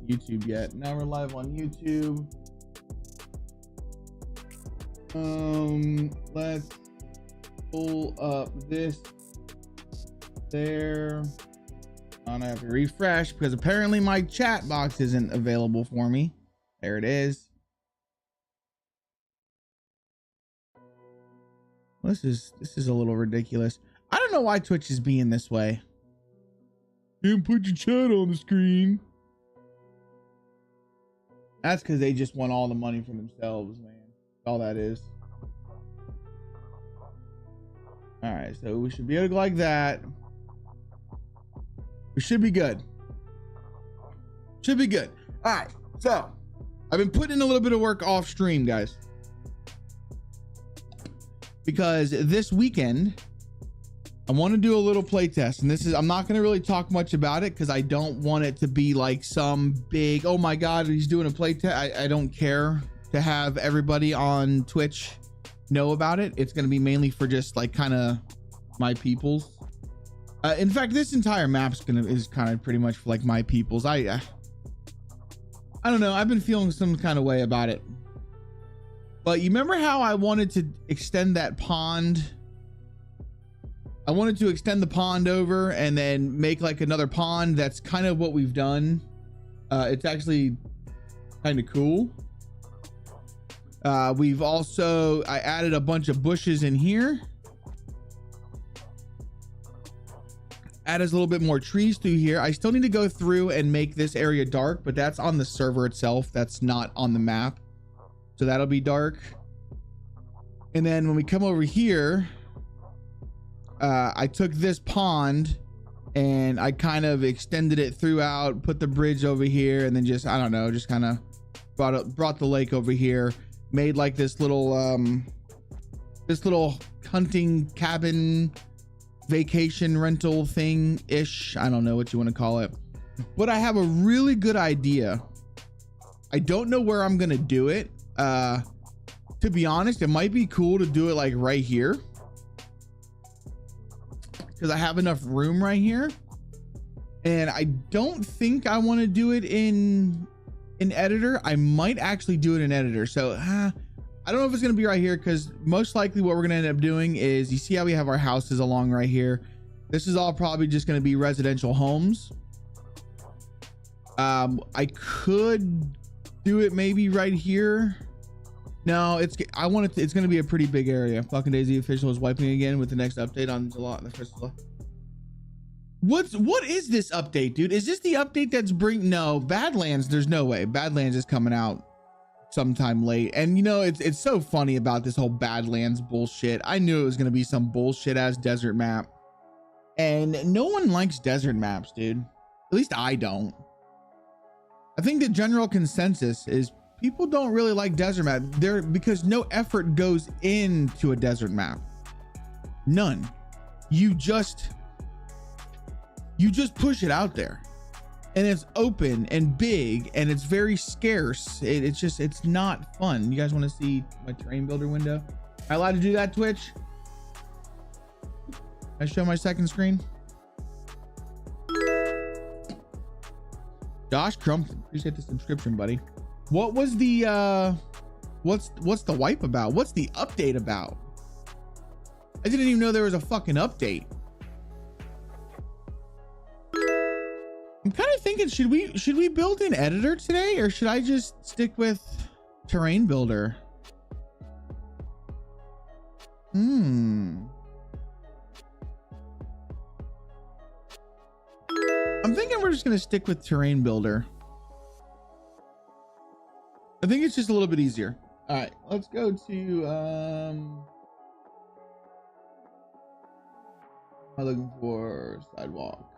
YouTube yet. Now we're live on YouTube. Let's pull up this there. I have to refresh because apparently my chat box isn't available for me. There it is. This is a little ridiculous. I don't know why Twitch is being this way. You can put your chat on the screen. That's because they just want all the money for themselves, man. All that is. All right, so we should be able to go like that. We should be good. Should be good. All right, so I've been putting in a little bit of work off stream, guys, because this weekend I want to do a little play test, and I'm not going to really talk much about it because I don't want it to be like some big, oh my god, he's doing a play test. I don't care to have everybody on Twitch know about it. It's going to be mainly for just like kind of my peoples. In fact, this entire map is kind of pretty much for like my peoples. I don't know, I've been feeling some kind of way about it. But you remember how I wanted to extend that pond? I wanted to extend the pond over and then make like another pond. That's kind of what we've done. It's actually kind of cool. We've also, I added a bunch of bushes in here. Added a little bit more trees through here. I still need to go through and make this area dark, but that's on the server itself. That's not on the map. So that'll be dark. And then when we come over here, I took this pond and I kind of extended it throughout, put the bridge over here, and then just, I don't know, just kind of brought the lake over here, made like this little hunting cabin vacation rental thing ish. I don't know what you want to call it, but I have a really good idea. I don't know where I'm gonna do it. To be honest, it might be cool to do it like right here, because I have enough room right here, and I don't think I want to do it in editor. I might actually do it in editor. So I don't know if it's going to be right here, because most likely what we're going to end up doing is, you see how we have our houses along right here. This is all probably just going to be residential homes. I could do it maybe right here. No, it's going to be a pretty big area. Fucking DayZ official is wiping again with the next update on July, the first of July. What is this update, dude? Is this the update that's no, Badlands? There's no way. Badlands is coming out sometime late. And you know, it's so funny about this whole Badlands bullshit. I knew it was going to be some bullshit ass desert map. And no one likes desert maps, dude. At least I don't. I think the general consensus is people don't really like desert map there, because no effort goes into a desert map. None. You just push it out there, and it's open and big, and it's very scarce. It's not fun. You guys want to see my terrain builder window? Am I allowed to do that, Twitch? Can I show my second screen? Josh Crumpton, appreciate the subscription, buddy. What was the what's the wipe about? What's the update about? I didn't even know there was a fucking update. I'm kind of thinking, should we build an editor today, or should I just stick with terrain builder? I'm thinking we're just gonna stick with terrain builder. I think it's just a little bit easier. All right, let's go to I'm looking for sidewalk.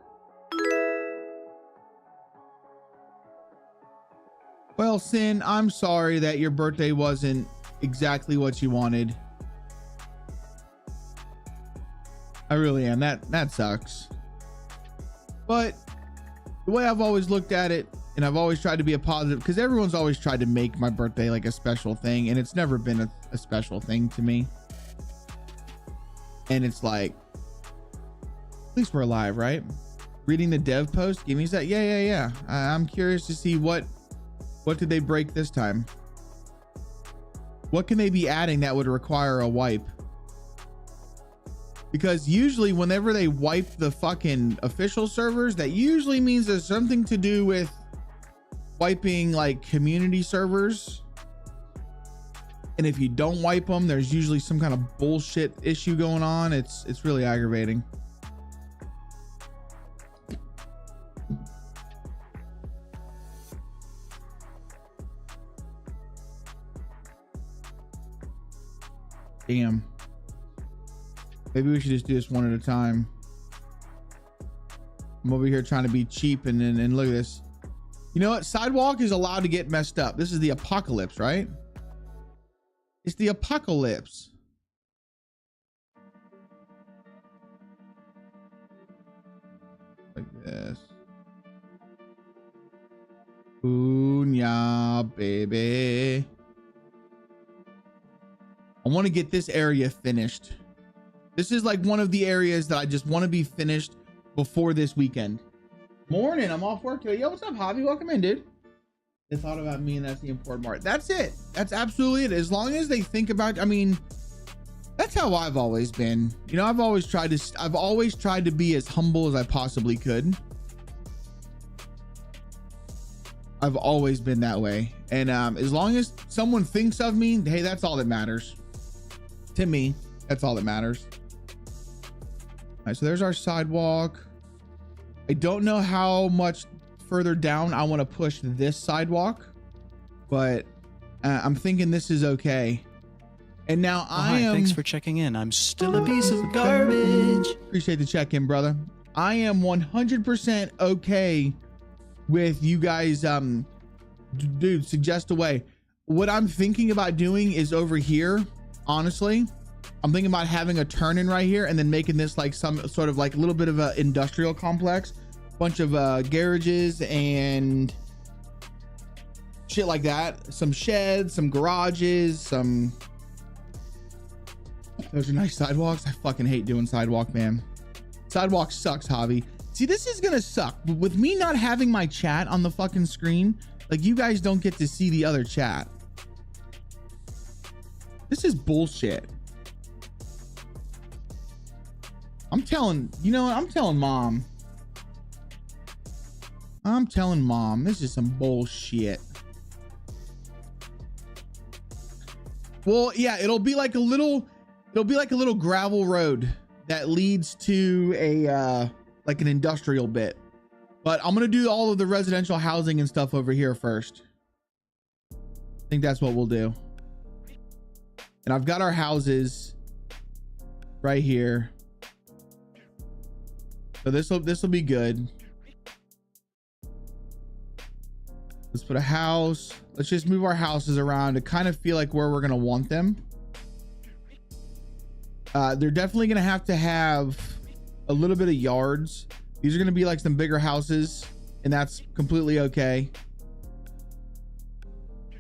Well, Sin, I'm sorry that your birthday wasn't exactly what you wanted. I really am. That sucks. But the way I've always looked at it, and I've always tried to be a positive, because everyone's always tried to make my birthday like a special thing, and it's never been a special thing to me. And it's like, at least we're alive, right? Reading the dev post. Give me that. Yeah. I'm curious to see what did they break this time? What can they be adding that would require a wipe? Because usually whenever they wipe the fucking official servers, that usually means there's something to do with wiping like community servers. And if you don't wipe them, there's usually some kind of bullshit issue going on. It's really aggravating. Damn. Maybe we should just do this one at a time. I'm over here trying to be cheap and look at this. You know what? Sidewalk is allowed to get messed up. This is the apocalypse, right? It's the apocalypse. Like this. Ooh, yeah, baby. I want to get this area finished. This is like one of the areas that I just want to be finished before this weekend. Morning, I'm off work today. Yo, what's up, Javi? Welcome in, dude. They thought about me, and that's the important part. That's it. That's absolutely it. As long as they think about, I mean, that's how I've always been. You know, I've always tried to be as humble as I possibly could. I've always been that way. And as long as someone thinks of me, hey, that's all that matters. To me, that's all that matters. All right, so there's our sidewalk. I don't know how much further down I want to push this sidewalk, but I'm thinking this is okay. And now Hi, thanks for checking in. I'm still a piece of garbage. Appreciate the check-in, brother. I am 100% okay with you guys. Dude, suggest a way. What I'm thinking about doing is over here. Honestly, I'm thinking about having a turn in right here and then making this like some sort of like a little bit of an industrial complex, bunch of garages and shit like that. Some sheds, some garages, some. Those are nice sidewalks. I fucking hate doing sidewalk, man. Sidewalk sucks, Javi. See, this is gonna suck. But with me not having my chat on the fucking screen, like you guys don't get to see the other chat. This is bullshit. I'm telling, you know what? I'm telling mom. This is some bullshit. Well, yeah, it'll be like a little gravel road that leads to a like an industrial bit. But I'm gonna do all of the residential housing and stuff over here first. I think that's what we'll do. And I've got our houses right here. So this will be good. Let's put a house. Let's just move our houses around to kind of feel like where we're gonna want them. They're definitely gonna have to have a little bit of yards. These are gonna be like some bigger houses, and that's completely okay.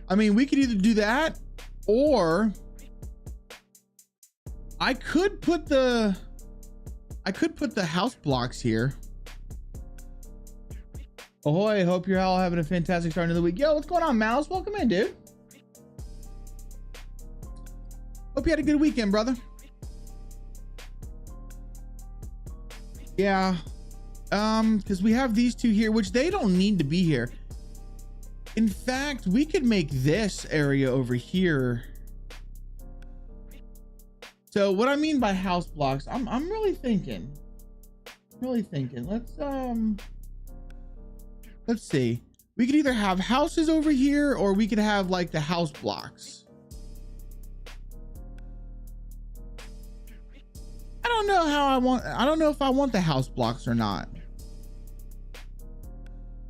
I mean, we could either do that, or I could put the house blocks here. Ahoy, hope you're all having a fantastic start of the week. Yo, what's going on, Mouse? Welcome in, dude. Hope you had a good weekend, brother. Yeah, because we have these two here, which they don't need to be here. In fact, we could make this area over here. So what I mean by house blocks, I'm really thinking. Let's see. We could either have houses over here, or we could have like the house blocks. I don't know if I want the house blocks or not.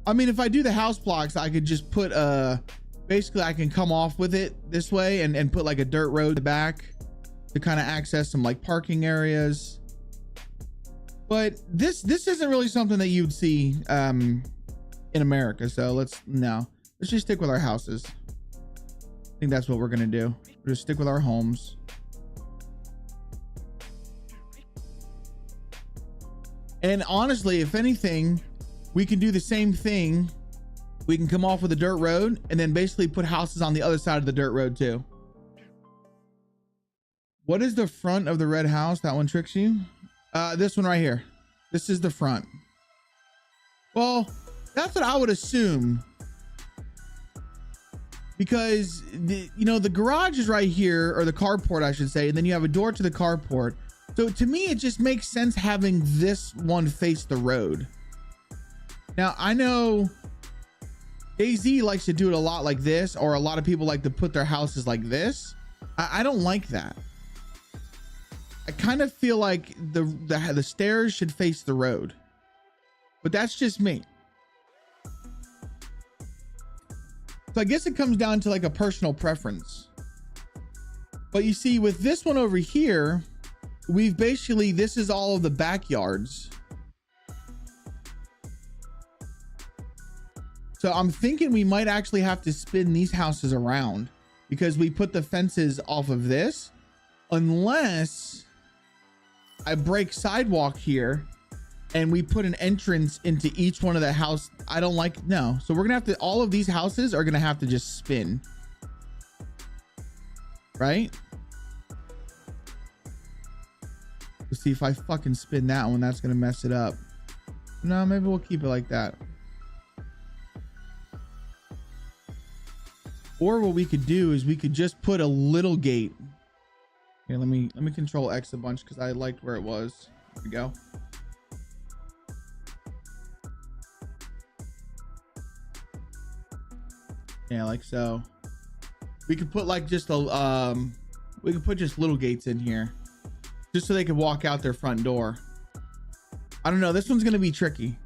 I mean, if I do the house blocks, I could just put basically I can come off with it this way and put like a dirt road in the back to kind of access some like parking areas. But this isn't really something that you'd see in America. So let's just stick with our houses. I think that's what we're gonna do. We're just stick with our homes. And honestly, if anything, we can do the same thing. We can come off with a dirt road and then basically put houses on the other side of the dirt road too. What is the front of the red house? That one tricks you. This one right here. This is the front. Well, that's what I would assume. Because the garage is right here, or the carport, I should say. And then you have a door to the carport. So to me, it just makes sense having this one face the road. Now, I know DayZ likes to do it a lot like this, or a lot of people like to put their houses like this. I don't like that. I kind of feel like the stairs should face the road, but that's just me. So I guess it comes down to like a personal preference. But you see, with this one over here, we've basically, this is all of the backyards. So I'm thinking we might actually have to spin these houses around because we put the fences off of this, unless I break sidewalk here and we put an entrance into each one of the house. I don't like, no. So we're gonna have to, all of these houses are gonna have to just spin, right? Let's see if I fucking spin that one, that's gonna mess it up. No, maybe we'll keep it like that. Or what we could do is we could just put a little gate. Here, let me control X a bunch because I liked where it was. There we go. Yeah, like so. We could put like just a we could put just little gates in here, just so they could walk out their front door. I don't know. This one's gonna be tricky.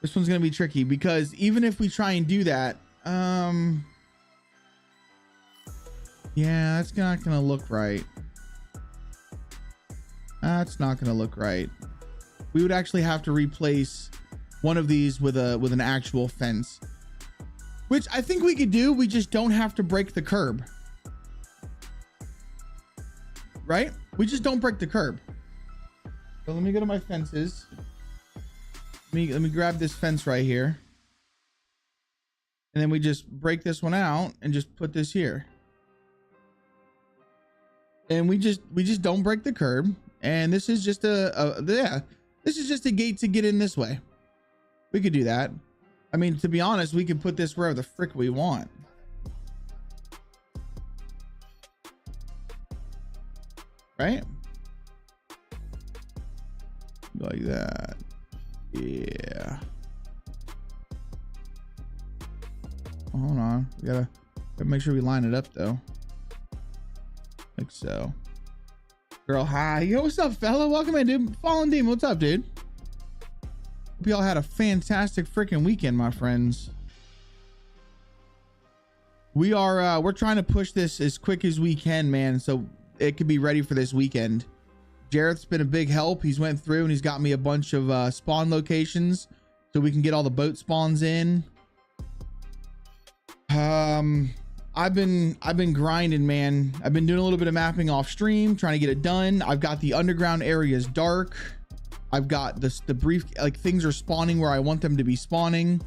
This one's gonna be tricky because even if we try and do that, yeah, that's not gonna look right. That's not gonna look right. We would actually have to replace one of these with an actual fence, which I think we could do. We just don't have to break the curb, right? We just don't break the curb. So let me go to my fences. Let me grab this fence right here, and then we just break this one out and just put this here. And we just don't break the curb. And this is just this is just a gate to get in this way. We could do that. I mean, to be honest, we could put this wherever the frick we want. Right? Like that. Yeah. Hold on. We gotta make sure we line it up though. Like so. Girl, hi. Yo, what's up, fella? Welcome in, dude. Fallen Demon, what's up, dude? Hope y'all had a fantastic freaking weekend, my friends. We're trying to push this as quick as we can, man, so it could be ready for this weekend. Jareth's been a big help. He's went through and he's got me a bunch of spawn locations so we can get all the boat spawns in. I've been grinding, man. I've been doing a little bit of mapping off stream, trying to get it done. I've got the underground areas dark. I've got the brief, like, things are spawning where I want them to be spawning.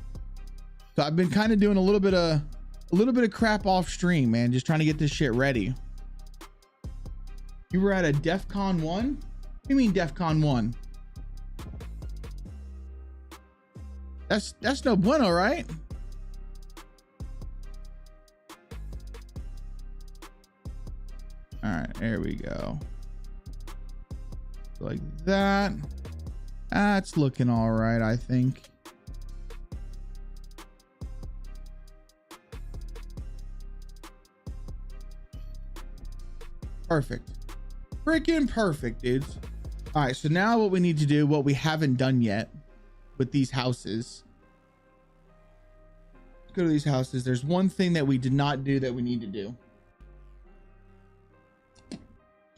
So I've been kind of doing a little bit of crap off stream, man, just trying to get this shit ready. You were at a DEF CON 1? What do you mean DEF CON 1? That's no bueno, right? All right, there we go. Like that. That's looking all right, I think. Perfect. Freaking perfect, dudes. All right, so now what we need to do, what we haven't done yet with these houses. Let's go to these houses. There's one thing that we did not do that we need to do.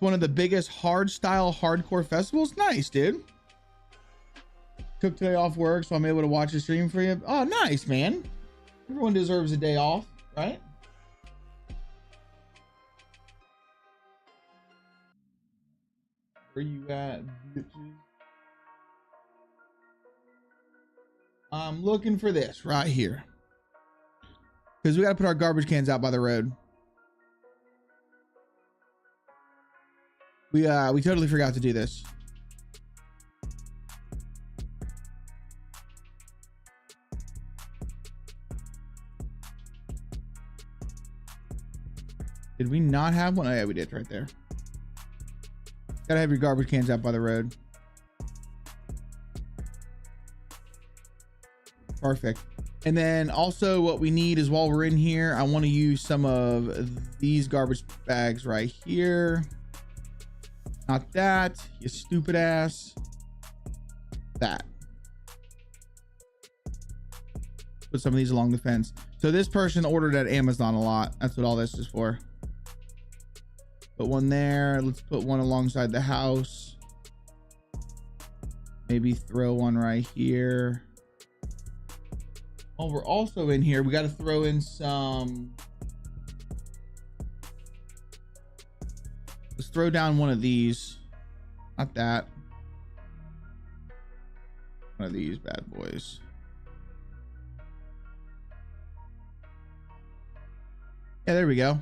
One of the biggest hardcore festivals. Nice, dude. Took today off work, so I'm able to watch the stream for you. Oh, nice, man. Everyone deserves a day off, right? Where you at, bitches? I'm looking for this right here. Because we got to put our garbage cans out by the road. We totally forgot to do this. Did we not have one? Oh yeah, we did right there. Gotta have your garbage cans out by the road. Perfect. And then also what we need is, while we're in here, I want to use some of these garbage bags right here. Not that, you stupid ass. That. Put some of these along the fence. So this person ordered at Amazon a lot. That's what all this is for. Put one there. Let's put one alongside the house. Maybe throw one right here. Oh, we're also in here. We got to throw in some. Let's throw down one of these. Not that. One of these bad boys. Yeah, there we go.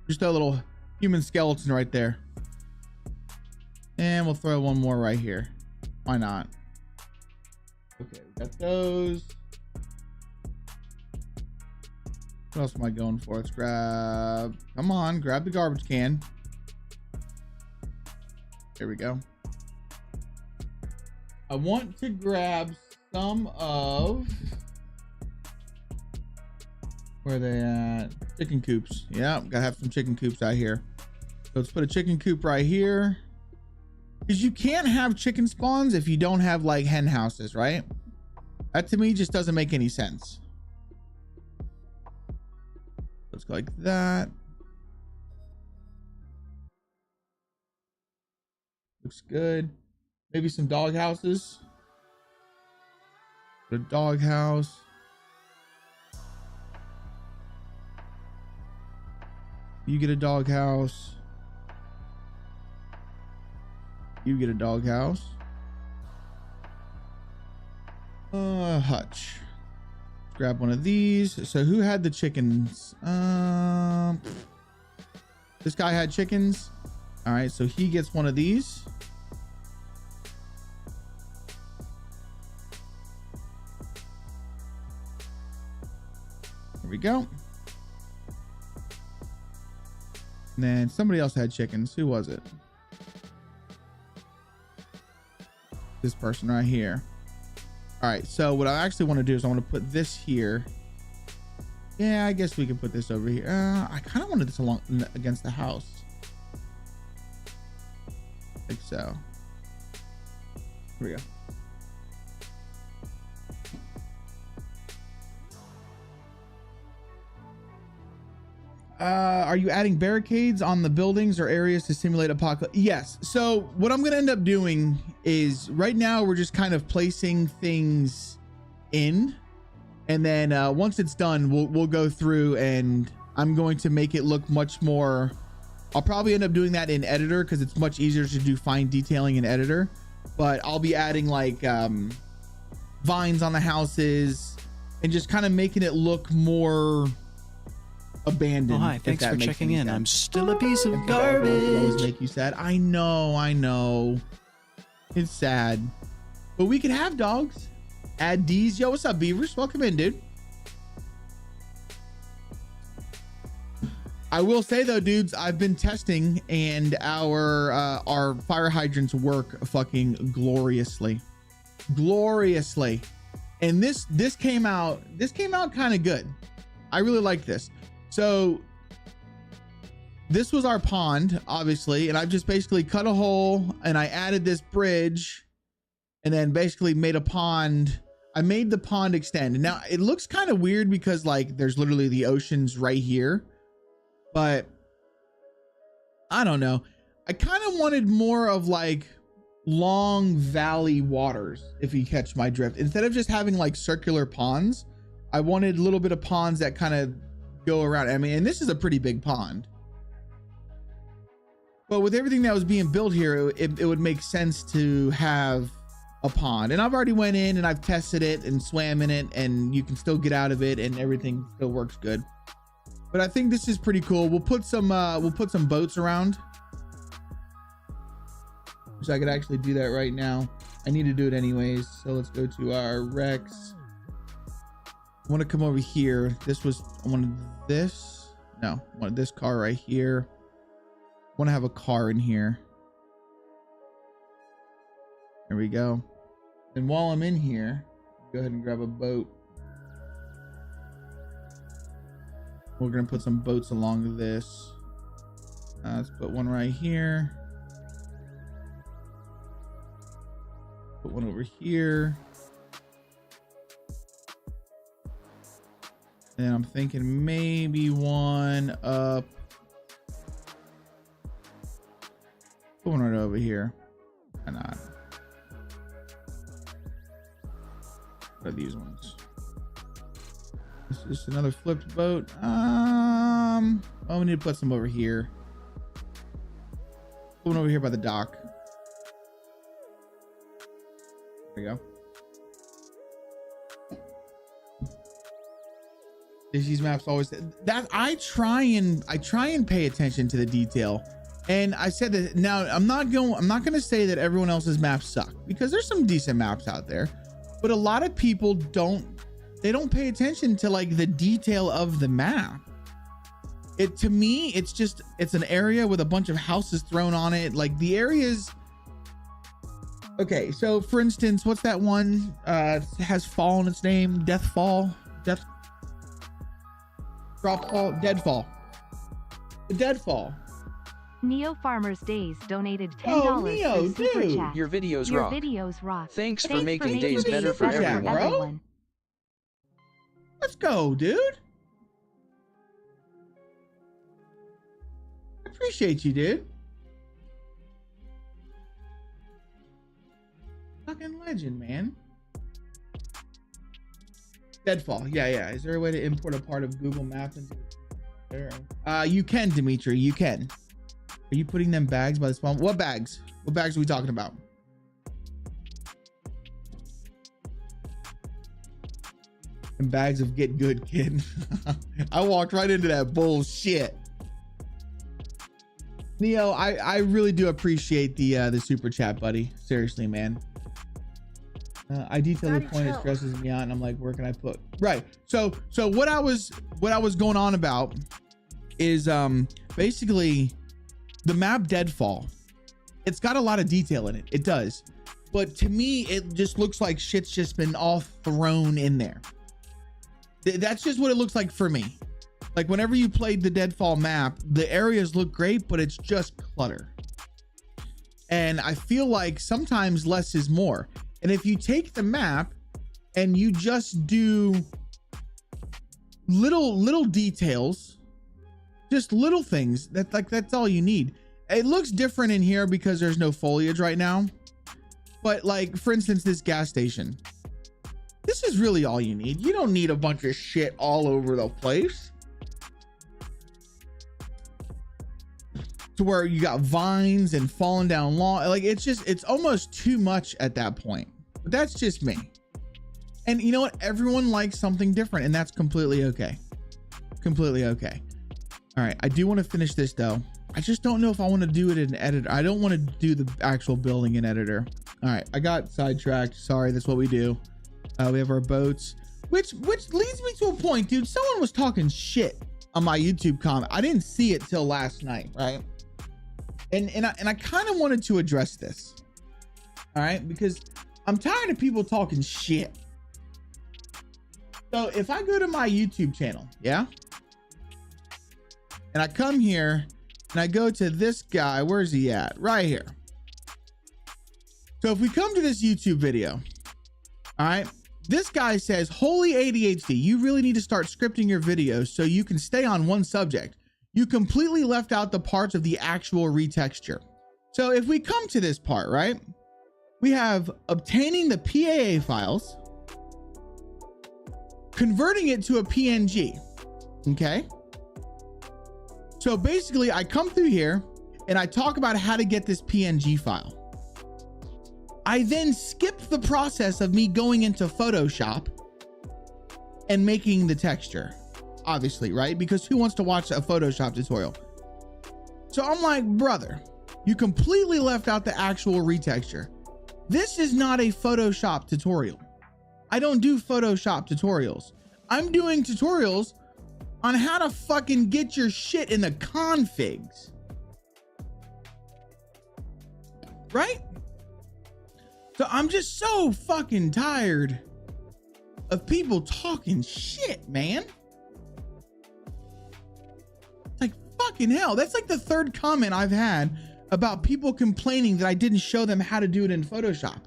Just a little human skeleton right there. And we'll throw one more right here. Why not? Okay, we got those. What else am I going for? Let's grab, come on, grab the garbage can. There we go. I want to grab some of, where are they at? Chicken coops. Yeah, gotta have some chicken coops out here. So let's put a chicken coop right here. Because you can't have chicken spawns if you don't have like hen houses, right? That to me just doesn't make any sense. Let's go like that. Looks good. Maybe some dog houses. Put a dog house. You get a dog house. You get a dog house. Hutch. Grab one of these. So who had the chickens? This guy had chickens. All right, so he gets one of these. There we go. And then somebody else had chickens. Who was it? This person right here. All right, so what I actually want to do is I want to put this here. Yeah, I guess we can put this over here. I kind of wanted this along against the house. Like so. Here we go. Are you adding barricades on the buildings or areas to simulate apocalypse? Yes. So what I'm going to end up doing is, right now we're just kind of placing things in, and then once it's done, we'll go through and I'm going to make it look much more. I'll probably end up doing that in editor because it's much easier to do fine detailing in editor, but I'll be adding like vines on the houses and just kind of making it look more abandoned. Oh, hi, thanks for checking in. I'm still a piece of garbage. Always make you sad. I know. It's sad, but we can have dogs. Add D's. Yo, what's up, Beavers? Welcome in, dude. I will say though, dudes, I've been testing and our fire hydrants work fucking gloriously. And this came out kind of good. I really like this. So this was our pond, obviously, and I've just basically cut a hole and I added this bridge and then basically made a pond. I made the pond extend. And now it looks kind of weird because like there's literally the oceans right here, but I don't know. I kind of wanted more of like long valley waters, if you catch my drift. Instead of just having like circular ponds, I wanted a little bit of ponds that kind of go around. I mean, and this is a pretty big pond, but with everything that was being built here, it would make sense to have a pond, and I've already went in and I've tested it and swam in it, and you can still get out of it and everything still works good. But I think this is pretty cool. We'll put some boats around. So I could actually do that right now. I need to do it anyways. So let's go to our Rex. I want to come over here. I wanted this. No, I wanted this car right here. I want to have a car in here. There we go. And while I'm in here, go ahead and grab a boat. We're gonna put some boats along this. Let's put one right here. Put one over here. And I'm thinking maybe one up. Put one right over here. Why not? What are these ones? This is another flipped boat. Oh, we need to put some over here. Put one over here by the dock. There we go. These maps always that I try and pay attention to the detail. And I said that now I'm not going to say that everyone else's maps suck, because there's some decent maps out there, but a lot of people don't pay attention to like the detail of the map. To me, it's an area with a bunch of houses thrown on it. Like the areas. Okay, so for instance, what's that one? Has fall in its name. Deadfall. The Deadfall. Neo Farmers Days donated $10 Neo, for super dude. chat. Your videos Your rock. videos rock. Thanks for making days better for super chat, everyone. bro. Let's go, dude. I appreciate you, dude. Fucking legend, man. Deadfall. Yeah. Is there a way to import a part of Google Maps into there? You can, Dimitri. You can. Are you putting them bags by the spawn? What bags? What bags are we talking about? And bags of get good, kid. I walked right into that bullshit. Neo, I really do appreciate the super chat, buddy. Seriously, man. I detail the point, it stresses me out, and I'm like, where can I put? Right. So what I was going on about is basically the map Deadfall. It's got a lot of detail in it. It does. But to me, it just looks like shit's just been all thrown in there. That's just what it looks like for me. Like whenever you played the Deadfall map, the areas look great, but it's just clutter. And I feel like sometimes less is more. And if you take the map and you just do little details, just little things, that's all you need. It looks different in here because there's no foliage right now. But like, for instance, this gas station, this is really all you need. You don't need a bunch of shit all over the place to where you got vines and falling down lawn. Like it's almost too much at that point. But that's just me. And you know what? Everyone likes something different, and that's completely okay. Completely okay. All right, I do want to finish this though. I just don't know if I want to do it in editor. I don't want to do the actual building in editor. All right, I got sidetracked. Sorry, that's what we do. We have our boats, which leads me to a point, dude. Someone was talking shit on my YouTube comment. I didn't see it till last night, right? And I kind of wanted to address this. All right, because I'm tired of people talking shit. So if I go to my YouTube channel, yeah, and I come here and I go to this guy, where's he at? Right here. So if we come to this YouTube video, all right, this guy says, holy ADHD, you really need to start scripting your videos so you can stay on one subject. You completely left out the parts of the actual retexture. So if we come to this part, right, we have obtaining the PAA files, converting it to a PNG. Okay. So basically I come through here and I talk about how to get this PNG file. I then skipped the process of me going into Photoshop and making the texture, obviously, right? Because who wants to watch a Photoshop tutorial? So I'm like, brother, you completely left out the actual retexture. This is not a Photoshop tutorial. I don't do Photoshop tutorials. I'm doing tutorials on how to fucking get your shit in the configs. Right? So I'm just so fucking tired of people talking shit, man. Like fucking hell. That's like the third comment I've had about people complaining that I didn't show them how to do it in Photoshop.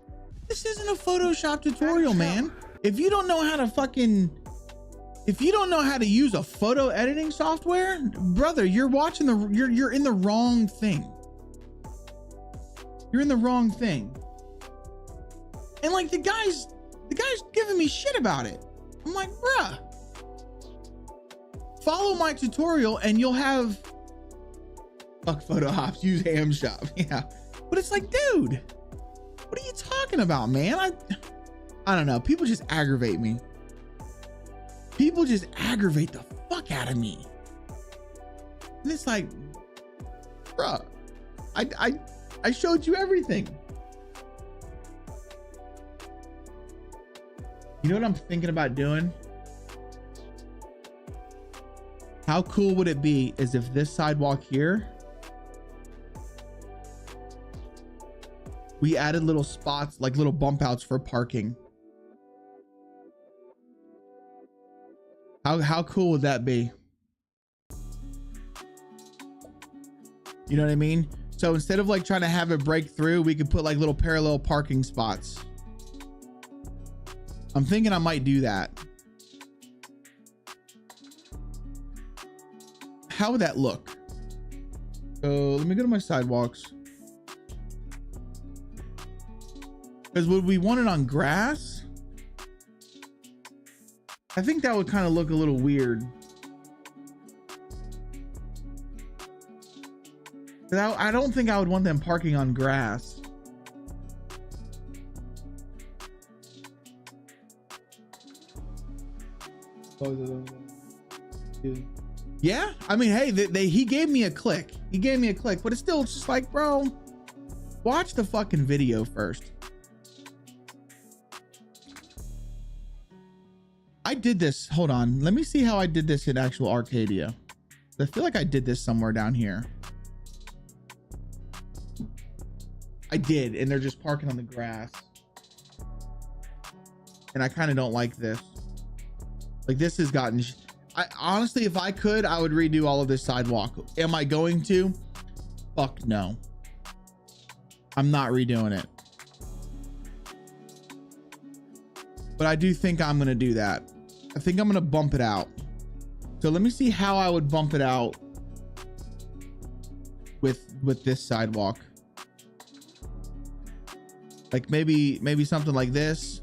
This isn't a Photoshop tutorial, man. If you don't know how to use a photo editing software, brother, you're watching you're in the wrong thing. You're in the wrong thing. And like the guy's giving me shit about it. I'm like, bruh, follow my tutorial and you'll have fuck photo ops, use ham shop. Yeah. But it's like, dude, what are you talking about, man? I don't know. People just aggravate me. People just aggravate the fuck out of me. And it's like, bruh, I showed you everything. You know what I'm thinking about doing? How cool would it be is if this sidewalk here, we added little spots, like little bump outs for parking. How cool would that be? You know what I mean? So instead of like trying to have it break through, we could put like little parallel parking spots. I'm thinking I might do that. How would that look? So let me go to my sidewalks. Because would we want it on grass? I think that would kind of look a little weird. I don't think I would want them parking on grass. Yeah, I mean, hey, he gave me a click. He gave me a click, but it's still just like, bro, watch the fucking video first. I did this. Hold on. Let me see how I did this in actual Arcadia. I feel like I did this somewhere down here. I did, and they're just parking on the grass. And I kind of don't like this. Like this has gotten, honestly, if I could, I would redo all of this sidewalk. Am I going to? Fuck no. I'm not redoing it. But I do think I'm going to do that. I think I'm going to bump it out. So let me see how I would bump it out with this sidewalk. Like maybe something like this.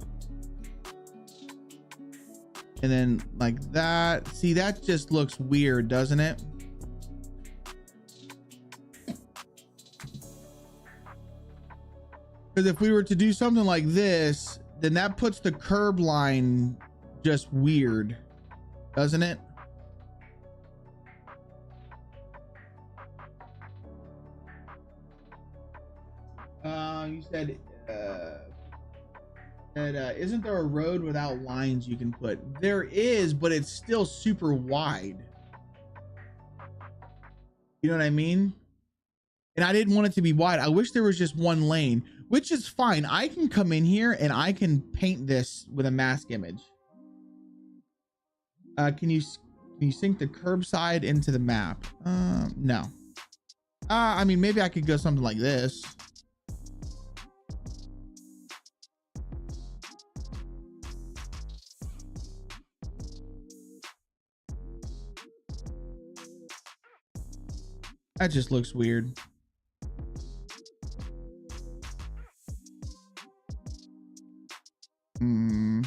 And then like that. See, that just looks weird, doesn't it? Because if we were to do something like this, then that puts the curb line just weird, doesn't it? You said, isn't there a road without lines you can put? There is, but it's still super wide. You know what I mean? And I didn't want it to be wide. I wish there was just one lane, which is fine. I can come in here and I can paint this with a mask image. Can you sync the curbside into the map? No. I mean, maybe I could go something like this. That just looks weird.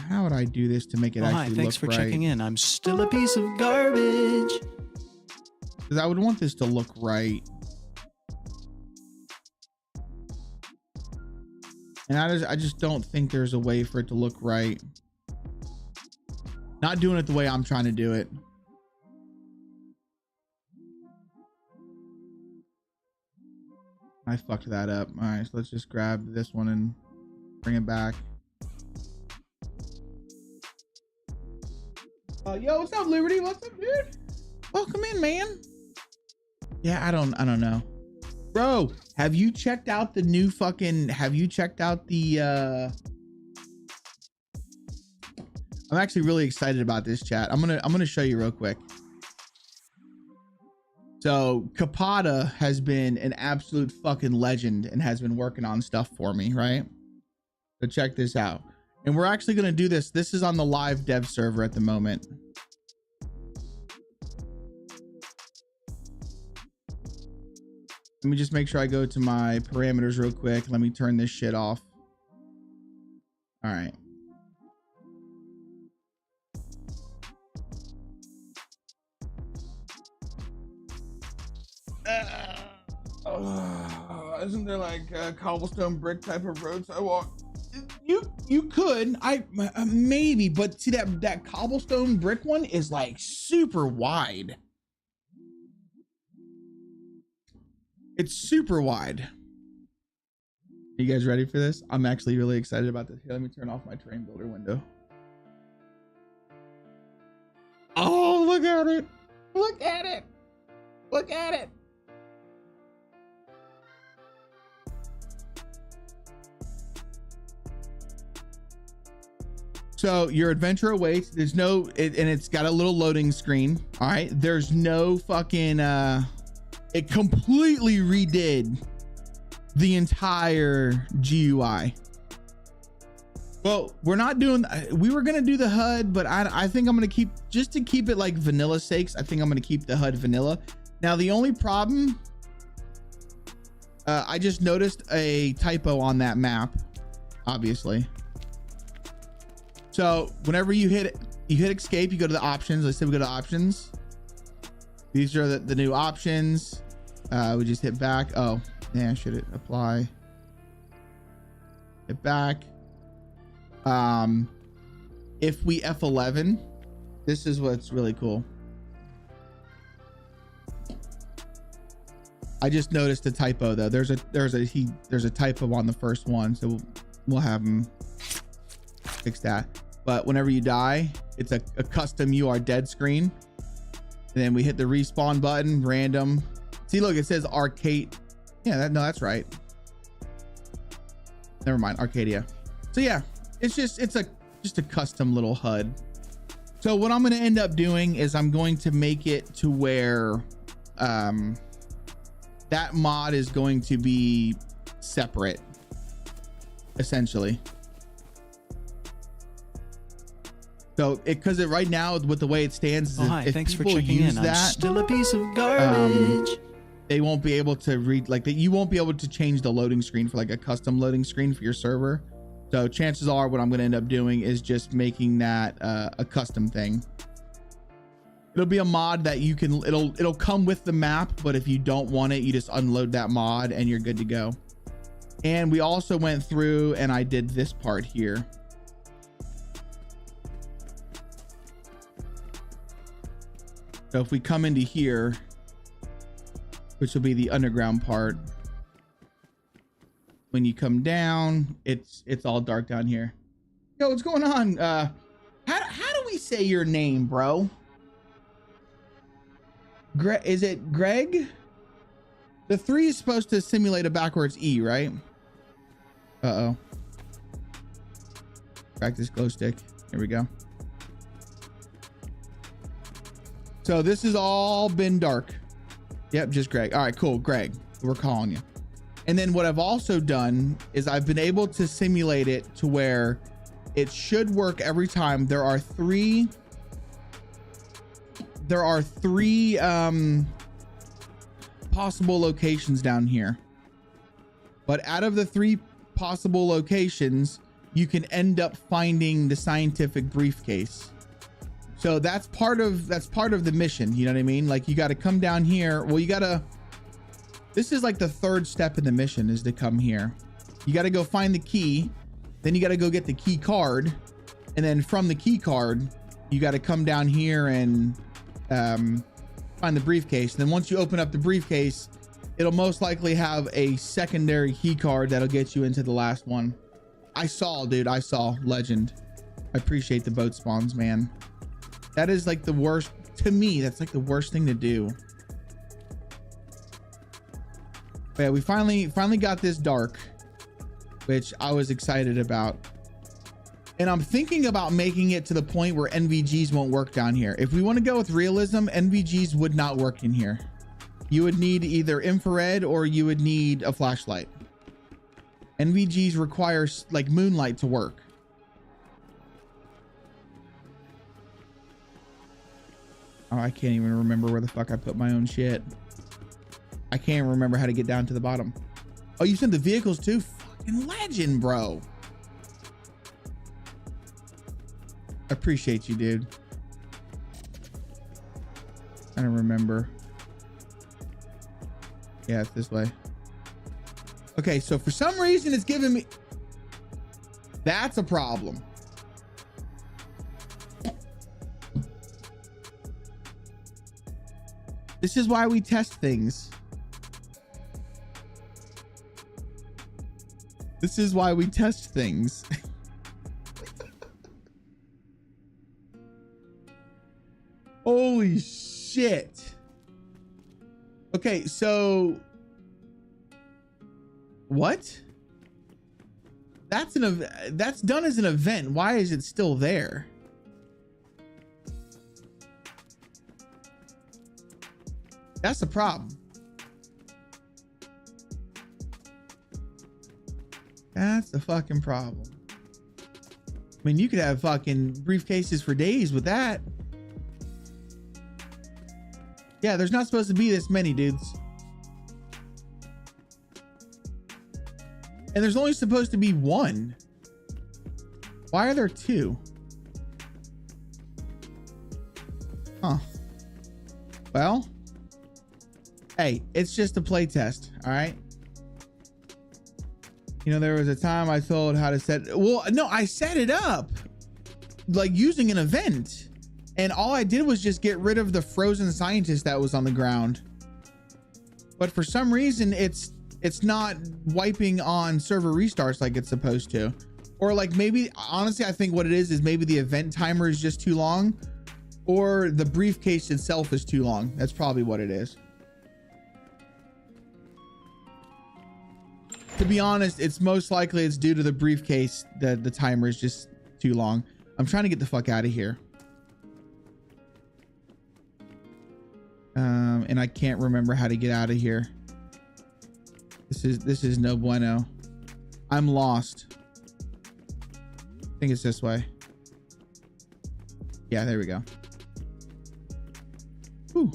How would I do this to make it actually look right? Hi, thanks for checking in. I'm still a piece of garbage. Because I would want this to look right. And I just don't think there's a way for it to look right. Not doing it the way I'm trying to do it. I fucked that up. All right, so let's just grab this one and bring it back. Yo, what's up, Liberty? What's up, dude? Welcome in, man. Yeah, I don't know. Bro, have you checked out the new fucking, have you checked out the, I'm actually really excited about this, chat. I'm gonna show you real quick. So Kapata has been an absolute fucking legend and has been working on stuff for me, right? So check this out. And we're actually gonna do this. This is on the live dev server at the moment. Let me just make sure I go to my parameters real quick. Let me turn this shit off. All right. Isn't there like a cobblestone brick type of roads I walk? You could, maybe, but see that cobblestone brick one is like super wide. It's super wide. You guys ready for this? I'm actually really excited about this. Here, let me turn off my terrain builder window. Oh, look at it. Look at it. Look at it. So your adventure awaits. There's no, and it's got a little loading screen. All right. There's no fucking, it completely redid the entire GUI. Well, we're not doing, we were going to do the HUD, but I think I'm going to keep, just to keep it like vanilla sakes, I think I'm going to keep the HUD vanilla. Now, the only problem, I just noticed a typo on that map, obviously. So whenever you hit escape, you go to the options. Let's say we go to options. These are the new options. We just hit back. Oh, yeah, should it apply? Hit back. If we F11, this is what's really cool. I just noticed a typo though. There's a typo on the first one, so we'll have him fix that. But whenever you die, it's a custom "you are dead" screen. And then we hit the respawn button, random. See, look, it says arcade. Yeah, that's right. Never mind, Arcadia. So yeah, it's just a custom little HUD. So what I'm going to end up doing is I'm going to make it to where that mod is going to be separate, essentially. So because right now with the way it stands, hi, if thanks for people checking use in. that, I'm still a piece of garbage. they won't be able to read, like, you won't be able to change the loading screen for like a custom loading screen for your server. So chances are what I'm going to end up doing is just making that a custom thing. It'll be a mod that you can, it'll come with the map, but if you don't want it, you just unload that mod and you're good to go. And we also went through and I did this part here. So if we come into here, which will be the underground part, when you come down, it's all dark down here. Yo, what's going on? How do we say your name, bro? Is it Greg? The 3 is supposed to simulate a backwards E, right? Uh-oh. Crack this glow stick. Here we go. So this has all been dark. Yep, just Greg. All right, cool. Greg, we're calling you. And then what I've also done is I've been able to simulate it to where it should work every time. There are three possible locations down here. But out of the 3 possible locations, you can end up finding the scientific briefcase. So that's part of the mission. You know what I mean? Like, you got to come down here. Well, this is like the 3rd step in the mission, is to come here. You got to go find the key. Then you got to go get the key card. And then from the key card, you got to come down here and find the briefcase. And then once you open up the briefcase, it'll most likely have a secondary key card that'll get you into the last one. I saw, dude. I saw. Legend. I appreciate the boat spawns, man. That is like the worst. To me, that's like the worst thing to do. But yeah, we finally got this dark, which I was excited about. And I'm thinking about making it to the point where NVGs won't work down here. If we want to go with realism, NVGs would not work in here. You would need either infrared or you would need a flashlight. NVGs require like moonlight to work. Oh, I can't even remember where the fuck I put my own shit. I can't remember how to get down to the bottom. Oh, you sent the vehicles too? Fucking legend, bro. Appreciate you, dude. I don't remember. Yeah, it's this way. Okay, so for some reason it's giving me... That's a problem. This is why we test things. This is why we test things. Holy shit. Okay, so what? That's done as an event. Why is it still there? That's the problem. That's the fucking problem. I mean, you could have fucking briefcases for days with that. Yeah, there's not supposed to be this many, dudes. And there's only supposed to be one. Why are there two? Huh. Well, hey, it's just a play test, all right? You know, there was a time I told how to set... Well, no, I set it up like using an event. And all I did was just get rid of the frozen scientist that was on the ground. But for some reason, it's not wiping on server restarts like it's supposed to. Or like maybe, honestly, I think what it is maybe the event timer is just too long. Or the briefcase itself is too long. That's probably what it is. To be honest, it's most likely it's due to the briefcase that the timer is just too long. I'm trying to get the fuck out of here. And I can't remember how to get out of here. This is no bueno. I'm lost. I think it's this way. Yeah, there we go. Whew.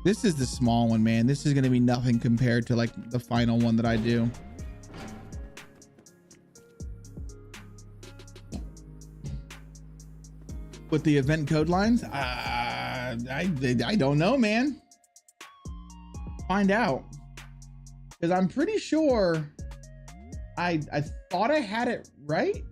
This is the small one, man. This is going to be nothing compared to like the final one that I do. With the event code lines, I don't know, man. Find out, because I'm pretty sure I thought I had it right.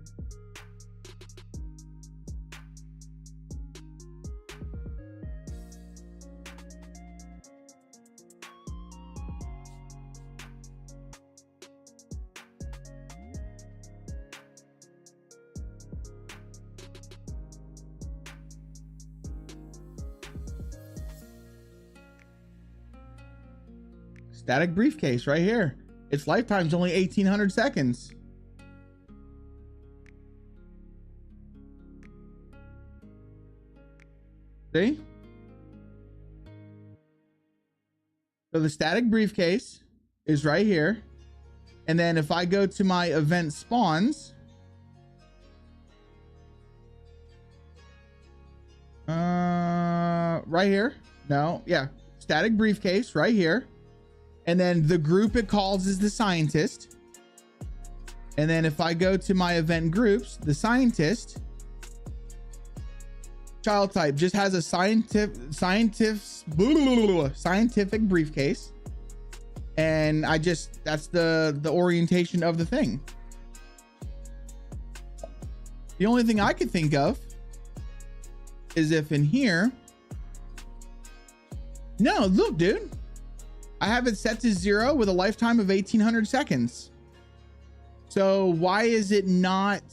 Static briefcase right here. Its lifetime's only 1800 seconds. See? So the static briefcase is right here. And then if I go to my event spawns, right here. No, yeah. Static briefcase right here. And then the group it calls is the scientist. And then if I go to my event groups, the scientist child type, just has a scientific briefcase. And that's the orientation of the thing. The only thing I could think of is if in here, no, look, dude, I have it set to 0 with a lifetime of 1800 seconds. So why is it not?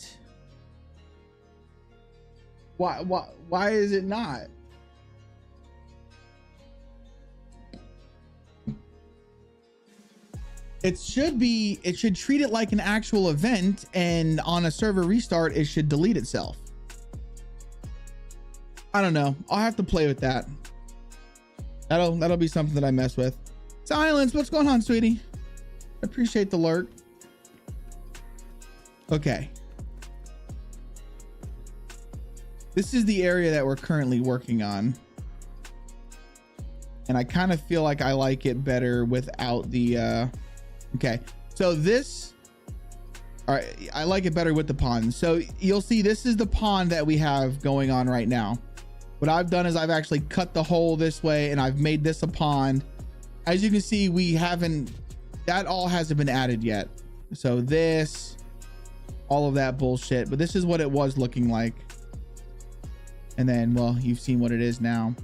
Why is it not? It should treat it like an actual event, and on a server restart, it should delete itself. I don't know. I'll have to play with that. That'll be something that I mess with. Silence, what's going on, sweetie? Appreciate the lurk. Okay. This is the area that we're currently working on. And I kind of feel like I like it better without the, okay. So this, all right, I like it better with the pond. So you'll see this is the pond that we have going on right now. What I've done is I've actually cut the hole this way and I've made this a pond. As you can see, that all hasn't been added yet. So this, all of that bullshit, but this is what it was looking like. And then, well, you've seen what it is now.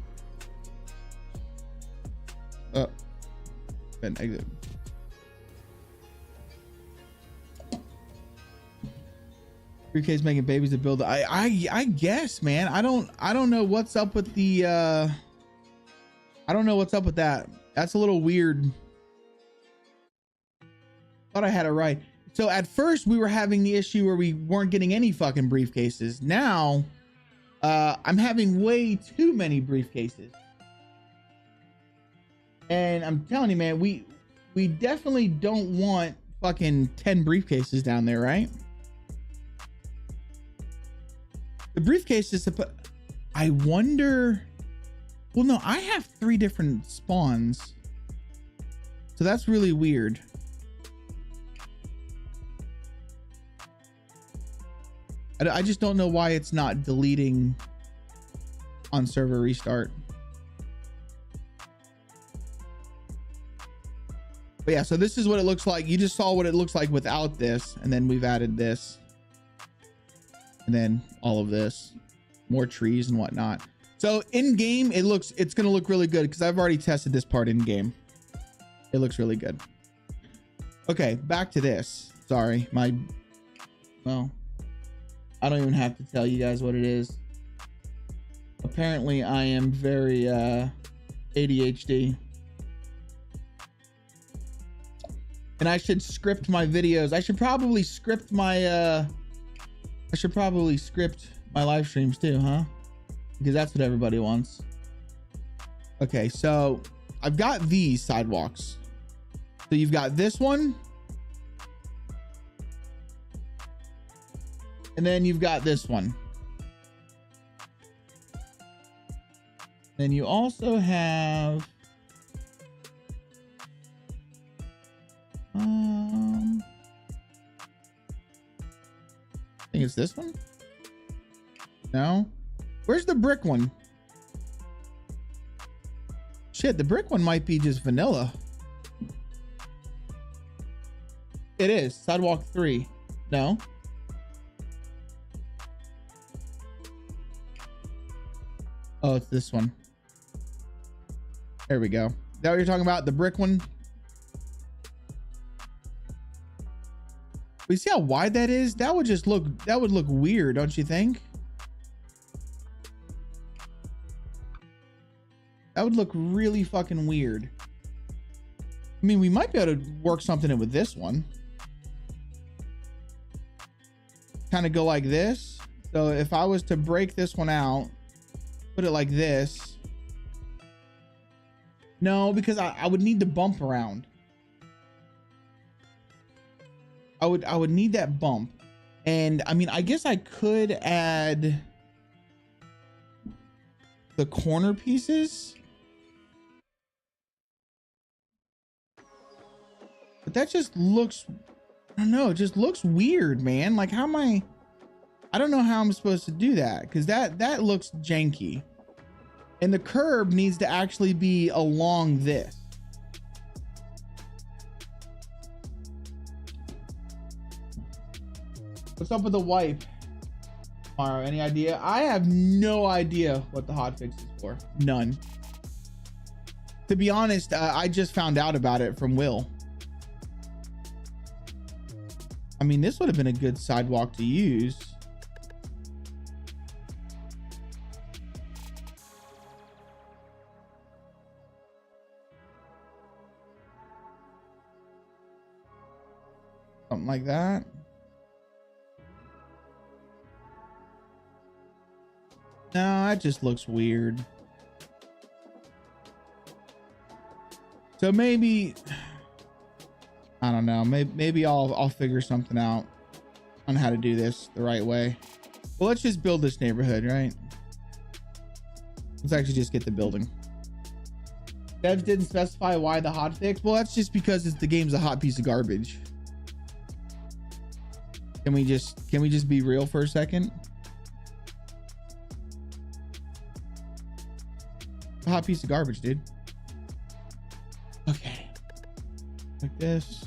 Oh, then exit. Briefcase making babies to build. I guess, man. I don't know what's up with the. I don't know what's up with that. That's a little weird. Thought I had it right. So at first we were having the issue where we weren't getting any fucking briefcases. Now, I'm having way too many briefcases. And I'm telling you, man, we definitely don't want fucking 10 briefcases down there, right? The briefcase is I wonder. Well, no, I have 3 different spawns. So that's really weird. I just don't know why it's not deleting on server restart. But yeah, so this is what it looks like. You just saw what it looks like without this, and then we've added this. And then all of this, more trees and whatnot. So in game, it's going to look really good because I've already tested this part in game. It looks really good. Okay, back to this. Sorry, well, I don't even have to tell you guys what it is. Apparently I am very ADHD. And I should script my videos. I should probably script my live streams too, huh? Because that's what everybody wants. Okay, so I've got these sidewalks. So you've got this one. And then you've got this one. Then you also have I think it's this one. No, where's the brick one? Shit, the brick one might be just vanilla. It is sidewalk 3. No. Oh, it's this one. There we go. Is that what you're talking about? The brick one? We see how wide that is? That would look weird, don't you think? That would look really fucking weird. I mean, we might be able to work something in with this one. Kind of go like this. So if I was to break this one out, put it like this. No, because I would need to bump around. I would need that bump. And I mean, I guess I could add the corner pieces. But that just looks, I don't know, it just looks weird, man. Like, how am I I don't know how I'm supposed to do that because that looks janky. And the curb needs to actually be along this. What's up with the wipe? Tomorrow, any idea? I have no idea what the hotfix is for. None. To be honest, I just found out about it from Will. I mean, this would have been a good sidewalk to use. Something like that. No, that just looks weird. So maybe, I don't know, maybe I'll figure something out on how to do this the right way. Well, let's just build this neighborhood, right? Let's actually just get the building. Devs didn't specify why the hotfix. Well, that's just because the game's a hot piece of garbage. Can we just be real for a second? A hot piece of garbage, dude. Okay. Like this.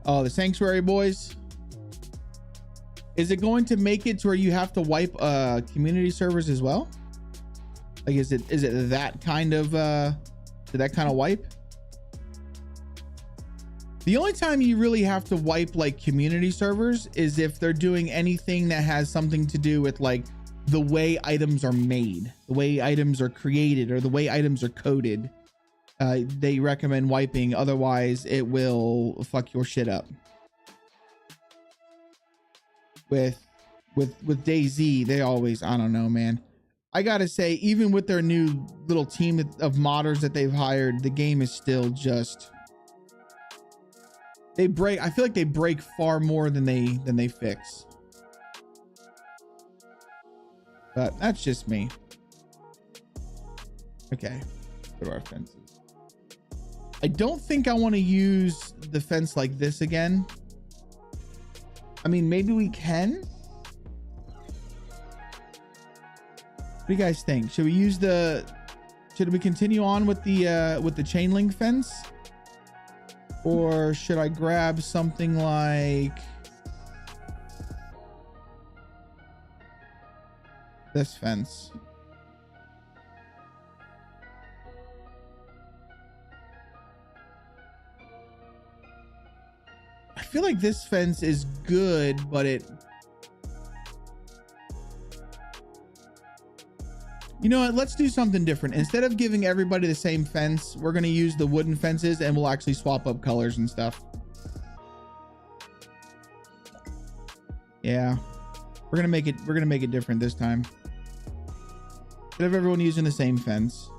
Oh, the sanctuary boys. Is it going to make it to where you have to wipe community servers as well? Like, is it that kind of wipe? The only time you really have to wipe like community servers is if they're doing anything that has something to do with like the way items are made, the way items are created, or the way items are coded. They recommend wiping, otherwise it will fuck your shit up. With DayZ, they always, I don't know, man. I gotta say, even with their new little team of modders that they've hired, the game is still just, I feel like they break far more than they fix. But that's just me. Okay, go to our fences. I don't think I want to use the fence like this again. I mean, maybe we can. What do you guys think? Should we use should we continue on with the chain link fence? Or should I grab something like this fence? I feel like this fence is good, but you know what? Let's do something different. Instead of giving everybody the same fence, we're going to use the wooden fences and we'll actually swap up colors and stuff. Yeah. We're going to make it different this time. Instead of everyone using the same fence.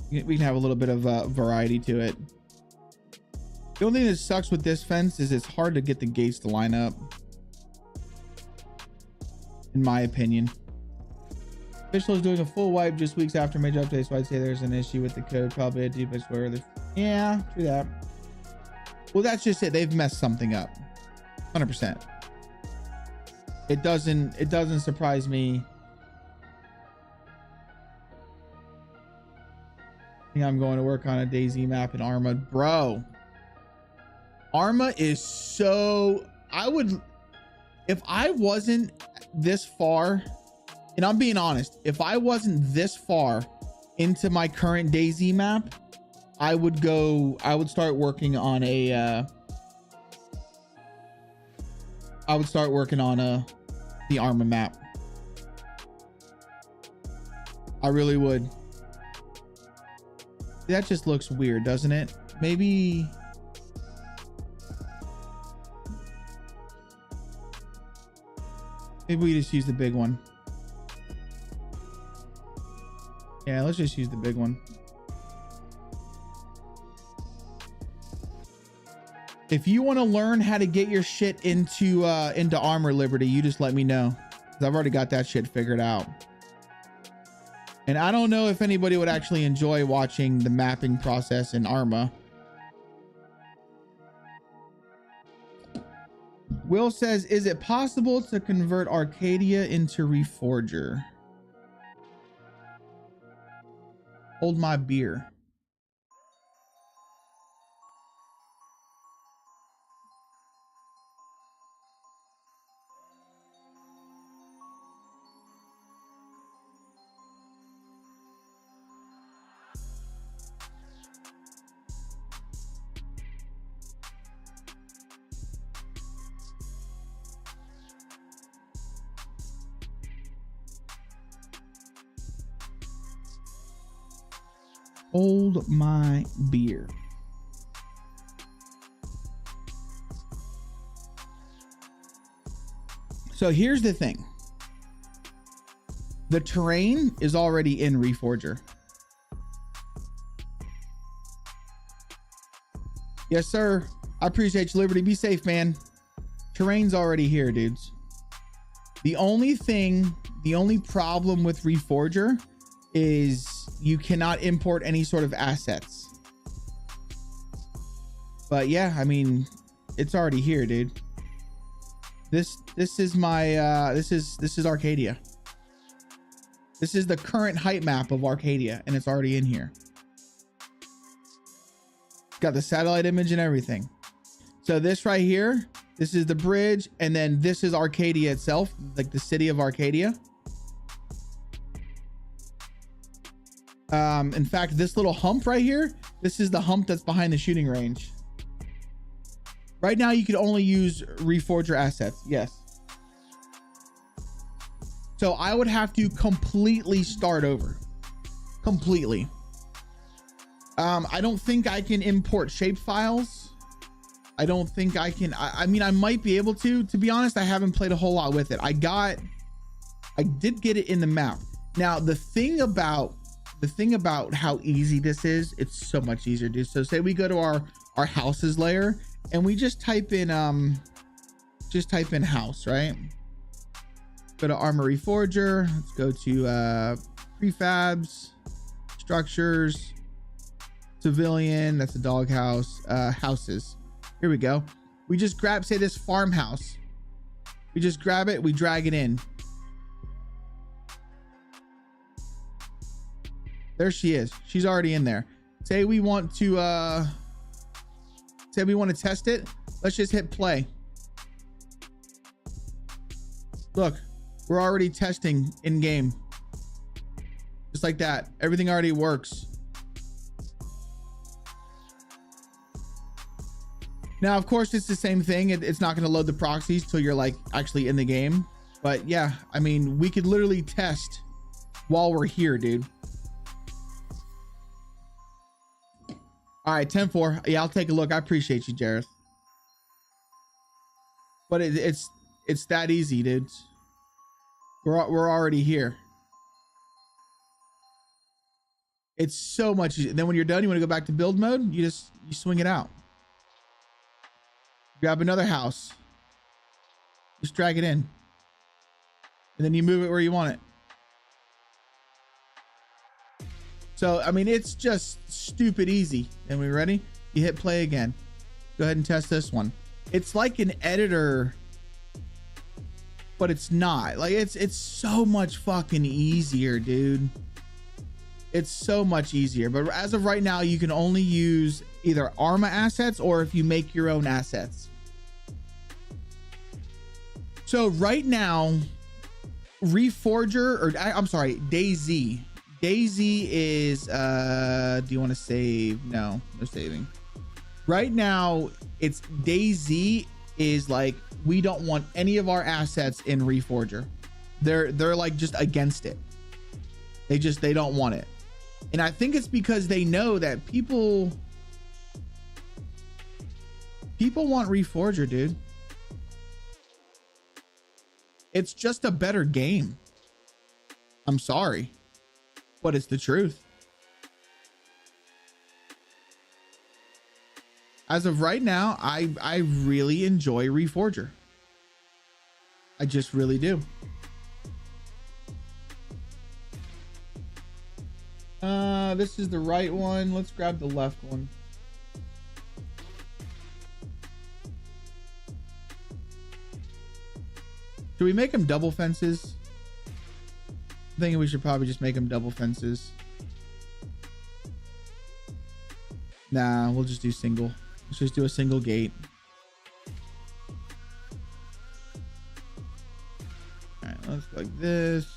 We can have a little bit of variety to it. The only thing that sucks with this fence is it's hard to get the gates to line up, in my opinion. Official is doing a full wipe just weeks after major updates, so I'd say there's an issue with the code, probably a deep where yeah, true that. Well, that's just it. They've messed something up, 100%. It doesn't surprise me. I think I'm going to work on a DayZ map in Arma, bro. Arma is so, if I wasn't this far, and I'm being honest, if I wasn't this far into my current DayZ map, I would start working on the Arma map. I really would. That just looks weird, doesn't it? Maybe we just use the big one. Yeah, let's just use the big one. If you want to learn how to get your shit into Armor Liberty, you just let me know, 'cause I've already got that shit figured out. And I don't know if anybody would actually enjoy watching the mapping process in Arma. Will says, is it possible to convert Arcadia into Reforger? Hold my beer. Hold my beer. So here's the thing. The terrain is already in Reforger. Yes, sir. I appreciate you, Liberty. Be safe, man. Terrain's already here, dudes. The only problem with Reforger is you cannot import any sort of assets. But yeah, I mean, it's already here, dude. This is my this is Arcadia. This is the current height map of Arcadia, and it's already in here. Got the satellite image and everything. So this right here, this is the bridge, and then this is Arcadia itself, like the city of Arcadia. In fact, this little hump right here, this is the hump that's behind the shooting range. Right now, you can only use Reforger assets. Yes. So I would have to completely start over. Completely. I don't think I can import shape files. I don't think I can. I mean, I might be able to. To be honest, I haven't played a whole lot with it. I did get it in the map. Now, the thing about how easy this is, it's so much easier, dude. So say we go to our houses layer and we just type in house, right? Go to Armory Forger. Let's go to prefabs, structures, civilian. That's a doghouse. Houses. Here we go. We just grab, say this farmhouse. We just grab it. We drag it in. There she is. She's already in there. Say we want to test it. Let's just hit play. Look, we're already testing in game. Just like that. Everything already works. Now, of course, it's the same thing. It's not going to load the proxies till you're like actually in the game. But yeah, I mean, we could literally test while we're here, dude. All right, 10-4. Yeah, I'll take a look. I appreciate you, Jareth. But it's that easy, dude. We're already here. It's so much easier. Then when you're done, you want to go back to build mode. You swing it out. Grab another house. Just drag it in. And then you move it where you want it. So, I mean, it's just stupid easy. And we ready? You hit play again. Go ahead and test this one. It's like an editor, but it's not. Like, it's so much fucking easier, dude. It's so much easier. But as of right now, you can only use either Arma assets or if you make your own assets. So right now, Reforger, or I'm sorry, DayZ. DayZ is, do you want to save? No saving. Right now, it's DayZ is like, we don't want any of our assets in Reforger. They're like just against it. They don't want it. And I think it's because they know that people want Reforger, dude. It's just a better game. I'm sorry, but it's the truth. As of right now, I really enjoy Reforger. I just really do. This is the right one. Let's grab the left one. Should we make them double fences? I'm thinking we should probably just make them double fences. Nah, we'll just do single. Let's just do a single gate. All right, let's go like this.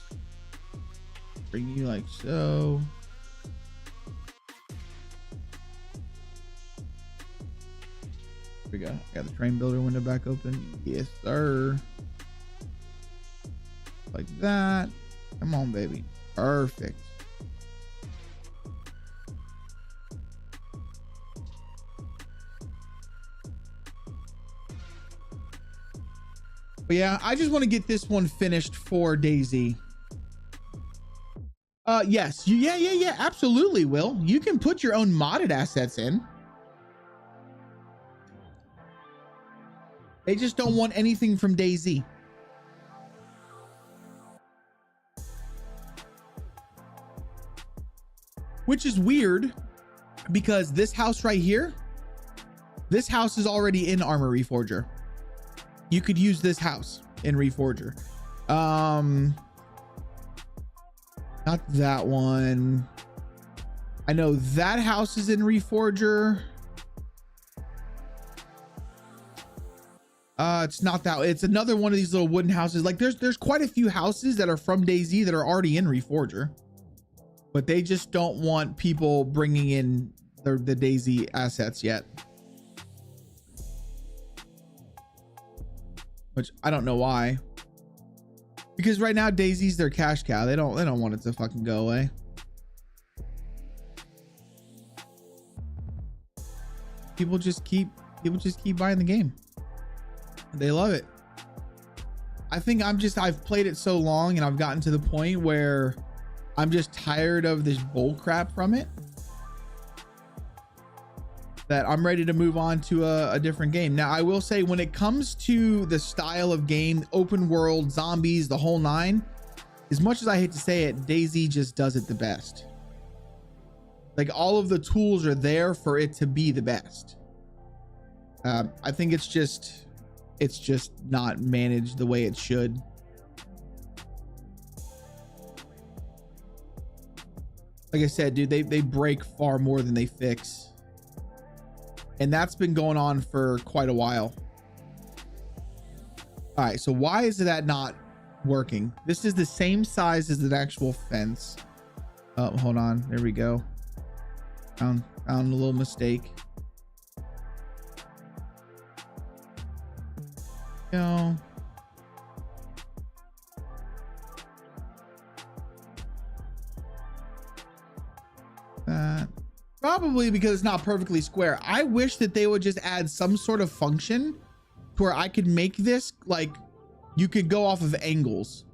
Bring you like so. Here we go. Got the train builder window back open. Yes, sir. Like that. Come on, baby. Perfect. But yeah, I just want to get this one finished for DayZ. Yes. Yeah, absolutely, Will. You can put your own modded assets in. They just don't want anything from DayZ. Which is weird because this house right here, this house is already in Armor Reforger. You could use this house in Reforger. Not that one. I know that house is in Reforger. It's not that. It's another one of these little wooden houses. Like there's quite a few houses that are from DayZ that are already in Reforger, but they just don't want people bringing in the DayZ assets yet. Which I don't know why. Because right now DayZ's their cash cow. They don't want it to fucking go away. People just keep buying the game. They love it. I think I've played it so long and I've gotten to the point where I'm just tired of this bull crap from it, that I'm ready to move on to a different game. Now, I will say when it comes to the style of game, open world, zombies, the whole nine, as much as I hate to say it, DayZ just does it the best. Like all of the tools are there for it to be the best. I think it's just not managed the way it should. Like I said, dude, they break far more than they fix. And that's been going on for quite a while. All right, so why is that not working? This is the same size as an actual fence. Oh, hold on. There we go. Found a little mistake. Go. Probably because it's not perfectly square. I wish that they would just add some sort of function to where I could make this like you could go off of angles.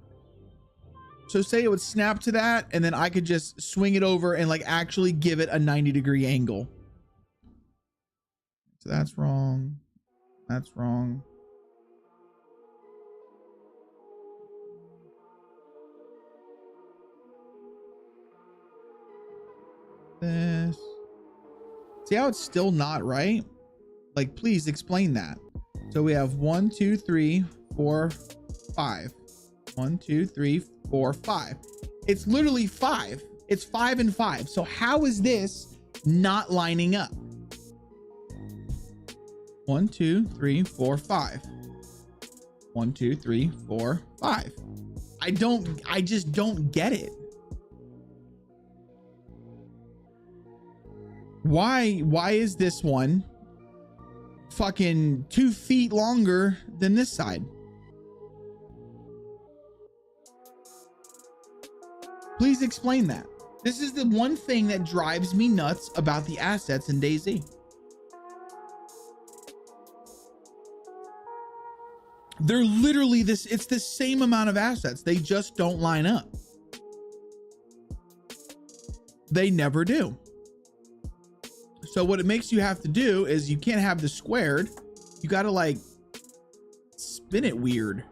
So say it would snap to that and then I could just swing it over and like actually give it a 90-degree angle. So that's wrong. That's wrong. This. See how it's still not right? Like, please explain that. So we have 1, 2, 3, 4, 5. 1, 2, 3, 4, 5. It's literally 5. It's 5 and 5. So how is this not lining up? 1, 2, 3, 4, 5. 1, 2, 3, 4, 5. I just don't get it. Why is this one fucking 2 feet longer than this side? Please explain that. This is the one thing that drives me nuts about the assets in DayZ. They're literally it's the same amount of assets. They just don't line up. They never do. So what it makes you have to do is you can't have the squared. You got to like spin it weird.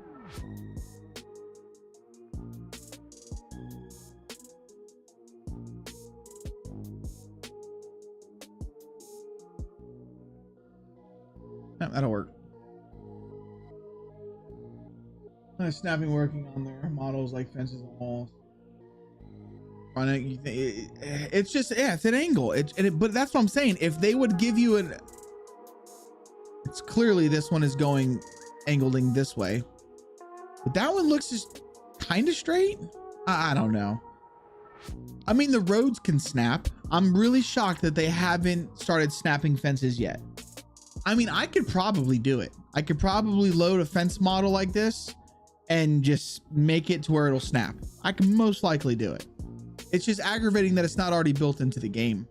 That'll work. Snapping working on their models like fences and walls. It's just, yeah, it's an angle. But that's what I'm saying. If they would give you an, it's clearly this one is going angling this way, but that one looks just kind of straight. I don't know. I mean, the roads can snap. I'm really shocked that they haven't started snapping fences yet. I mean, I could probably do it. I could probably load a fence model like this and just make it to where it'll snap. I can most likely do it. It's just aggravating that it's not already built into the game.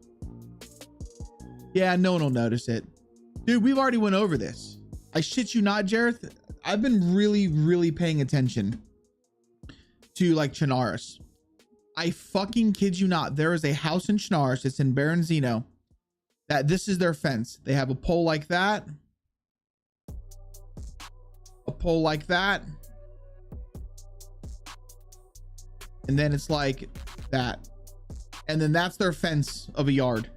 Yeah, no one will notice it. Dude, we've already went over this. I shit you not, Jareth. I've been really paying attention to like Chernarus. I fucking kid you not. There is a house in Chernarus. It's in Baronzino. That this is their fence. They have a pole like that. A pole like that. And then it's like that. And then that's their fence of a yard.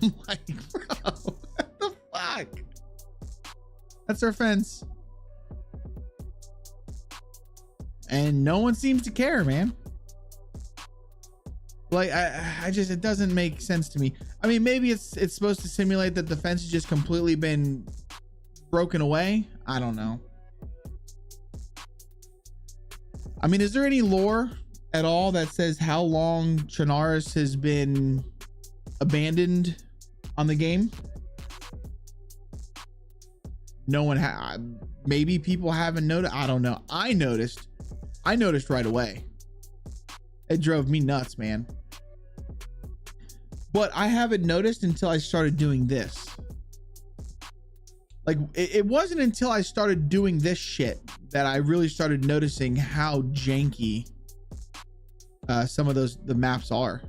I'm like, bro, what the fuck? That's their fence. And no one seems to care, man. Like, I just, it doesn't make sense to me. I mean, maybe it's supposed to simulate that the fence has just completely been broken away. I don't know. I mean, is there any lore at all that says how long Chernarus has been abandoned on the game? No one maybe people haven't noticed. I don't know. I noticed right away. It drove me nuts, man. But I haven't noticed until I started doing this. Like, it wasn't until I started doing this shit that I really started noticing how janky some of the maps are.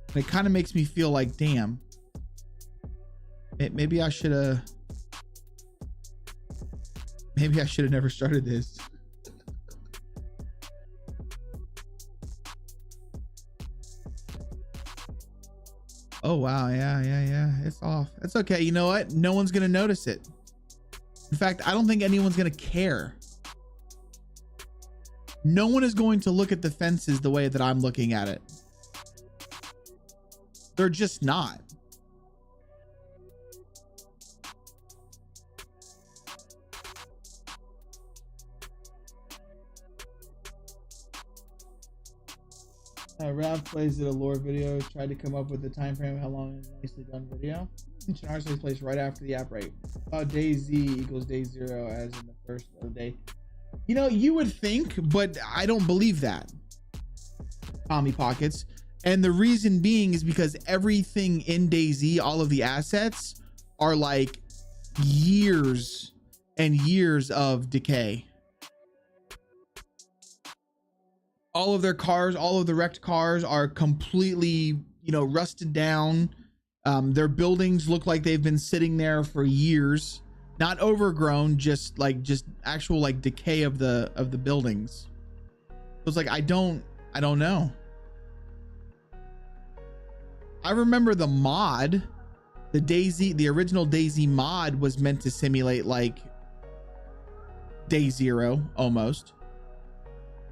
And it kind of makes me feel like, damn, maybe I should have never started this. Oh wow, yeah, it's off. It's okay. You know what? No one's gonna notice it. In fact, I don't think anyone's gonna care. No one is going to look at the fences the way that I'm looking at it. They're just not. Ralph plays at a lore video, tried to come up with the time frame, how long is a nicely done video. Chernarus takes place right after the app rate. DayZ equals day 0 as in the first of the day. You know, you would think, but I don't believe that. Tommy Pockets. And the reason being is because everything in DayZ, all of the assets are like years and years of decay. All of their cars, all of the wrecked cars are completely, you know, rusted down. Their buildings look like they've been sitting there for years, not overgrown, just actual like decay of the buildings. It was like, I don't know. I remember the mod, the original DayZ mod was meant to simulate like day 0 almost.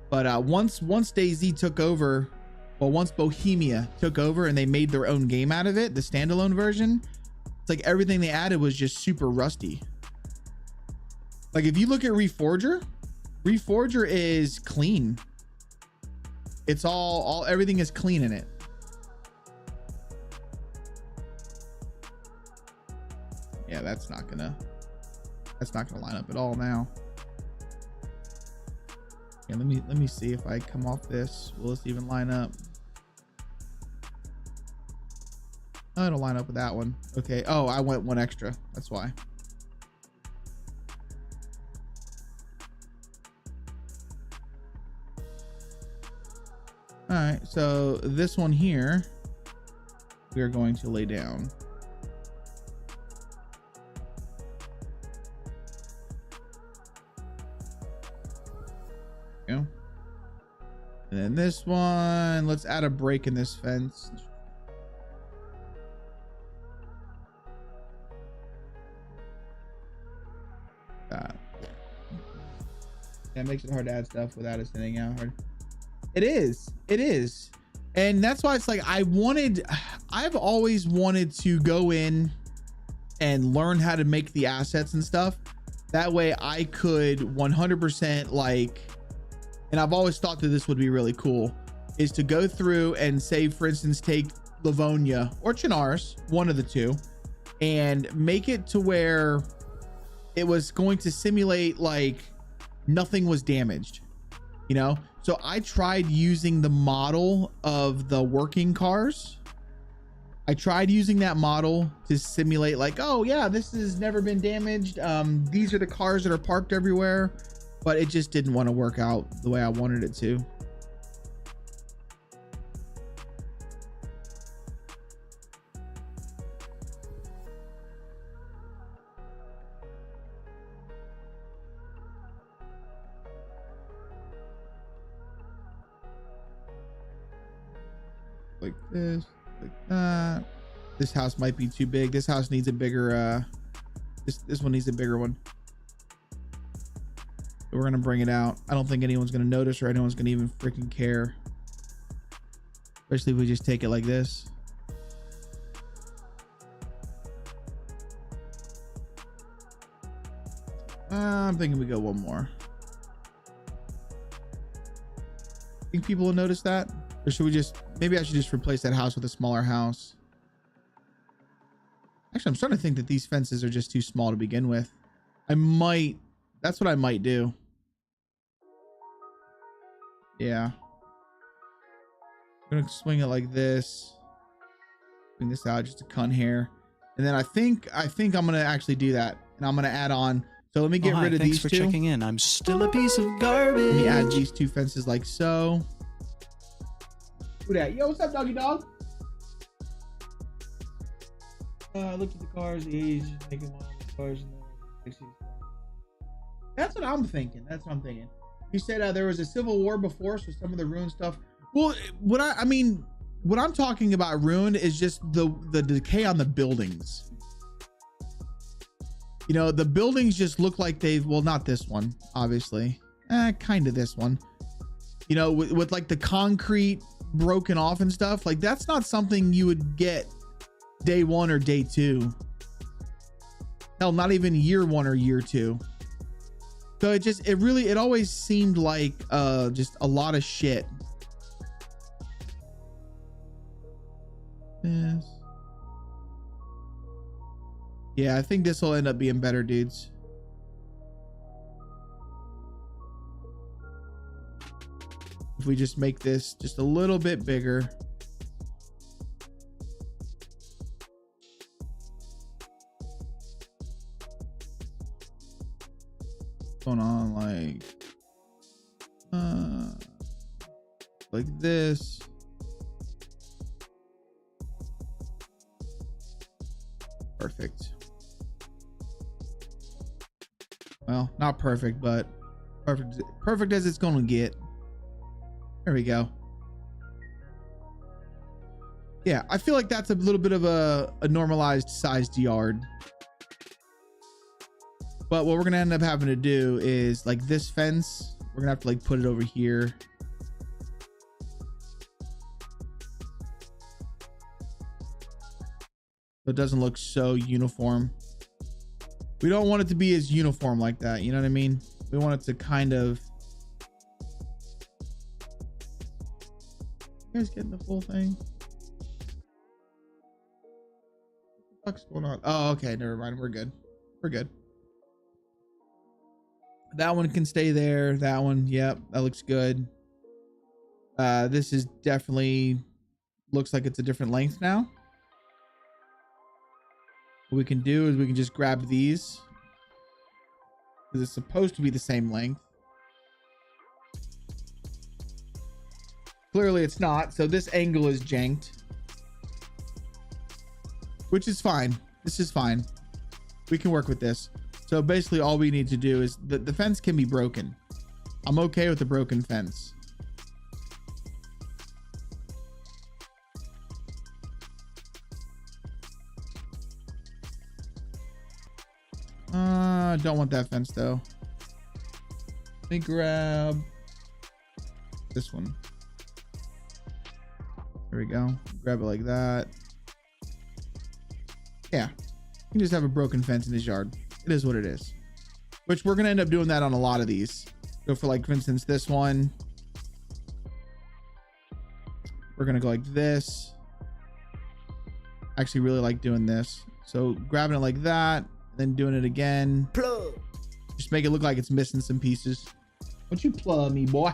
But once DayZ took over, well, once Bohemia took over and they made their own game out of it, the standalone version, it's like everything they added was just super rusty. Like if you look at Reforger is clean. It's all everything is clean in it. Yeah, that's not gonna line up at all now. Yeah, let me see if I come off this. Will this even line up? Oh, it'll line up with that one. Okay. Oh, I went one extra. That's why. All right. So this one here, we are going to lay down. Go. And then this one, let's add a break in this fence. it makes it hard to add stuff without it sending out hard. It is. It is. And that's why it's like I've always wanted to go in and learn how to make the assets and stuff. That way I could 100% like, and I've always thought that this would be really cool, is to go through and say, for instance, take Livonia or Chinaris, one of the two, and make it to where it was going to simulate like nothing was damaged, you know? So I tried using the model of the working cars. I tried using that model to simulate like, oh yeah, this has never been damaged. These are the cars that are parked everywhere, but it just didn't want to work out the way I wanted it to. Like this, like that. This house might be too big. This house needs a bigger, this one needs a bigger one. So we're gonna bring it out. I don't think anyone's gonna notice or anyone's gonna even freaking care. Especially if we just take it like this. I'm thinking we go one more. Think people will notice that? Or should we just, maybe I should just replace that house with a smaller house. Actually, I'm starting to think that these fences are just too small to begin with. That's what I might do. Yeah. I'm gonna swing it like this. Swing this out just a cunt hair. And then I think I'm gonna actually do that. And I'm gonna add on. So let me get rid of these two. Thanks for checking in. I'm still a piece of garbage. Let me add these two fences like so. Who that? Yo, what's up, doggy dog? Look at the cars. He's just making one of the cars. That's what I'm thinking. That's what I'm thinking. You said there was a civil war before, so some of the ruined stuff. Well, what I'm talking about ruined is just the decay on the buildings. You know, the buildings just look like they've, well, not this one, obviously. Kind of this one. You know, with like the concrete broken off and stuff. Like that's not something you would get day one or day two. Hell, not even year one or year two. So it always seemed like just a lot of shit. Yes. Yeah, I think this will end up being better, dudes. If we just make this just a little bit bigger. Going on like this. Perfect. Well, not perfect, but perfect as it's going to get. There we go. Yeah, I feel like that's a little bit of a normalized sized yard. But what we're gonna end up having to do is like this fence, we're gonna have to like put it over here. So it doesn't look so uniform. We don't want it to be as uniform like that, you know what I mean? We want it to kind of, you guys getting the full thing? What the fuck's going on? Oh, okay, never mind. We're good. We're good. That one can stay there. That one, yep, that looks good. This is definitely looks like it's a different length now. What we can do is we can just grab these because it's supposed to be the same length. Clearly it's not, so this angle is janked, which is fine. This is fine. We can work with this. So basically all we need to do is the fence can be broken. I'm okay with the broken fence. Don't want that fence though. Let me grab this one. There we go. Grab it like that. Yeah. You can just have a broken fence in his yard. It is what it is. Which we're going to end up doing that on a lot of these. So for like, for instance, this one, we're going to go like this. I actually really like doing this. So grabbing it like that, then doing it again. Plug. Just make it look like it's missing some pieces. Don't you plug me, boy.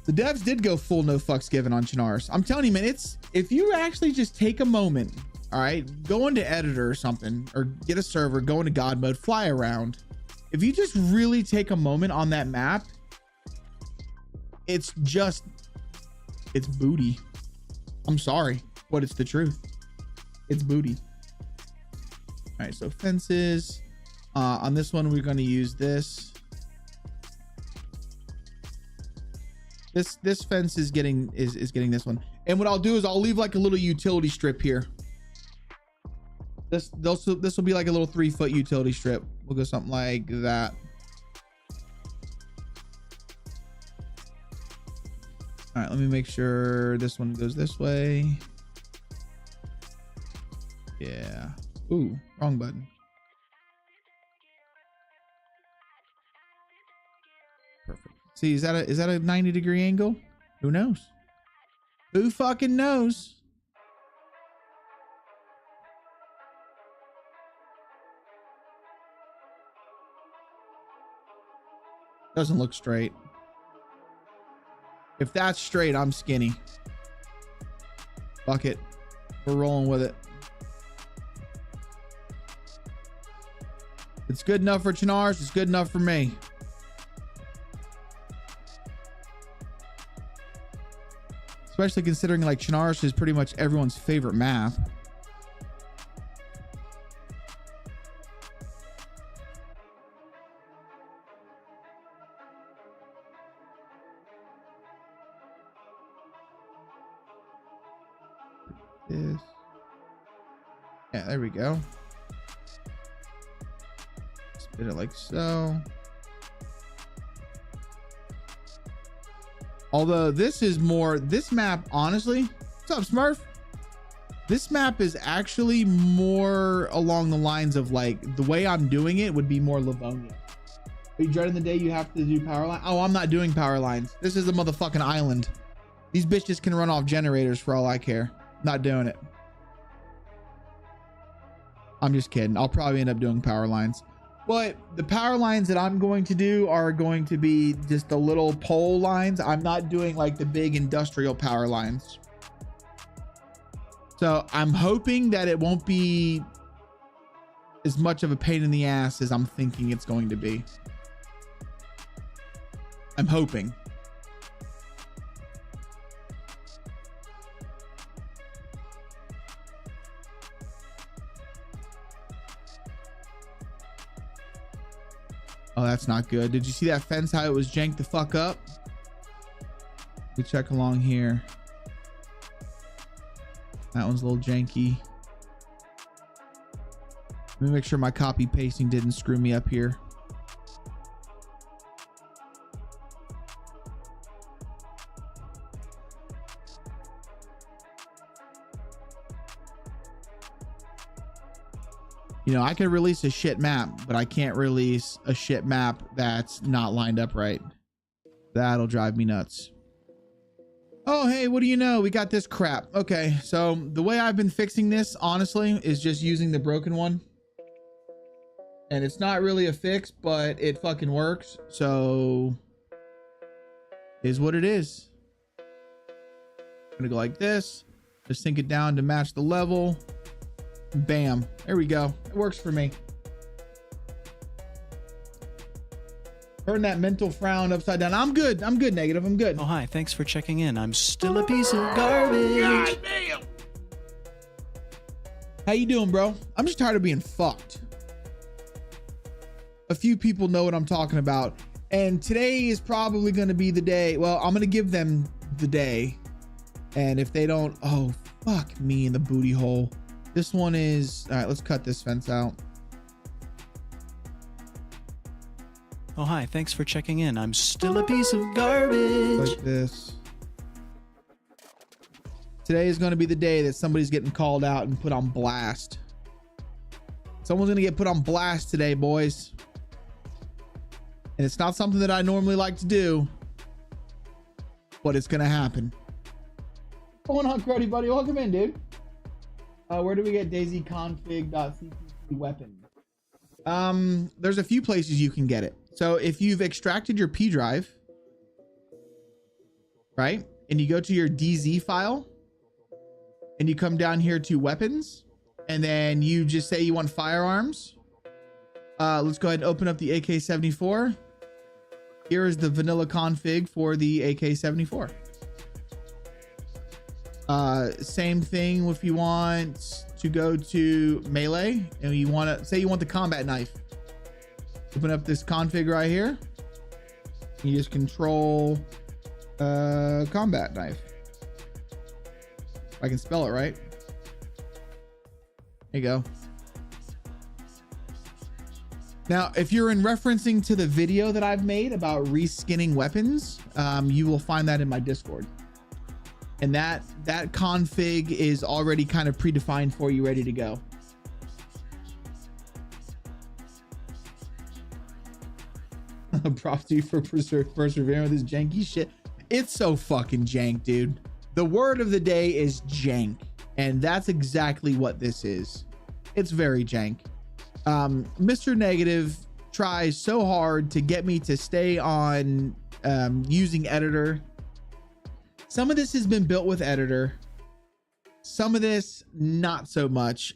The devs did go full no fucks given on Chinaris. I'm telling you, man, it's, if you actually just take a moment, all right, go into editor or something, or get a server, go into God mode, fly around. If you just really take a moment on that map, it's just, it's booty. I'm sorry, but it's the truth. It's booty. All right, so fences. On this one, we're going to use this. This fence is getting getting this one. And what I'll do is I'll leave like a little utility strip here. This will be like a little 3-foot utility strip. We'll go something like that. All right, let me make sure this one goes this way. Yeah. Ooh, wrong button. Perfect. See, is that a 90-degree angle? Who knows? Who fucking knows? Doesn't look straight. If that's straight, I'm skinny. Fuck it. We're rolling with it. It's good enough for Chinars. It's good enough for me. Especially considering like Chinaris is pretty much everyone's favorite map. This. Yeah, there we go. Spin it like so. Although this is more, this map, honestly, what's up, Smurf? This map is actually more along the lines of like, the way I'm doing it would be more Livonia. Are you dreading the day you have to do power line? Oh, I'm not doing power lines. This is a motherfucking island. These bitches can run off generators for all I care. Not doing it. I'm just kidding. I'll probably end up doing power lines. But the power lines that I'm going to do are going to be just the little pole lines. I'm not doing like the big industrial power lines. So I'm hoping that it won't be as much of a pain in the ass as I'm thinking it's going to be. I'm hoping. Oh, that's not good. Did you see that fence, how it was janked the fuck up? We check along here. That one's a little janky. Let me make sure my copy pasting didn't screw me up here. You know, I can release a shit map, but I can't release a shit map that's not lined up right. That'll drive me nuts. Oh, hey, what do you know? We got this crap. Okay, so the way I've been fixing this, honestly, is just using the broken one. And it's not really a fix, but it fucking works. So, is what it is. I'm gonna go like this. Just sink it down to match the level. Bam. There we go. It works for me. Turn that mental frown upside down. I'm good. I'm good, Negative. I'm good. Oh, hi. Thanks for checking in. I'm still a piece of garbage. God damn. How you doing, bro? I'm just tired of being fucked. A few people know what I'm talking about. And today is probably going to be the day. Well, I'm going to give them the day. And if they don't, oh, fuck me in the booty hole. This one is, all right, let's cut this fence out. Oh, hi. Thanks for checking in. I'm still a piece of garbage. Like this. Today is going to be the day that somebody's getting called out and put on blast. Someone's going to get put on blast today, boys. And it's not something that I normally like to do, but it's going to happen. What's going on, Cruddy buddy? Welcome in, dude. Where do we get DayZ config.cpp weapon? There's a few places you can get it. So if you've extracted your P drive, right? And you go to your DayZ file and you come down here to weapons and then you just say you want firearms. Let's go ahead and open up the AK-74. Here is the vanilla config for the AK-74. Same thing if you want to go to melee and you want to say you want the combat knife. Open up this config right here. You just control combat knife. If I can spell it right. There you go. Now, if you're in referencing to the video that I've made about reskinning weapons, you will find that in my Discord. And that config is already kind of predefined for you, ready to go. Props to you for persevering with this janky shit. It's so fucking jank, dude. The word of the day is jank. And that's exactly what this is. It's very jank. Mr. Negative tries so hard to get me to stay on using editor. Some of this has been built with editor. Some of this, not so much.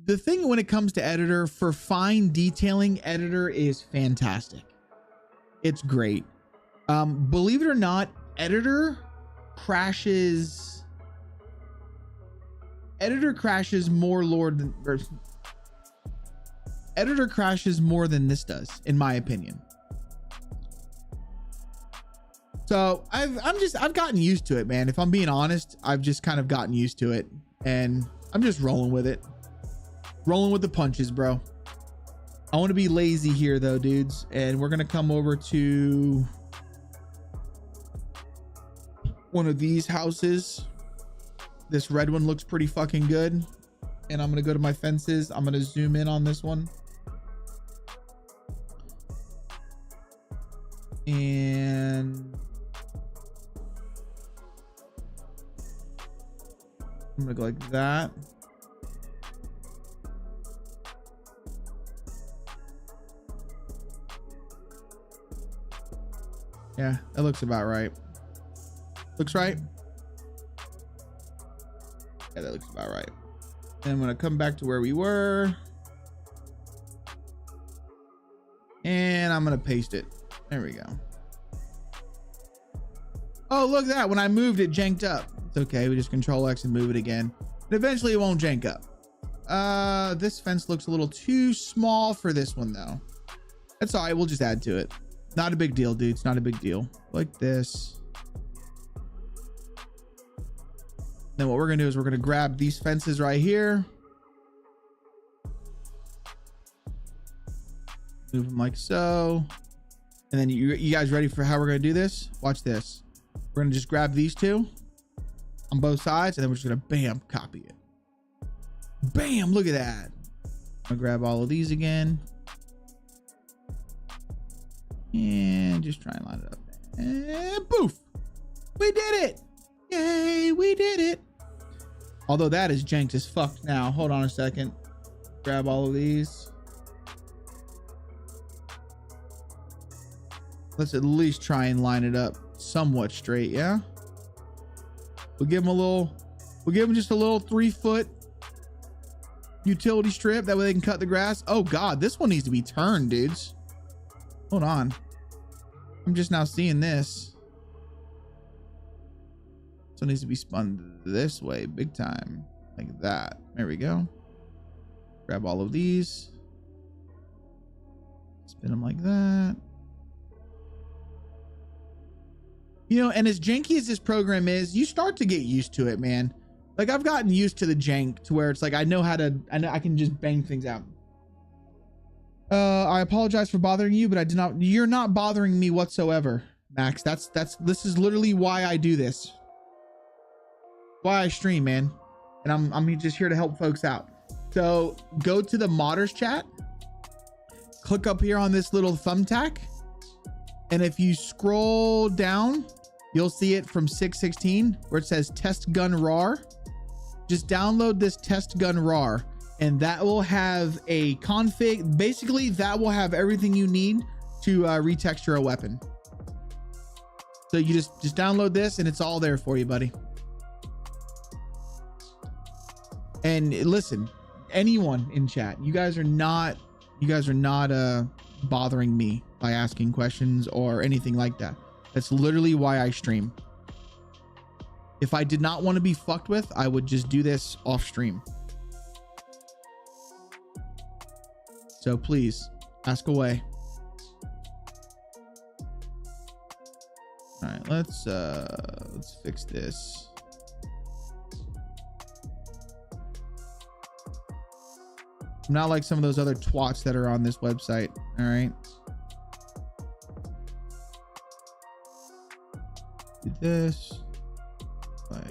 The thing when it comes to editor, for fine detailing, editor is fantastic. It's great. Believe it or not, editor crashes more editor crashes more than this does, in my opinion. So I've gotten used to it, man. If I'm being honest, I've just kind of gotten used to it and I'm just rolling with it. Rolling with the punches, bro. I want to be lazy here though, dudes. And we're going to come over to one of these houses. This red one looks pretty fucking good. And I'm going to go to my fences. I'm going to zoom in on this one. And I'm gonna go like that. Yeah, that looks about right. Looks right. Yeah, that looks about right. And I'm gonna come back to where we were. And I'm gonna paste it. There we go. Oh, look at that. When I moved, it janked up. It's okay. We just control X and move it again. And eventually it won't jank up. This fence looks a little too small for this one though. That's all right. We'll just add to it. Not a big deal, dude. It's not a big deal. Like this. Then what we're going to do is we're going to grab these fences right here. Move them like so. And then you guys ready for how we're going to do this? Watch this. We're going to just grab these two on both sides. And then we're just going to bam, copy it. Bam, look at that. I'm going to grab all of these again. And just try and line it up. And poof. We did it. Yay, we did it. Although that is janked as fuck now. Hold on a second. Grab all of these. Let's at least try and line it up somewhat straight, yeah? We'll give them just a little 3-foot utility strip. That way they can cut the grass. Oh God, this one needs to be turned, dudes. Hold on. I'm just now seeing this. So it needs to be spun this way, big time. Like that. There we go. Grab all of these. Spin them like that. You know, and as janky as this program is, you start to get used to it, man. Like I've gotten used to the jank to where it's like I know I can just bang things out. I apologize for bothering you, but you're not bothering me whatsoever, Max. This is literally why I do this. Why I stream, man. And I'm just here to help folks out. So go to the modders chat, click up here on this little thumbtack. And if you scroll down, you'll see it from 616 where it says test gun rar. Just download this test gun rar and that will have a config. Basically that will have everything you need to retexture a weapon. So you just download this and it's all there for you, buddy. And listen, anyone in chat, you guys are not bothering me by asking questions or anything like that. That's literally why I stream. If I did not want to be fucked with, I would just do this off stream. So please ask away. All right, let's fix this. I'm not like some of those other twats that are on this website. All right. Do this. Like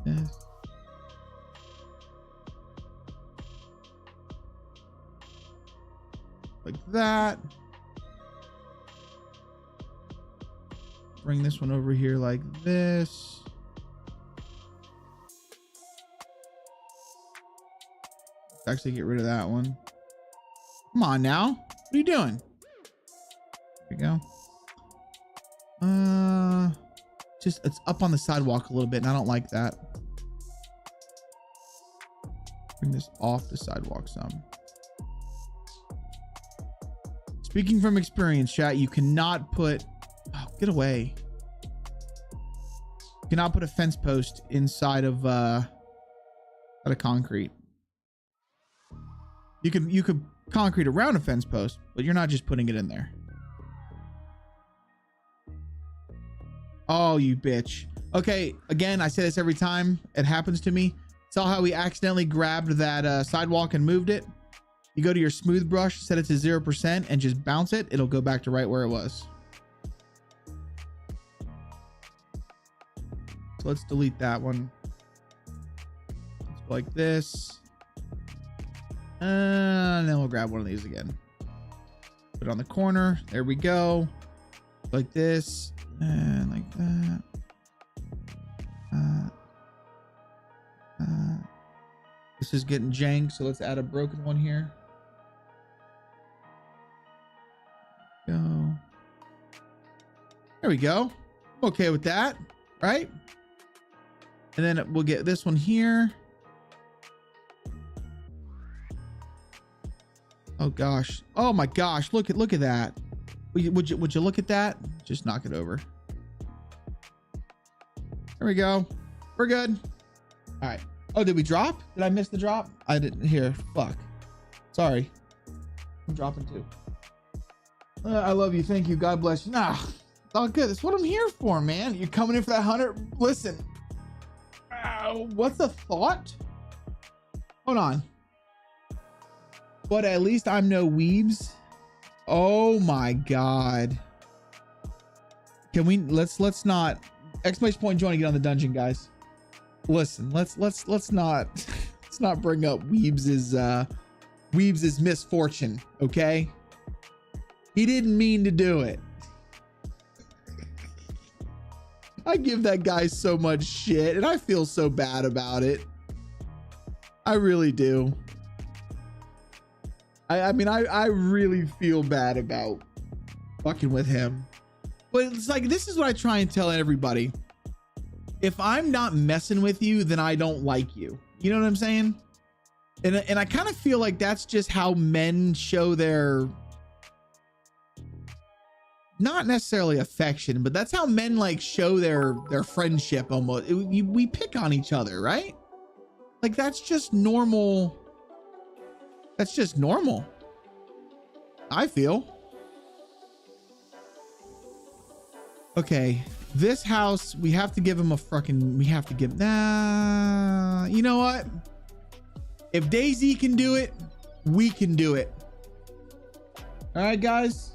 this. Like that. Bring this one over here like this. Actually get rid of that one. Come on now. What are you doing? There we go. Just it's up on the sidewalk a little bit and I don't like that. Bring this off the sidewalk some. Speaking from experience, chat, you cannot put, oh, get away. You cannot put a fence post inside of concrete. You could concrete around a fence post, but you're not just putting it in there. Oh, you bitch. Okay, again, I say this every time it happens to me. Saw how we accidentally grabbed that sidewalk and moved it. You go to your smooth brush, set it to 0% and just bounce it. It'll go back to right where it was. So let's delete that one. Let's go like this. And then we'll grab one of these again. Put it on the corner. There we go. Like this. And like that. This is getting jank, so let's add a broken one here. Go. There we go. I'm okay with that, right? And then we'll get this one here. Oh gosh. Oh my gosh. Look at that. Would you look at that? Just knock it over. There we go. We're good. All right. Oh, did we drop? Did I miss the drop? I didn't hear. Fuck. Sorry. I'm dropping too. I love you. Thank you. God bless you. Nah, it's all good. That's what I'm here for, man. You're coming in for that 100. Listen. What's the thought? Hold on. But at least I'm no weebs. Oh my God. Can we let's not exclamation point join to get on the dungeon, guys. Listen, let's not bring up Weebs's misfortune, okay? He didn't mean to do it. I give that guy so much shit and I feel so bad about it. I really do. I mean, I really feel bad about fucking with him. But it's like, this is what I try and tell everybody. If I'm not messing with you, then I don't like you. You know what I'm saying? And I kind of feel like that's just how men show their, not necessarily affection, but that's how men like show their friendship almost. We pick on each other, right? Like that's just normal. That's just normal. I feel. Okay, this house, we have to give him a fucking, nah, you know what? If DayZ can do it, we can do it. All right, guys.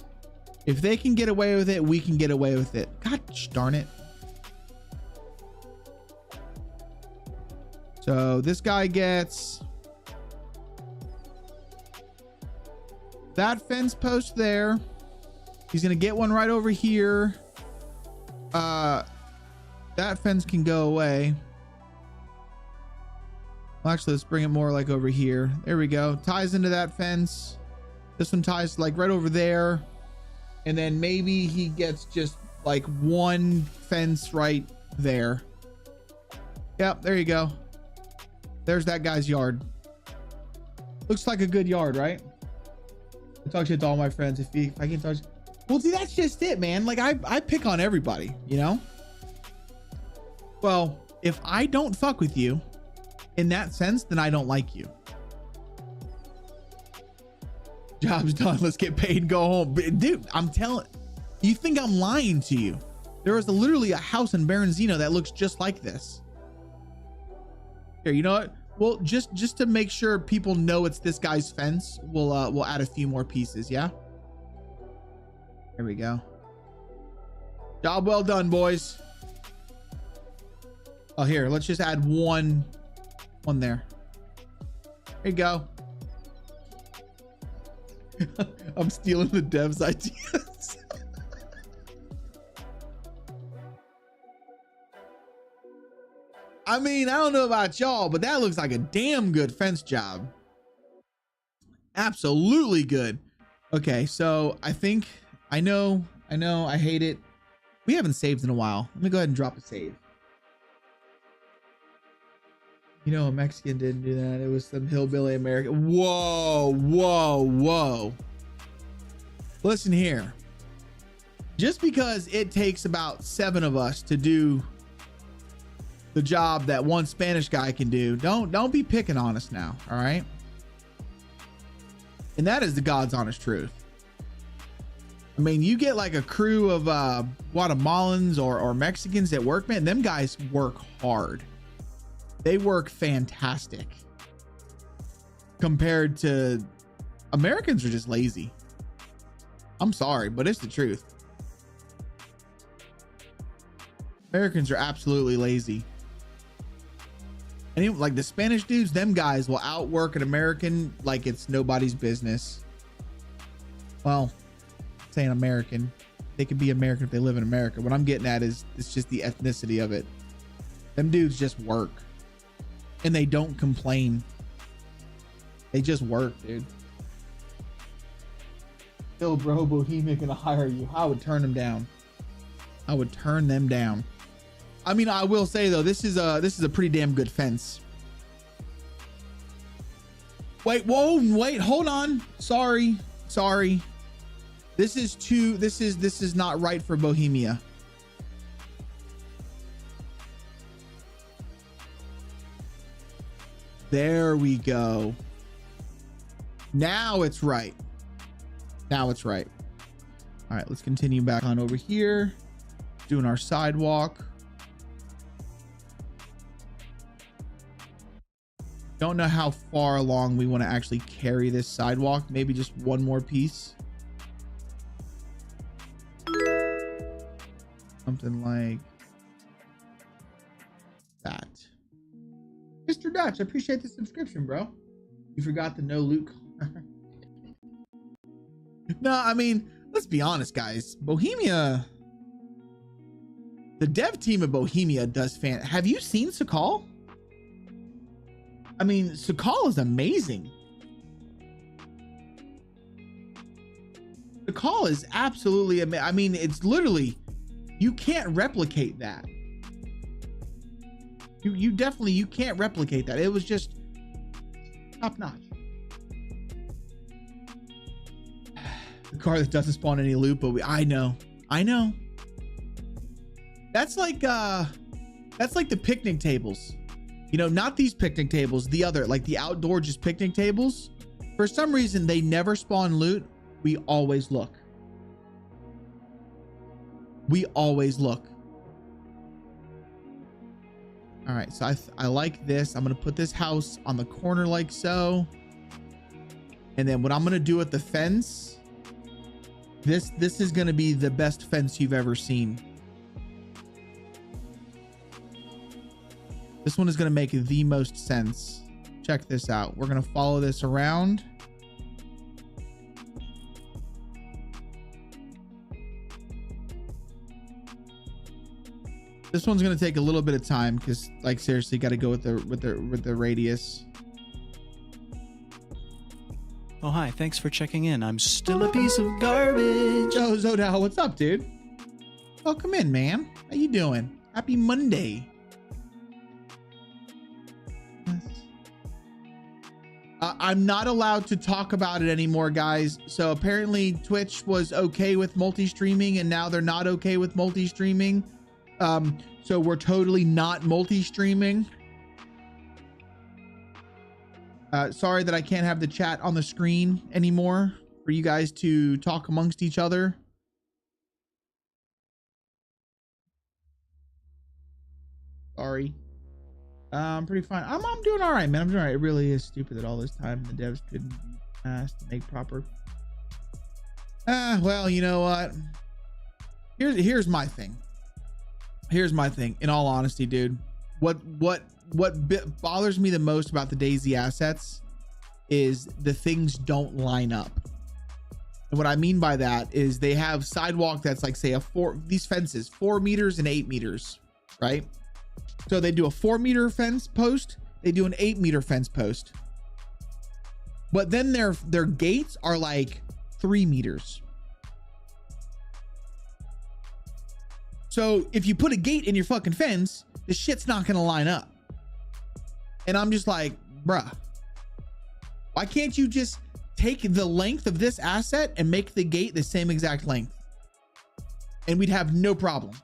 If they can get away with it, we can get away with it. God darn it. So this guy gets that fence post there. He's going to get one right over here. That fence can go away. Well, actually, let's bring it more like over here. There we go. Ties into that fence. This one ties like right over there. And then maybe he gets just like one fence right there. Yep, there you go. There's that guy's yard. Looks like a good yard, right? I talk shit to all my friends. If I can touch. Well, see, that's just it, man. Like I pick on everybody, you know? Well, if I don't fuck with you in that sense, then I don't like you. Job's done. Let's get paid and go home. Dude, I'm telling you, think I'm lying to you. There is literally a house in Baronzino that looks just like this. Here, you know what? Well, just to make sure people know it's this guy's fence, we'll add a few more pieces, yeah? There we go. Job well done, boys. Oh, here, let's just add one there. There you go. I'm stealing the devs' ideas. I mean, I don't know about y'all, but that looks like a damn good fence job. Absolutely good. Okay, so I think I know, I hate it. We haven't saved in a while. Let me go ahead and drop a save. You know, a Mexican didn't do that. It was some hillbilly American. Whoa, whoa, whoa. Listen here. Just because it takes about 7 of us to do the job that one Spanish guy can do, don't be picking on us now, all right? And that is the God's honest truth. I mean, you get like a crew of Guatemalans or Mexicans that work, man, them guys work hard. They work fantastic compared to Americans are just lazy. I'm sorry, but it's the truth. Americans are absolutely lazy. And even, like the Spanish dudes, them guys will outwork an American like it's nobody's business. Well, saying American, they could be American if they live in America. What I'm getting at is it's just the ethnicity of it. Them dudes just work. And they don't complain. They just work, dude. Yo, bro, Bohemia gonna hire you. I would turn them down. I would turn them down. I mean, I will say though, this is a pretty damn good fence. Wait, whoa, wait, hold on. Sorry. This is not right for Bohemia. There we go. Now it's right. Now it's right. All right, let's continue back on over here. Doing our sidewalk. Don't know how far along we want to actually carry this sidewalk. Maybe just one more piece. Something like that. Mr. Dutch, I appreciate the subscription, bro. You forgot the no loot. No, I mean, let's be honest, guys. Bohemia, the dev team of Bohemia does fan. Have you seen Sakal? I mean, Sakal is amazing. Sakal is absolutely amazing. I mean, it's literally, you can't replicate that. You definitely, you can't replicate that. It was just top notch. The car that doesn't spawn any loot, but I know. That's like the picnic tables. You know, not these picnic tables, the other, like the outdoor just picnic tables. For some reason, they never spawn loot. We always look. We always look. All right, so I like this. I'm gonna put this house on the corner like so. And then what I'm gonna do with the fence This is going to be the best fence you've ever seen. This one is going to make the most sense. Check this out. We're going to follow this around. This one's going to take a little bit of time because, like, seriously, got to go with the radius. Oh, hi. Thanks for checking in. I'm still a piece of garbage. Yo, Zodal, what's up, dude? Welcome in, man. How you doing? Happy Monday. I'm not allowed to talk about it anymore, guys. So apparently Twitch was okay with multi-streaming and now they're not okay with multi-streaming. So we're totally not multi-streaming. Sorry that I can't have the chat on the screen anymore for you guys to talk amongst each other. Sorry. I'm pretty fine. I'm doing all right, man. I'm doing all right. It really is stupid that all this time the devs couldn't be asked to make proper. Well, you know what? Here's my thing. Here's my thing. In all honesty, dude, what bothers me the most about the DayZ assets is the things don't line up. And what I mean by that is they have sidewalk that's like, say, these fences 4 meters and 8 meters, right? So they do a 4 meter fence post, they do an 8 meter fence post, but then their gates are like 3 meters. So if you put a gate in your fucking fence, the shit's not gonna line up. And I'm just like, bruh, why can't you just take the length of this asset and make the gate the same exact length? And we'd have no problem.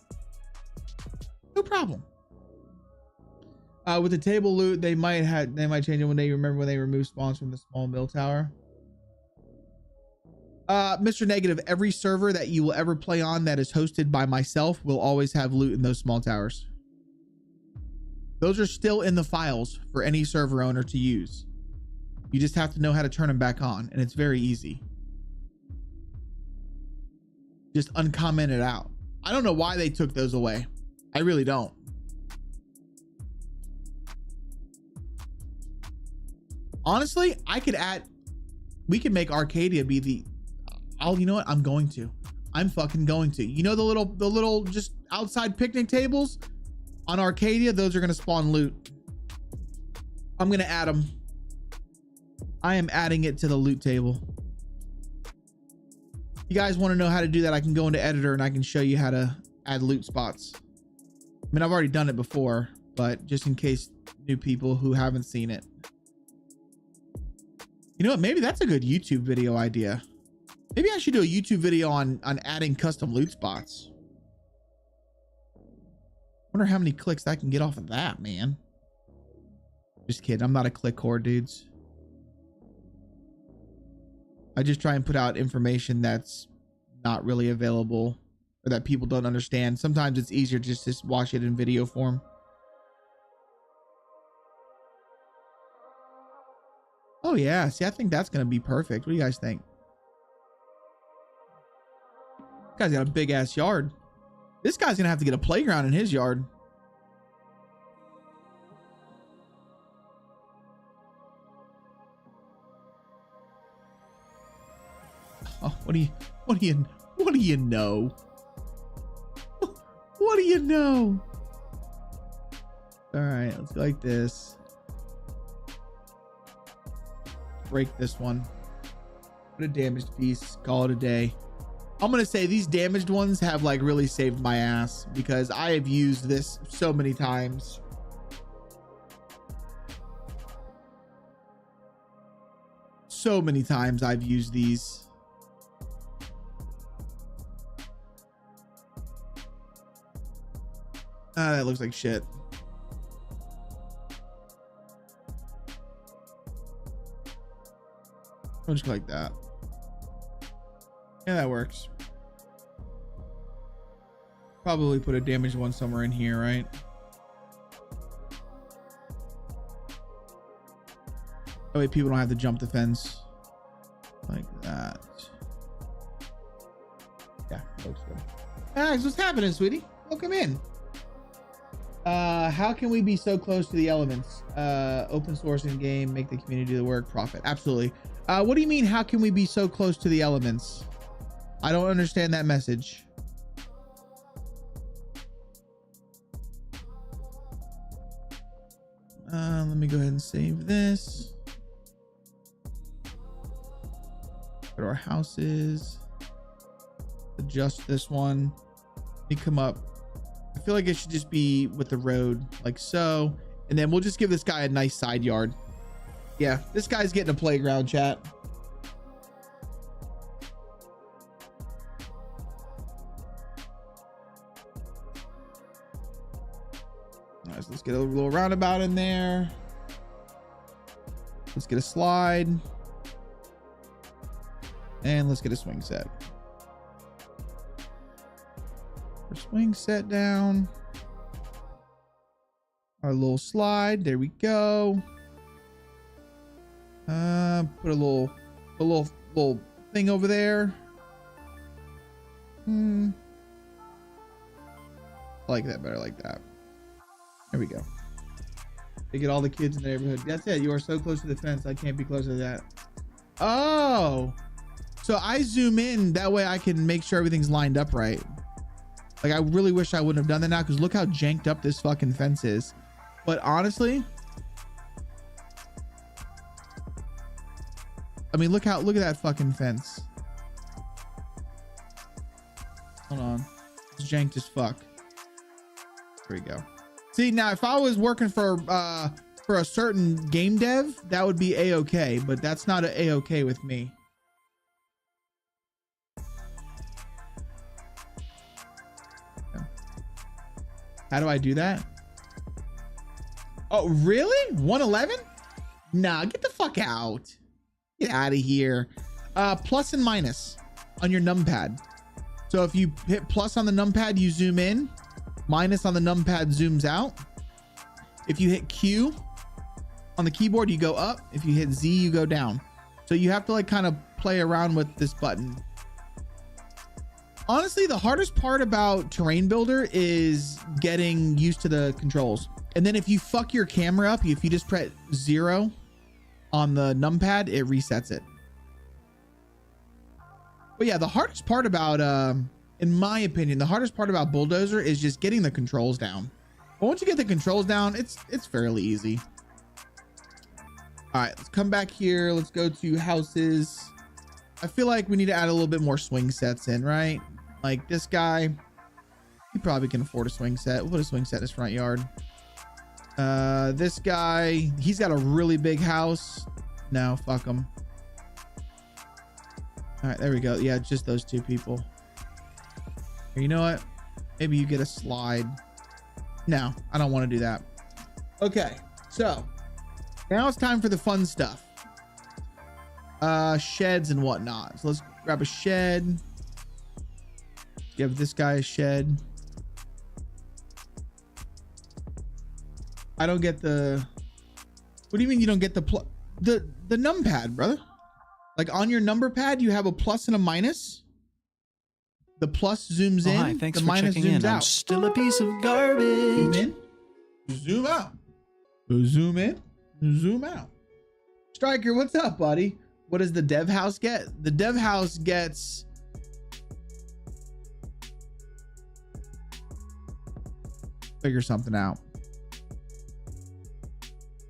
No problem. With the table loot, they might change it one day. You remember when they removed spawns from the small mill tower? Mr. Negative, every server that you will ever play on that is hosted by myself will always have loot in those small towers. Those are still in the files for any server owner to use. You just have to know how to turn them back on, and it's very easy. Just uncomment it out. I don't know why they took those away. I really don't. Honestly, we could make Arcadia be the, you know what? I'm fucking going to. You know the little just outside picnic tables on Arcadia? Those are going to spawn loot. I'm going to add them. I am adding it to the loot table. You guys want to know how to do that? I can go into editor and I can show you how to add loot spots. I mean, I've already done it before, but just in case new people who haven't seen it. You know what? Maybe that's a good YouTube video idea. Maybe I should do a YouTube video on adding custom loot spots. Wonder how many clicks I can get off of that, man. Just kidding. I'm not a click whore, dudes. I just try and put out information that's not really available or that people don't understand. Sometimes it's easier just to watch it in video form. Oh yeah, see, I think that's gonna be perfect. What do you guys think? This guy's got a big ass yard. This guy's gonna have to get a playground in his yard. Oh, what do you know? What do you know? All right, let's go like this. Break this one. Put a damaged piece. Call it a day. I'm gonna say these damaged ones have like really saved my ass because I have used this so many times. So many times I've used these. That looks like shit. I'll just go like that. Yeah, that works. Probably put a damaged one somewhere in here, right? That way people don't have to jump the fence like that. Mags, what's happening, sweetie? Welcome in. How can we be so close to the elements? Open source in game, make the community do the work, profit. Absolutely. What do you mean, how can we be so close to the elements? I don't understand that message. Let me go ahead and save this. Go to our houses. Adjust this one. Let me come up. I feel like it should just be with the road like so. And then we'll just give this guy a nice side yard. Yeah, this guy's getting a playground, chat. All right, so let's get a little roundabout in there. Let's get a slide. And let's get a swing set. Our swing set down. Our little slide. There we go. Put a little thing over there. I like that better, like that. There we go. They get all the kids in the neighborhood. That's it. You are so close to the fence. I can't be closer to that. Oh, so I zoom in that way I can make sure everything's lined up right. Like, I really wish I wouldn't have done that now, because look how janked up this fucking fence is. But honestly, I mean, look at that fucking fence. Hold on. It's janked as fuck. There we go. See, now if I was working for a certain game dev, that would be a-okay, but that's not a a-okay with me. How do I do that? Oh, really? 111? Nah, get the fuck out. Get out of here. Plus and minus on your numpad. So if you hit plus on the numpad, you zoom in. Minus on the numpad zooms out. If you hit Q on the keyboard, you go up. If you hit Z, you go down. So you have to like kind of play around with this button. Honestly, the hardest part about Terrain Builder is getting used to the controls. And then if you fuck your camera up, if you just press 0 on the numpad, it resets it. But yeah, the hardest part about, in my opinion, the hardest part about Bulldozer is just getting the controls down. But once you get the controls down, it's fairly easy. All right, let's come back here. Let's go to houses. I feel like we need to add a little bit more swing sets in, right? Like this guy, he probably can afford a swing set. We'll put a swing set in his front yard. This guy, he's got a really big house. No, fuck him. All right, there we go. Yeah, just those two people. You know what? Maybe you get a slide. No, I don't want to do that. Okay, so now it's time for the fun stuff. Sheds and whatnot. So let's grab a shed. Give this guy a shed. I don't get the, what do you mean you don't get the numpad, brother? Like on your number pad, you have a plus and a minus. The plus zooms in. Hi, thanks the for minus checking zooms in. out. I'm still a piece of garbage. Zoom in, zoom out. Zoom in, zoom out. Striker, what's up, buddy? What does the dev house get? The dev house gets figure something out.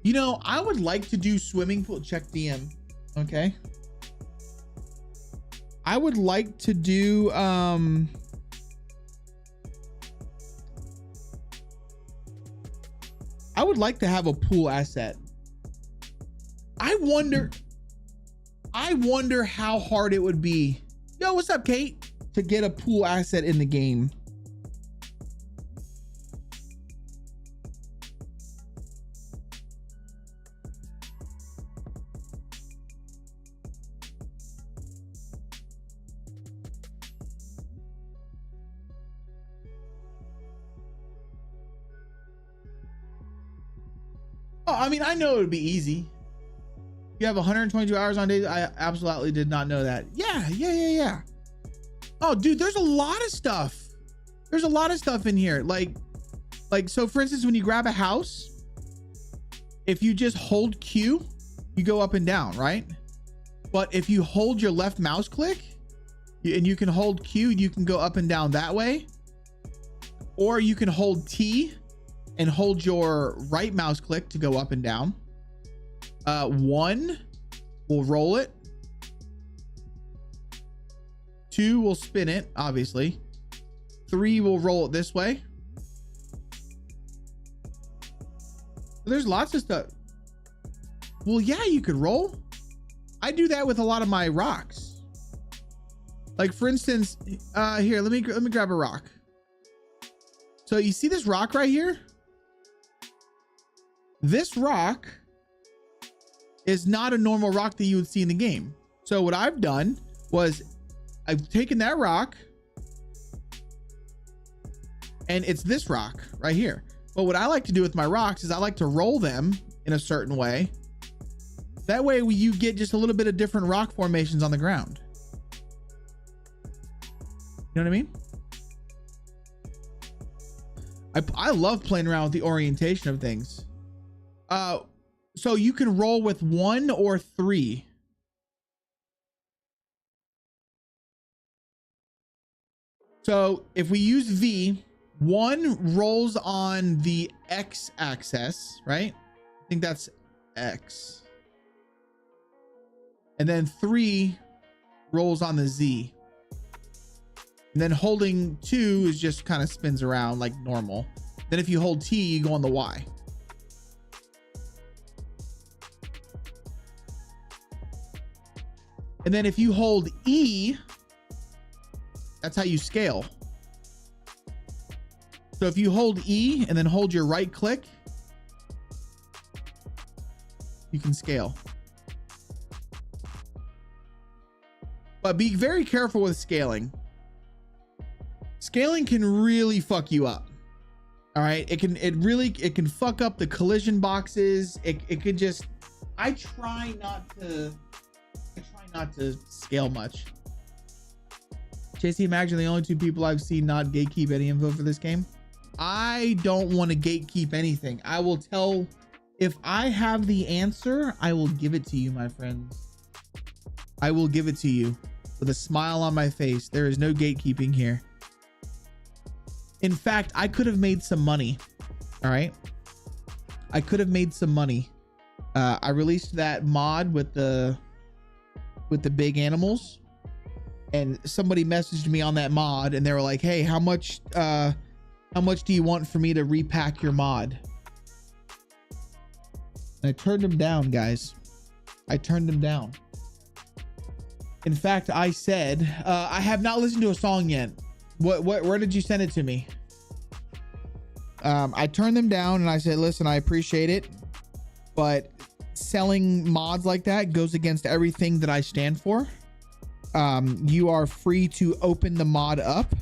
You know, I would like to do swimming pool. Check DM. Okay. I would like to do I would like to have a pool asset. I wonder how hard it would be. Yo, what's up, Kate? To get a pool asset in the game. Oh, I mean, I know it would be easy. You have 122 hours on DayZ. I absolutely did not know that. Yeah. Oh, dude, there's a lot of stuff. There's a lot of stuff in here. Like, so for instance, when you grab a house, if you just hold Q, you go up and down, right? But if you hold your left mouse click and you can hold Q, you can go up and down that way. Or you can hold T and hold your right mouse click to go up and down. 1 will roll it. 2 will spin it, obviously. 3 will roll it this way. There's lots of stuff. Well, yeah, you could roll. I do that with a lot of my rocks. Like for instance, here, let me grab a rock. So you see this rock right here? This rock is not a normal rock that you would see in the game. So what I've done was I've taken that rock and it's this rock right here. But what I like to do with my rocks is I like to roll them in a certain way. That way you get just a little bit of different rock formations on the ground. You know what I mean? I love playing around with the orientation of things. So you can roll with 1 or 3. So if we use V, 1 rolls on the X axis, right? I think that's X. And then 3 rolls on the Z. And then holding 2 is just kind of spins around like normal. Then if you hold T, you go on the Y. And then if you hold E, that's how you scale. So if you hold E and then hold your right click, you can scale. But be very careful with scaling. Scaling can really fuck you up. All right, it can fuck up the collision boxes. It could just, I try not to scale much. JC Mags are the only 2 people I've seen not gatekeep any info for this game. I don't want to gatekeep anything. I will tell, if I have the answer, I will give it to you, my friends. I will give it to you with a smile on my face. There is no gatekeeping here. In fact, I could have made some money. All right. I could have made some money. I released that mod with the big animals, and somebody messaged me on that mod and they were like, hey, how much do you want for me to repack your mod? And I turned them down, guys. I turned them down. In fact, I said, I have not listened to a song yet. Where did you send it to me? I turned them down and I said, listen, I appreciate it, but selling mods like that goes against everything that I stand for. You are free to open the mod up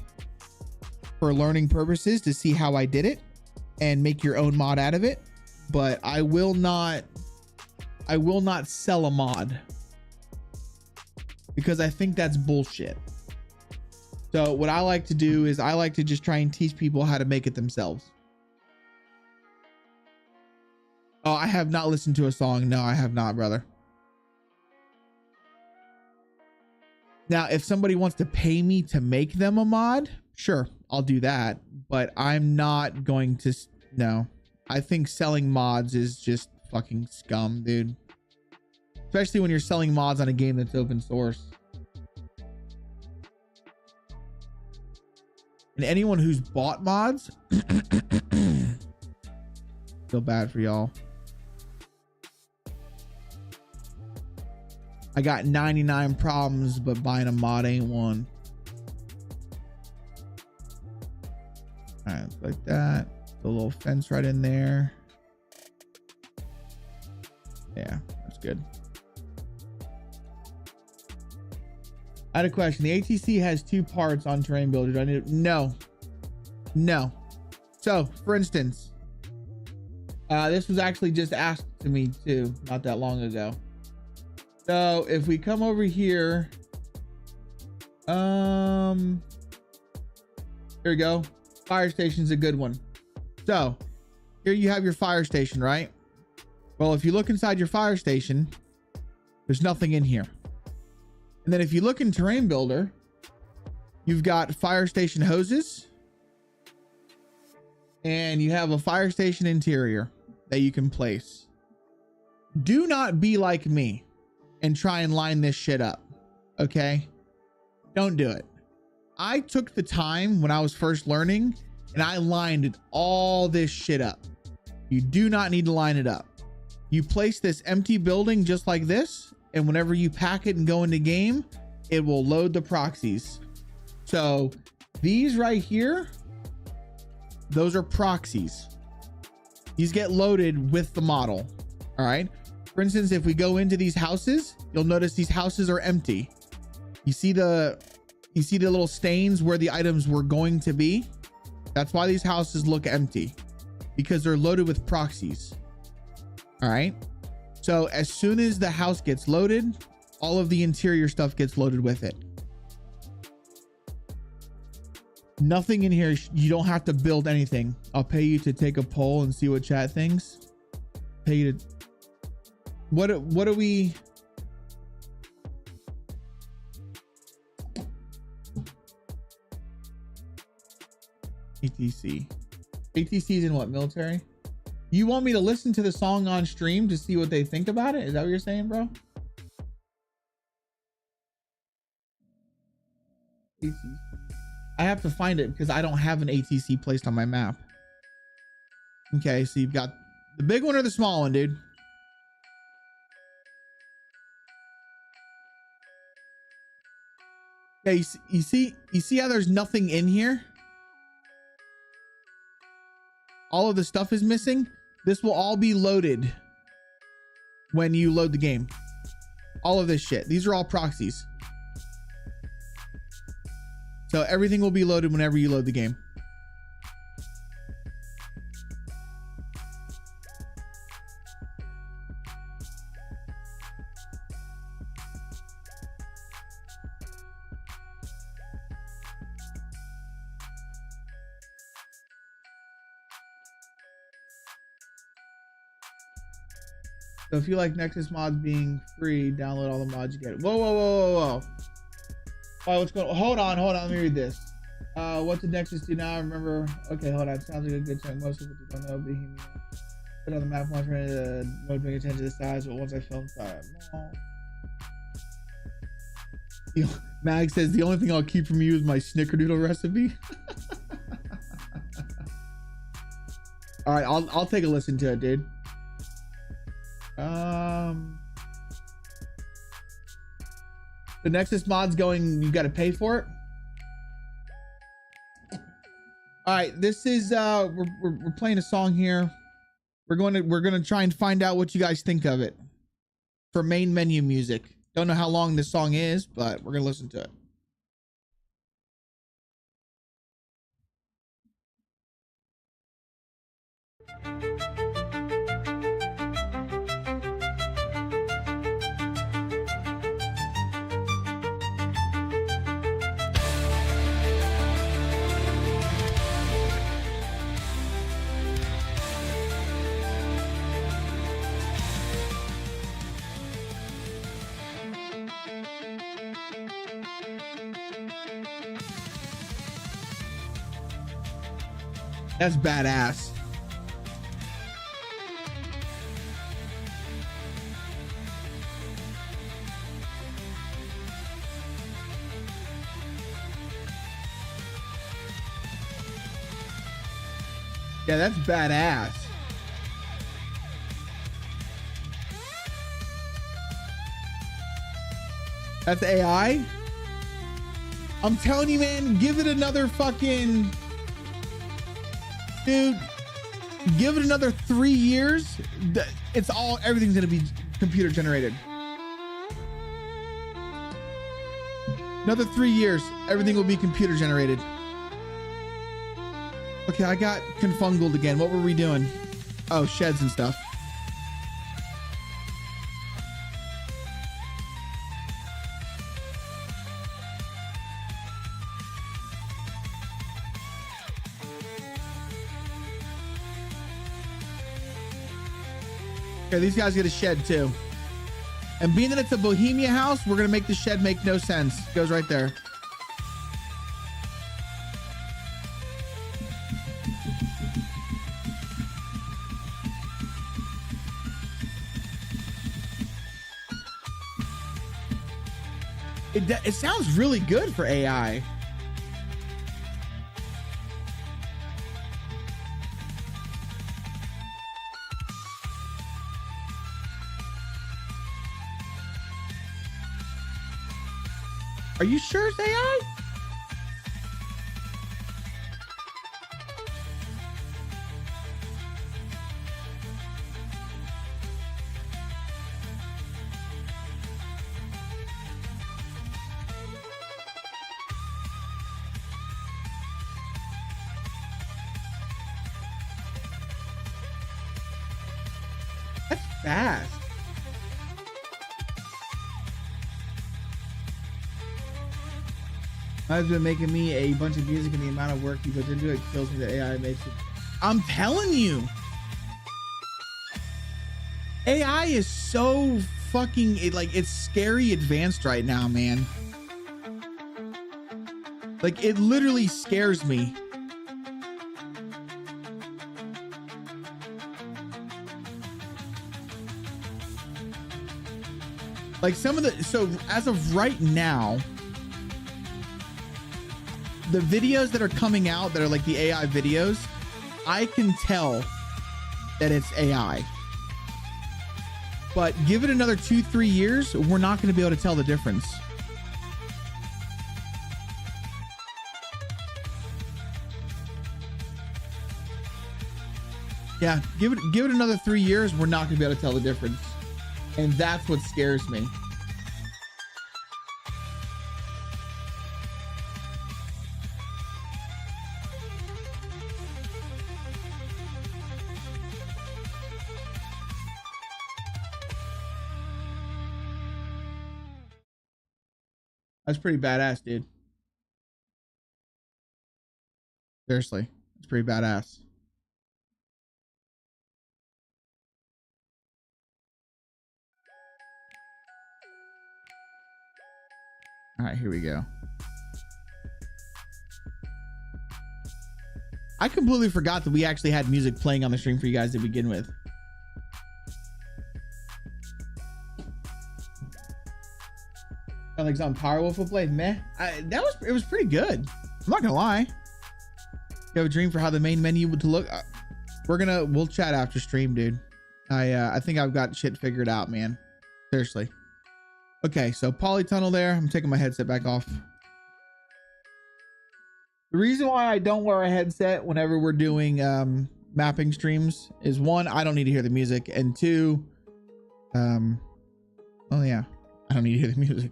for learning purposes to see how I did it and make your own mod out of it. But I will not sell a mod because I think that's bullshit. So what I like to do is I like to just try and teach people how to make it themselves. Oh, I have not listened to a song. No, I have not, brother. Now, if somebody wants to pay me to make them a mod, sure, I'll do that. But I'm not going to. No, I think selling mods is just fucking scum, dude. Especially when you're selling mods on a game that's open source. And anyone who's bought mods, feel bad for y'all. I got 99 problems, but buying a mod ain't one. All right, like that. The little fence right in there. Yeah, that's good. I had a question. The ATC has 2 parts on Terrain Builder. Do I need no. So, for instance, this was actually just asked to me too, not that long ago. So if we come over here, here we go. Fire station's a good one. So here you have your fire station, right? Well, if you look inside your fire station, there's nothing in here. And then if you look in terrain builder, you've got fire station hoses and you have a fire station interior that you can place. Do not be like me and try and line this shit up. Okay. Don't do it. I took the time when I was first learning and I lined all this shit up. You do not need to line it up. You place this empty building just like this, and whenever you pack it and go into game, it will load the proxies. So these right here, those are proxies. These get loaded with the model. All right. For instance, if we go into these houses, you'll notice these houses are empty. You see the little stains where the items were going to be. That's why these houses look empty, because they're loaded with proxies. All right. So as soon as the house gets loaded, all of the interior stuff gets loaded with it. Nothing in here. You don't have to build anything. I'll pay you to take a poll and see what chat thinks. Pay you to, what do we, ATC is in what, military? You want me to listen to the song on stream to see what they think about it? Is that what you're saying, bro? I have to find it because I don't have an ATC placed on my map. Okay, so you've got the big one or the small one, dude? Okay, you see how there's nothing in here? All of the stuff is missing. This will all be loaded when you load the game. All of this shit. These are all proxies. So everything will be loaded whenever you load the game. So if you like Nexus mods being free, download all the mods you get. Whoa, whoa, whoa, whoa, whoa. Oh, what's going on? Hold on. Let me read this. What did Nexus do now? Remember? Okay, hold on. Sounds like a good chunk. Most people don't know. Bohemia. Put on the map once, ready to mode, paying attention to the size, but once I filmed, sorry. Mag says the only thing I'll keep from you is my snickerdoodle recipe. All right, I'll take a listen to it, dude. The Nexus mod's going, you got to pay for it. All right, this is we're playing a song here. We're going to try and find out what you guys think of it for main menu music. Don't know how long this song is, but we're going to listen to it. That's badass. Yeah, that's badass. That's AI? I'm telling you, man, give it another fucking... Dude, give it another 3 years. Everything's gonna be computer generated. Another 3 years, everything will be computer generated. Okay, I got confungled again. What were we doing? Oh, sheds and stuff. Okay, these guys get a shed too. And being that it's a Bohemia house, we're gonna make the shed make no sense. It goes right there. It sounds really good for AI. Are you sure it's AI? That's fast. I've been making me a bunch of music, and the amount of work he puts into it kills me. The AI makes it. I'm telling you, AI is so fucking it's scary advanced right now, man. Like, it literally scares me. Like some of the, so as of right now, the videos that are coming out that are like the AI videos, I can tell that it's AI. But give it another 2-3 years, we're not going to be able to tell the difference. Yeah, give it another 3 years, we're not going to be able to tell the difference. And that's what scares me. That's pretty badass, dude. Seriously, it's pretty badass. All right, here we go. I completely forgot that we actually had music playing on the stream for you guys to begin with. Sound like some Powerwolf will play. Meh. It was pretty good. I'm not gonna lie. You have a dream for how the main menu would look? We'll chat after stream, dude. I think I've got shit figured out, man. Seriously. Okay, so polytunnel there. I'm taking my headset back off. The reason why I don't wear a headset whenever we're doing mapping streams is, one, I don't need to hear the music, and two, oh yeah, I don't need to hear the music.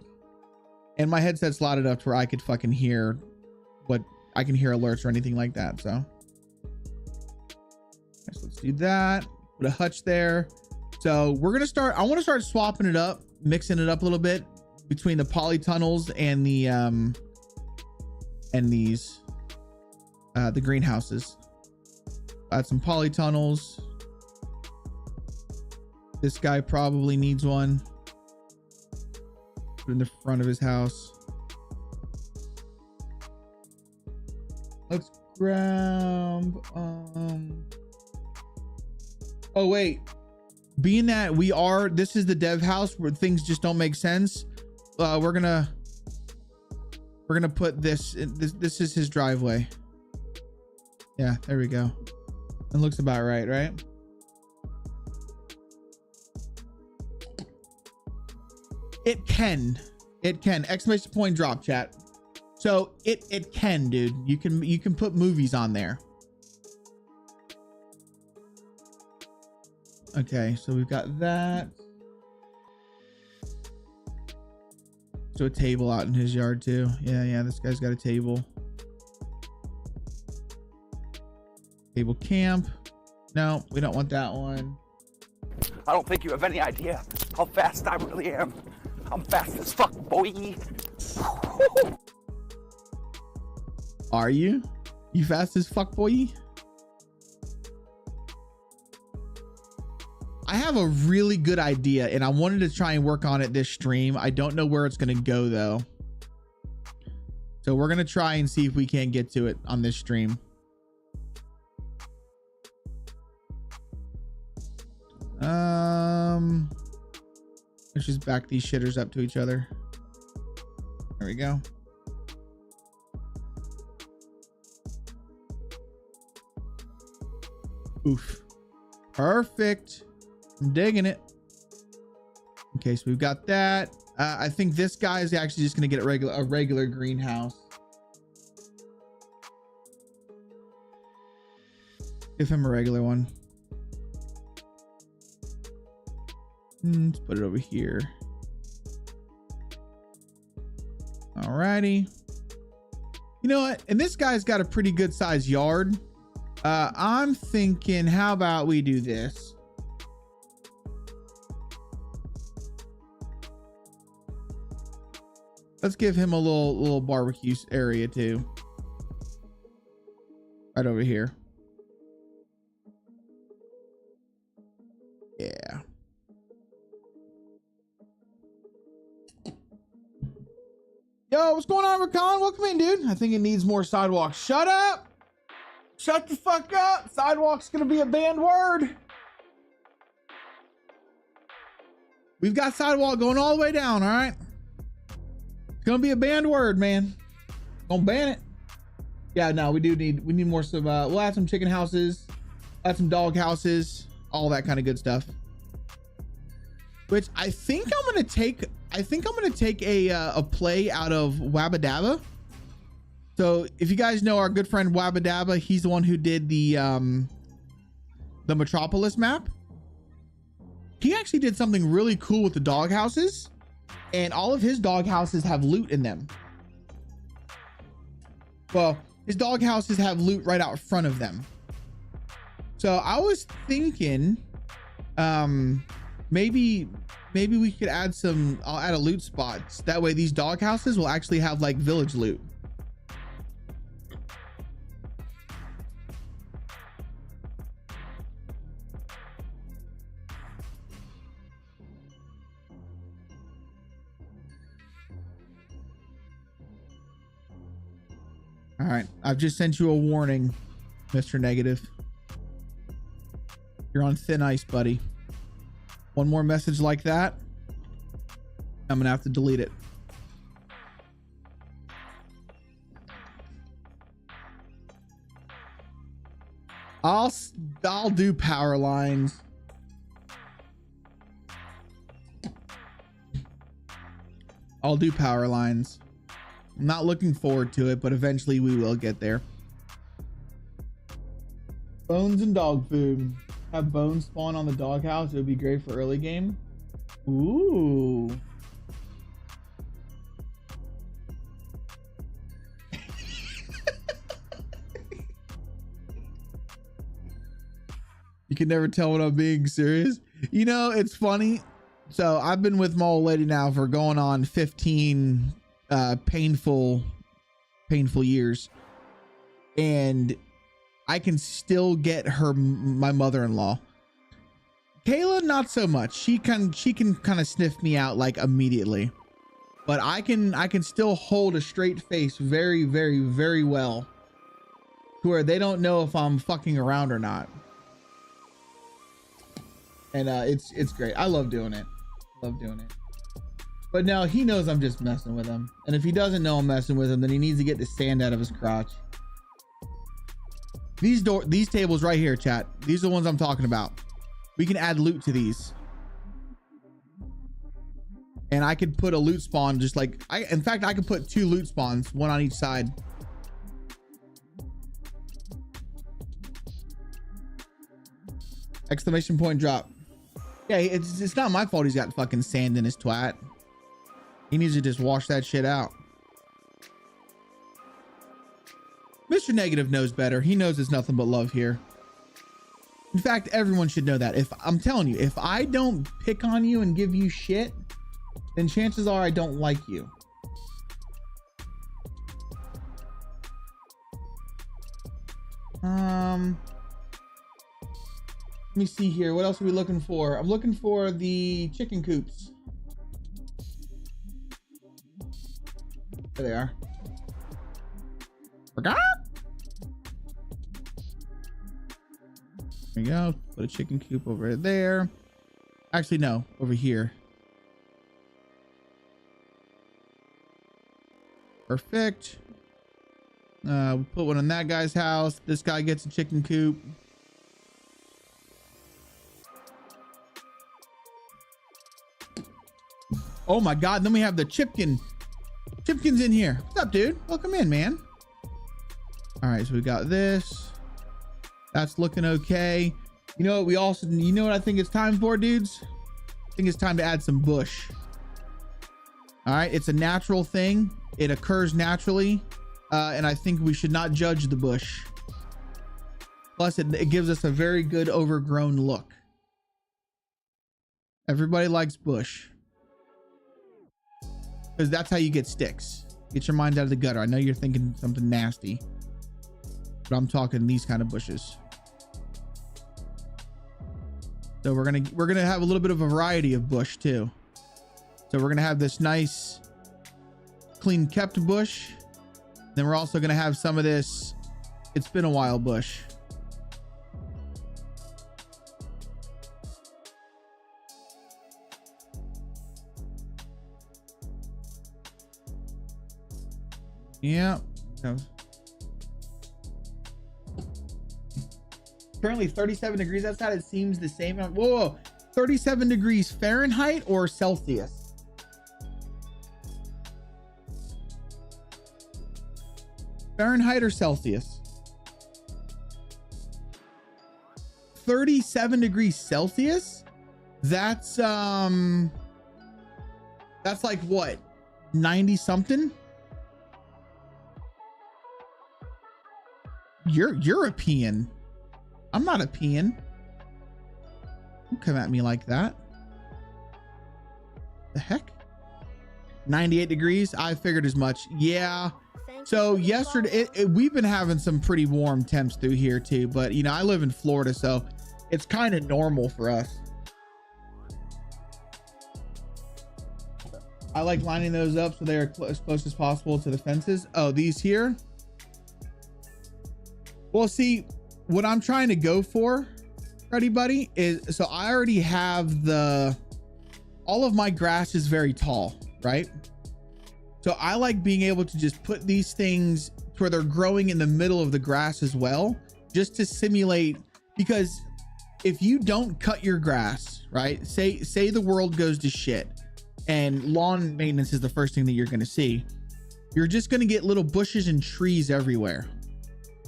And my headset's loud enough to where I could fucking hear I can hear alerts or anything like that. So let's do that. Put a hutch there. So we're gonna start. I want to start swapping it up, mixing it up a little bit between the polytunnels and the greenhouses. Add some polytunnels. This guy probably needs one. Put in the front of his house. Let's grab oh wait, being that this is the dev house where things just don't make sense, we're gonna put this is his driveway. Yeah, there we go. It looks about right? It can exclamation point drop, chat. So it can, dude. You can put movies on there. Okay, so we've got that. So a table out in his yard too. Yeah, this guy's got a table. Table camp. No, we don't want that one. I don't think you have any idea how fast I really am. I'm fast as fuck, boy. Are you? You fast as fuck, boy? I have a really good idea and I wanted to try and work on it this stream. I don't know where it's going to go though. So we're going to try and see if we can get to it on this stream. Let's just back these shitters up to each other. There we go. Oof. Perfect. I'm digging it. Okay, so we've got that. I think this guy is actually just going to get a regular greenhouse. Give him a regular one. Let's put it over here. Alrighty. You know what? And this guy's got a pretty good sized yard. I'm thinking, how about we do this? Let's give him a little barbecue area too. Right over here. Yeah. Yo, what's going on, Rakan? Welcome in, dude. I think it needs more sidewalks. Shut up. Shut the fuck up. Sidewalk's gonna be a banned word. We've got sidewalk going all the way down, all right? It's gonna be a banned word, man. Gonna ban it. Yeah, no, we need more some, we'll add some chicken houses, add some dog houses, all that kind of good stuff. Which I think I'm gonna take a play out of Wabba Dabba. So if you guys know our good friend Wabba Dabba, he's the one who did the Metropolis map. He actually did something really cool with the dog houses, and all of his dog houses have loot in them. Well, his dog houses have loot right out front of them. So I was thinking, maybe we could add I'll add a loot spots. That way these dog houses will actually have like village loot. All right, I've just sent you a warning, Mr. Negative. You're on thin ice, buddy. One more message like that, I'm gonna have to delete it. I'll do power lines. I'll do power lines. I'm not looking forward to it, but eventually we will get there. Bones and dog food. Have bones spawn on the doghouse. It would be great for early game. Ooh. You can never tell when I'm being serious. You know, it's funny. So I've been with my old lady now for going on 15 painful years, and I can still get my mother-in-law. Kayla, not so much. She can kind of sniff me out like immediately, but I can still hold a straight face very, very, very well, to where they don't know if I'm fucking around or not. And it's great. I love doing it. Love doing it. But now he knows I'm just messing with him. And if he doesn't know I'm messing with him, then he needs to get the sand out of his crotch. These tables right here, chat. These are the ones I'm talking about. We can add loot to these. And I could put a loot spawn just like in fact, I could put 2 loot spawns, one on each side. Exclamation point drop. Yeah, it's not my fault he's got fucking sand in his twat. He needs to just wash that shit out. Mr. Negative knows better. He knows it's nothing but love here. In fact, everyone should know that. If I'm telling you, if I don't pick on you and give you shit, then chances are I don't like you. me see here. What else are we looking for? I'm looking for the chicken coops. There they are. There we go. Put a chicken coop over there. Actually, no, over here. Perfect. We put one in that guy's house. This guy gets a chicken coop. Oh my God. Then we have the Chipkin. Chipkin's in here. What's up, dude? Welcome in, man. All right. So we got this. That's looking okay. You know what? We also, you know what I think it's time for, dudes? I think it's time to add some bush. All right. It's a natural thing. It occurs naturally. And I think we should not judge the bush. Plus, it gives us a very good overgrown look. Everybody likes bush. Because that's how you get sticks. Get your mind out of the gutter. I know you're thinking something nasty, but I'm talking these kind of bushes. So we're gonna have a little bit of a variety of bush too. So we're gonna have this nice, clean kept bush. Then we're also gonna have some of this it's been a while bush. Yeah. Currently 37 degrees outside. It seems the same. Whoa, 37 degrees Fahrenheit or Celsius? Fahrenheit or Celsius? 37 degrees Celsius? That's like what? 90 something? You're European. I'm not a peon. Don't come at me like that. The heck? 98 degrees? I figured as much. Yeah. So yesterday, we've been having some pretty warm temps through here too, but you know, I live in Florida, so it's kind of normal for us. I like lining those up so they're as close as possible to the fences. Oh, these here? Well, see, what I'm trying to go for, Ready Buddy, is, so I already have all of my grass is very tall, right? So I like being able to just put these things where they're growing in the middle of the grass as well, just to simulate, because if you don't cut your grass, right? Say the world goes to shit and lawn maintenance is the first thing that you're going to see. You're just going to get little bushes and trees everywhere.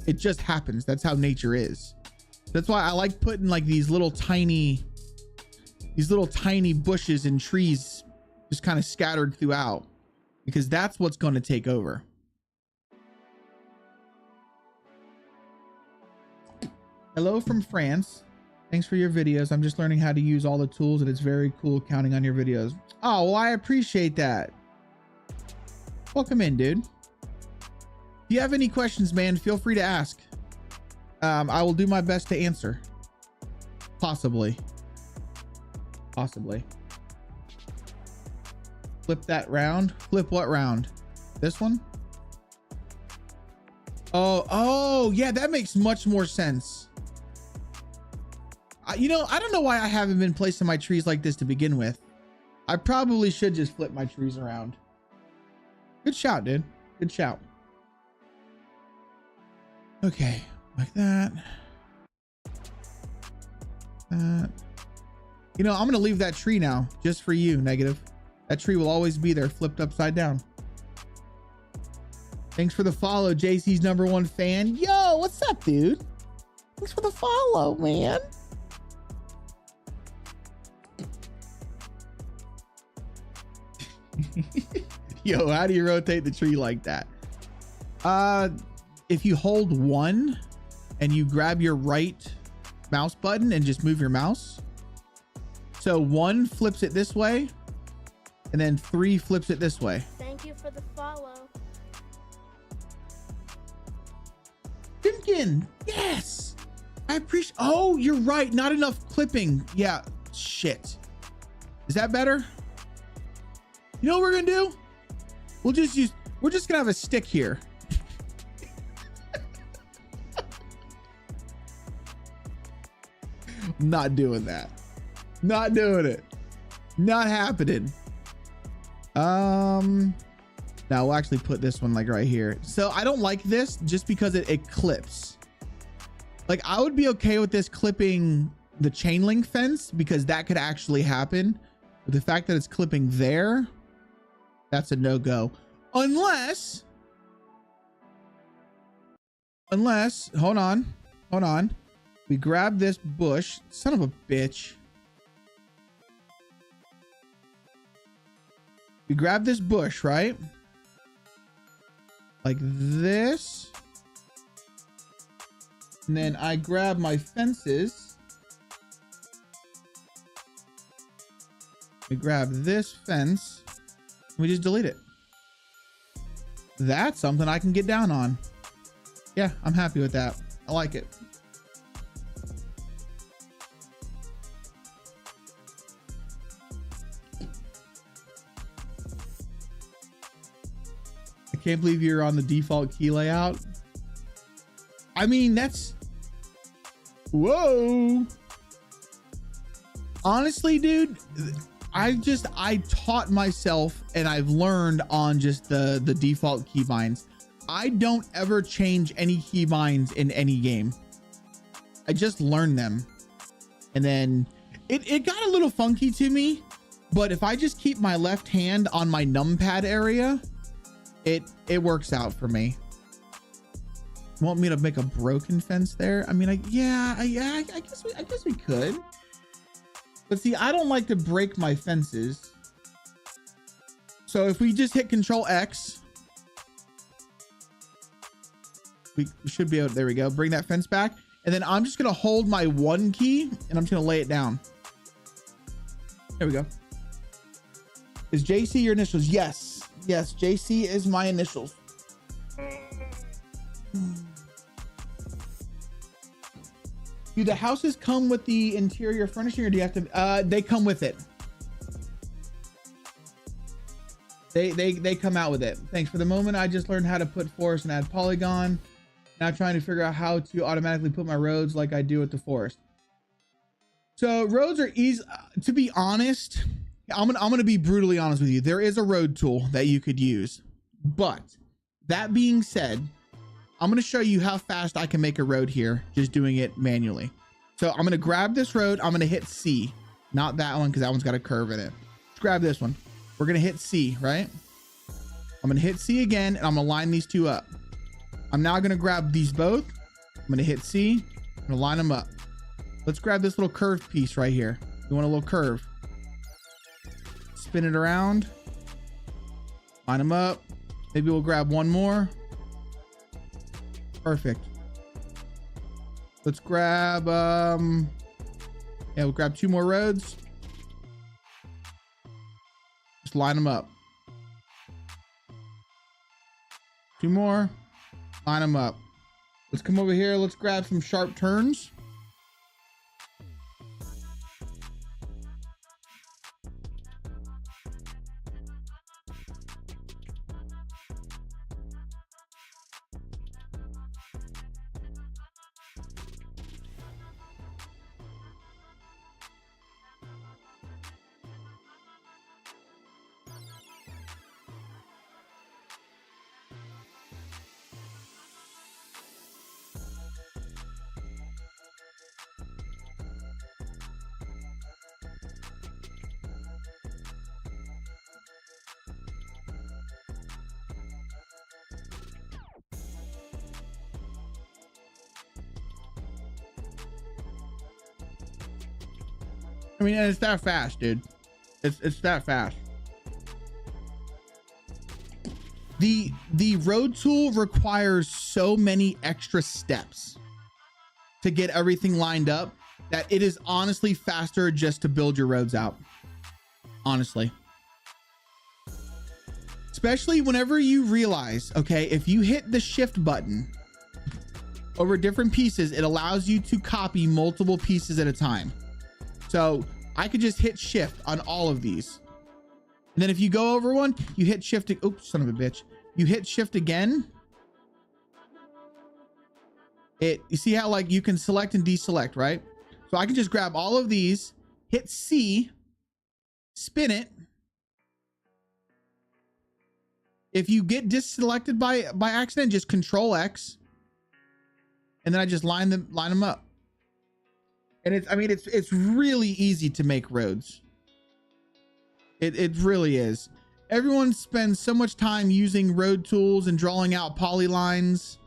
It just happens. That's how nature is. That's why I like putting like these little tiny bushes and trees just kind of scattered throughout, because that's what's going to take over. Hello from France. Thanks for your videos. I'm just learning how to use all the tools and it's very cool counting on your videos. Oh, well, I appreciate that. Welcome in, dude. If you have any questions, man, feel free to ask. I will do my best to answer. Possibly. Flip that round. Flip what round? This one? Oh, yeah, that makes much more sense. You know, I don't know why I haven't been placing my trees like this to begin with. I probably should just flip my trees around. Good shout, dude. Good shout. Okay, like that. You know, I'm gonna leave that tree now just for you, Negative. That tree will always be there, flipped upside down. Thanks for the follow, JC's #1 fan. Yo, what's up, dude? Thanks for the follow, man. Yo, how do you rotate the tree like that? If you hold 1 and you grab your right mouse button and just move your mouse. So 1 flips it this way and then 3 flips it this way. Thank you for the follow. Dimkin, yes. I appreciate, oh, you're right. Not enough clipping. Yeah, shit. Is that better? You know what we're gonna do? We're just gonna have a stick here. Not doing that. Not doing it. Not happening. Now we'll actually put this one like right here. So I don't like this just because it clips. Like I would be okay with this clipping the chain link fence because that could actually happen. But the fact that it's clipping there, that's a no-go. Unless, hold on. We grab this bush, son of a bitch. We grab this bush, right? Like this. And then I grab my fences. We grab this fence. We just delete it. That's something I can get down on. Yeah, I'm happy with that. I like it. I can't believe you're on the default key layout. I mean, that's, whoa. Honestly, dude, I taught myself and I've learned on just the default keybinds. I don't ever change any keybinds in any game. I just learned them. And then it got a little funky to me, but if I just keep my left hand on my numpad area, it works out for me. Want me to make a broken fence there? I mean, I guess we could. But see, I don't like to break my fences. So if we just hit Control X, we should be able, there we go. Bring that fence back. And then I'm just going to hold my 1 key and I'm just going to lay it down. There we go. Is JC your initials? Yes. Yes, JC is my initials. Do the houses come with the interior furnishing or do you have to, they come with it. They come out with it. Thanks. For the moment, I just learned how to put forest and add polygon. Now trying to figure out how to automatically put my roads like I do with the forest. So roads are easy. To be honest, I'm gonna be brutally honest with you. There is a road tool that you could use, but that being said, I'm going to show you how fast I can make a road here, just doing it manually. So I'm going to grab this road. I'm going to hit C, not that one, because that one's got a curve in it. Let's grab this one. We're going to hit C, right? I'm going to hit C again, and I'm going to line these two up. I'm now going to grab these both. I'm going to hit C. I'm going to line them up. Let's grab this little curved piece right here. You want a little curve. Spin it around. Line them up. Maybe we'll grab one more. Perfect. Let's grab, yeah, we'll grab 2 more roads. Just line them up. 2 more. Line them up. Let's come over here. Let's grab some sharp turns. I mean, and it's that fast, dude. It's that fast. The road tool requires so many extra steps to get everything lined up that it is honestly faster just to build your roads out. Honestly. Especially whenever you realize, okay, if you hit the shift button over different pieces, it allows you to copy multiple pieces at a time. So I could just hit shift on all of these. And then if you go over one, you hit shift. Oops, son of a bitch. You hit shift again. You see how like you can select and deselect, right? So I can just grab all of these, hit C, spin it. If you get deselected by accident, just Control X, and then I just line them up. And it's really easy to make roads. It really is. Everyone spends so much time using road tools and drawing out polylines.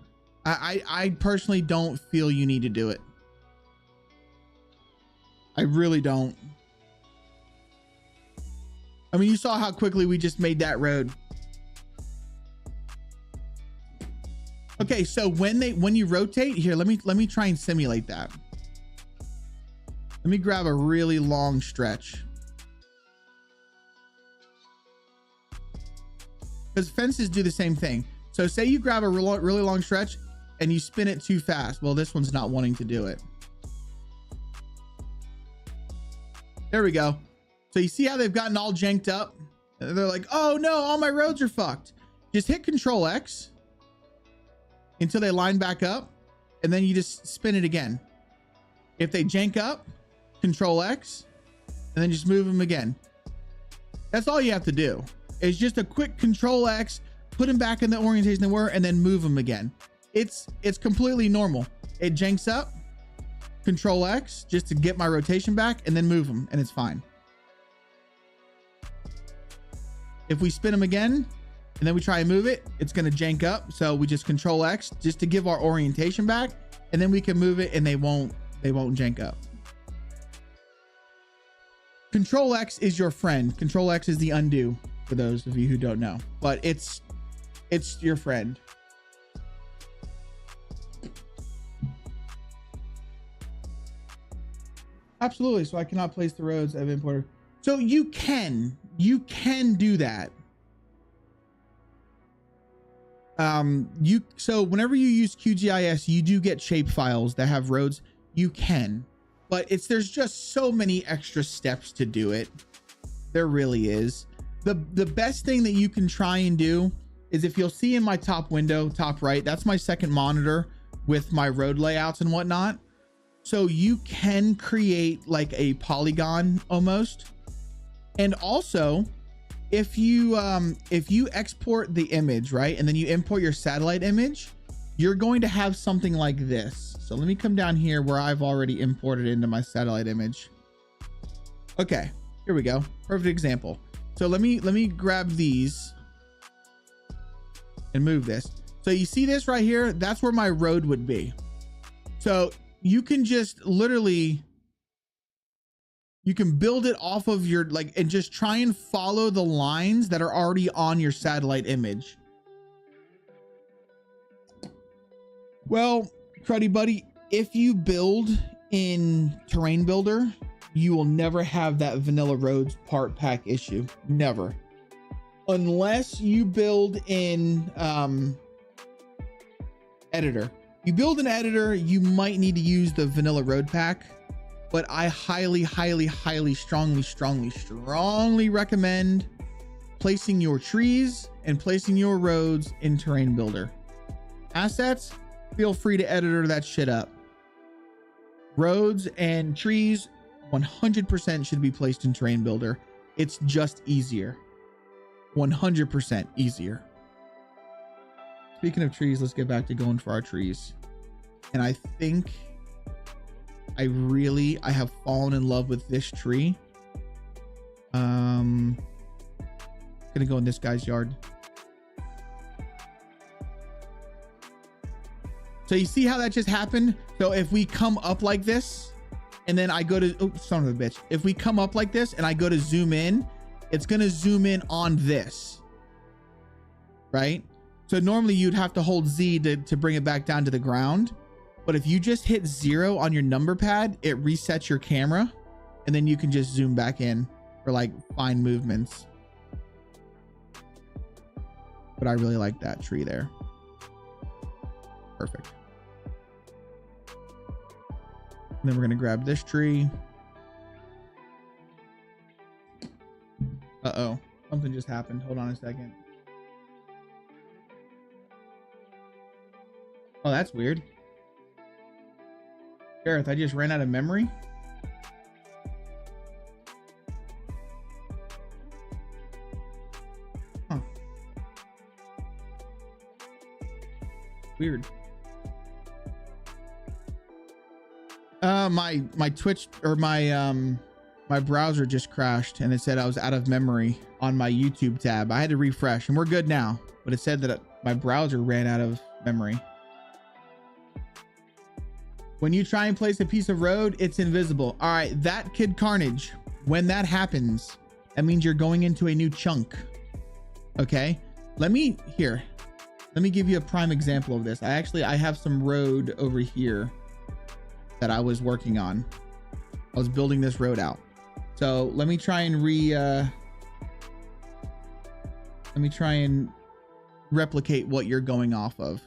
I personally don't feel you need to do it. I really don't. I mean, you saw how quickly we just made that road. Okay, so when you rotate here, let me try and simulate that. Let me grab a really long stretch. Because fences do the same thing. So say you grab a really long stretch and you spin it too fast. Well, this one's not wanting to do it. There we go. So you see how they've gotten all janked up? They're like, oh no, all my roads are fucked. Just hit Control X until they line back up, and then you just spin it again. If they jank up, Control X, and then just move them again. That's all you have to do. It's just a quick Control X, put them back in the orientation they were, and then move them again. It's completely normal. It janks up, Control X, just to get my rotation back, and then move them, and it's fine. If we spin them again, and then we try and move it, it's going to jank up. So we just Control X just to give our orientation back, and then we can move it and they won't jank up. Control X is your friend. Control X is the undo for those of you who don't know, but it's your friend. Absolutely. So I cannot place the roads I've imported. So you can do that. So whenever you use QGIS, you do get shape files that have roads. You can, but there's just so many extra steps to do it. There really is. The best thing that you can try and do is, if you'll see in my top window, top right, that's my second monitor with my road layouts and whatnot. So you can create like a polygon almost. And also, if you export the image, right, and then you import your satellite image, you're going to have something like this. So let me come down here where I've already imported into my satellite image. Okay, here we go. Perfect example. So let me grab these and move this. So you see this right here? That's where my road would be. So you can just literally, you can build it off of your, like, and just try and follow the lines that are already on your satellite image. Well, Cruddy Buddy, if you build in Terrain Builder, you will never have that vanilla roads part pack issue. Never. Unless you build in editor. You build an editor, you might need to use the vanilla road pack, but I highly, strongly recommend placing your trees and placing your roads in Terrain Builder. Assets, feel free to editor that shit up. Roads and trees 100% should be placed in Terrain Builder. It's just easier. 100% easier. Speaking of trees, let's get back to going for our trees. And I think I have fallen in love with this tree. Gonna go in this guy's yard. So you see how that just happened? So if we come up like this, and then I go to, oh, son of a bitch. If we come up like this and I go to zoom in, it's gonna zoom in on this, right? So normally you'd have to hold Z to bring it back down to the ground. But if you just hit 0 on your number pad, it resets your camera, and then you can just zoom back in for like fine movements. But I really like that tree there. Perfect. And then we're gonna grab this tree. Uh-oh, something just happened. Hold on a second. Oh, that's weird. Gareth, I just ran out of memory. Huh. Weird. My Twitch or my browser just crashed and it said I was out of memory on my YouTube tab. I had to refresh and we're good now, but it said that my browser ran out of memory. When you try and place a piece of road, it's invisible. All right, that Kid Carnage, when that happens, that means you're going into a new chunk. Okay, let me give you a prime example of this. I have some road over here that I was working on. I was building this road out. So let me try and replicate what you're going off of.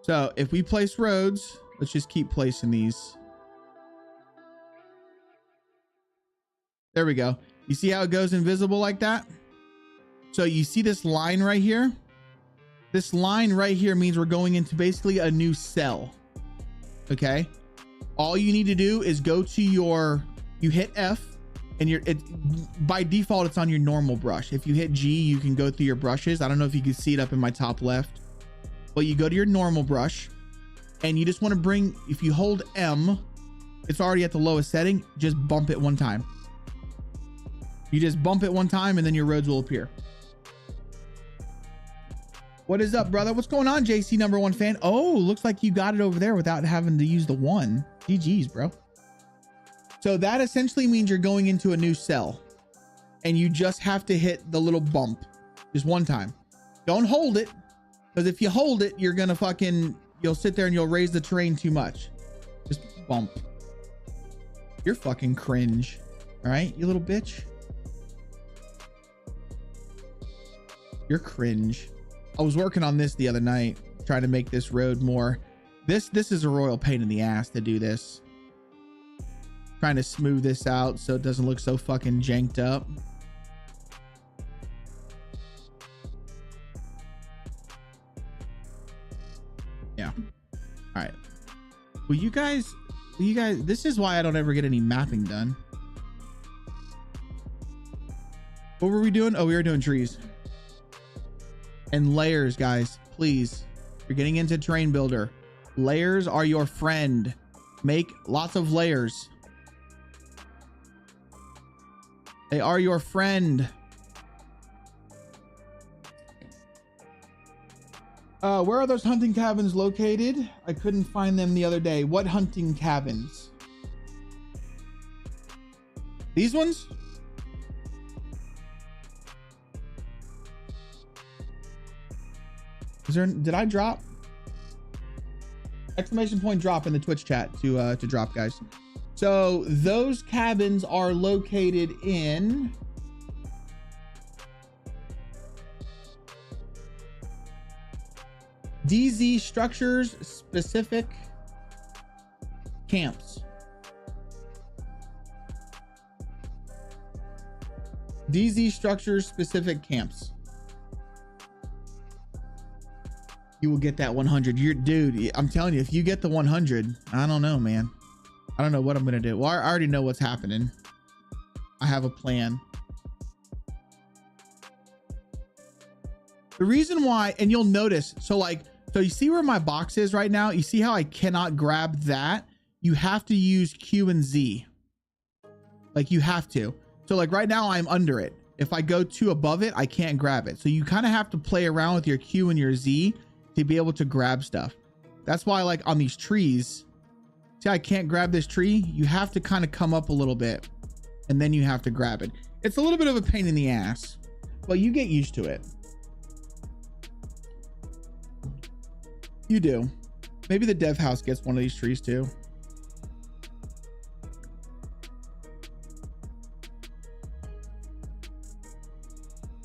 So if we place roads, let's just keep placing these. There we go. You see how it goes invisible like that? So you see this line right here? This line right here means we're going into basically a new cell. Okay. All you need to do is go to you hit F and by default, it's on your normal brush. If you hit G, you can go through your brushes. I don't know if you can see it up in my top left, but you go to your normal brush and you just want to bring, if you hold M, it's already at the lowest setting. Just bump it one time. You just bump it one time and then your roads will appear. What is up, brother? What's going on, JC #1 fan? Oh, looks like you got it over there without having to use the 1. GG's, bro. So that essentially means you're going into a new cell and you just have to hit the little bump just one time. Don't hold it, because if you hold it, you're gonna you'll sit there and you'll raise the terrain too much. Just bump. You're fucking cringe. All right, you little bitch. You're cringe. I was working on this the other night, trying to make this road more. This is a royal pain in the ass to do this. Trying to smooth this out so it doesn't look so fucking janked up. Yeah. All right. Will you guys, this is why I don't ever get any mapping done. What were we doing? Oh, we were doing trees. And layers, guys, please. You're getting into terrain builder. Layers are your friend. Make lots of layers. They are your friend. Where are those hunting cabins located? I couldn't find them the other day. What hunting cabins? These ones? Did I drop? Exclamation point drop in the Twitch chat to drop, guys. So those cabins are located in DayZ structures specific camps. DayZ structures specific camps. You will get that 100. Dude, I'm telling you, if you get the 100, I don't know, man. I don't know what I'm gonna do. Well, I already know what's happening. I have a plan. The reason why, and you'll notice, so you see where my box is right now? You see how I cannot grab that? You have to use Q and Z. Like, you have to. So like right now I'm under it. If I go too above it, I can't grab it. So you kind of have to play around with your Q and your Z to be able to grab stuff. That's why, like, on these trees, see, I can't grab this tree. You have to kind of come up a little bit and then you have to grab it. It's a little bit of a pain in the ass, but you get used to it. You do. Maybe the dev house gets one of these trees too.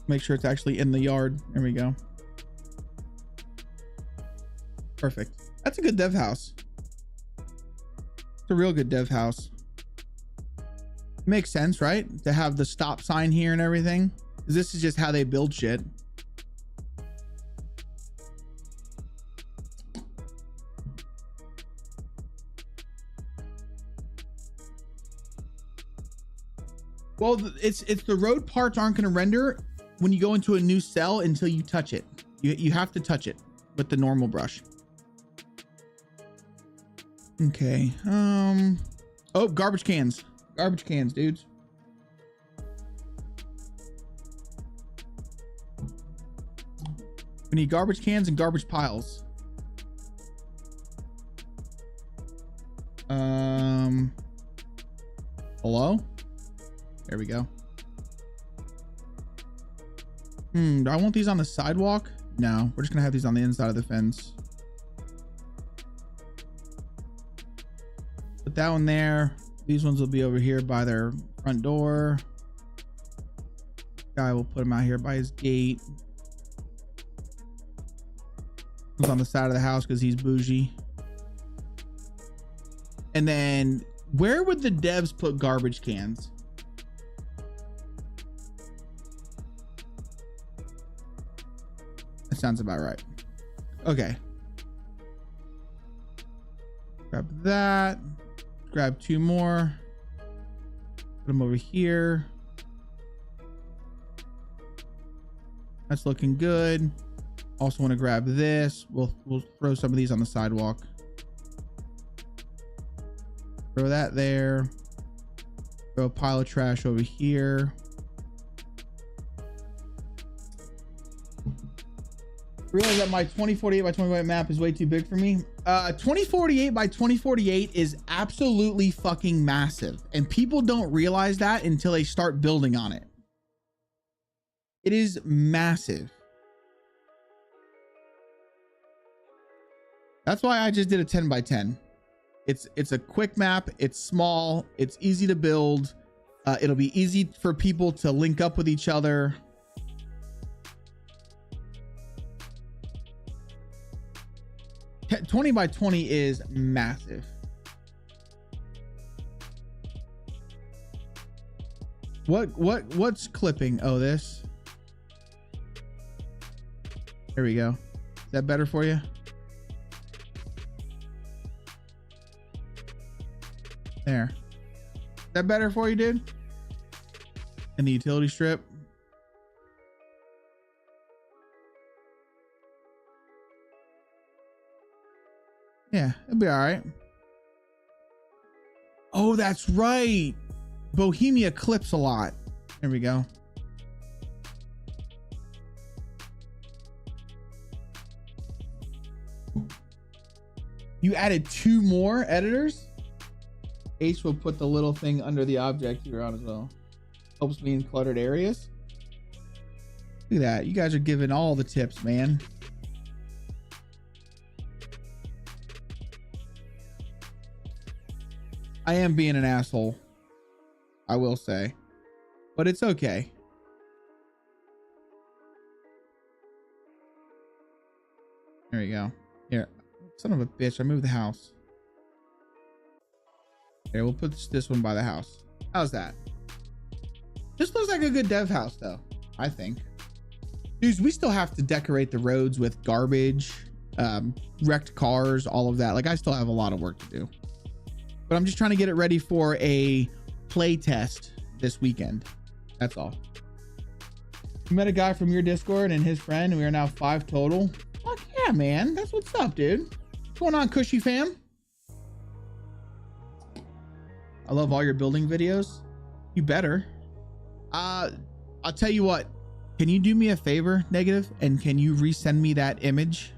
Make sure it's actually in the yard. There we go. Perfect. That's a good dev house. It's a real good dev house. Makes sense, right? To have the stop sign here and everything. This is just how they build shit. Well, it's the road parts aren't going to render when you go into a new cell until you touch it. You have to touch it with the normal brush. Okay. Oh, garbage cans. Garbage cans, dudes. We need garbage cans and garbage piles. Hello? There we go. Do I want these on the sidewalk? No, we're just gonna have these on the inside of the fence. Put that one there. These ones will be over here by their front door. Guy will put them out here by his gate. He's on the side of the house because he's bougie. And then where would the devs put garbage cans? That sounds about right. Okay. Grab that. Grab two more. Put them over here. That's looking good. Also want to grab this. We'll throw some of these on the sidewalk. Throw that there. Throw a pile of trash over here. Realize that my 2048 by 2048 map is way too big for me. 2048 by 2048 is absolutely fucking massive, and people don't realize that until they start building on it. It is massive. That's why I just did a 10 by 10. It's a quick map. It's small. It's easy to build. It'll be easy for people to link up with each other. T 20 by 20 is massive. What's clipping? Oh, this. There we go. Is that better for you? There. Is that better for you, dude? And the utility strip. Yeah, it'll be all right. Oh, that's right. Bohemia clips a lot. There we go. You added 2 more editors? H will put the little thing under the object here on as well. Helps me in cluttered areas. Look at that. You guys are giving all the tips, man. I am being an asshole, I will say, but it's okay. There we go. Here, son of a bitch, I moved the house. Here, we'll put this one by the house. How's that? This looks like a good dev house though, I think. Dudes, we still have to decorate the roads with garbage, wrecked cars, all of that. Like, I still have a lot of work to do. But I'm just trying to get it ready for a play test this weekend. That's all. We met a guy from your Discord and his friend, and we are now 5 total. Fuck yeah, man. That's what's up, dude. What's going on, Cushy fam? I love all your building videos. You better. I'll tell you what. Can you do me a favor, Negative? And can you resend me that image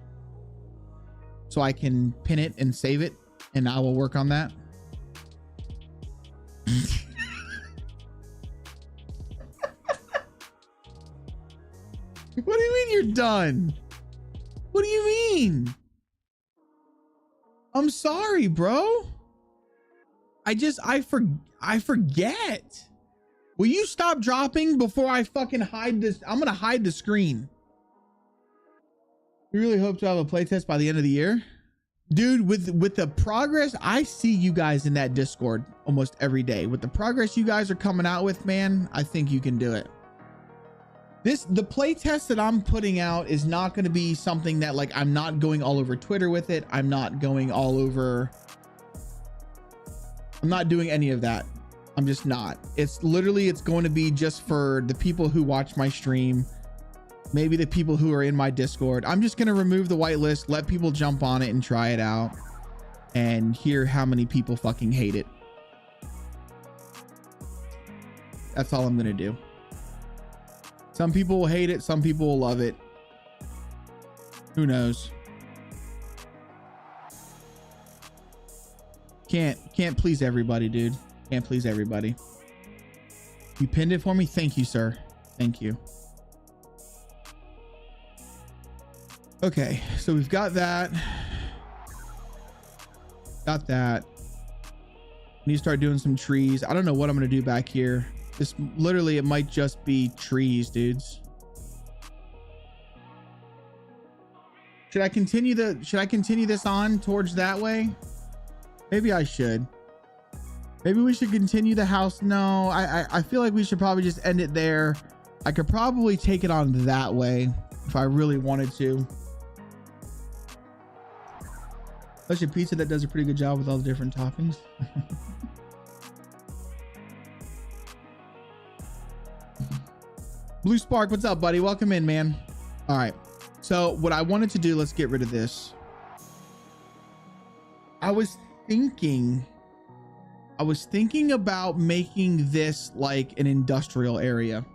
so I can pin it and save it? And I will work on that. What do you mean you're done? What do you mean? I'm sorry, bro. I forget. Will you stop dropping before I fucking hide this? I'm gonna hide the screen. We really hope to have a playtest by the end of the year. Dude, with the progress, I see you guys in that Discord almost every day. With the progress you guys are coming out with, man, I think you can do it. The play test that I'm putting out is not going to be something that, like, I'm not going all over Twitter with it. I'm not going all over. I'm not doing any of that. I'm just not. It's literally, it's going to be just for the people who watch my stream, maybe the people who are in my Discord. I'm just going to remove the whitelist, let people jump on it and try it out and hear how many people fucking hate it. That's all I'm going to do. Some people will hate it. Some people will love it. Who knows? Can't please everybody, dude. Can't please everybody. You pinned it for me. Thank you, sir. Thank you. Okay, so we've got that. Got that. Need to start doing some trees. I don't know what I'm gonna do back here. This literally, it might just be trees, dudes. Should I continue this on towards that way? Maybe I should. Maybe we should continue the house. No, I feel like we should probably just end it there. I could probably take it on that way if I really wanted to. Such a pizza that does a pretty good job with all the different toppings. Blue Spark, what's up, buddy? Welcome in, man. All right. So what I wanted to do, let's get rid of this. I was thinking about making this like an industrial area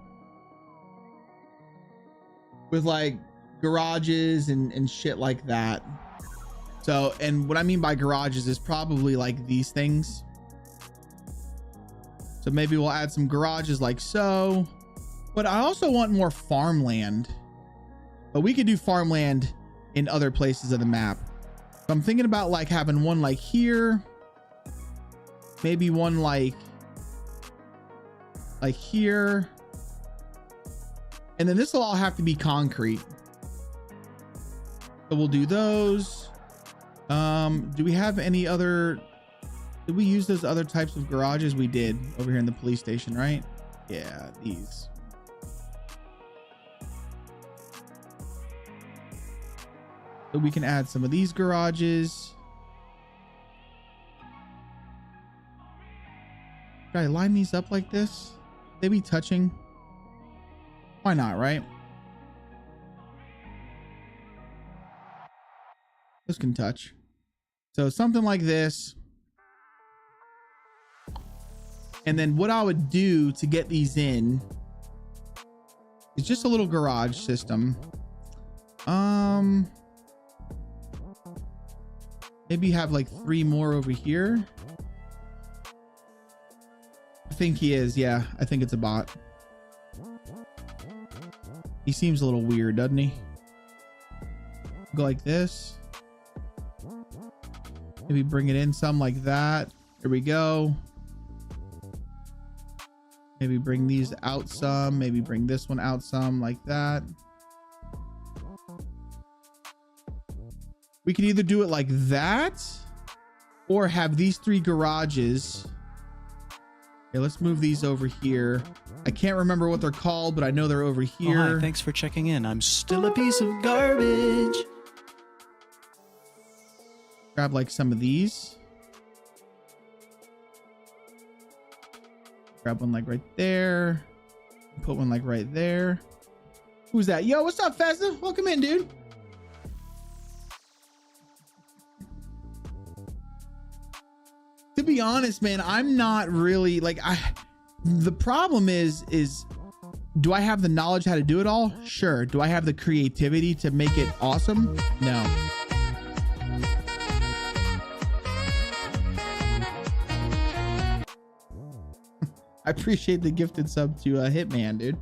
with like garages and shit like that. So, and what I mean by garages is probably like these things. So maybe we'll add some garages like so, but I also want more farmland, but we could do farmland in other places of the map. So I'm thinking about like having one like here, maybe one like here. And then this will all have to be concrete. So we'll do those. Do we have any other, did we use those other types of garages? We did over here in the police station, right? Yeah, these. So we can add some of these garages. Should I line these up like this? They be touching? Why not, right? This can touch. So something like this. And then what I would do to get these in is just a little garage system. Maybe have like 3 more over here. I think he is. Yeah, I think it's a bot. He seems a little weird, doesn't he? Go like this. Maybe bring it in some like that. Here we go. Maybe bring these out some. Maybe bring this one out some like that. We could either do it like that or have these 3 garages. Okay, let's move these over here. I can't remember what they're called, but I know they're over here. Oh, hi, thanks for checking in. I'm still a piece of garbage. Grab like some of these. Grab one like right there. Put one like right there. Who's that? Yo, what's up, Festa? Welcome in, dude. To be honest, man, I'm not really like the problem is do I have the knowledge how to do it all? Sure. Do I have the creativity to make it awesome? No. I appreciate the gifted sub to Hitman, dude.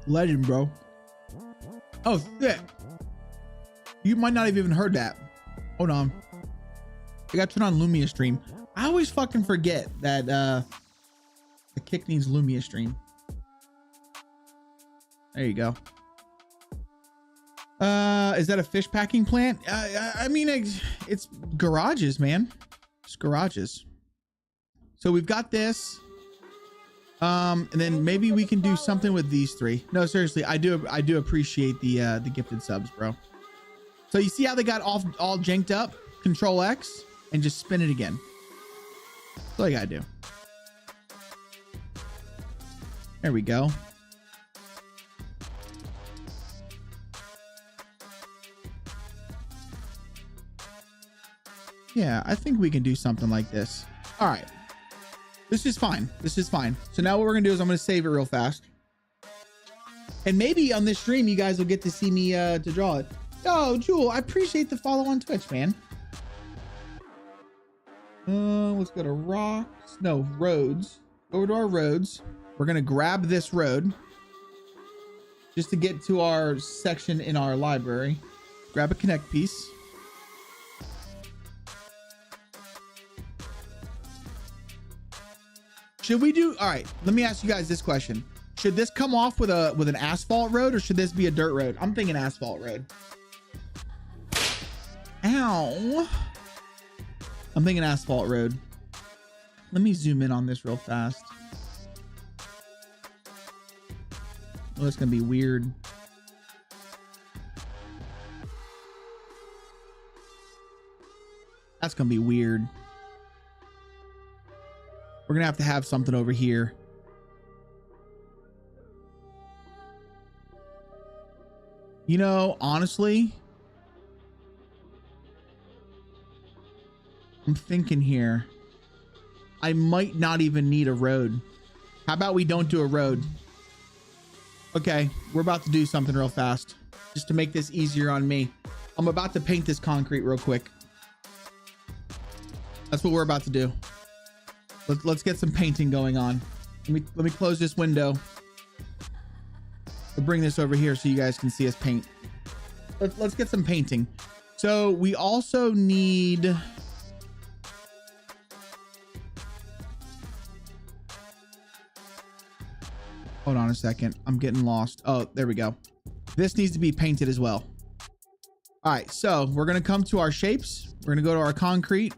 Legend, bro. Oh shit. You might not have even heard that. Hold on. I got to turn on Lumia stream. I always fucking forget that the kick needs Lumia stream. There you go. Is that a fish packing plant? I mean, it's garages, man. It's garages. So we've got this. And then maybe we can do something with these three. No, seriously, I do appreciate the gifted subs, bro. So you see how they got all janked up? Control X and just spin it again. That's all you gotta do. There we go. Yeah, I think we can do something like this. All right. This is fine. This is fine. So now what we're gonna do is I'm gonna save it real fast. And maybe on this stream, you guys will get to see me to draw it. Oh, Jewel, I appreciate the follow on Twitch, man. Let's go to rocks. No, roads. Over to our roads. We're gonna grab this road just to get to our section in our library. Grab a connect piece. Should we do, all right, let me ask you guys this question. Should this come off with an asphalt road or should this be a dirt road? I'm thinking asphalt road. Ow. I'm thinking asphalt road. Let me zoom in on this real fast. Oh, it's gonna be weird. That's gonna be weird. We're gonna have to have something over here. You know, honestly, I'm thinking here, I might not even need a road. How about we don't do a road? Okay, we're about to do something real fast just to make this easier on me. I'm about to paint this concrete real quick. That's what we're about to do. Let's get some painting going on. Let me close this window. I'll bring this over here so you guys can see us paint. Let's get some painting. So we also need, hold on a second. I'm getting lost. Oh, there we go. This needs to be painted as well. All right, so we're gonna come to our shapes. We're gonna go to our concrete.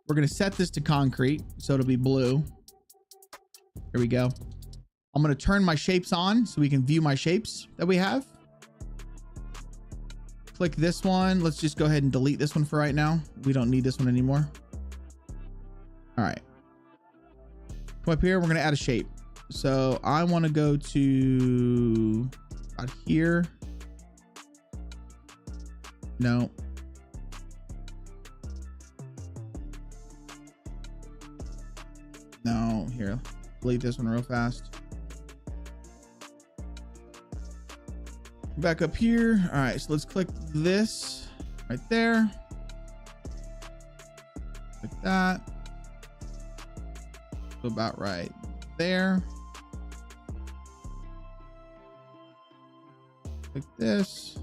We're gonna set this to concrete, so it'll be blue. There we go. I'm gonna turn my shapes on so we can view my shapes that we have. Click this one. Let's just go ahead and delete this one for right now. We don't need this one anymore. All right. Come up here, we're gonna add a shape. So I wanna go to out here. No. No, here, delete this one real fast. Back up here. All right, so let's click this right there. Like that. So about right there. Like this.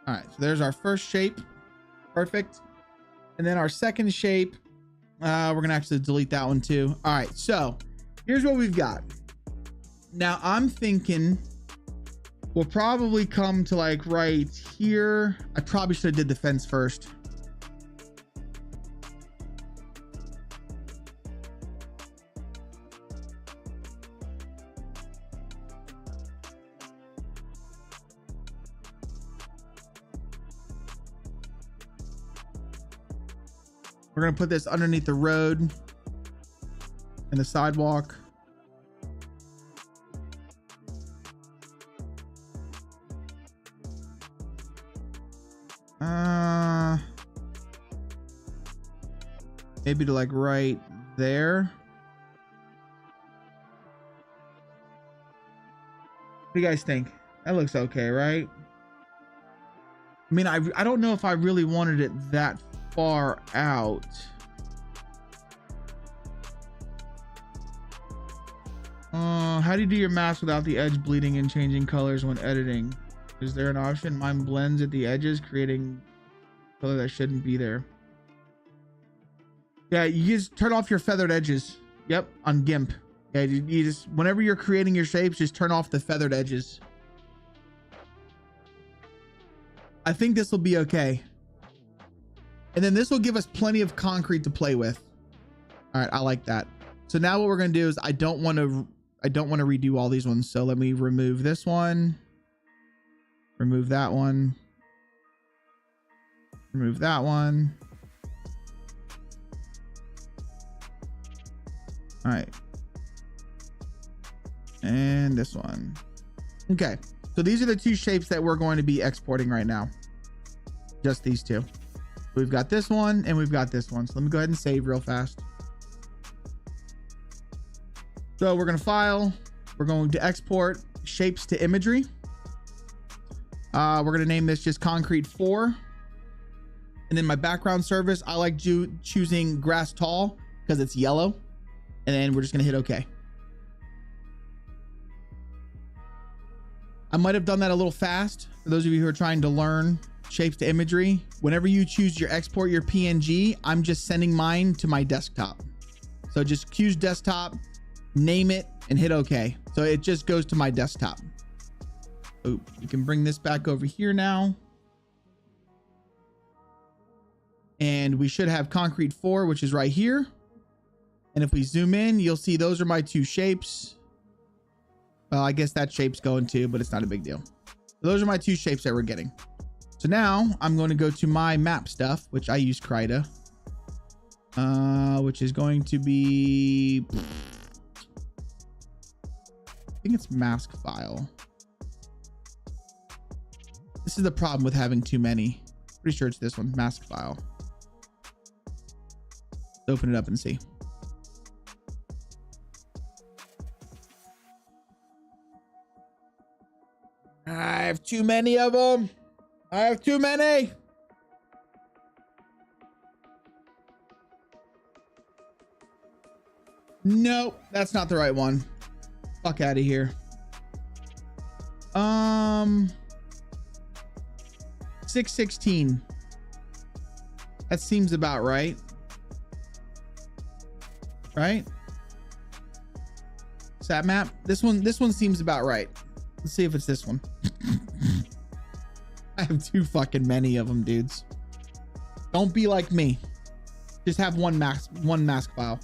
All right, so there's our first shape. Perfect. And then our second shape, we're gonna actually delete that one too. All right, so here's what we've got. Now I'm thinking we'll probably come to like right here. I probably should have did the fence first. We're gonna put this underneath the road and the sidewalk. Maybe to like right there. What do you guys think? That looks okay, right? I mean, I don't know if I really wanted it that far out. How do you do your mask without the edge bleeding and changing colors when editing? Is there an option? Mine blends at the edges, creating color that shouldn't be there. Yeah, you just turn off your feathered edges. Yep, on GIMP. Yeah, you just, whenever you're creating your shapes, just turn off the feathered edges. I think this will be okay. And then this will give us plenty of concrete to play with. All right, I like that. So now what we're gonna do is I don't want to redo all these ones. So let me remove this one, remove that one, remove that one. All right. And this one. Okay. So these are the two shapes that we're going to be exporting right now. Just these two. We've got this one and we've got this one. So let me go ahead and save real fast. So we're going to file. We're going to export shapes to imagery. We're going to name this just concrete 4. And then my background service, I like choosing grass tall because it's yellow. And then we're just going to hit OK. I might have done that a little fast. For those of you who are trying to learn shapes to imagery, whenever you choose your export your PNG, I'm just sending mine to my desktop. So just choose desktop, name it, and hit OK. So it just goes to my desktop. Oh, you can bring this back over here now. And we should have concrete 4, which is right here. And if we zoom in, you'll see those are my two shapes. Well, I guess that shape's going too, but it's not a big deal. So those are my two shapes that we're getting. So now I'm going to go to my map stuff, which I use Krita, which is going to be, I think it's mask file. This is the problem with having too many. Pretty sure it's this one, mask file. Let's open it up and see. I have too many of them. I have too many. Nope, that's not the right one. Fuck out of here. 616. That seems about right. Right? Sat map. This one seems about right. Let's see if it's this one. I have too fucking many of them, dudes. Don't be like me. Just have one mask file.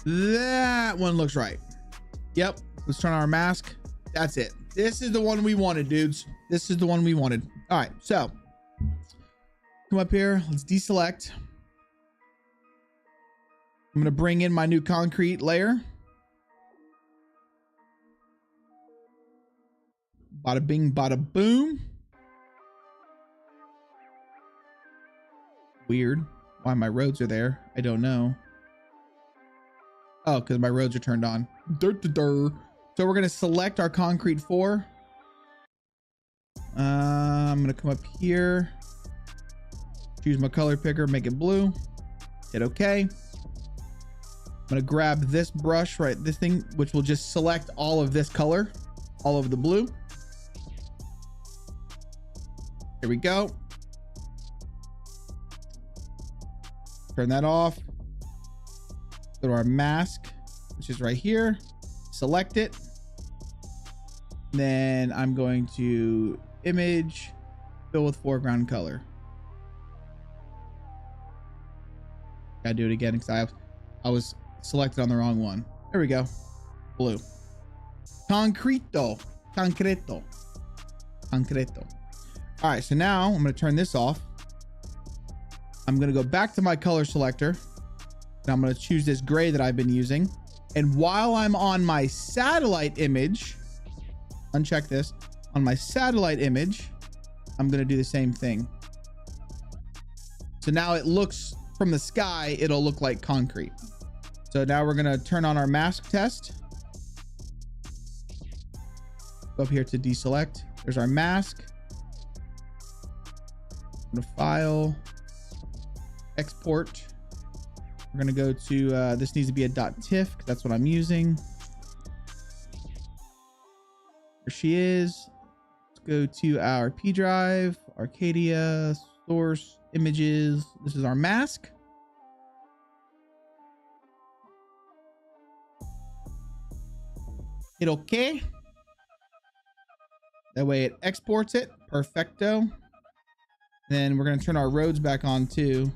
That one looks right. Yep. Let's turn on our mask. That's it. This is the one we wanted, dudes. This is the one we wanted. All right. So come up here. Let's deselect. I'm going to bring in my new concrete layer. Bada bing, bada boom. Weird. Why my roads are there, I don't know. Oh, because my roads are turned on. So we're going to select our concrete 4. I'm going to come up here. Choose my color picker, make it blue. Hit OK. I'm going to grab this brush, right? This thing, which will just select all of this color, all of the blue. Here we go. Turn that off. Go to our mask, which is right here. Select it. Then I'm going to image, fill with foreground color. Gotta do it again because I was selected on the wrong one. There we go. Blue. Concreto. Concreto. Concreto. All right, so now I'm going to turn this off. I'm going to go back to my color selector. And I'm going to choose this gray that I've been using. And while I'm on my satellite image, uncheck this. On my satellite image, I'm going to do the same thing. So now it looks, from the sky, it'll look like concrete. So now we're going to turn on our mask test. Go up here to deselect. There's our mask. Go to file. export. We're gonna go to this needs to be a .tiff because that's what I'm using. There she is. Let's go to our P drive, Arcadia, source, images. This is our mask. Hit OK. That way it exports it. Perfecto. Then we're going to turn our roads back on too.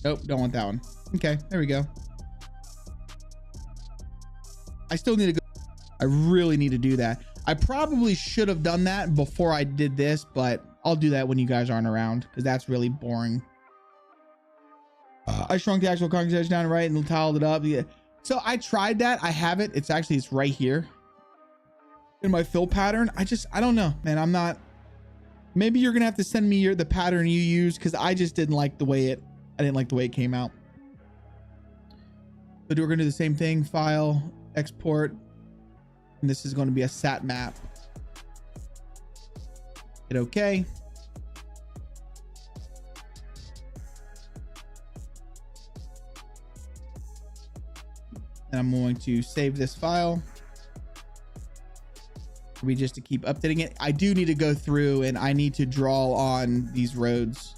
Nope, don't want that one. Okay, there we go. I still need to go. I really need to do that. I probably should have done that before I did this, but I'll do that when you guys aren't around because that's really boring. I shrunk the actual concrete down right and tiled it up. Yeah. So I tried that. I have it. It's right here in my fill pattern. I don't know, man. I'm not, maybe you're going to have to send me the pattern you use because I just didn't like the way I didn't like the way it came out. So we're going to do the same thing. File, export. And this is going to be a sat map. Hit OK. And I'm going to save this file. Just to keep updating it. I do need to go through and I need to draw on these roads.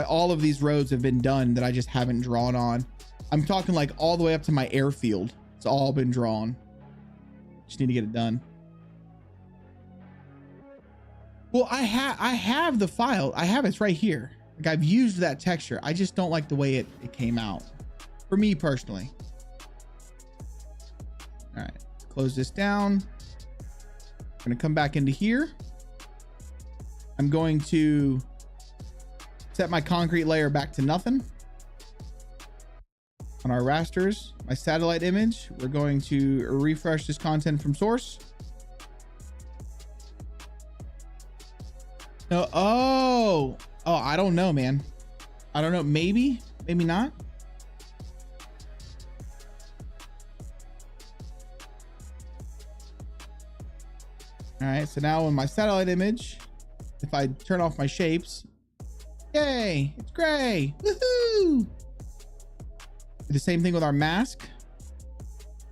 All of these roads have been done that I just haven't drawn on. I'm talking like all the way up to my airfield. It's all been drawn. Just need to get it done. Well, I have the file. I have it's right here. Like I've used that texture. I just don't like the way it came out. For me personally. All right, close this down. I'm going to come back into here. I'm going to set my concrete layer back to nothing. On our rasters, my satellite image, we're going to refresh this content from source. No, oh, I don't know, man. I don't know. Maybe not. All right, so now in my satellite image, if I turn off my shapes, yay, it's gray. Woohoo! Do the same thing with our mask.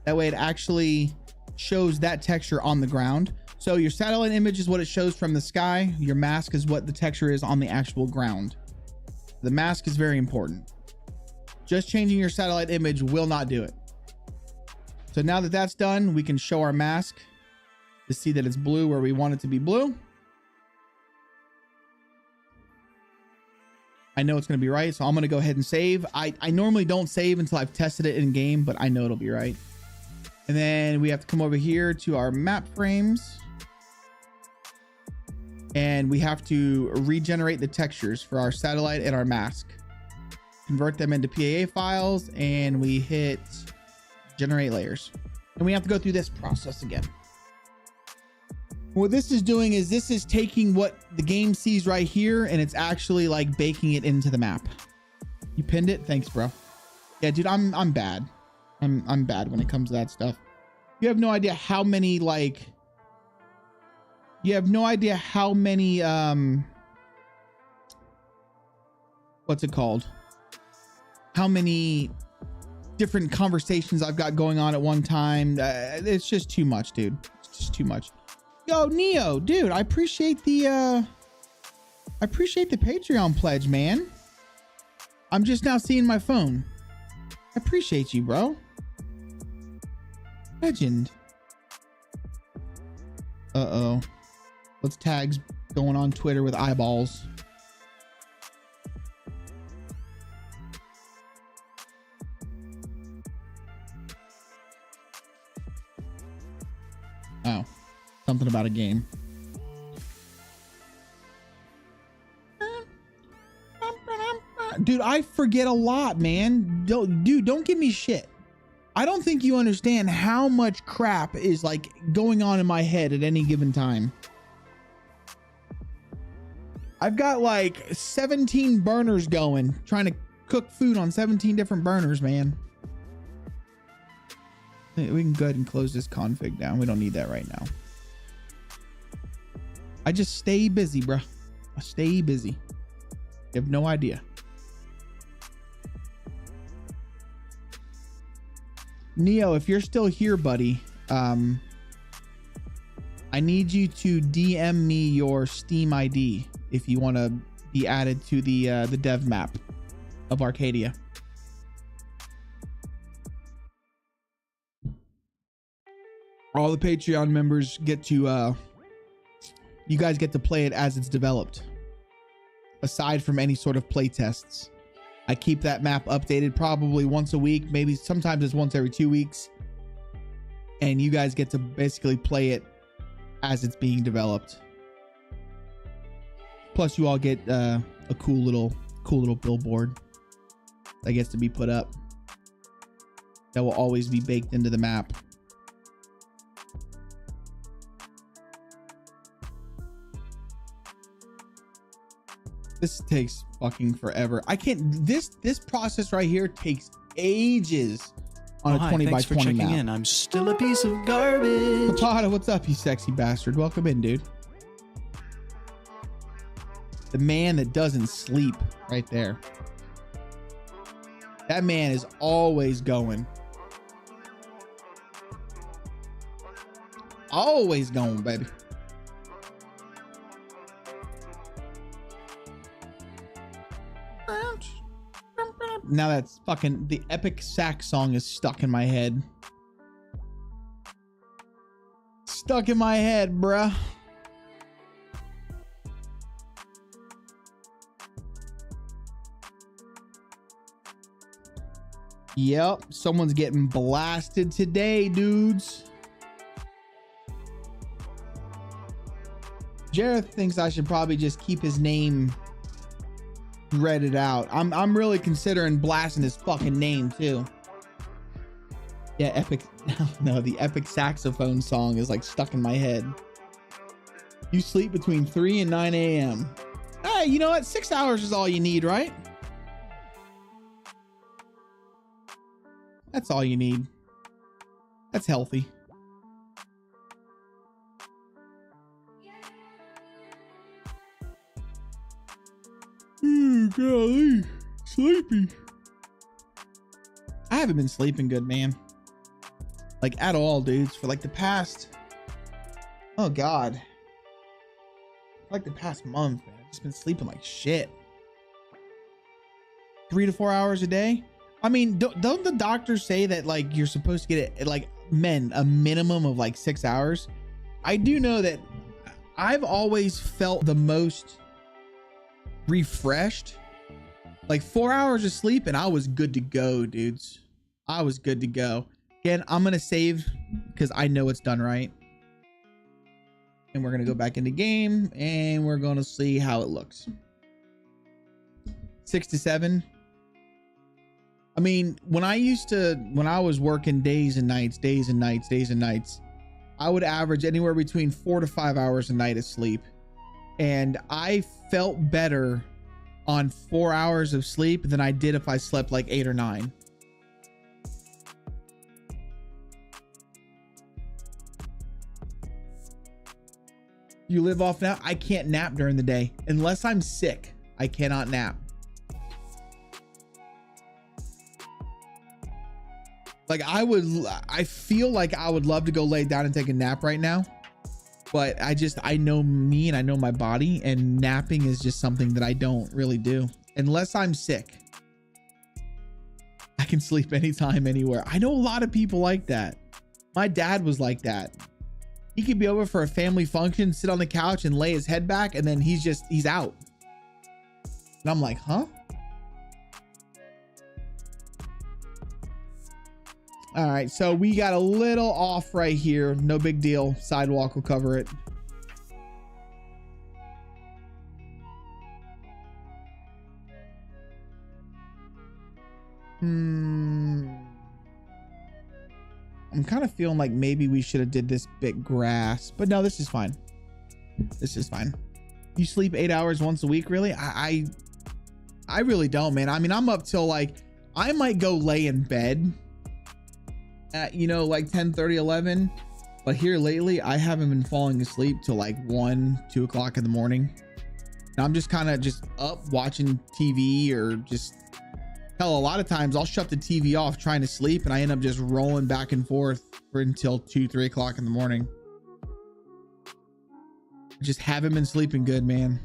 That way it actually shows that texture on the ground. So your satellite image is what it shows from the sky. Your mask is what the texture is on the actual ground. The mask is very important. Just changing your satellite image will not do it. So now that that's done, we can show our mask to see that it's blue where we want it to be blue. I know it's going to be right, so I'm going to go ahead and save. I normally don't save until I've tested it in game, but I know it'll be right. And then we have to come over here to our map frames. And we have to regenerate the textures for our satellite and our mask. Convert them into PAA files, and we hit generate layers. And we have to go through this process again. What this is doing is this is taking what the game sees right here and it's actually like baking it into the map. You pinned it? Thanks, bro. Yeah, dude, I'm bad. I'm bad when it comes to that stuff. You have no idea how many what's it called? How many different conversations I've got going on at one time. It's just too much, dude. It's just too much. Yo, Neo, dude, I appreciate the Patreon pledge, man. I'm just now seeing my phone. I appreciate you, bro. Legend. Uh-oh. What's tags going on Twitter with eyeballs? Oh. Something about a game. Dude, I forget a lot, man. Don't give me shit. I don't think you understand how much crap is like going on in my head at any given time. I've got like 17 burners going, trying to cook food on 17 different burners, man. We can go ahead and close this config down. We don't need that right now. I just stay busy, bro. I stay busy. You have no idea. Neo, if you're still here, buddy, I need you to DM me your Steam ID if you want to be added to the dev map of Arcadia. All the Patreon members get to you guys get to play it as it's developed, aside from any sort of play tests. I keep that map updated probably once a week, maybe sometimes it's once every 2 weeks, and you guys get to basically play it as it's being developed. Plus you all get a cool little billboard that gets to be put up that will always be baked into the map. This takes fucking forever. I can't. This process right here takes ages on a 20 by 20 map. Thanks for checking in. I'm still a piece of garbage. Potato, what's up, you sexy bastard? Welcome in, dude. The man that doesn't sleep right there. That man is always going. Always going, baby. Now that's fucking the epic sax song is stuck in my head. Stuck in my head, bruh. Yep, someone's getting blasted today, dudes. Jareth thinks I should probably just keep his name redded out. I'm really considering blasting his fucking name too. Yeah, epic. No, the epic saxophone song is like stuck in my head. You sleep between 3 and 9 a.m. Hey, you know what? 6 hours is all you need, right? That's all you need. That's healthy. Golly, sleepy. I haven't been sleeping good, man. Like at all, dudes. For like the past, oh god, like the past month, man. I've just been sleeping like shit. 3 to 4 hours a day. I mean, don't the doctors say that like you're supposed to get it, like men, a minimum of like 6 hours? I do know that I've always felt the most refreshed, like 4 hours of sleep, and I was good to go, dudes. I was good to go. Again, I'm gonna save because I know it's done right, and we're gonna go back into game and we're gonna see how it looks. 6 to 7. I mean, when I was working days and nights, I would average anywhere between 4 to 5 hours a night of sleep. And I felt better on 4 hours of sleep than I did if I slept like 8 or 9. You live off now? I can't nap during the day. Unless I'm sick, I cannot nap. Like I feel like I would love to go lay down and take a nap right now. But I know me and I know my body, and napping is just something that I don't really do unless I'm sick. I can sleep anytime, anywhere. I know a lot of people like that. My dad was like that. He could be over for a family function, sit on the couch and lay his head back, and then he's out. And I'm like, huh? All right, so we got a little off right here. No big deal. Sidewalk will cover it. I'm kind of feeling like maybe we should have did this bit grass, but no, this is fine. This is fine. You sleep 8 hours once a week, really? I really don't, man. I mean, I'm up till like, I might go lay in bed at, you know, like 10:30, 11, But here lately, I haven't been falling asleep till like 1, 2 o'clock in the morning. And I'm just kind of just up watching TV, or just, hell, a lot of times I'll shut the TV off trying to sleep, and I end up just rolling back and forth for until 2, 3 o'clock in the morning. I just haven't been sleeping good, man.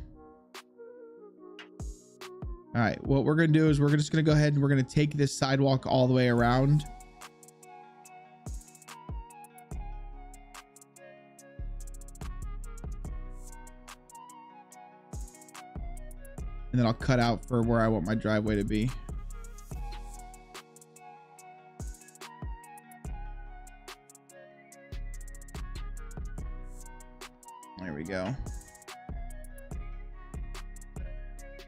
All right, what we're gonna do is we're just gonna go ahead and we're gonna take this sidewalk all the way around. And then I'll cut out for where I want my driveway to be. There we go.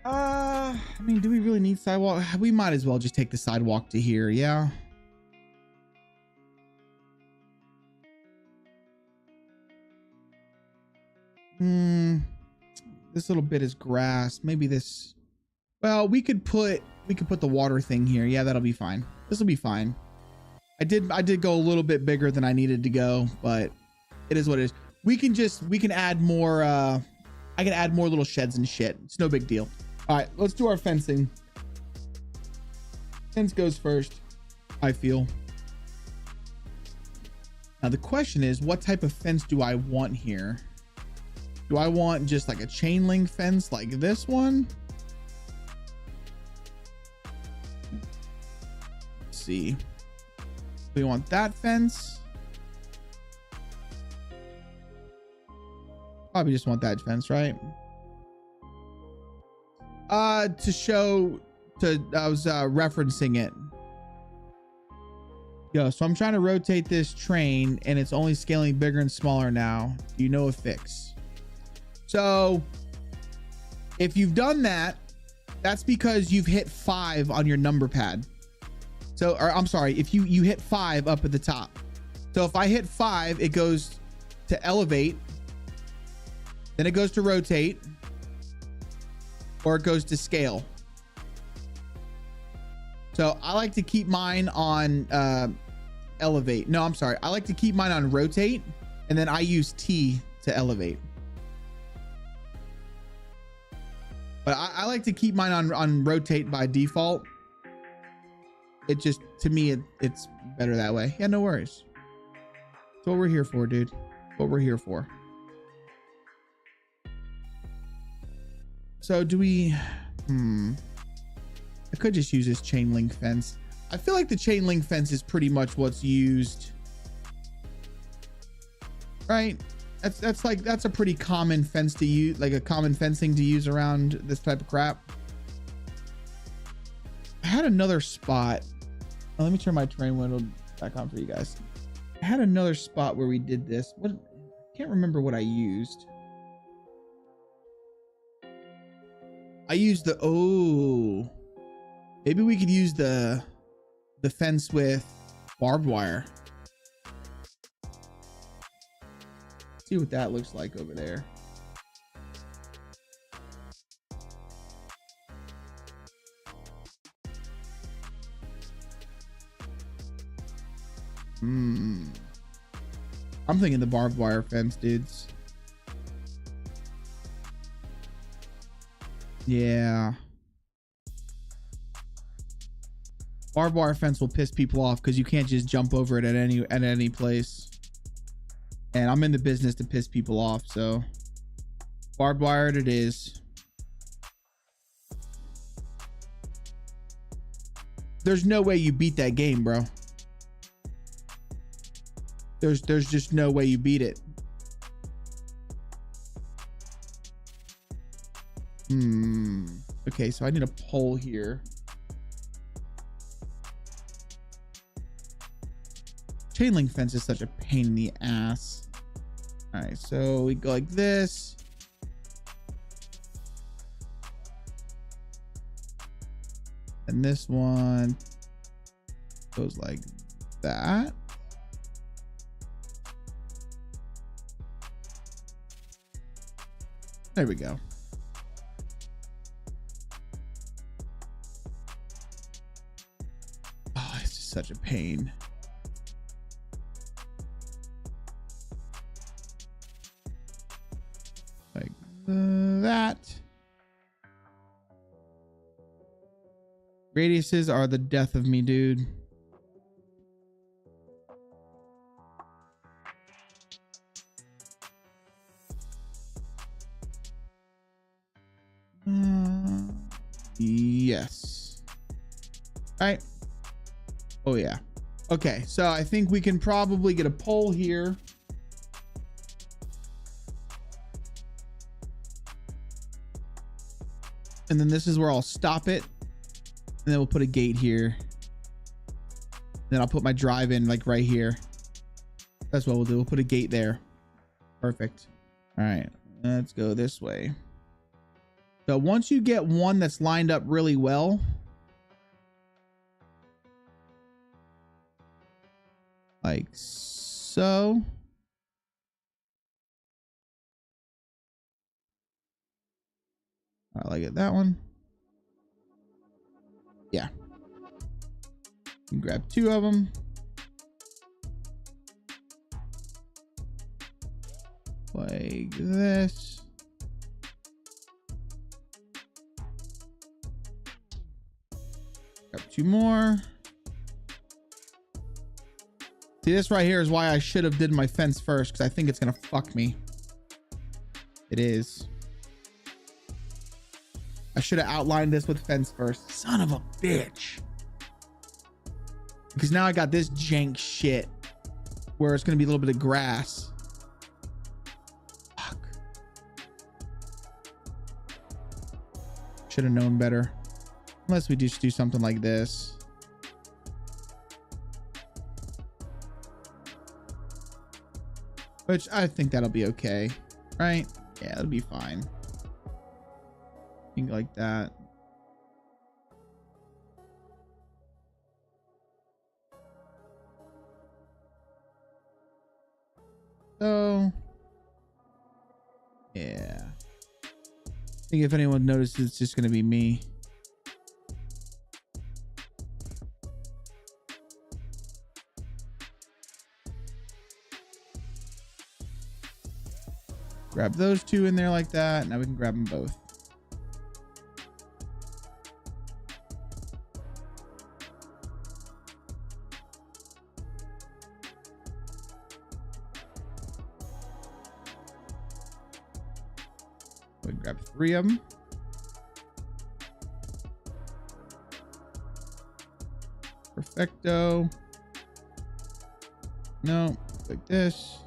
I mean, do we really need sidewalk? We might as well just take the sidewalk to here. Yeah. This little bit is grass. Maybe this, well, we could put the water thing here. Yeah, that'll be fine. This will be fine. I did go a little bit bigger than I needed to go, but it is what it is. We can add more, I can add more little sheds and shit. It's no big deal. All right, let's do our fencing. Fence goes first, I feel. Now the question is, what type of fence do I want here? Do I want just like a chain link fence like this one? Let's see. Do we want that fence? Probably just want that fence, right? To show, I was referencing it. Yo, so I'm trying to rotate this train and it's only scaling bigger and smaller now. Do you know a fix? So if you've done that, that's because you've hit 5 on your number pad. So, or I'm sorry, if you hit 5 up at the top. So if I hit 5, it goes to elevate, then it goes to rotate, or it goes to scale. So I like to keep mine on elevate. No, I'm sorry. I like to keep mine on rotate, and then I use T to elevate. But I like to keep mine on rotate by default. It just, to me, it's better that way. Yeah, no worries. That's what we're here for, dude. What we're here for. So do we, I could just use this chain link fence. I feel like the chain link fence is pretty much what's used, right? That's a pretty common fence to use, like a common fencing to use around this type of crap. I had another spot. Oh, let me turn my terrain window back on for you guys. I had another spot where we did this. What? I can't remember what I used. I used the, oh, maybe we could use the fence with barbed wire. See what that looks like over there. I'm thinking the barbed wire fence, dudes. Yeah. Barbed wire fence will piss people off because you can't just jump over it at any place. And I'm in the business to piss people off, so barbed wire it is. There's no way you beat that game, bro. There's just no way you beat it. Okay, so I need a pole here. Chain link fence is such a pain in the ass. All right, so we go like this. And this one goes like that. There we go. Oh, it's just such a pain. that. Radiuses are the death of me, dude. Yes. All right. Oh yeah. Okay, so I think we can probably get a pole here. And then this is where I'll stop it. And then we'll put a gate here. Then I'll put my drive in like right here. That's what we'll do. We'll put a gate there. Perfect. All right, let's go this way. So once you get one that's lined up really well, like so. All right, I get that one. Yeah. You can grab two of them. Like this. Grab two more. See, this right here is why I should have did my fence first, because I think it's gonna fuck me. It is. I should have outlined this with fence first. Son of a bitch. Because now I got this jank shit where it's gonna be a little bit of grass. Fuck. Should have known better. Unless we just do something like this. Which I think that'll be okay, right? Yeah, that'll be fine. Think like that. So, yeah. I think if anyone notices, it's just going to be me. Grab those two in there like that. Now we can grab them both. We can grab three of them. Perfecto. No, like this.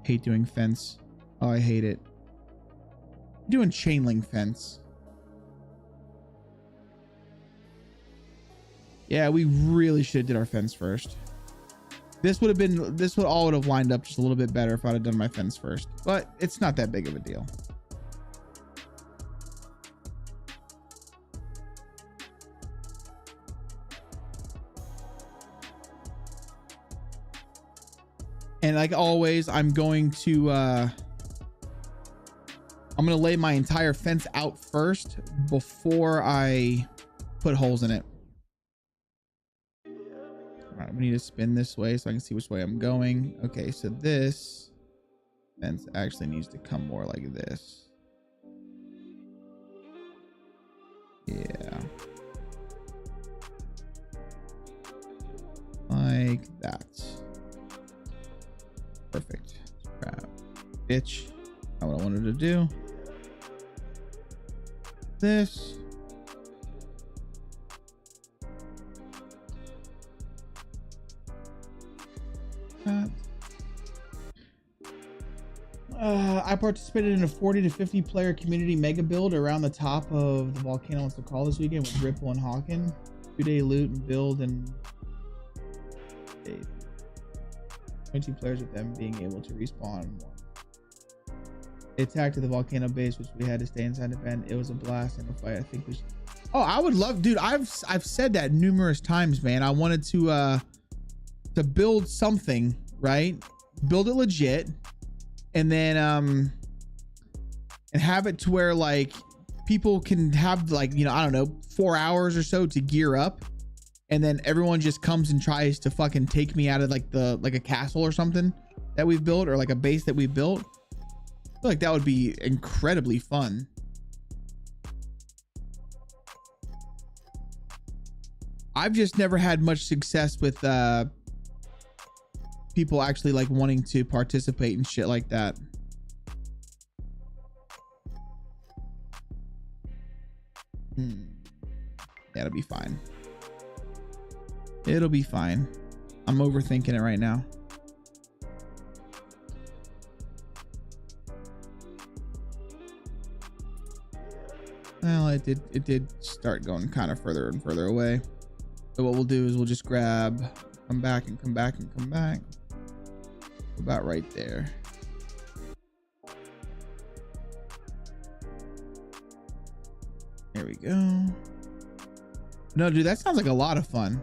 Hate doing fence. Oh, I hate it. I'm doing chain link fence. Yeah, we really should have did our fence first. This would have been, this would all would have lined up just a little bit better if I'd have done my fence first, but it's not that big of a deal. And like always, I'm going to lay my entire fence out first before I put holes in it. All right, we need to spin this way so I can see which way I'm going. Okay, so this fence actually needs to come more like this. Yeah. Like that. Perfect. Crap. Bitch. Not what I wanted to do. This. That. I participated in a 40 to 50 player community mega build around the top of the volcano wants to call this weekend with Ripple and Hawken. 2-day loot and build and 22 players with them being able to respawn. They attacked the volcano base, which we had to stay inside the vent. It was a blast in the fight. I think we should... Oh, I would love, dude. I've said that numerous times, man. I wanted to build something, right? Build it legit, and then and have it to where like people can have like, you know, I don't know, 4 hours or so to gear up. And then everyone just comes and tries to fucking take me out of like a castle or something that we've built, or like a base that we built. feel like that would be incredibly fun. I've just never had much success with people actually like wanting to participate in shit like that. That'll be fine. It'll be fine. I'm overthinking it right now. Well, it did start going kind of further and further away. So what we'll do is we'll just grab, come back and come back and come back. About right there. There we go. No, dude, that sounds like a lot of fun.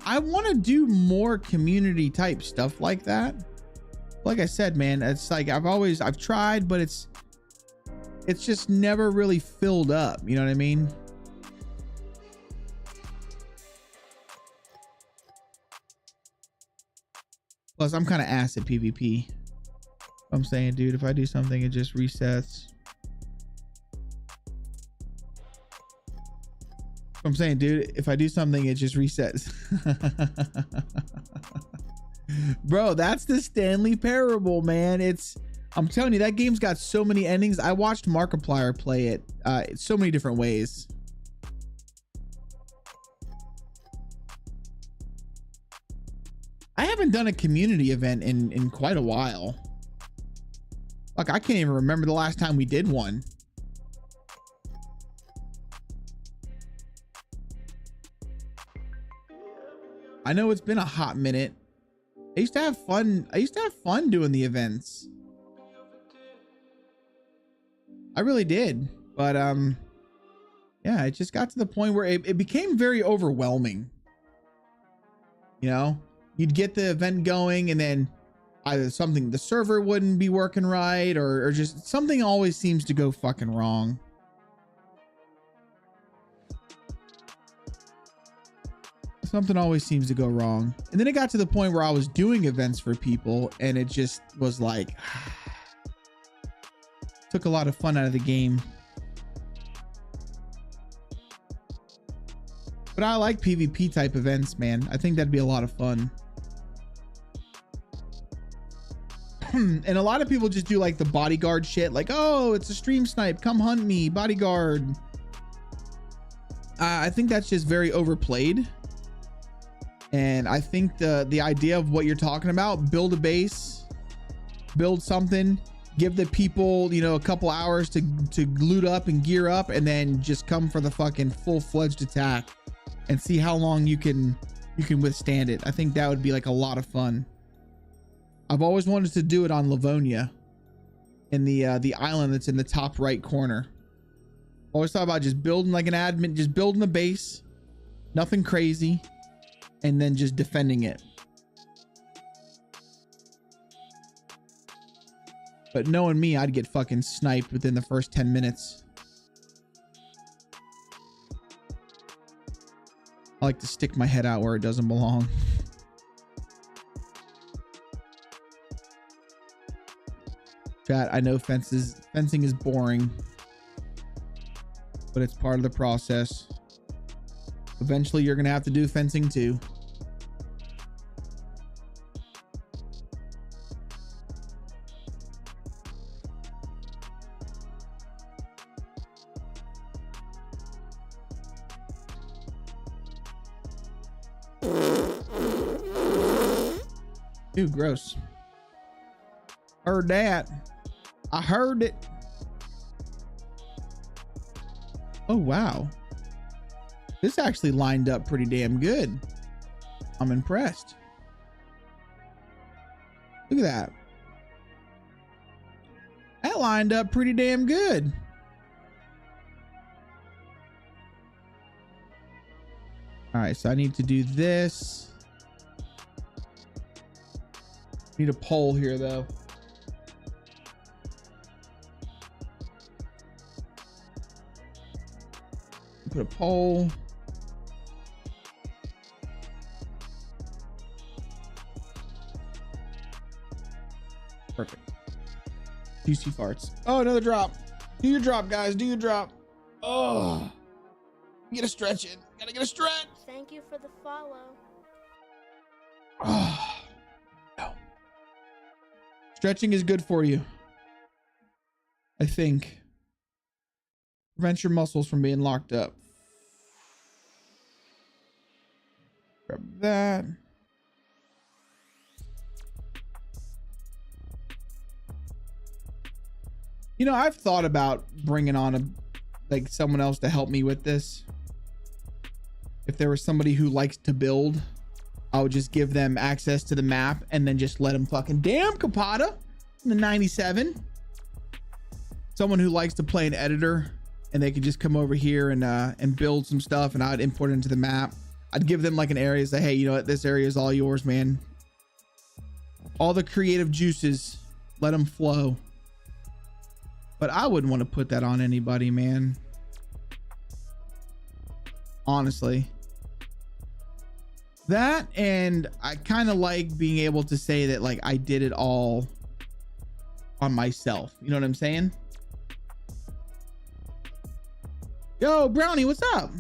I want to do more community type stuff like that. Like I said, man, it's like I've tried, but it's just never really filled up. You know what I mean? Plus, I'm kind of ass at PvP. I'm saying, dude, if I do something, it just resets. I'm saying, dude, if I do something, it just resets. Bro, that's the Stanley Parable, man. I'm telling you, that game's got so many endings. I watched Markiplier play it so many different ways. I haven't done a community event in quite a while. Like, I can't even remember the last time we did one. I know it's been a hot minute. I used to have fun doing the events. I really did. But yeah, it just got to the point where it became very overwhelming. You know, you'd get the event going and then either the server wouldn't be working right, or just something always seems to go fucking wrong. Something always seems to go wrong. And then it got to the point where I was doing events for people and it just was like, took a lot of fun out of the game. But I like PvP type events, man. I think that'd be a lot of fun. And a lot of people just do like the bodyguard shit. Like, oh, it's a stream snipe. Come hunt me, bodyguard. I think that's just very overplayed. And I think the idea of what you're talking about, build a base, build something, give the people, you know, a couple hours to loot up and gear up, and then just come for the fucking full-fledged attack and see how long you can withstand it. I think that would be like a lot of fun. I've always wanted to do it on Livonia, in the island that's in the top right corner. Always thought about just building like an admin, just building a base, nothing crazy, and then just defending it. But knowing me, I'd get fucking sniped within the first 10 minutes. I like to stick my head out where it doesn't belong. Chat, I know fencing is boring, but it's part of the process. Eventually, you're gonna have to do fencing too. Ew, gross. Heard that. I heard it. Oh, wow. This actually lined up pretty damn good. I'm impressed. Look at that. That lined up pretty damn good. All right, so I need to do this. Need a pole here though. Put a pole. Perfect. Juicy farts. Oh, another drop. Do your drop, guys. Do your drop. Oh, get a stretch in. Gotta get a stretch. Thank you for the follow. Oh, no. Stretching is good for you, I think. Prevents your muscles from being locked up. Grab that. You know, I've thought about bringing on someone else to help me with this. If there was somebody who likes to build, I would just give them access to the map and then just let them fucking damn Capata in the 97. Someone who likes to play an editor, and they could just come over here and build some stuff, and I'd import it into the map. I'd give them like an area, say, hey, you know what, this area is all yours, man. All the creative juices, let them flow. But I wouldn't want to put that on anybody, man. Honestly. That, and I kind of like being able to say that like I did it all on myself. You know what I'm saying? Yo, Brownie, what's up?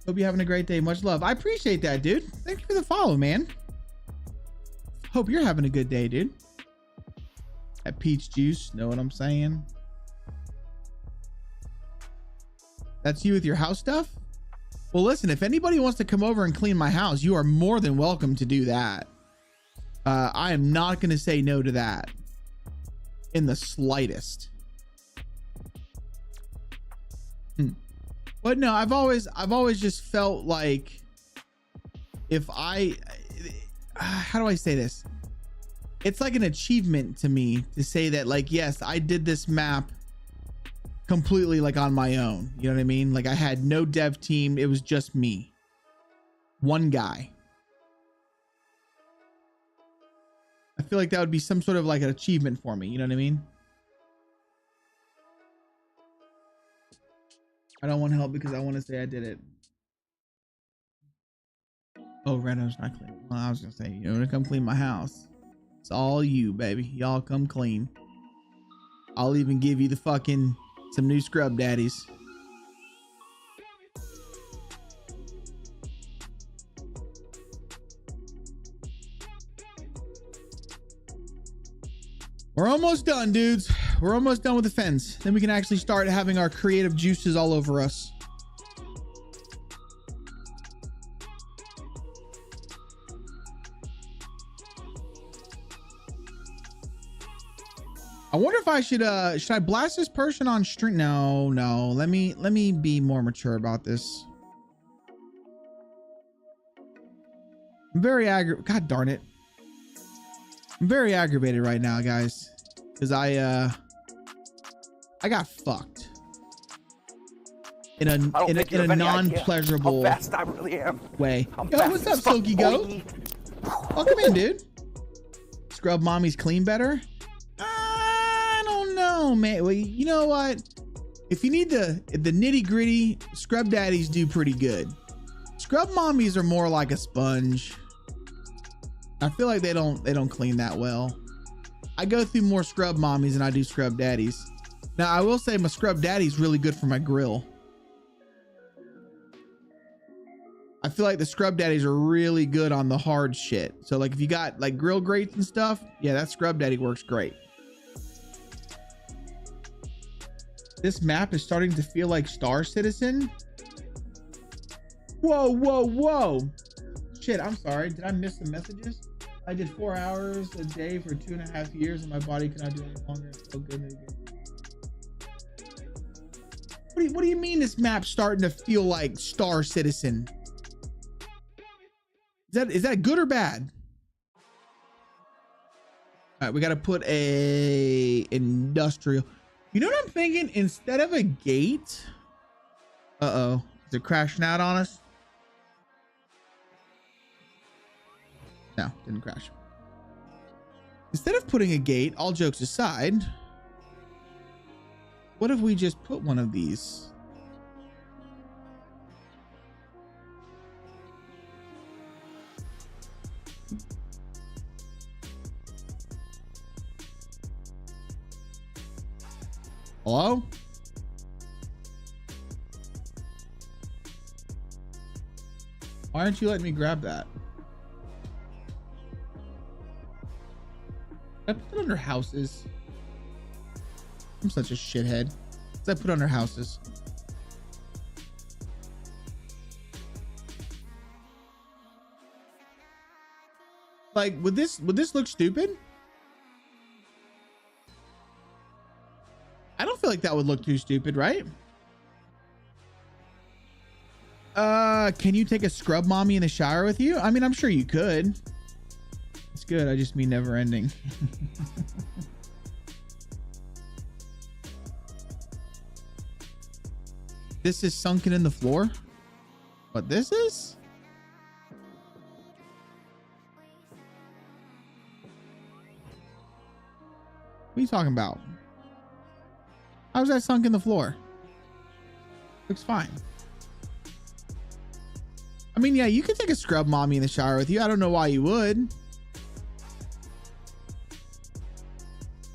Hope you're having a great day. Much love. I appreciate that, dude. Thank you for the follow, man. Hope you're having a good day, dude. That peach juice, know what I'm saying? That's you with your house stuff? Well, listen, if anybody wants to come over and clean my house, you are more than welcome to do that. I am not going to say no to that in the slightest. But no, I've always just felt like if how do I say this? It's like an achievement to me to say that, like, yes, I did this map completely like on my own. You know what I mean? Like I had no dev team. It was just me. One guy. I feel like that would be some sort of like an achievement for me. You know what I mean? I don't want to help because I want to say I did it. Oh, Reno's not clean. Well, I was gonna say, you're gonna come clean my house. It's all you, baby. Y'all come clean. I'll even give you the fucking some new scrub daddies. We're almost done, dudes. We're almost done with the fence. Then we can actually start having our creative juices all over us. I wonder if I should I blast this person on stream? No, let me be more mature about this. I'm very God darn it. I'm very aggravated right now, guys, because I got fucked in a non-pleasurable how fast I really am. way. Yo, what's up, Silky Goat? Welcome in, dude. Scrub mommies clean better? I don't know, man. Well, you know what? If you need the nitty-gritty, scrub daddies do pretty good. Scrub mommies are more like a sponge. I feel like they don't clean that well. I go through more scrub mommies than I do scrub daddies. Now, I will say my scrub daddy's really good for my grill. I feel like the scrub daddies are really good on the hard shit. So like if you got like grill grates and stuff, yeah, that scrub daddy works great. This map is starting to feel like Star Citizen. Whoa. Shit, I'm sorry. Did I miss the messages? I did 4 hours a day for 2.5 years and my body cannot do it any longer. It's so good again. What do you mean this map's starting to feel like Star Citizen? Is that good or bad? All right, we got to put a industrial. You know what I'm thinking? Instead of a gate. Uh-oh. Is it crashing out on us? No, didn't crash. Instead of putting a gate, all jokes aside, what if we just put one of these? Hello? Why aren't you letting me grab that? I put it under houses. I'm such a shithead. I put it under houses. Like, would this look stupid? I don't feel like that would look too stupid, right? Can you take a scrub mommy in the shower with you? I mean, I'm sure you could. It's good. I just mean never ending. This is sunken in the floor. What this is? What are you talking about? How's that sunk in the floor? Looks fine. I mean, yeah, you could take a scrub mommy in the shower with you. I don't know why you would.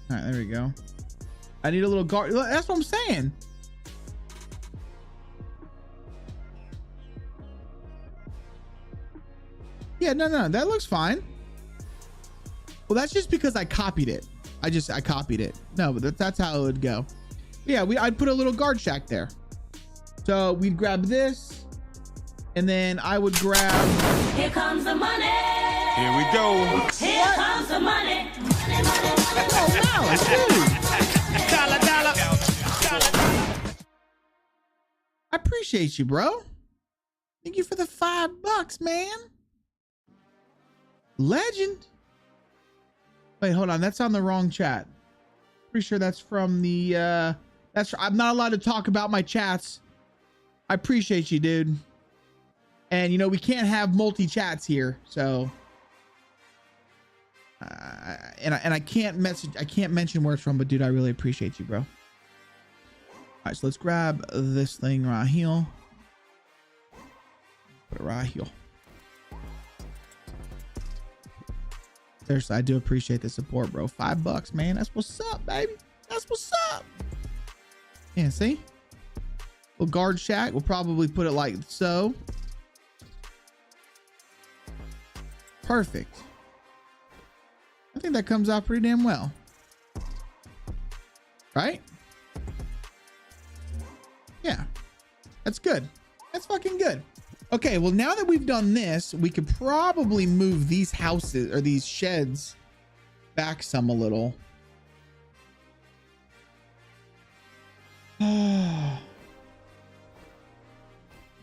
All right, there we go. I need a little guard. That's what I'm saying. Yeah, no, that looks fine. Well, that's just because I copied it. I copied it. No, but that's how it would go. Yeah, I'd put a little guard shack there. So we'd grab this, and then I would grab. Here comes the money. Here we go. Here comes the money. I appreciate you, bro. Thank you for the $5, man. Legend. Wait, hold on. That's on the wrong chat. Pretty sure that's from the I'm not allowed to talk about my chats. I appreciate you, dude. And you know, we can't have multi chats here, so and I can't mention where it's from, but dude, I really appreciate you, bro. All right, so let's grab this thing right here. Put it right here. Seriously, I do appreciate the support, bro. $5, man. That's what's up, baby. That's what's up. Yeah, see? Little guard shack. We'll probably put it like so. Perfect. I think that comes out pretty damn well. Right? Yeah. That's good. That's fucking good. Okay, well, now that we've done this, we could probably move these houses or these sheds back some a little.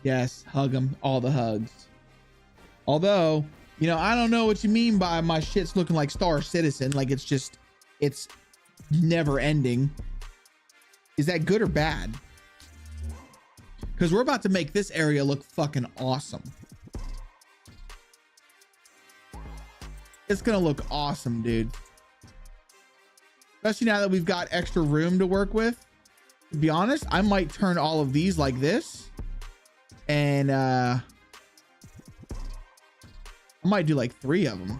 Yes, hug them. All the hugs. Although, you know, I don't know what you mean by my shit's looking like Star Citizen. Like it's never ending. Is that good or bad? Because we're about to make this area look fucking awesome. It's gonna look awesome, dude. Especially now that we've got extra room to work with. To be honest, I might turn all of these like this. And I might do like 3 of them.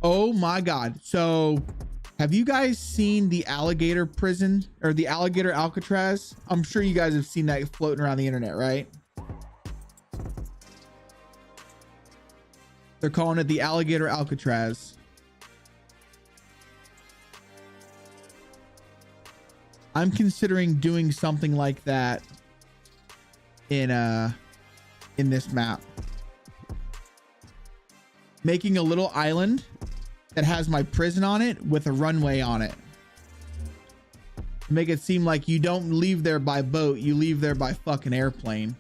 Oh my God. So have you guys seen the alligator prison or the alligator Alcatraz? I'm sure you guys have seen that floating around the internet, right? They're calling it the alligator Alcatraz. I'm considering doing something like that in this map. Making a little island that has my prison on it with a runway on it. Make it seem like you don't leave there by boat, you leave there by fucking airplane.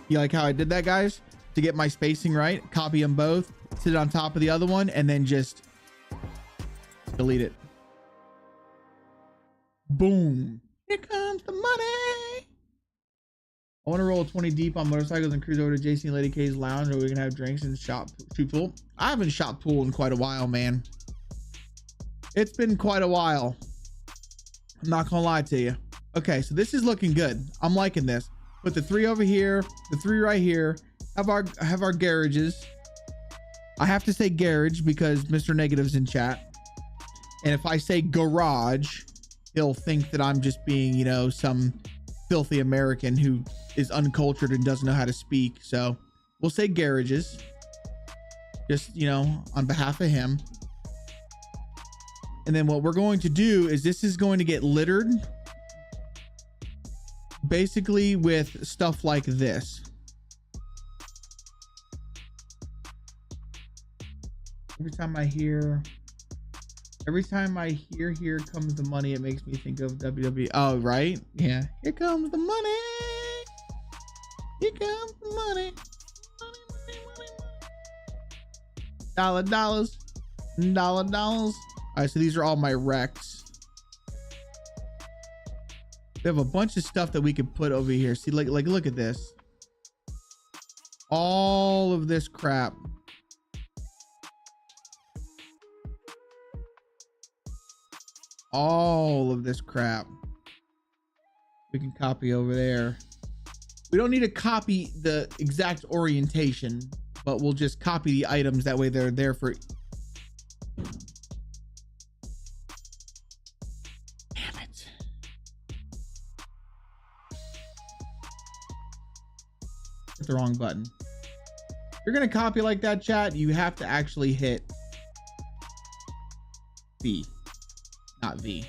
You like how I did that, guys? To get my spacing right, copy them both, sit on top of the other one, and then just delete it. Boom. Here comes the money. I want to roll 20 deep on motorcycles and cruise over to JC and Lady K's lounge where we can have drinks and shoot pool. I haven't shot pool in quite a while, man. It's been quite a while. I'm not gonna lie to you. Okay, so this is looking good. I'm liking this. Put the 3 over here, the 3 right here. Have our garages. I have to say garage because Mr. Negative's in chat. And if I say garage, he'll think that I'm just being, you know, some filthy American who is uncultured and doesn't know how to speak. So we'll say garages. Just, you know, on behalf of him. And then what we're going to do is this is going to get littered basically with stuff like this. Every time I hear here comes the money, it makes me think of WWE. Oh, right? Yeah. Here comes the money. Here comes the money. Dollars. All right, so these are all my recs. We have a bunch of stuff that we could put over here. See, like look at this. All of this crap. All of this crap we can copy over there. We don't need to copy the exact orientation, but we'll just copy the items. That way they're there for. Damn it. Hit the wrong button. If you're gonna copy like that, chat, you have to actually hit V. Not V.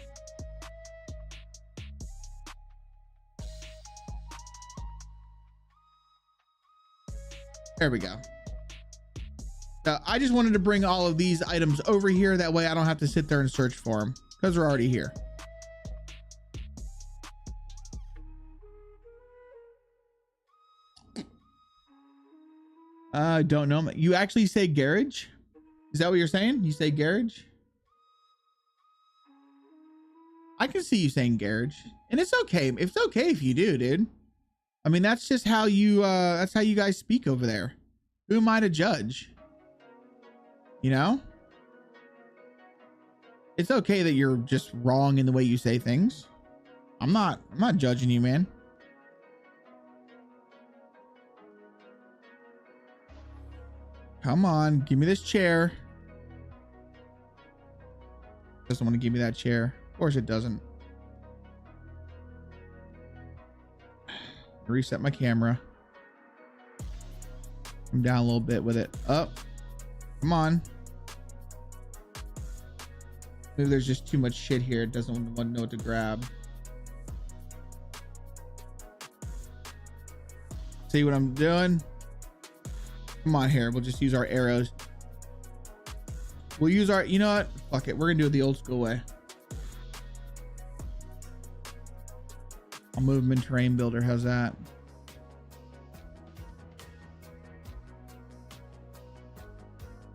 There we go. I just wanted to bring all of these items over here. That way I don't have to sit there and search for them because we're already here. I don't know. You actually say garage? Is that what you're saying? You say garage? I can see you saying garage, and it's okay. It's okay if you do, dude. I mean, that's just how you guys speak over there. Who am I to judge? You know? It's okay that you're just wrong in the way you say things. I'm not judging you, man. Come on, give me this chair. Doesn't want to give me that chair. Of course it doesn't. Reset my camera. Come down a little bit with it. Up. Come on. Maybe there's just too much shit here. It doesn't want to know what to grab. See what I'm doing? Come on here. We'll just use our arrows. We'll use our, you know what? Fuck it. We're gonna do it the old school way. I'll move them in terrain builder. How's that?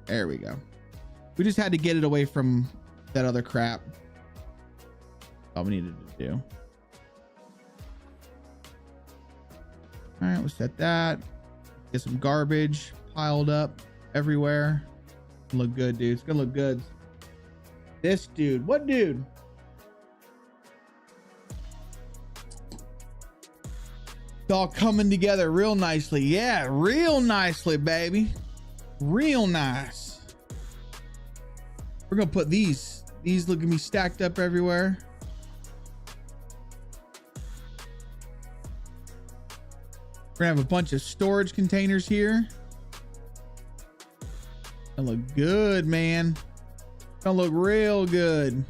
There we go. We just had to get it away from that other crap. All we needed to do. All right, we'll set that. Get some garbage piled up everywhere. Look good, dude. It's gonna look good. This dude. What dude? It's all coming together real nicely. Yeah, real nicely, baby. Real nice. We're gonna put these look at me stacked up everywhere. We're gonna have a bunch of storage containers here. Gonna look good, man. Gonna look real good.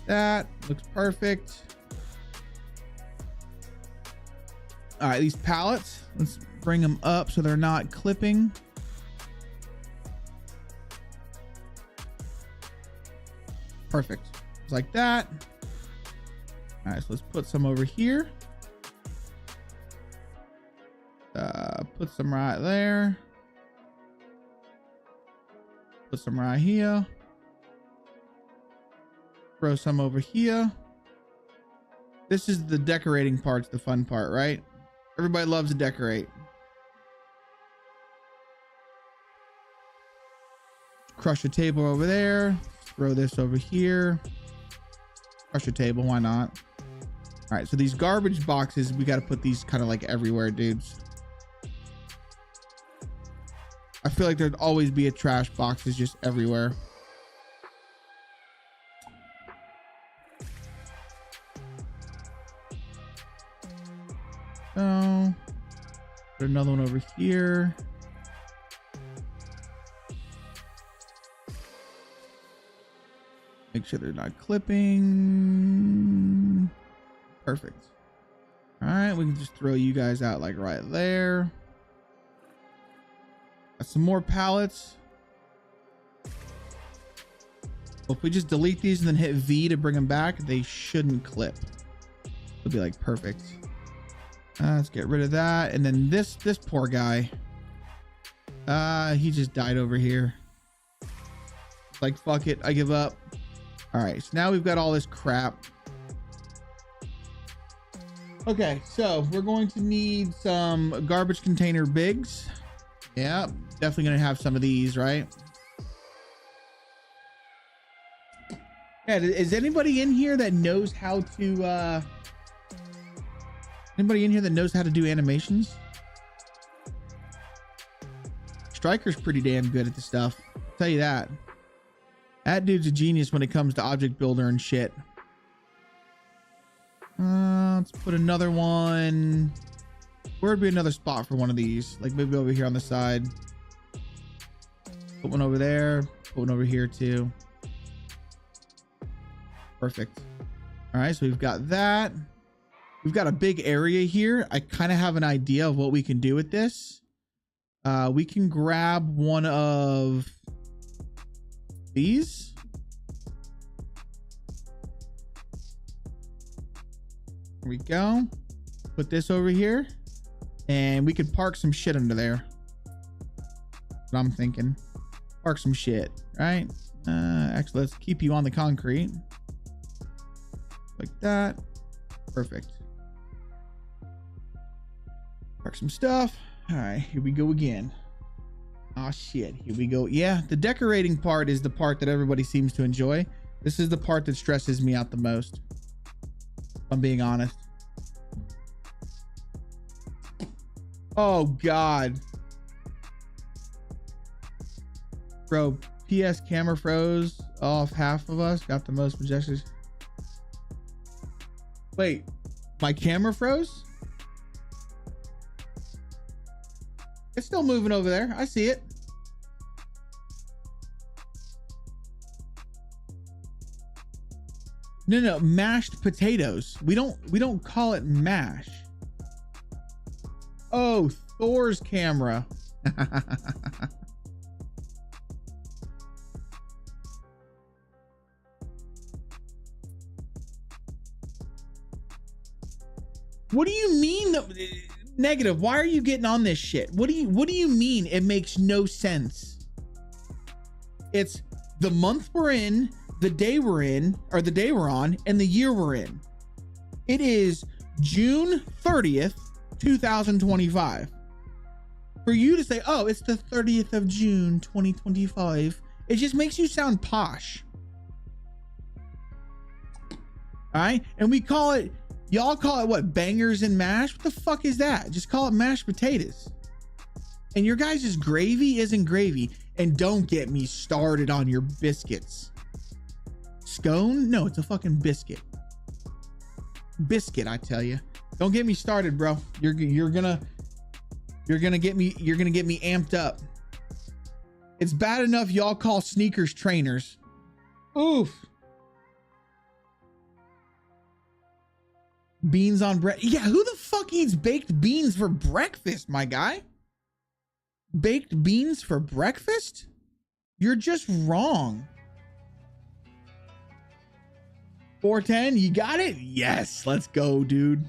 That looks perfect. All right, these pallets, let's bring them up so they're not clipping. Perfect. Just like that. All right, so let's put some over here. Put some right there. Put some right here. Throw some over here. This is the decorating part's the fun part, right? Everybody loves to decorate. crush a table over there. Throw this over here. Crush a table, why not? All right, so these garbage boxes, we got to put these kind of like everywhere, dudes. I feel like there'd always be a trash boxes just everywhere. So, put another one over here. Make sure they're not clipping. Perfect. All right, we can just throw you guys out like right there. Got some more pallets. Well, if we just delete these and then hit V to bring them back, they shouldn't clip. It'll be like perfect. Let's get rid of that. And then this poor guy. He just died over here. Like, fuck it, I give up. All right, so now we've got all this crap. Okay, so we're going to need some garbage container bigs. Yeah, definitely gonna have some of these, right? Yeah, is anybody in here that knows how to anybody in here that knows how to do animations? Striker's pretty damn good at the stuff, I'll tell you that. That dude's a genius when it comes to object builder and shit. Let's put another one. Where would be another spot for one of these? Like maybe over here on the side. Put one over there. Put one over here too. Perfect. All right, so we've got that. We've got a big area here. I kind of have an idea of what we can do with this. We can grab one of these. There we go. Put this over here and we could park some shit under there. That's what I'm thinking. Park some shit, right? Actually, let's keep you on the concrete like that. Perfect. Park some stuff. All right, here we go again. Oh shit, here we go. Yeah, the decorating part is the part that everybody seems to enjoy. This is the part that stresses me out the most, if I'm being honest. Oh God. Bro, PS camera froze off half of us. Got the most majestic. Wait, my camera froze? It's still moving over there. I see it. No, mashed potatoes. We don't call it mash. Oh, Thor's camera. What do you mean? Negative. Why are you getting on this shit? What do you mean? It makes no sense. It's the month we're in, the day we're in, or the day we're on, and the year we're in. It is June 30th, 2025. For you to say, oh, it's the 30th of June, 2025, it just makes you sound posh. All right. And we call it, y'all call it what? Bangers and mash? What the fuck is that? Just call it mashed potatoes. And your guys' gravy isn't gravy. And don't get me started on your biscuits. Scone? No, it's a fucking biscuit. Biscuit, I tell you. Don't get me started, bro. You're gonna get me amped up. It's bad enough y'all call sneakers trainers. Oof. Beans on bread. Yeah, who the fuck eats baked beans for breakfast, my guy? Baked beans for breakfast? You're just wrong. 410, you got it? Yes, let's go, dude.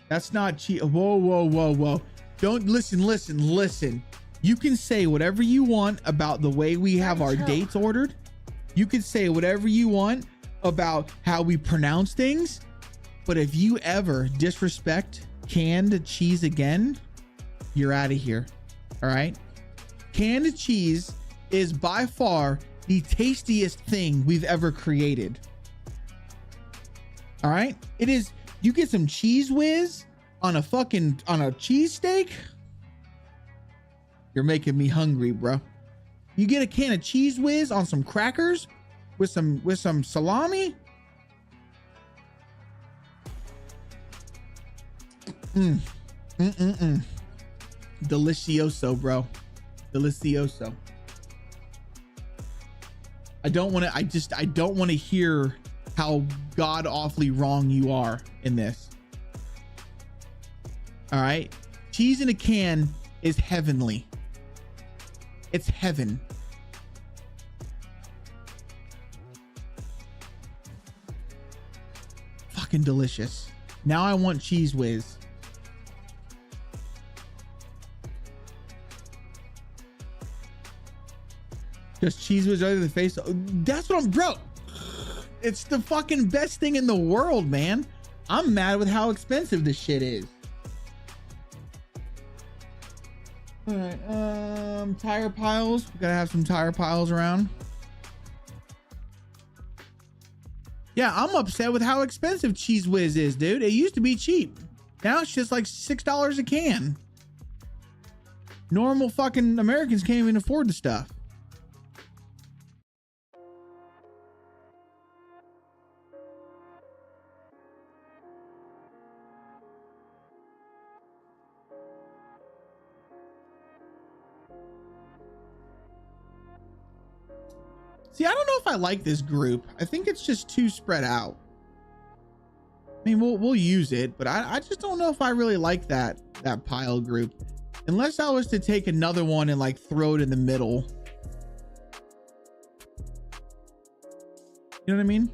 That's not cheap. Whoa. Don't listen. You can say whatever you want about the way we have our dates ordered. You can say whatever you want about how we pronounce things. But if you ever disrespect canned cheese again, you're out of here. All right. Canned cheese is by far the tastiest thing we've ever created. All right. It is. You get some cheese whiz on a cheesesteak. You're making me hungry, bro. You get a can of cheese whiz on some crackers with some salami. Delicioso, bro. Delicioso. I don't want to hear how god awfully wrong you are in this. All right. Cheese in a can is heavenly. It's heaven. Fucking delicious. Now I want cheese whiz. Just cheese whiz right in the face. That's what bro. It's the fucking best thing in the world, man. I'm mad with how expensive this shit is. All right, tire piles. We gotta have some tire piles around. Yeah, I'm upset with how expensive Cheese Whiz is, dude. It used to be cheap. Now it's just like $6 a can. Normal fucking Americans can't even afford the stuff. See, I don't know if I like this group. I think it's just too spread out. I mean, we'll use it, but I just don't know if I really like that pile group. Unless I was to take another one and like throw it in the middle. You know what I mean?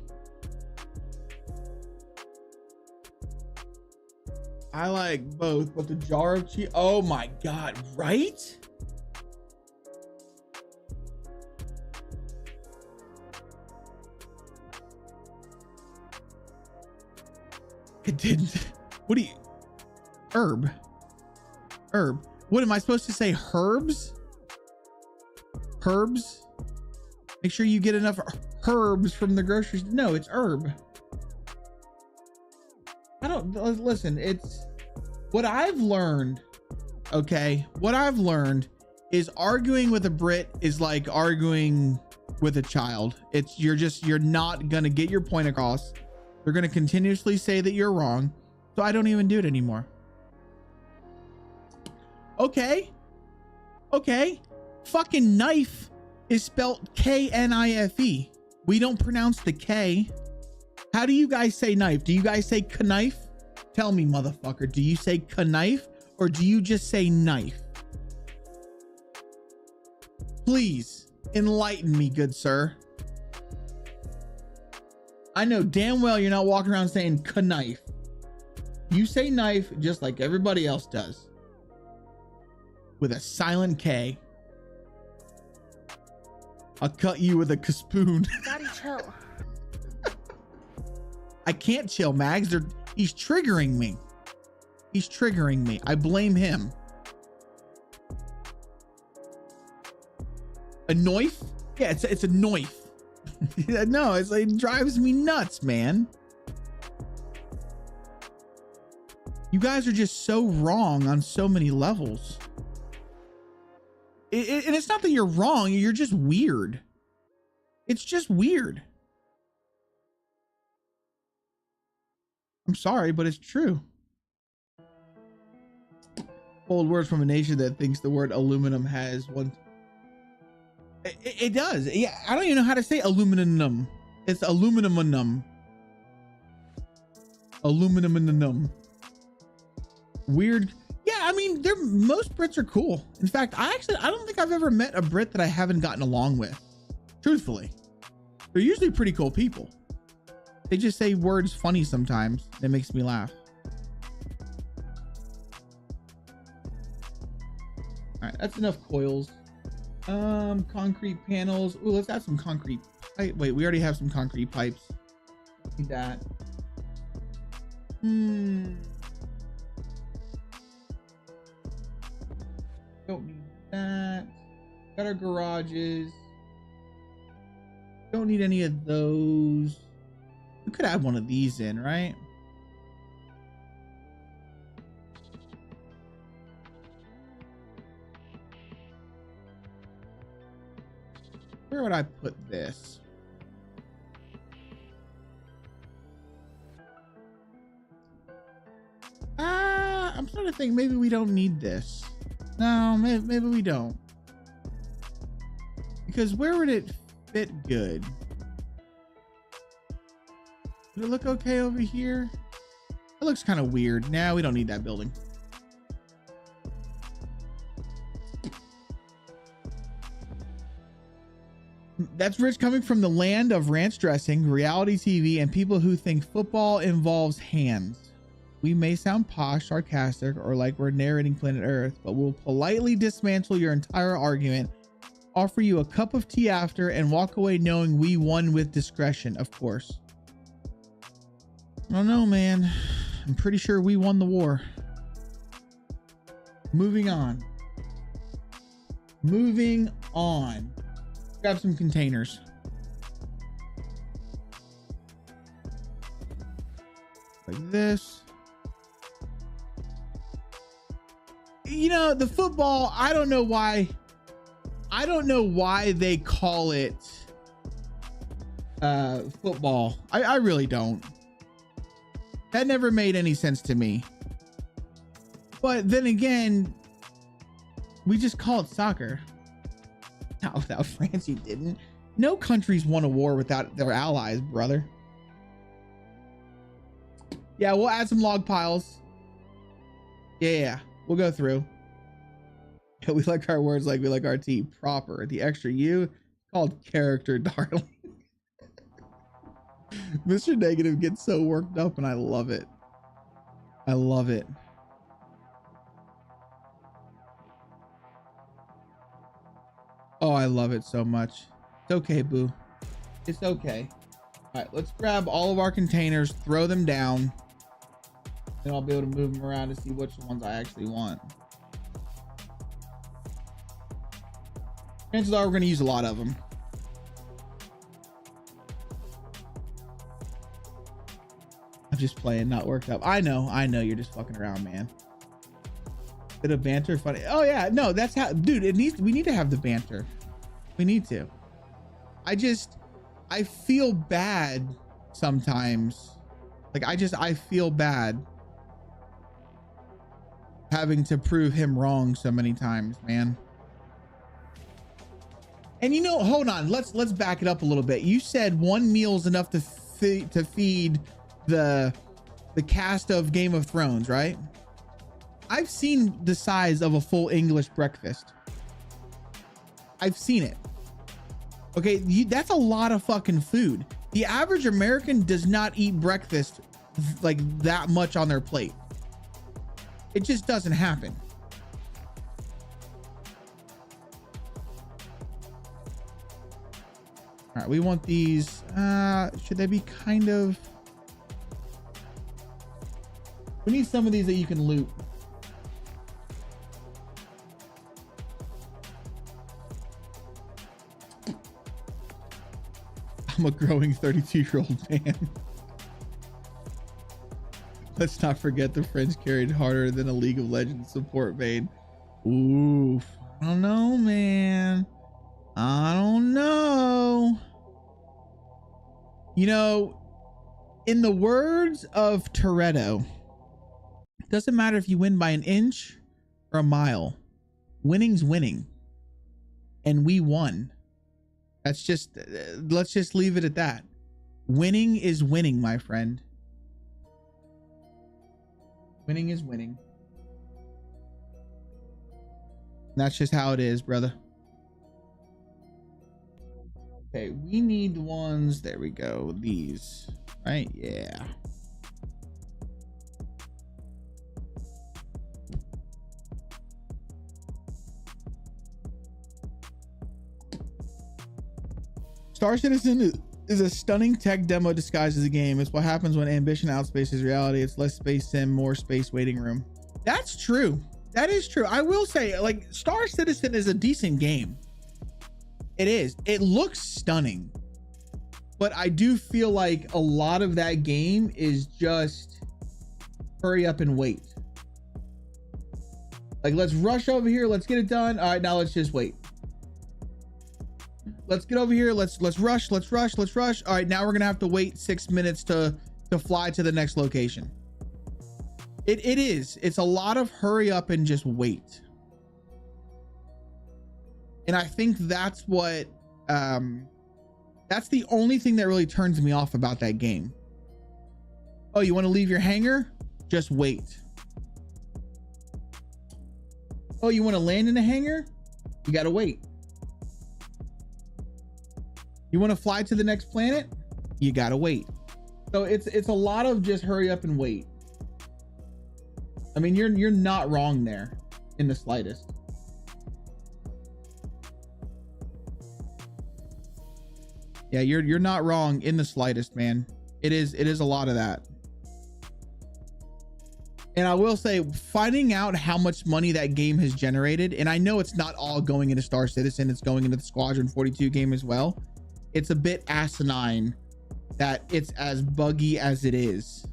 I like both, but the jar of cheese, oh my God, right? It didn't. What do you? Herb. What am I supposed to say? Herbs? Herbs? Make sure you get enough herbs from the groceries. No, it's herb. I don't listen. It's what I've learned. Okay. What I've learned is arguing with a Brit is like arguing with a child. You're not going to get your point across. They're going to continuously say that you're wrong. So I don't even do it anymore. Okay. Fucking knife is spelled K-N-I-F-E. We don't pronounce the K. How do you guys say knife? Do you guys say knife? Tell me, motherfucker. Do you say knife or do you just say knife? Please enlighten me, good sir. I know damn well you're not walking around saying knife. You say knife just like everybody else does. With a silent K. I'll cut you with a spoon. Daddy, chill. I can't chill, Mags. He's triggering me. I blame him. A knife? Yeah, it's a knife. No, it drives me nuts, man. You guys are just so wrong on so many levels. And it's not that you're wrong, you're just weird. It's just weird. I'm sorry, but it's true. Old words from a nation that thinks the word aluminum has one. It does. Yeah, I don't even know how to say aluminum. It's aluminum. Aluminum. Weird. Yeah, I mean, most Brits are cool. In fact, I don't think I've ever met a Brit that I haven't gotten along with. Truthfully, they're usually pretty cool people. They just say words funny sometimes. That makes me laugh. All right, that's enough coils. Concrete panels. Ooh, let's add some concrete. Wait, we already have some concrete pipes. Need that. Got our garages. Don't need any of those. We could add one of these in, right? Where would I put this? I'm trying to think. Maybe we don't need this. No, maybe we don't. Because where would it fit good? Does it look okay over here? It looks kind of weird. Nah, we don't need that building. That's Rich coming from the land of ranch dressing, reality TV, and people who think football involves hands. We may sound posh, sarcastic, or like we're narrating Planet Earth, but we'll politely dismantle your entire argument, offer you a cup of tea after, and walk away knowing we won with discretion, of course. I don't know, man. I'm pretty sure we won the war. Moving on. Moving on. Grab some containers. Like this. You know, the football, I don't know why they call it football. I really don't. That never made any sense to me. But then again, we just call it soccer. Not without France, you didn't. No countries won a war without their allies, brother. Yeah, we'll add some log piles. Yeah, we'll go through. We like our words like we like our tea. Proper. The extra U called character, darling. Mr. Negative gets so worked up and I love it. I love it. Oh, I love it so much. It's okay, boo. It's okay. All right, let's grab all of our containers, throw them down, and I'll be able to move them around to see which ones I actually want. Chances are we're going to use a lot of them. I'm just playing, not worked up. I know you're just fucking around, man. Bit of banter, funny. Oh yeah, no, that's how, dude. We need to have the banter. We need to. I feel bad sometimes. Like I feel bad having to prove him wrong so many times, man. And you know, hold on, let's back it up a little bit. You said one meal is enough to feed the cast of Game of Thrones, right? I've seen the size of a full English breakfast. I've seen it. Okay, that's a lot of fucking food. The average American does not eat breakfast like that much on their plate. It just doesn't happen. All right, we want these. Should they be kind of... We need some of these that you can loot. I'm a growing 32-year-old man. Let's not forget the French carried harder than a League of Legends support main. Oof. I don't know, man. I don't know. You know, in the words of Toretto, it doesn't matter if you win by an inch or a mile. Winning's winning. And we won. That's just, let's just leave it at that. Winning is winning, my friend. Winning is winning. That's just how it is, brother. Okay, we need the ones, there we go, these, right? Yeah. Star Citizen is a stunning tech demo disguised as a game. It's what happens when ambition outspaces reality. It's less space sim, more space waiting room. That's true. That is true. I will say, like, Star Citizen is a decent game. It is. It looks stunning. But I do feel like a lot of that game is just hurry up and wait. Like, let's rush over here. Let's get it done. All right, now let's just wait. Let's get over here. Let's rush. Let's rush. Let's rush. All right, now we're going to have to wait 6 minutes to fly to the next location. It is. It's a lot of hurry up and just wait. And I think that's what, that's the only thing that really turns me off about that game. Oh, you want to leave your hangar? Just wait. Oh, you want to land in a hangar? You got to wait. You want to fly to the next planet? You got to wait. So it's a lot of just hurry up and wait. I mean, you're not wrong there in the slightest. Yeah, you're not wrong in the slightest, man. It is a lot of that. And I will say, finding out how much money that game has generated, and I know it's not all going into Star Citizen, it's going into the Squadron 42 game as well. It's a bit asinine that it's as buggy as it is.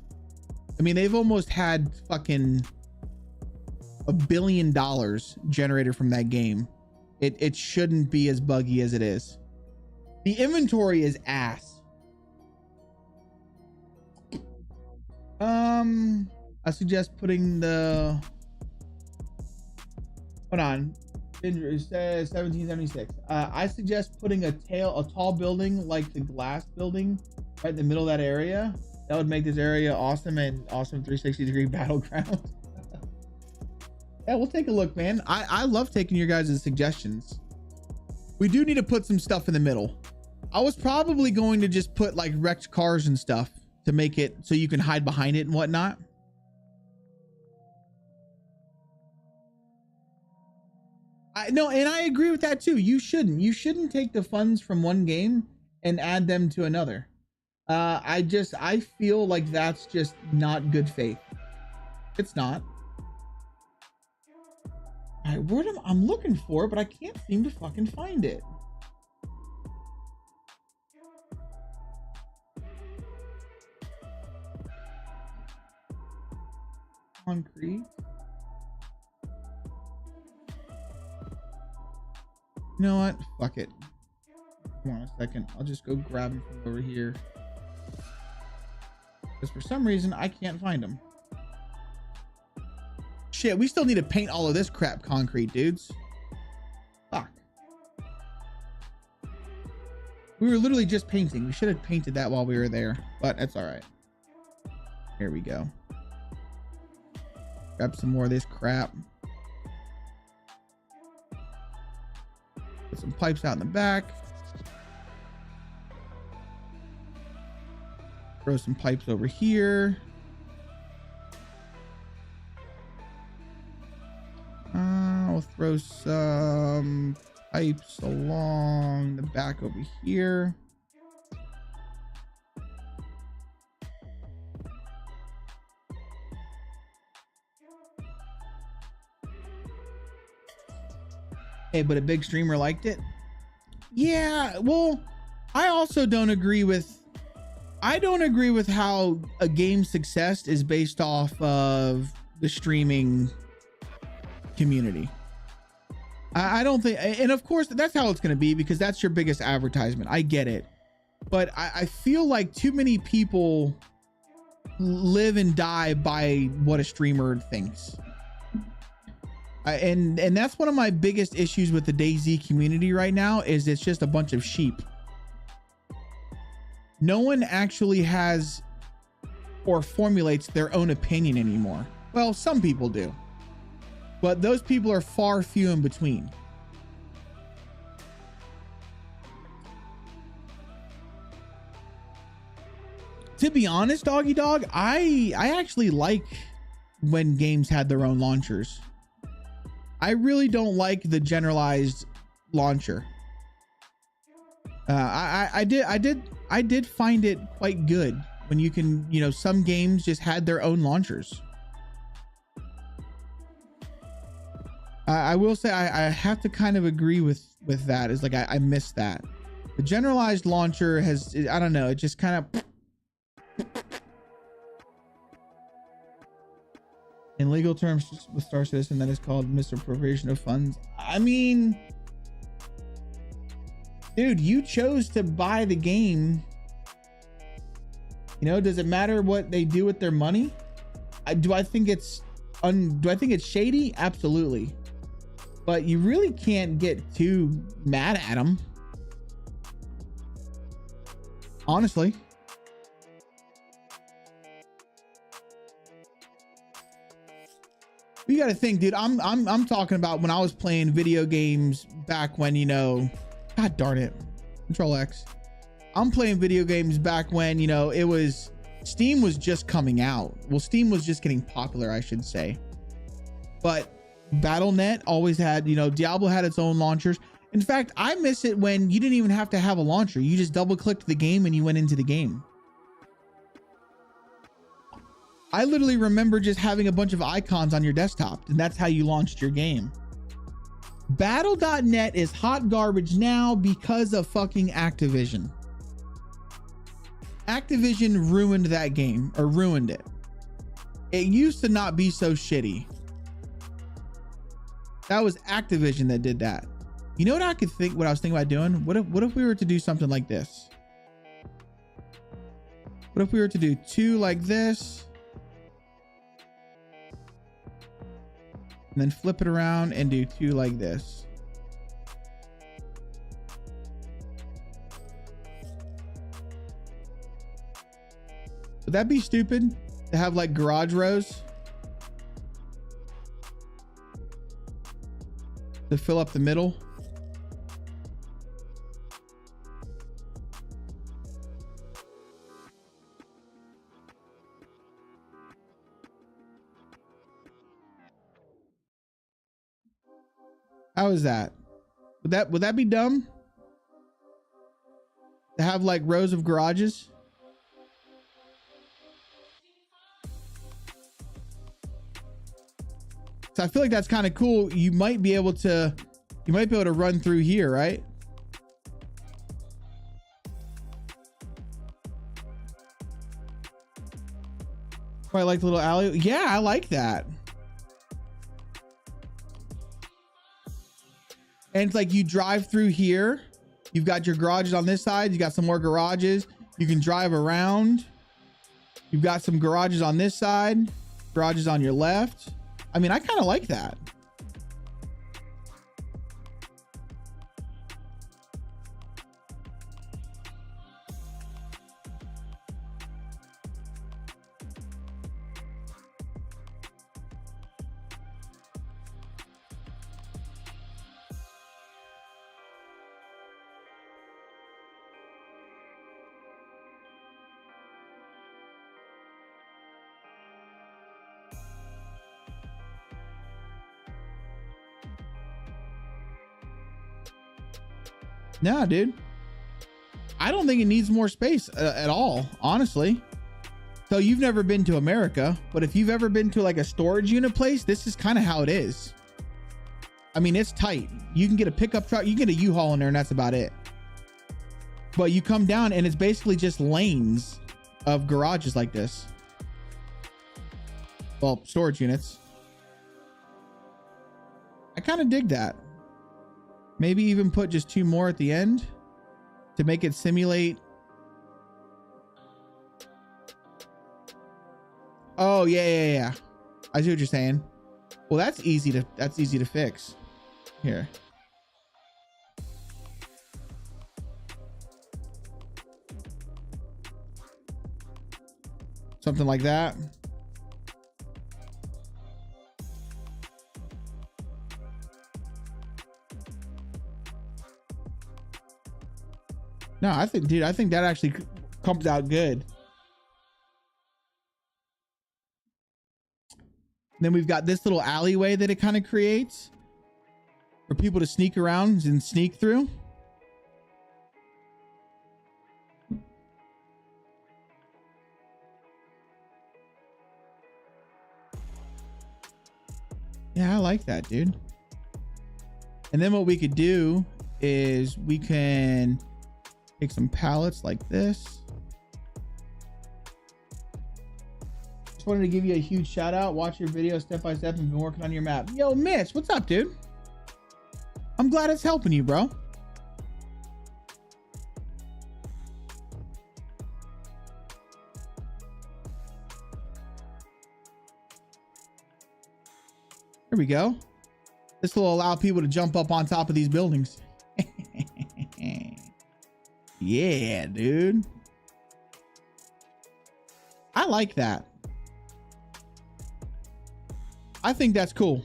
I mean, they've almost had fucking $1 billion generated from that game. It shouldn't be as buggy as it is. The inventory is ass. I suggest putting the, hold on, it says 1776. I suggest putting a tall building like the glass building right in the middle of that area. That would make this area awesome, and awesome 360-degree battleground. Yeah, we'll take a look, man. I love taking your guys' suggestions. We do need to put some stuff in the middle. I was probably going to just put like wrecked cars and stuff to make it so you can hide behind it and whatnot. No, and I agree with that too. You shouldn't take the funds from one game and add them to another. I feel like that's just not good faith. It's not. All right, I'm looking for it, but I can't seem to fucking find it. Concrete. You know what? Fuck it. Come on a second. I'll just go grab them from over here. Because for some reason, I can't find them. Shit, we still need to paint all of this crap concrete, dudes. Fuck. We were literally just painting. We should have painted that while we were there, but that's all right. Here we go. Grab some more of this crap. Put some pipes out in the back. Throw some pipes over here. I'll throw some pipes along the back over here. Hey, but a big streamer liked it. Yeah, well, I also don't agree with how a game's success is based off of the streaming community. I don't think, and of course that's how it's going to be because that's your biggest advertisement. I get it, but I feel like too many people live and die by what a streamer thinks. And that's one of my biggest issues with the DayZ community right now is it's just a bunch of sheep. No one actually has or formulates their own opinion anymore. Well, some people do, but those people are far few in between. To be honest, doggy dog, I actually like when games had their own launchers. I really don't like the generalized launcher. I did find it quite good when you can, you know, some games just had their own launchers. I will say I have to kind of agree with that. Is like I miss that. The generalized launcher has, I don't know, it just kind of. In legal terms, with Star Citizen, that is called misappropriation of funds. I mean, dude, you chose to buy the game. You know, does it matter what they do with their money? Do I think it's shady? Absolutely. But you really can't get too mad at them. Honestly. You got to think, dude, I'm talking about when I was playing video games back when, you know, God darn it. Control X. I'm playing video games back when, you know, it was, Steam was just coming out. Well, Steam was just getting popular, I should say. But Battle.net always had, you know, Diablo had its own launchers. In fact, I miss it when you didn't even have to have a launcher. You just double clicked the game and you went into the game. I literally remember just having a bunch of icons on your desktop, and that's how you launched your game. Battle.net is hot garbage now because of fucking Activision. Activision ruined that game, or ruined it. It used to not be so shitty. That was Activision that did that. You know what I could think, what I was thinking about doing? What if we were to do something like this? What if we were to do 2 like this? And then flip it around and do 2 like this. Would that be stupid to have like garage rows to fill up the middle? How is that? Would that be dumb? To have like rows of garages? So I feel like that's kind of cool. You might be able to run through here, right? Quite like the little alley. Yeah, I like that. And it's like you drive through here. You've got your garages on this side. You got some more garages. You can drive around. You've got some garages on this side, garages on your left. I mean, I kind of like that. Nah, dude. I don't think it needs more space at all, honestly. So you've never been to America, but if you've ever been to like a storage unit place, this is kind of how it is. I mean, it's tight. You can get a pickup truck, you can get a U-Haul in there and that's about it. But you come down and it's basically just lanes of garages like this. Well, storage units. I kind of dig that. Maybe even put just 2 more at the end to make it simulate. Oh, yeah. I see what you're saying. Well, that's easy to fix. Here. Something like that. No, I think that actually comes out good. Then we've got this little alleyway that it kind of creates for people to sneak around and sneak through. Yeah, I like that, dude. And then what we could do is we can take some pallets like this. Just wanted to give you a huge shout out. Watch your video step by step and been working on your map. Yo, Mitch, what's up, dude? I'm glad it's helping you, bro. There we go. This will allow people to jump up on top of these buildings. Yeah, dude. I like that. I think that's cool.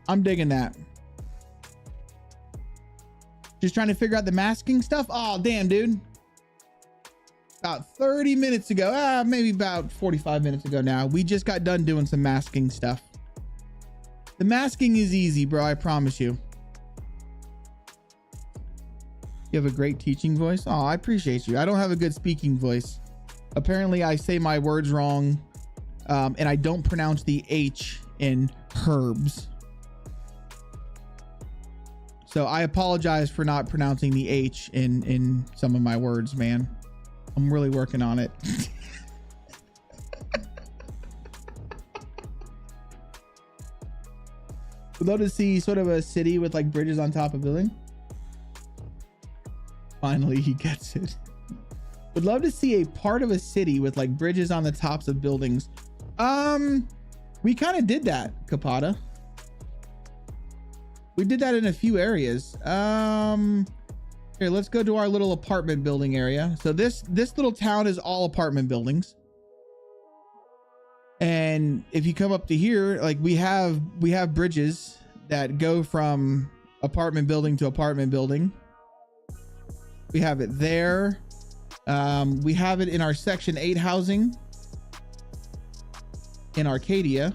I'm digging that. Just trying to figure out the masking stuff. Oh, damn, dude. About 30 minutes ago, maybe about 45 minutes ago now, we just got done doing some masking stuff. The masking is easy, bro. I promise you. You have a great teaching voice. Oh, I appreciate you. I don't have a good speaking voice. Apparently, I say my words wrong, and I don't pronounce the H in herbs. So I apologize for not pronouncing the H in some of my words, man. I'm really working on it. Would love to see sort of a city with like bridges on top of building. Finally, he gets it. Would love to see a part of a city with like bridges on the tops of buildings. We kind of did that, Kapata. We did that in a few areas. Here, let's go to our little apartment building area. So this little town is all apartment buildings. And if you come up to here, like we have bridges that go from apartment building to apartment building. We have it there. We have it in our Section 8 housing in Arcadia,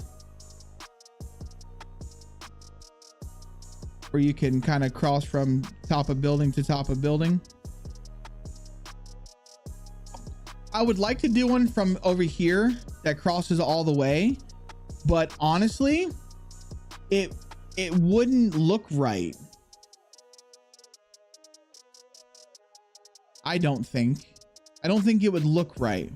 where you can kind of cross from top of building to top of building. I would like to do one from over here that crosses all the way, but honestly, it wouldn't look right. I don't think it would look right,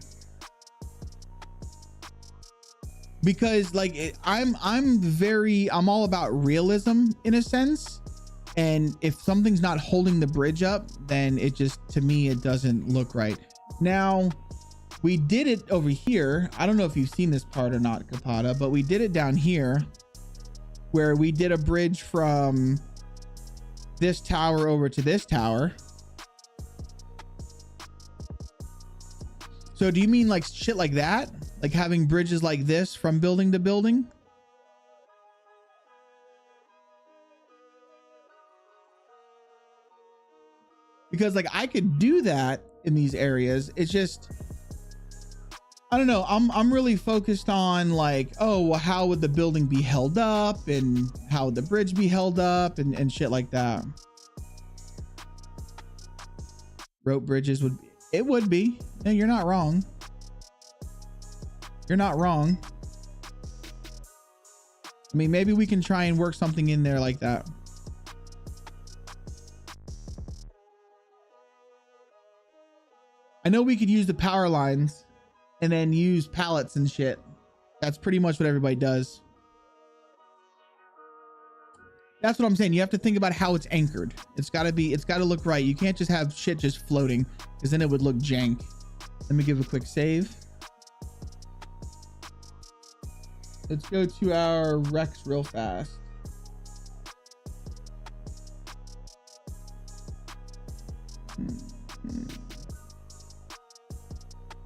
because like I'm all about realism in a sense, and if something's not holding the bridge up, then it just, to me, it doesn't look right. Now, we did it over here. I don't know if you've seen this part or not, Kapata, but we did it down here where we did a bridge from this tower over to this tower. So do you mean like shit like that? Like having bridges like this from building to building? Because like I could do that in these areas. It's just, I don't know. I'm really focused on like, oh, well, how would the building be held up, and how would the bridge be held up, and shit like that. Rope bridges would be. No, you're not wrong. You're not wrong. I mean, maybe we can try and work something in there like that. I know we could use the power lines and then use pallets and shit. That's pretty much what everybody does. That's what I'm saying. You have to think about how it's anchored. It's got to look right. You can't just have shit just floating, because then it would look jank. Let me give a quick save. Let's go to our Rex real fast.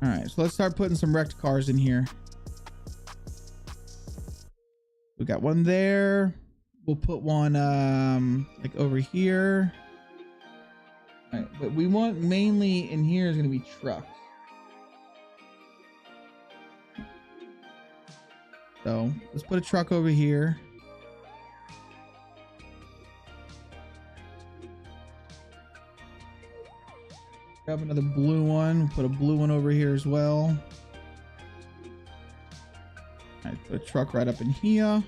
All right, so let's start putting some wrecked cars in here. We got one there. We'll put one like over here. All right, but we want mainly in here is going to be trucks. So let's put a truck over here. Grab another blue one. Put a blue one over here as well. All right, put a truck right up in here.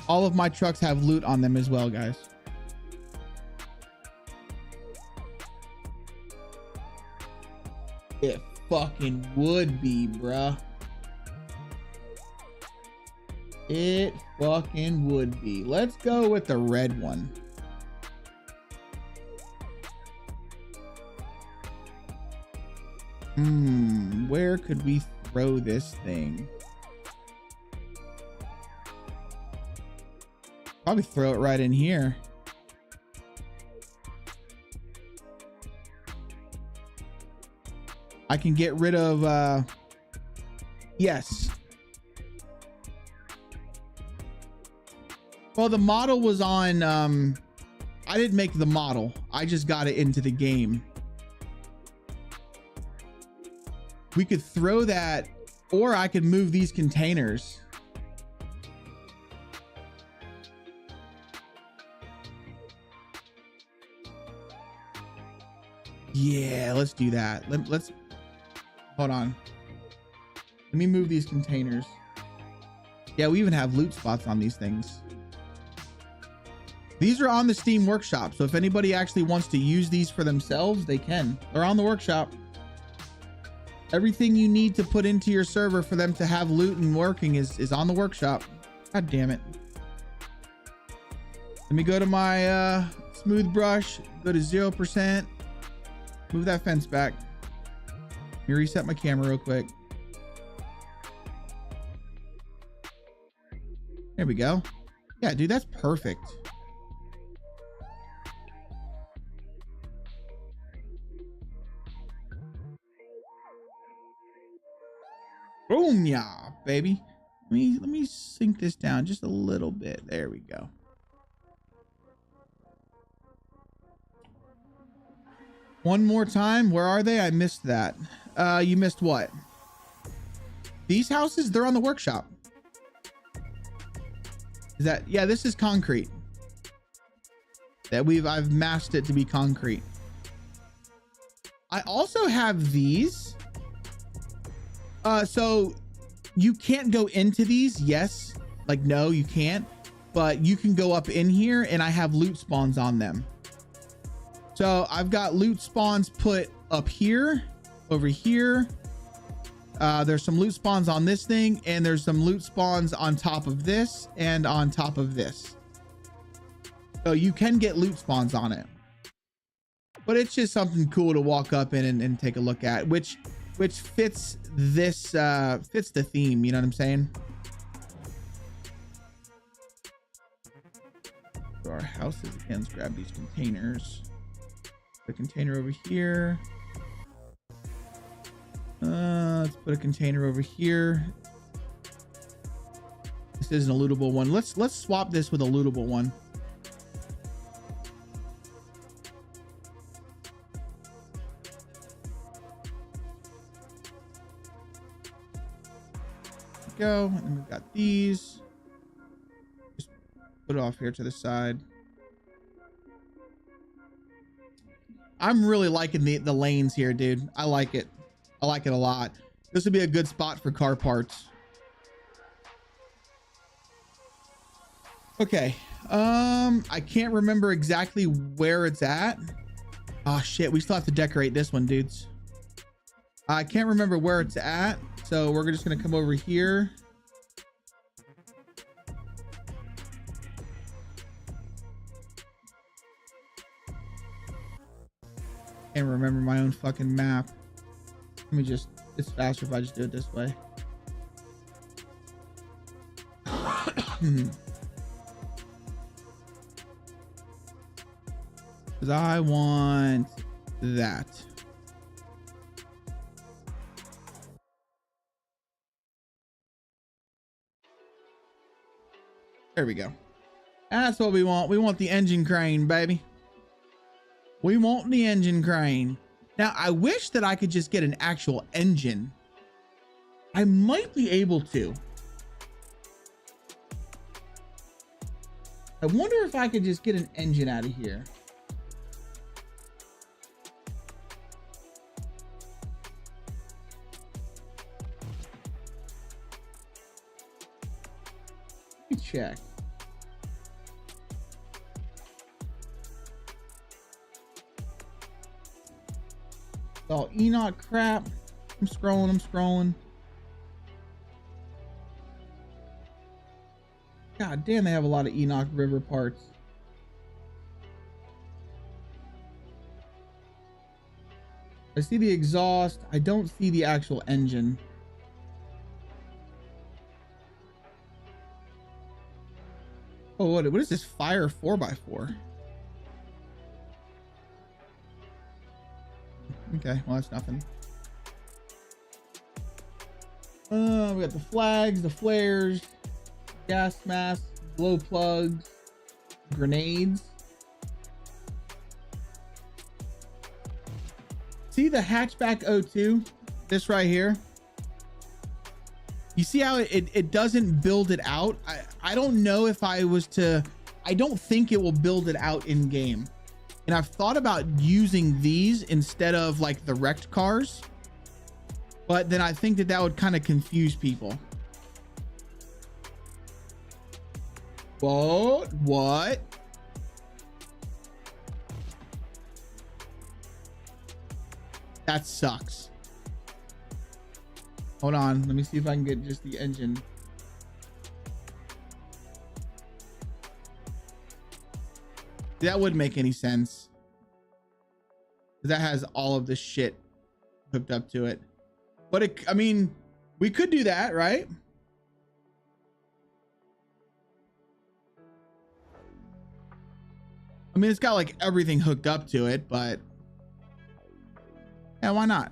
All of my trucks have loot on them as well, guys. It fucking would be, bruh. It fucking would be. Let's go with the red one. Where could we throw this thing? Probably throw it right in here. I can get rid of, yes. Well, the model was on, I didn't make the model. I just got it into the game. We could throw that, or I could move these containers. Yeah, let's do that. Let's hold on. Let me move these containers. Yeah, we even have loot spots on these things. These are on the Steam Workshop, so if anybody actually wants to use these for themselves, they can. They're on the workshop. Everything you need to put into your server for them to have loot and working is on the workshop. God damn it. Let me go to my smooth brush, go to 0%. Move that fence back. Let me reset my camera real quick. There we go. Yeah, dude, that's perfect. Boom, yeah, baby. Let me sink this down just a little bit. There we go. One more time. Where are they? I missed that. You missed what? These houses, they're on the workshop. Is that, yeah, this is concrete. I've masked it to be concrete. I also have these. So you can't go into these. Yes. Like, no, you can't, but you can go up in here and I have loot spawns on them. So I've got loot spawns put up here, over here. There's some loot spawns on this thing, and there's some loot spawns on top of this and on top of this. So you can get loot spawns on it, but it's just something cool to walk up in and take a look at, which fits this, fits the theme. You know what I'm saying? So our houses again, let's grab these containers. The container over here. Let's put a container over here. This isn't a lootable one. Let's swap this with a lootable one. Go, and we've got these. Just put it off here to the side. I'm really liking the lanes here, dude. I like it. I like it a lot. This would be a good spot for car parts. Okay. I can't remember exactly where it's at. Oh shit, we still have to decorate this one, dudes. I can't remember where it's at, so we're just gonna come over here. Can't remember my own fucking map. Let me just, it's faster if I just do it this way. Because I want that. There we go. That's what we want. We want the engine crane, baby. We want the engine crane. Now, I wish that I could just get an actual engine. I might be able to. I wonder if I could just get an engine out of here. Let me check. Oh, Enoch crap. I'm scrolling. God damn, they have a lot of Enoch River parts. I see the exhaust. I don't see the actual engine. Oh, what is this fire 4x4? Okay, well, that's nothing. We got the flags, the flares, gas masks, glow plugs, grenades. See the hatchback O2? This right here. You see how it doesn't build it out? I don't know if I was to, I don't think it will build it out in game. And I've thought about using these instead of like the wrecked cars, but then I think that would kind of confuse people. What? That sucks. Hold on, let me see if I can get just the engine. That wouldn't make any sense. That has all of this shit hooked up to it. But I mean, we could do that, right? I mean, it's got like everything hooked up to it, but yeah, why not?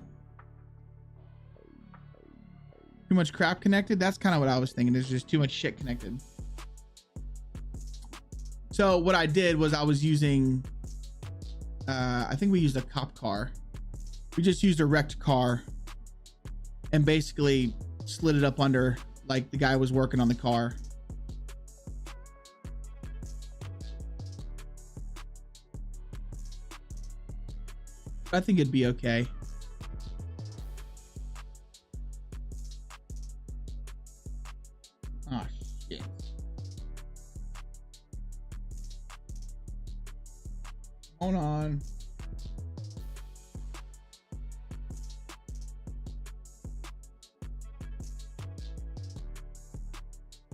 Too much crap connected? That's kind of what I was thinking. There's just too much shit connected. So what I did was I was using, I think we used a cop car. We just used a wrecked car and basically slid it up under like the guy was working on the car. I think it'd be okay. Oh shit. Hold on.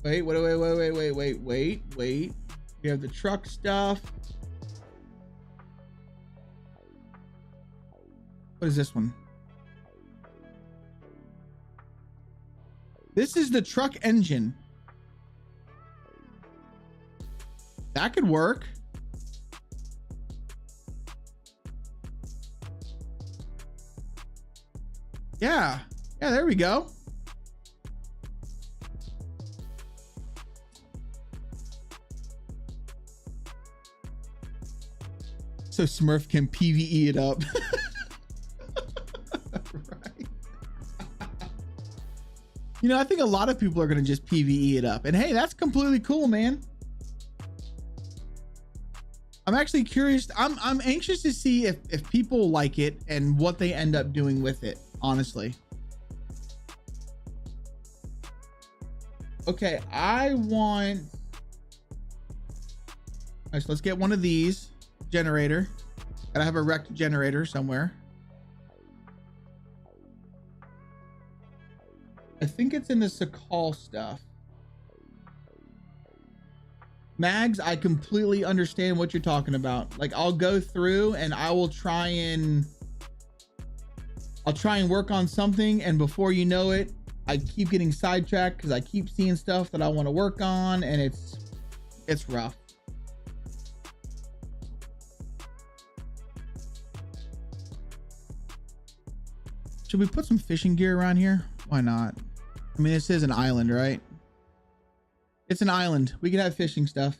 Wait. We have the truck stuff. What is this one? This is the truck engine. That could work. Yeah, there we go. So Smurf can PvE it up. Right. You know, I think a lot of people are going to just PvE it up. And hey, that's completely cool, man. I'm actually curious. I'm anxious to see if people like it and what they end up doing with it, honestly. Okay, I want... All right, so let's get one of these. Generator. Gotta have a wrecked generator somewhere. I think it's in the Sakal stuff. Mags, I completely understand what you're talking about. Like, I'll go through and I will try and work on something, and before you know it, I keep getting sidetracked because I keep seeing stuff that I want to work on, and it's rough. Should we put some fishing gear around here? Why not? I mean, this is an island, right? It's an island. We can have fishing stuff.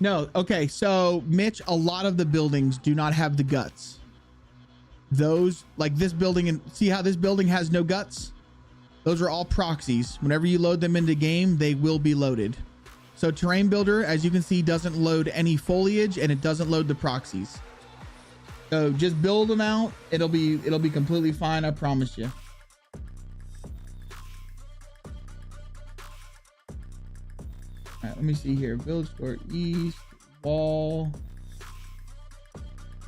No, okay, so Mitch, a lot of the buildings do not have the guts. those, like this building, and see how this building has no guts? Those are all proxies. Whenever you load them into game, they will be loaded. So terrain builder, as you can see, doesn't load any foliage and it doesn't load the proxies. So just build them out. It'll be completely fine. I promise you. All right, let me see here. Village store east wall.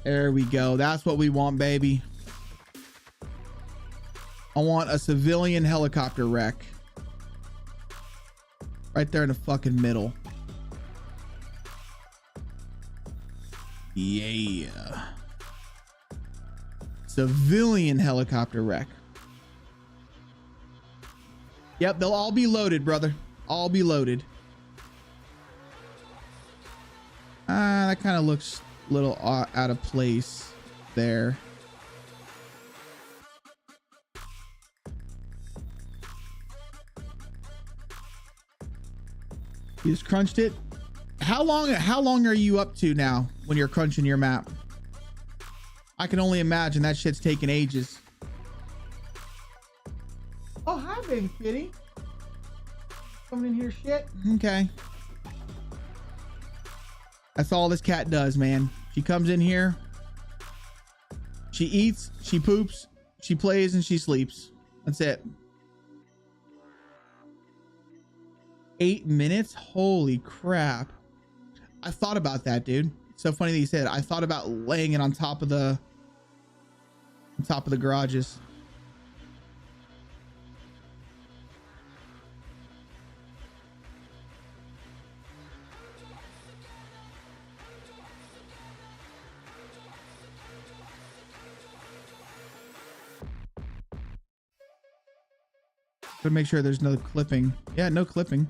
There we go. That's what we want, baby. I want a civilian helicopter wreck. Right there in the fucking middle. Yeah. Civilian helicopter wreck. Yep, they'll all be loaded, brother. All be loaded. That kind of looks a little out of place there. You just crunched it. How long are you up to now when you're crunching your map? I can only imagine that shit's taking ages. Oh, hi, baby kitty. Coming in here, shit. Okay. That's all this cat does, man. She comes in here. She eats, she poops, she plays, and she sleeps. That's it. 8 minutes? Holy crap. I thought about that, dude. It's so funny that you said. I thought about laying it on top of the garages. Gotta make sure there's no clipping. Yeah, no clipping.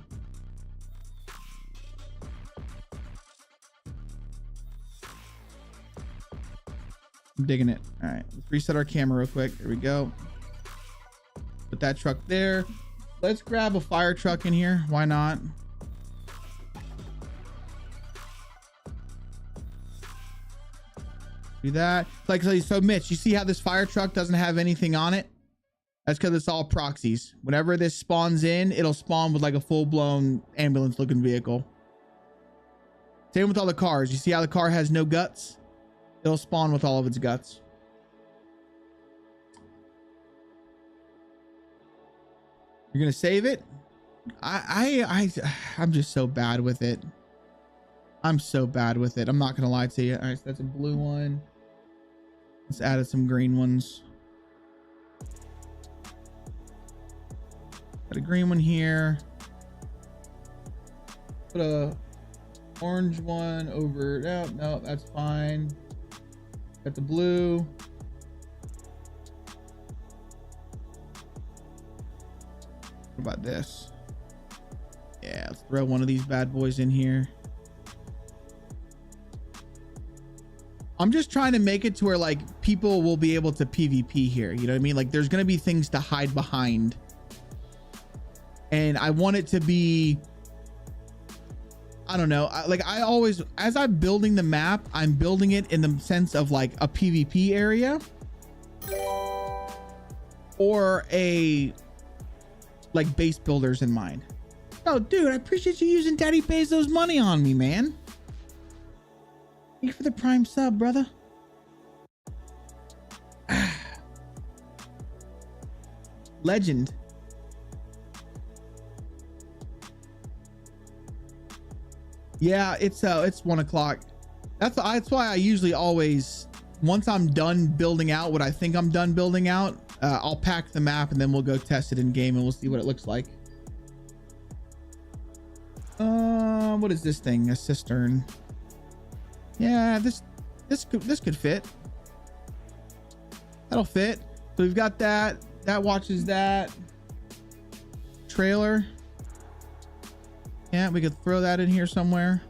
I'm digging it. All right, let's reset our camera real quick. There we go. Put that truck there. Let's grab a fire truck in here. Why not? Do that. Like, so Mitch, you see how this fire truck doesn't have anything on it? That's because it's all proxies. Whenever this spawns in, it'll spawn with like a full-blown ambulance-looking vehicle. Same with all the cars. You see how the car has no guts? It'll spawn with all of its guts. You're gonna save it? I'm just so bad with it. I'm so bad with it. I'm not gonna lie to you. All right, so that's a blue one. Let's add some green ones. Got a green one here. Put a orange one over. No, that's fine. Got the blue. What about this? Yeah, let's throw one of these bad boys in here. I'm just trying to make it to where like people will be able to PvP here. You know what I mean? Like there's going to be things to hide behind. And I want it to be, I don't know. I always, as I'm building the map, I'm building it in the sense of like a PvP area or a like base builders in mind. Oh, dude, I appreciate you using Daddy Bezos' money on me, man. Thank you for the prime sub, brother. Legend. Yeah, it's 1 o'clock. That's why I usually always, once I'm done building out what I think I'm done building out, I'll pack the map and then we'll go test it in game and we'll see what it looks like. What is this thing? A cistern. Yeah, this could fit. That'll fit. So we've got that. That watches that. Trailer. Yeah, we could throw that in here somewhere.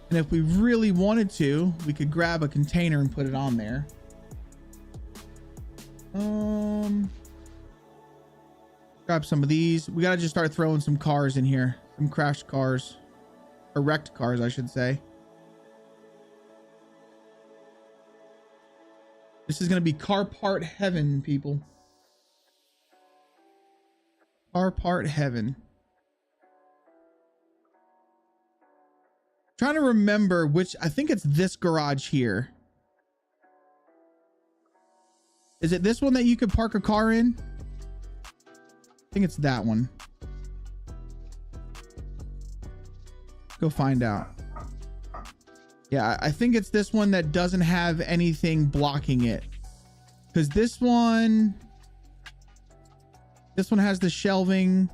And if we really wanted to, we could grab a container and put it on there. Grab some of these. We gotta just start throwing some cars in here. Some crashed cars. Or wrecked cars, I should say. This is going to be car part heaven, people. Car part heaven. Trying to remember which, I think it's this garage here. Is it this one that you could park a car in? I think it's that one. Go find out. Yeah, I think it's this one that doesn't have anything blocking it. Because this one has the shelving.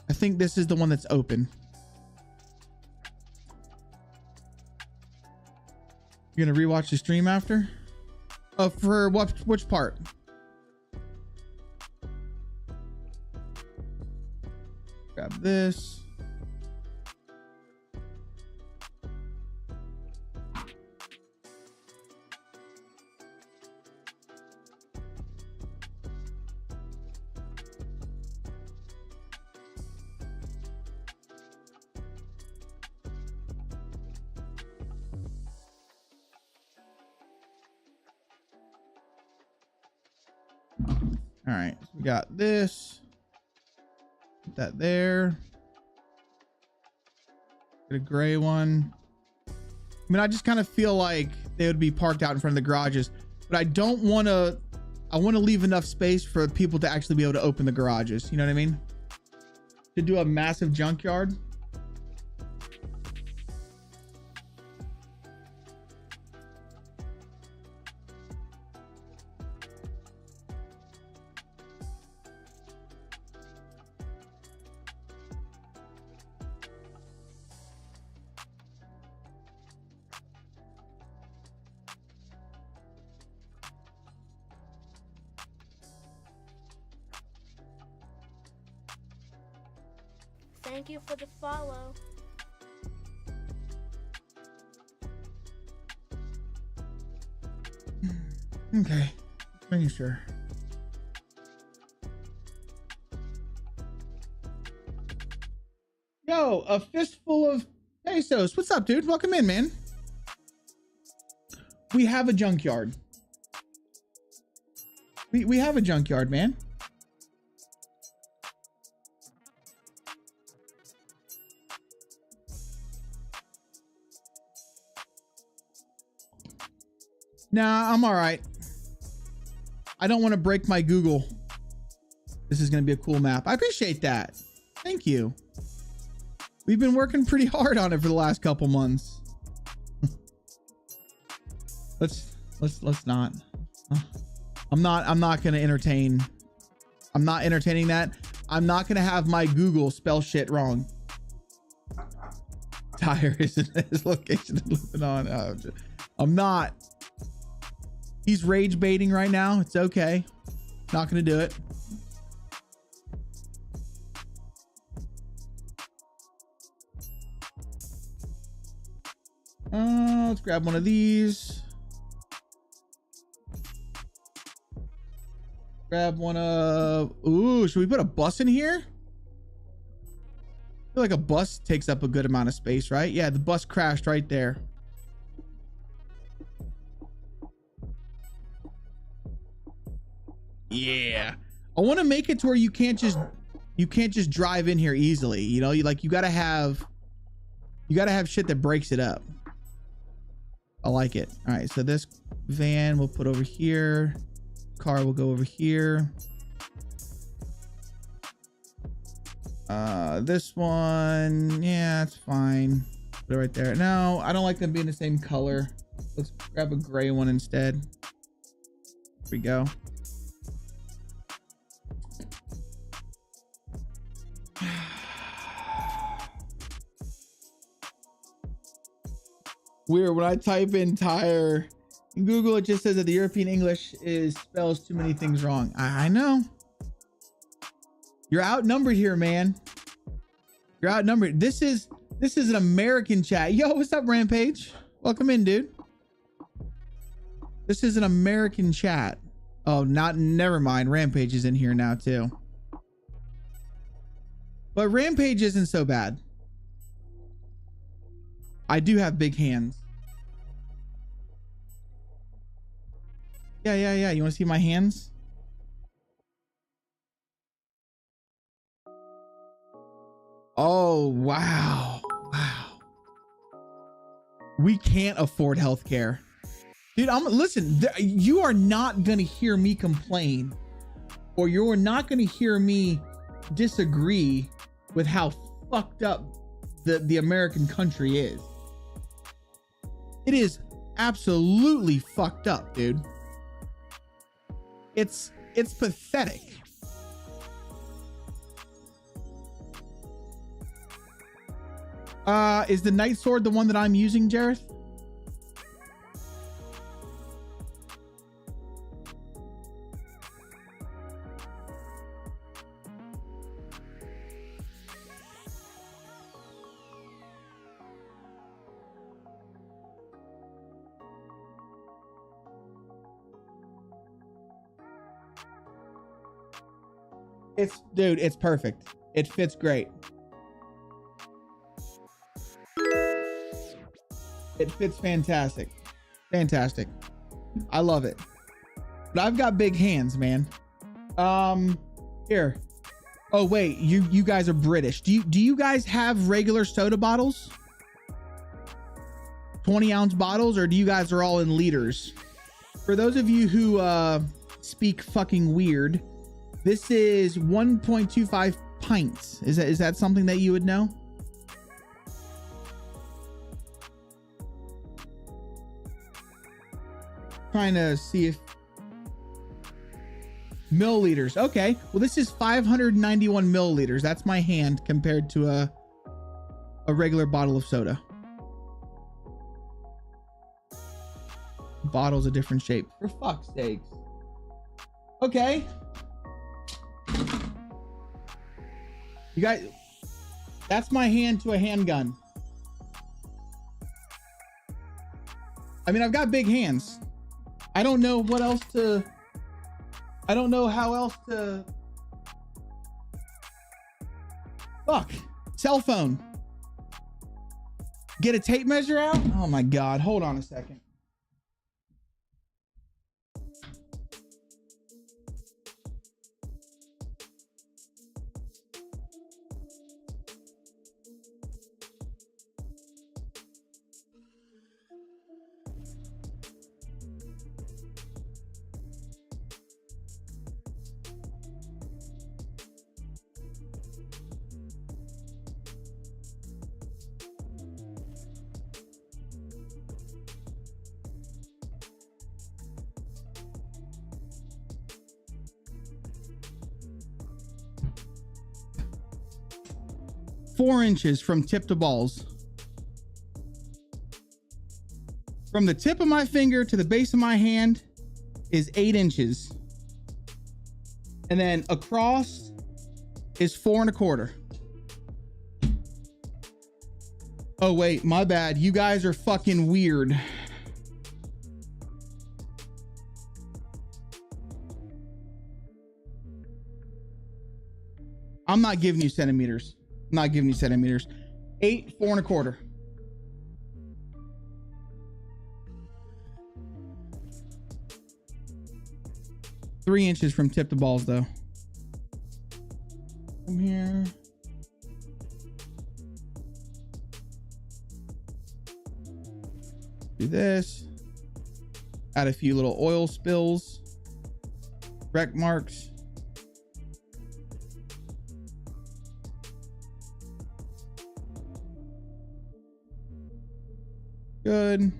I think this is the one that's open. You're gonna rewatch the stream after? Oh, for what? Which part? Grab this. All right, so we got this. Put that there. Get a gray one. I mean, I just kind of feel like they would be parked out in front of the garages, but I don't want to. I want to leave enough space for people to actually be able to open the garages. You know what I mean? To do a massive junkyard. Thank you for the follow. Okay, making sure. Yo, a fistful of pesos. What's up, dude? Welcome in, man. We have a junkyard. We have a junkyard, man. Nah, I'm all right. I don't want to break my Google. This is going to be a cool map. I appreciate that. Thank you. We've been working pretty hard on it for the last couple months. let's not. I'm not going to entertain. I'm not entertaining that. I'm not going to have my Google spell shit wrong. Tyre is in his location in Lebanon. I'm not. He's rage baiting right now. It's okay. Not gonna do it. Let's grab one of these. Grab one of. Ooh, should we put a bus in here? I feel like a bus takes up a good amount of space, right? Yeah, the bus crashed right there. Yeah, I want to make it to where you can't just drive in here easily. You know, you gotta have shit that breaks it up. I like it. All right, so this van we'll put over here. Car will go over here. This one, yeah, it's fine. Put it right there. No, I don't like them being the same color. Let's grab a gray one instead. Here we go. Weird, when I type in tire in Google, it just says that the European English spells too many things wrong. I know. You're outnumbered here, man. You're outnumbered. This is an American chat. Yo, what's up, Rampage? Welcome in, dude. This is an American chat. Oh, never mind. Rampage is in here now too. But Rampage isn't so bad. I do have big hands. Yeah. You want to see my hands? Oh, wow. We can't afford healthcare. Dude, listen, you are not going to hear me complain, or you're not going to hear me disagree with how fucked up the American country is. It is absolutely fucked up, dude. It's pathetic. Is the Night Sword the one that I'm using, Jareth? Dude, it's perfect. It fits great. It fits fantastic. Fantastic. I love it. But I've got big hands, man. Here. Oh wait, you guys are British. Do you guys have regular soda bottles? 20-ounce bottles, or do you guys are all in liters? For those of you who speak fucking weird, this is 1.25 pints. Is that something that you would know? Trying to see if milliliters. Okay, well this is 591 milliliters. That's my hand compared to a regular bottle of soda. Bottle's a different shape. For fuck's sakes. Okay. You guys, that's my hand to a handgun. I mean, I've got big hands. I don't know what else to, I don't know how else to. Fuck. Cell phone. Get a tape measure out? Oh my God. Hold on a second. Four inches from tip to balls. From the tip of my finger to the base of my hand is 8 inches. And then across is 4 1/4. Oh wait, my bad. You guys are fucking weird. I'm not giving you centimeters. I'm not giving you centimeters. 8, 4 1/4. Three inches from tip to balls, though. From here. Do this. Add a few little oil spills. Wreck marks. Good.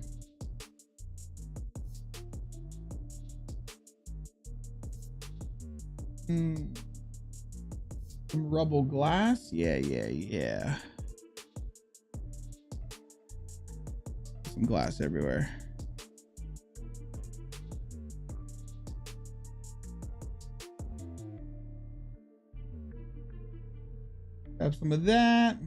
Some rubble glass. Yeah. Some glass everywhere. Grab some of that.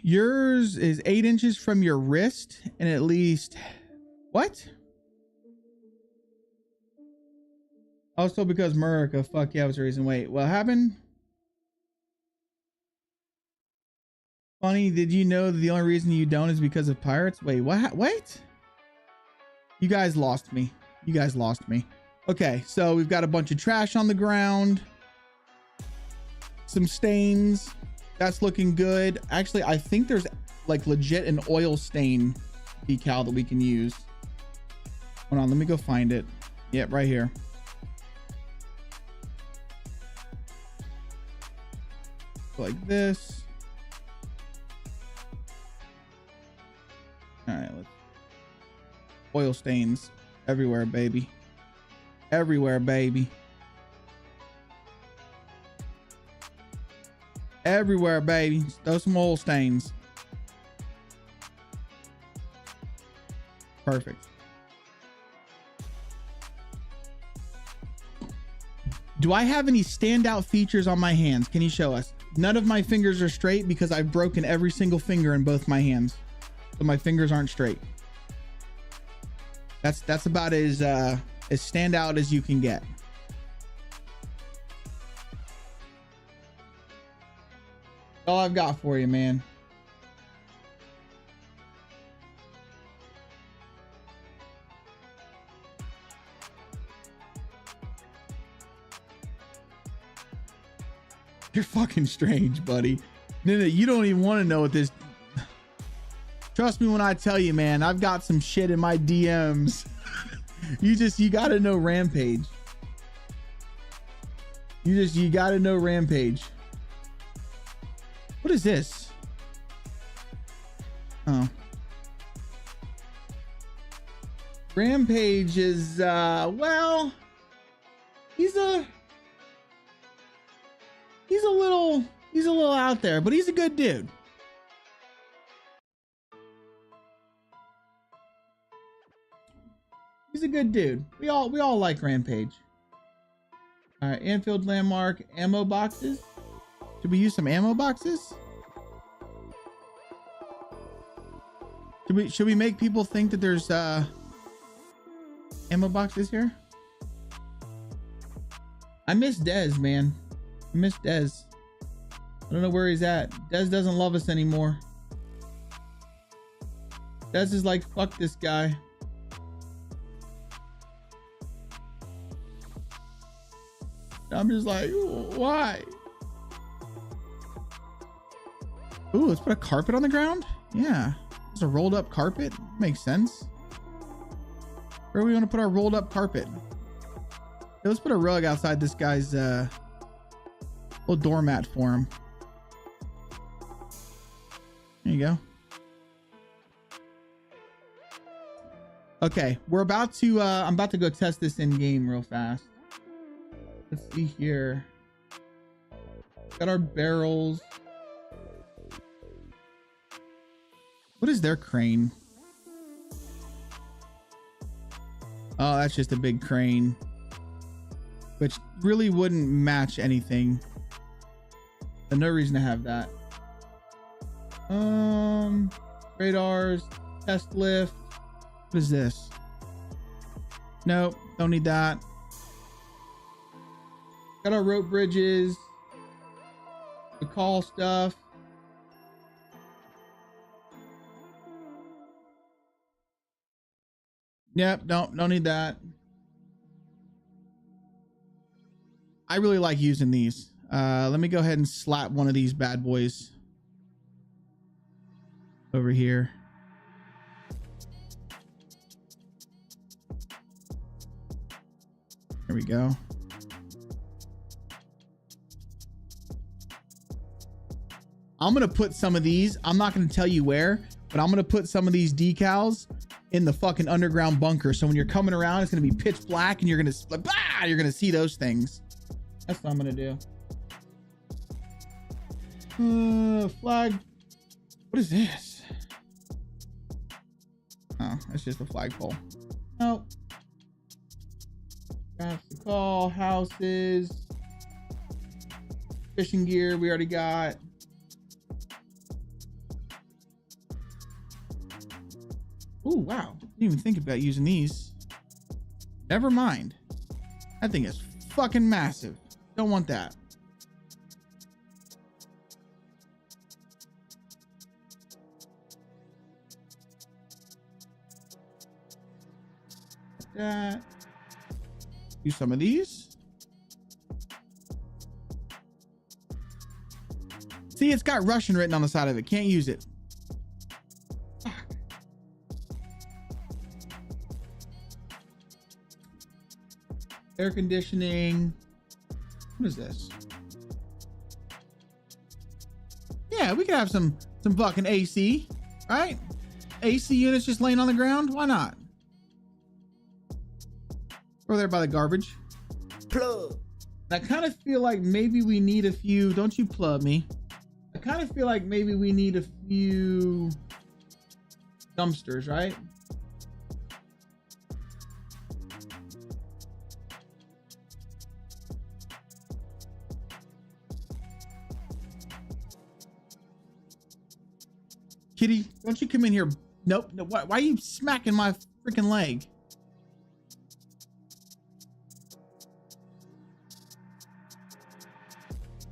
yours is 8 inches from your wrist and at least what? Also because America, fuck yeah, I was raising weight. What happened? Funny, did you know that the only reason you don't is because of pirates? Wait, what? Wait? You guys lost me. You guys lost me. Okay, so we've got a bunch of trash on the ground. Some stains. That's looking good. Actually, I think there's like legit an oil stain decal that we can use. Hold on, let me go find it. Yep, right here. Like this. All right, let's oil stains everywhere, baby. Everywhere, baby. Everywhere, baby. Throw some oil stains. Perfect. Do I have any standout features on my hands? Can you show us? None of my fingers are straight because I've broken every single finger in both my hands. So my fingers aren't straight. That's about as standout as you can get. That's all I've got for you, man. You're fucking strange, buddy. No, you don't even want to know what this. Trust me when I tell you, man, I've got some shit in my DMs. you gotta know Rampage. You gotta know Rampage. What is this? Oh. Rampage is, well, he's a little out there, but he's a good dude. He's a good dude. We all like Rampage. All right, Anfield Landmark ammo boxes. Should we use some ammo boxes? Should we make people think that there's ammo boxes here? I miss Dez, man. I miss Dez. I don't know where he's at. Dez doesn't love us anymore. Dez is like, fuck this guy. I'm just like, why? Ooh, let's put a carpet on the ground. Yeah, it's a rolled up carpet. Makes sense. Where are we going to put our rolled up carpet? Hey, let's put a rug outside this guy's little doormat for him. There you go. Okay, we're about to I'm about to go test this in game real fast. Let's see here. Got our barrels. What is their crane? Oh, that's just a big crane, which really wouldn't match anything. So no reason to have that. Radars, test lift. What is this? Nope, don't need that. Got our rope bridges, the call stuff. Yep, don't need that. I really like using these. Let me go ahead and slap one of these bad boys over here. There we go. I'm going to put some of these, I'm not going to tell you where, but I'm going to put some of these decals in the fucking underground bunker. So when you're coming around, it's going to be pitch black and you're going to, bah, you're going to see those things. That's what I'm going to do. Flag. What is this? Oh, that's just a flagpole. Nope. That's the call. Houses. Fishing gear we already got. Oh, wow. Didn't even think about using these. Never mind. That thing is fucking massive. Don't want that. That. Use some of these. See, it's got Russian written on the side of it. Can't use it. Fuck. Air conditioning. What is this? Yeah, we could have some fucking AC, right? AC units just laying on the ground. Why not? Over there by the garbage. Plug. I kind of feel like maybe we need a few. Don't you plug me? I kind of feel like maybe we need a few dumpsters, right? Kitty, don't you come in here. Nope. No, why are you smacking my freaking leg?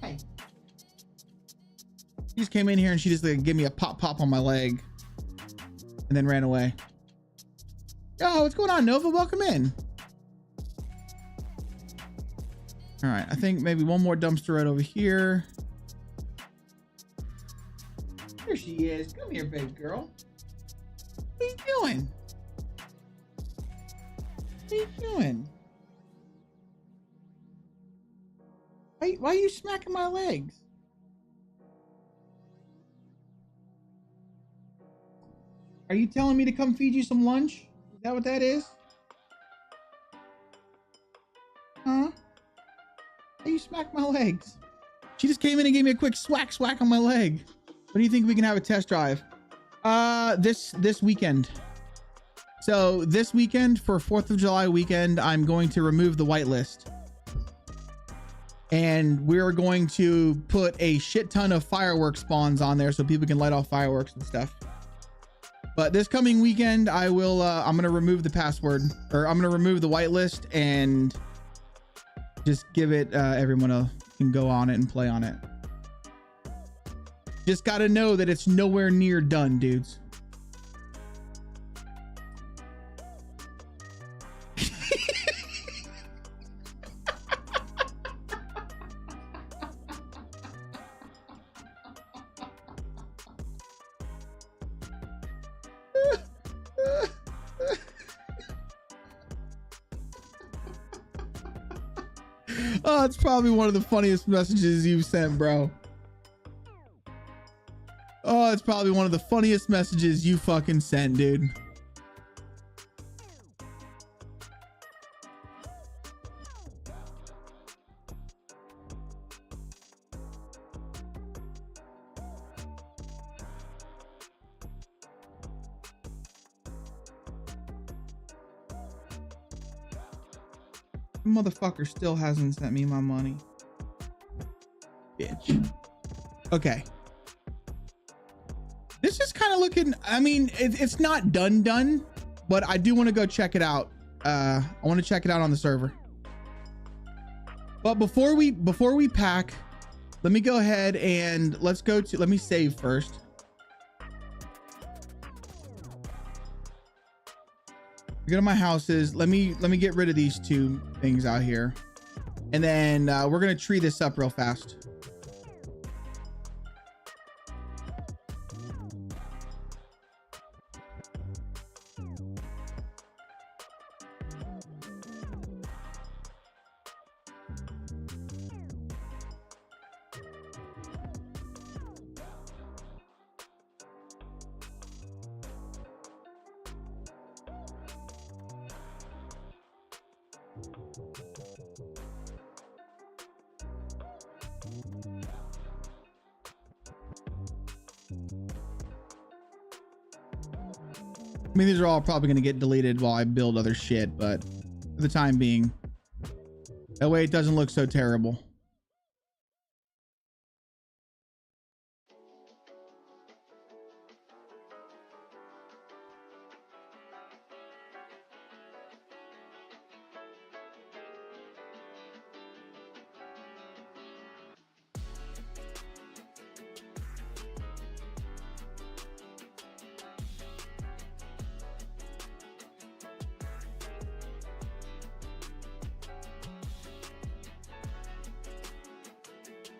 Hey. She just came in here and she just like gave me a pop on my leg and then ran away. Yo, what's going on, Nova? Welcome in. All right, I think maybe one more dumpster right over here. Here she is. Come here, baby girl. What are you doing? What are you doing? Why are you smacking my legs? Are you telling me to come feed you some lunch? Is that what that is? Huh? Why you smack my legs? She just came in and gave me a quick swack on my leg. When do you think we can have a test drive? This weekend. So this weekend for 4th of July weekend, I'm going to remove the whitelist. And we're going to put a shit ton of fireworks spawns on there so people can light off fireworks and stuff. But this coming weekend, I will, I'm going to remove the password, or I'm going to remove the whitelist and just give it, everyone can go on it and play on it. Just got to know that it's nowhere near done, dudes. Oh, it's probably one of the funniest messages you've sent, bro. Oh, it's probably one of the funniest messages you fucking sent, dude. Motherfucker still hasn't sent me my money. Bitch. Okay. This is kind of looking, I mean, it's not done, but I do want to go check it out. I want to check it out on the server. But before we pack, let me go ahead and let me save first. Go to my houses. Let me get rid of these two things out here. And then we're going to tree this up real fast. I mean, these are all probably going to get deleted while I build other shit, but for the time being, that way it doesn't look so terrible.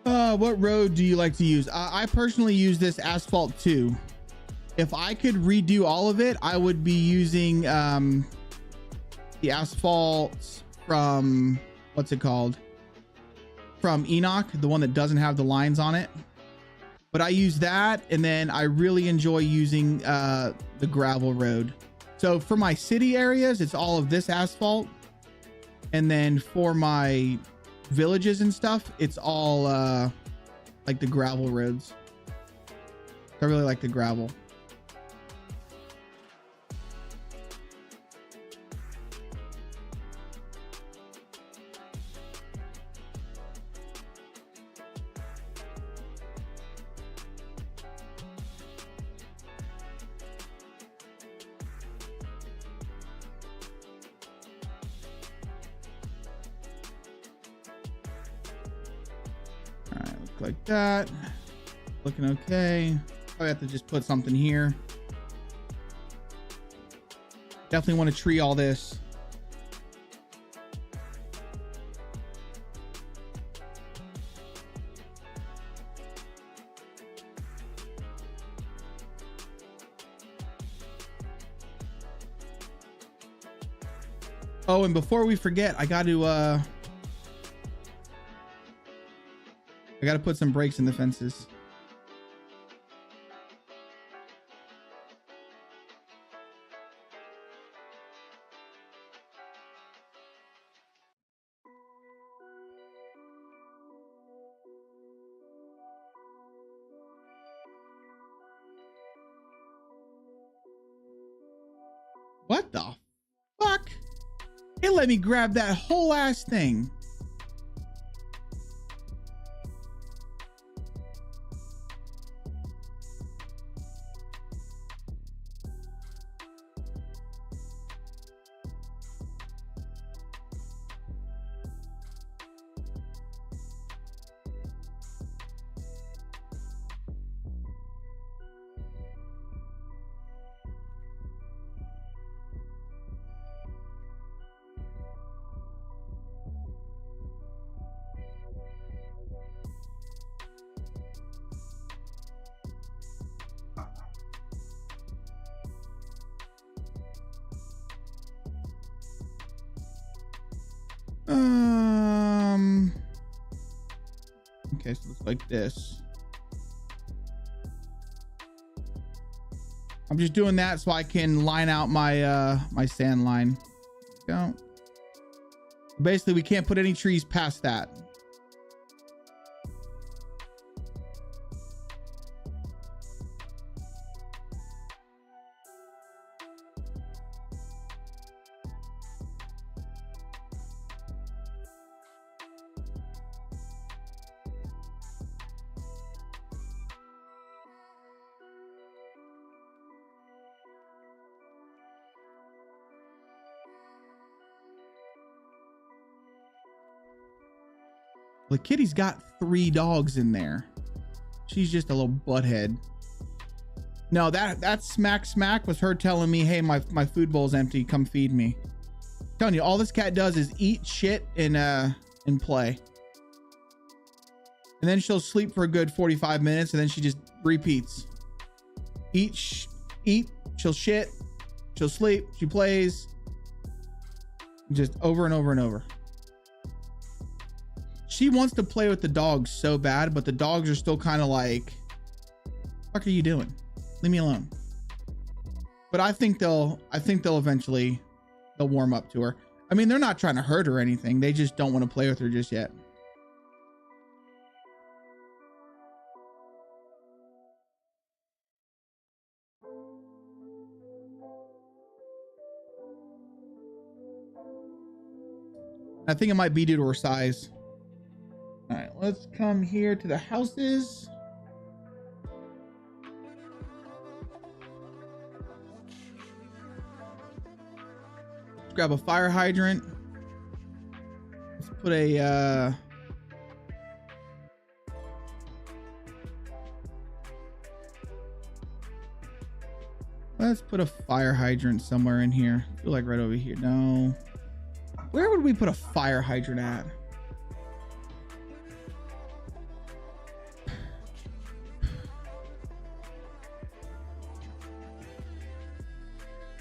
What road do you like to use? I personally use this asphalt 2. If I could redo all of it, I would be using the asphalt from, what's it called? From Enoch, the one that doesn't have the lines on it. But I use that, and then I really enjoy using the gravel road. So for my city areas, it's all of this asphalt. And then for my villages and stuff, it's all like the gravel roads. I really like the gravel. Like that, looking okay. Probably have to just put something here. Definitely want to tree all this. Oh, and before we forget, I got to put some brakes in the fences. What the fuck? It let me grab that whole ass thing. Okay, so it's like this. I'm just doing that so I can line out my my sand line. Go. Basically, we can't put any trees past that. The kitty's got 3 dogs in there. She's just a little butthead. No, that smack was her telling me, hey, my food bowl's empty. Come feed me. I'm telling you, all this cat does is eat shit and play. And then she'll sleep for a good 45 minutes and then she just repeats. Eat, she'll shit, she'll sleep, she plays. Just over and over and over. She wants to play with the dogs so bad, but the dogs are still kind of like, what are you doing? Leave me alone. But I think they'll eventually warm up to her. I mean, they're not trying to hurt her or anything. They just don't want to play with her just yet. I think it might be due to her size. All right, let's come here to the houses. Let's grab a fire hydrant. Let's put a let's put a fire hydrant somewhere in here. I feel like right over here. No. Where would we put a fire hydrant at?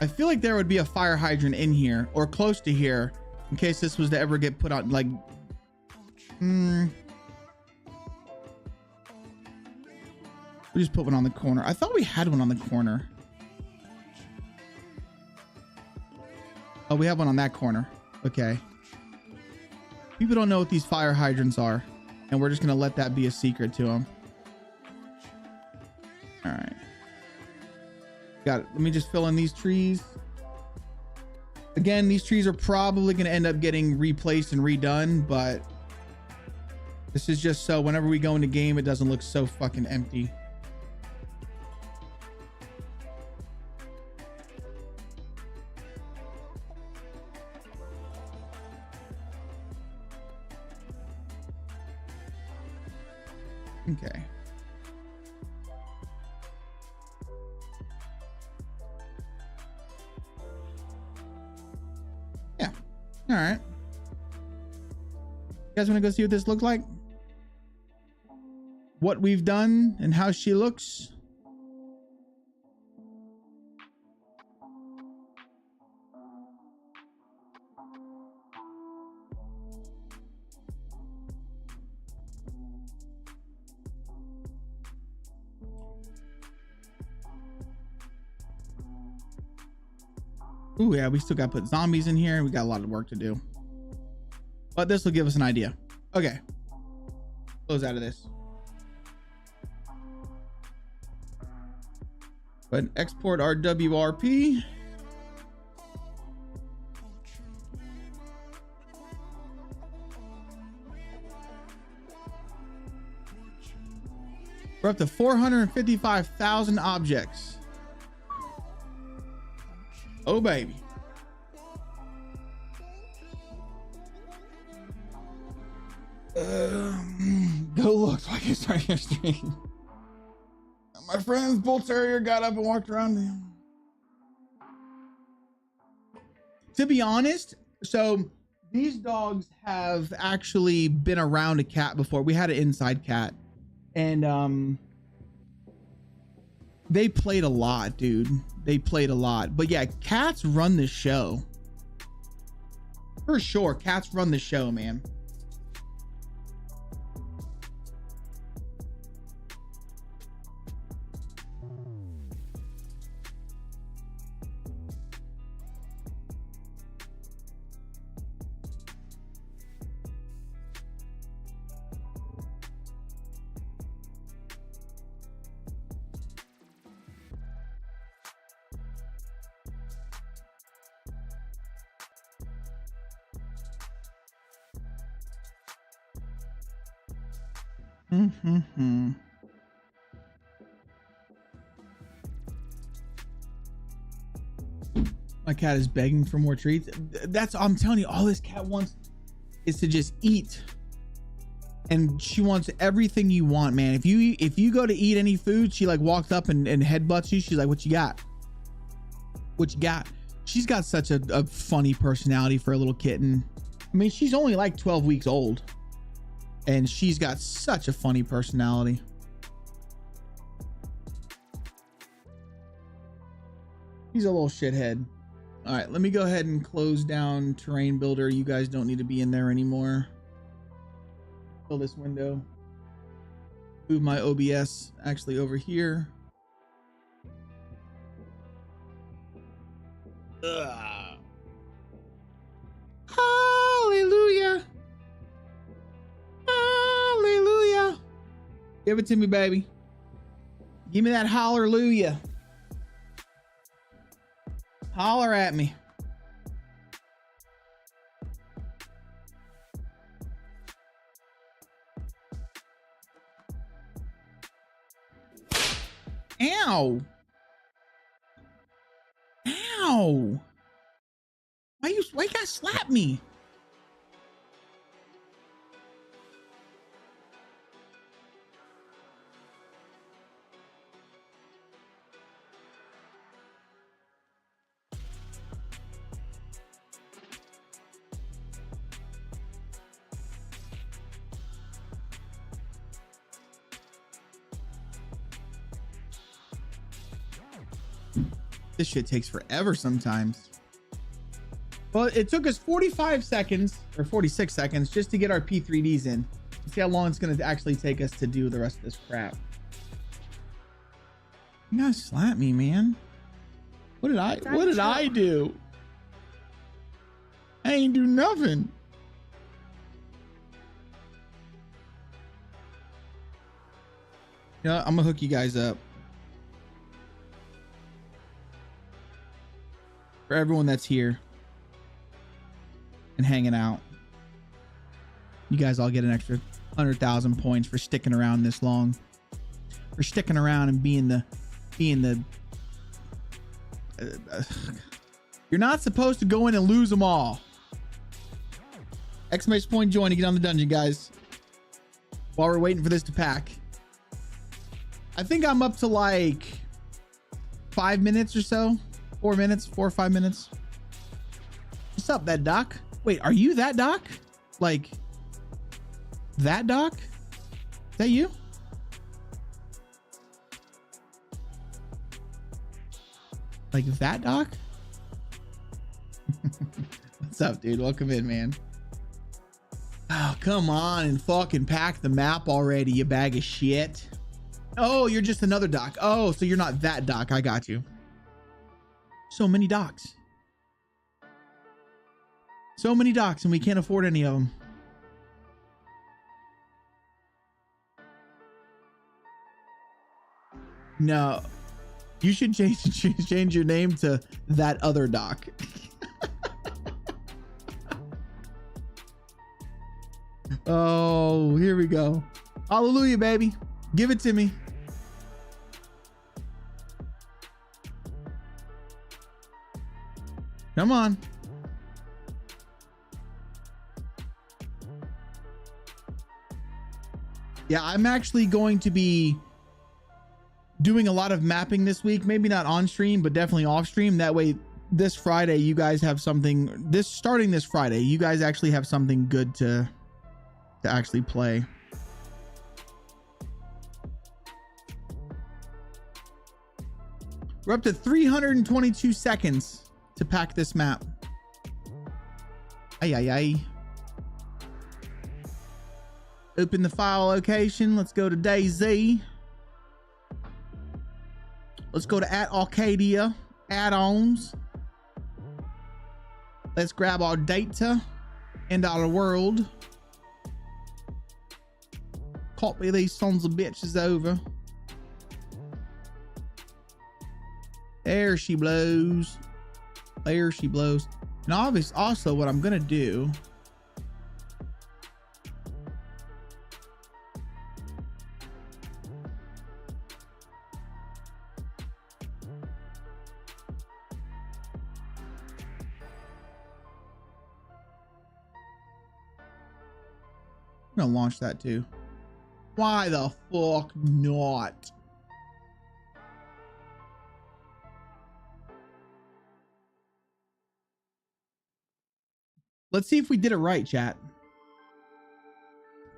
I feel like there would be a fire hydrant in here or close to here in case this was to ever get put on, like, we just put one on the corner. I thought we had one on the corner. Oh, we have one on that corner. Okay. People don't know what these fire hydrants are, and we're just going to let that be a secret to them. All right. Got it. Let me just fill in these trees. Again, these trees are probably going to end up getting replaced and redone, but this is just so whenever we go into game, it doesn't look so fucking empty. Okay. Yeah. All right. You guys want to go see what this looks like? What we've done and how she looks? Ooh, yeah, we still got to put zombies in here. We got a lot of work to do. But this will give us an idea. Okay. Close out of this. Go ahead and export our WRP. We're up to 455,000 objects. Oh, baby. Go look like it's right here stream. My friend's bull terrier got up and walked around him. To be honest, so these dogs have actually been around a cat before. We had an inside cat, and they played a lot, dude. They played a lot. But yeah, cats run the show. For sure, cats run the show, man. My cat is begging for more treats. That's, I'm telling you, all this cat wants is to just eat. And she wants everything you want, man. If you go to eat any food, she like walks up and headbutts you. She's like, what you got? What you got? She's got such a funny personality for a little kitten. I mean, she's only like 12 weeks old. And she's got such a funny personality. He's a little shithead. All right, let me go ahead and close down Terrain Builder. You guys don't need to be in there anymore. Fill this window. Move my OBS actually over here. Ugh. Hallelujah. Hallelujah. Give it to me, baby. Give me that hallelujah. Holler at me. Ow. Ow. Why you guys slap me? This shit takes forever sometimes. Well, it took us 45 seconds or 46 seconds just to get our P3Ds in. Let's see how long it's going to actually take us to do the rest of this crap. You guys slap me, man. What did I do? I ain't do nothing. Yeah, I'm gonna hook you guys up. For everyone that's here and hanging out, you guys all get an extra 100,000 points for sticking around this long, for sticking around and being the you're not supposed to go in and lose them all. Exclamation point join to get on the dungeon, guys, while we're waiting for this to pack. I think I'm up to like 5 minutes or so. 4 minutes, 4 or 5 minutes. What's up, that doc? Wait, are you that doc? Like that doc? Is that you? Like that doc? What's up, dude? Welcome in, man. Oh, come on and fucking pack the map already, you bag of shit. Oh, you're just another doc. Oh, so you're not that doc. I got you. So many docs. So many docs, and we can't afford any of them. No. You should change your name to that other doc. Oh, here we go. Hallelujah, baby. Give it to me. Come on. Yeah, I'm actually going to be doing a lot of mapping this week. Maybe not on stream, but definitely off stream. That way, this Friday, you guys have something. Starting this Friday, you guys actually have something good to actually play. We're up to 322 seconds to pack this map. Ay, ay, ay. Open the file location. Let's go to DayZ. Let's go to @Arcadia add-ons. Let's grab our data and our world. Copy these sons of bitches over. There she blows. There she blows. And obviously, also what I'm gonna do. I'm gonna launch that too. Why the fuck not? Let's see if we did it right, chat.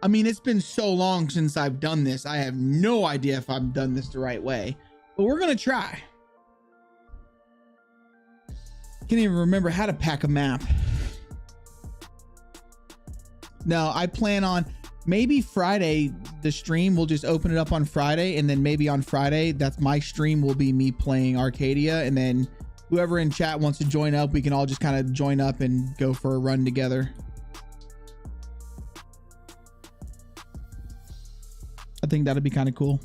I mean, it's been so long since I've done this. I have no idea if I've done this the right way, but we're gonna try. Can't even remember how to pack a map. No, I plan on maybe Friday, the stream, we'll just open it up on Friday, and then maybe on Friday, that's my stream, will be me playing Arcadia, and then whoever in chat wants to join up, we can all just kind of join up and go for a run together. I think that'd be kind of cool.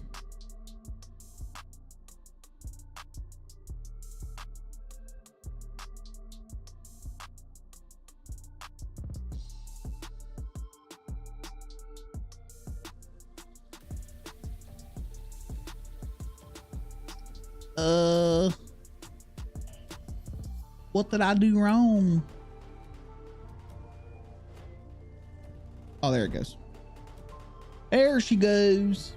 What did I do wrong? Oh, there it goes. There she goes.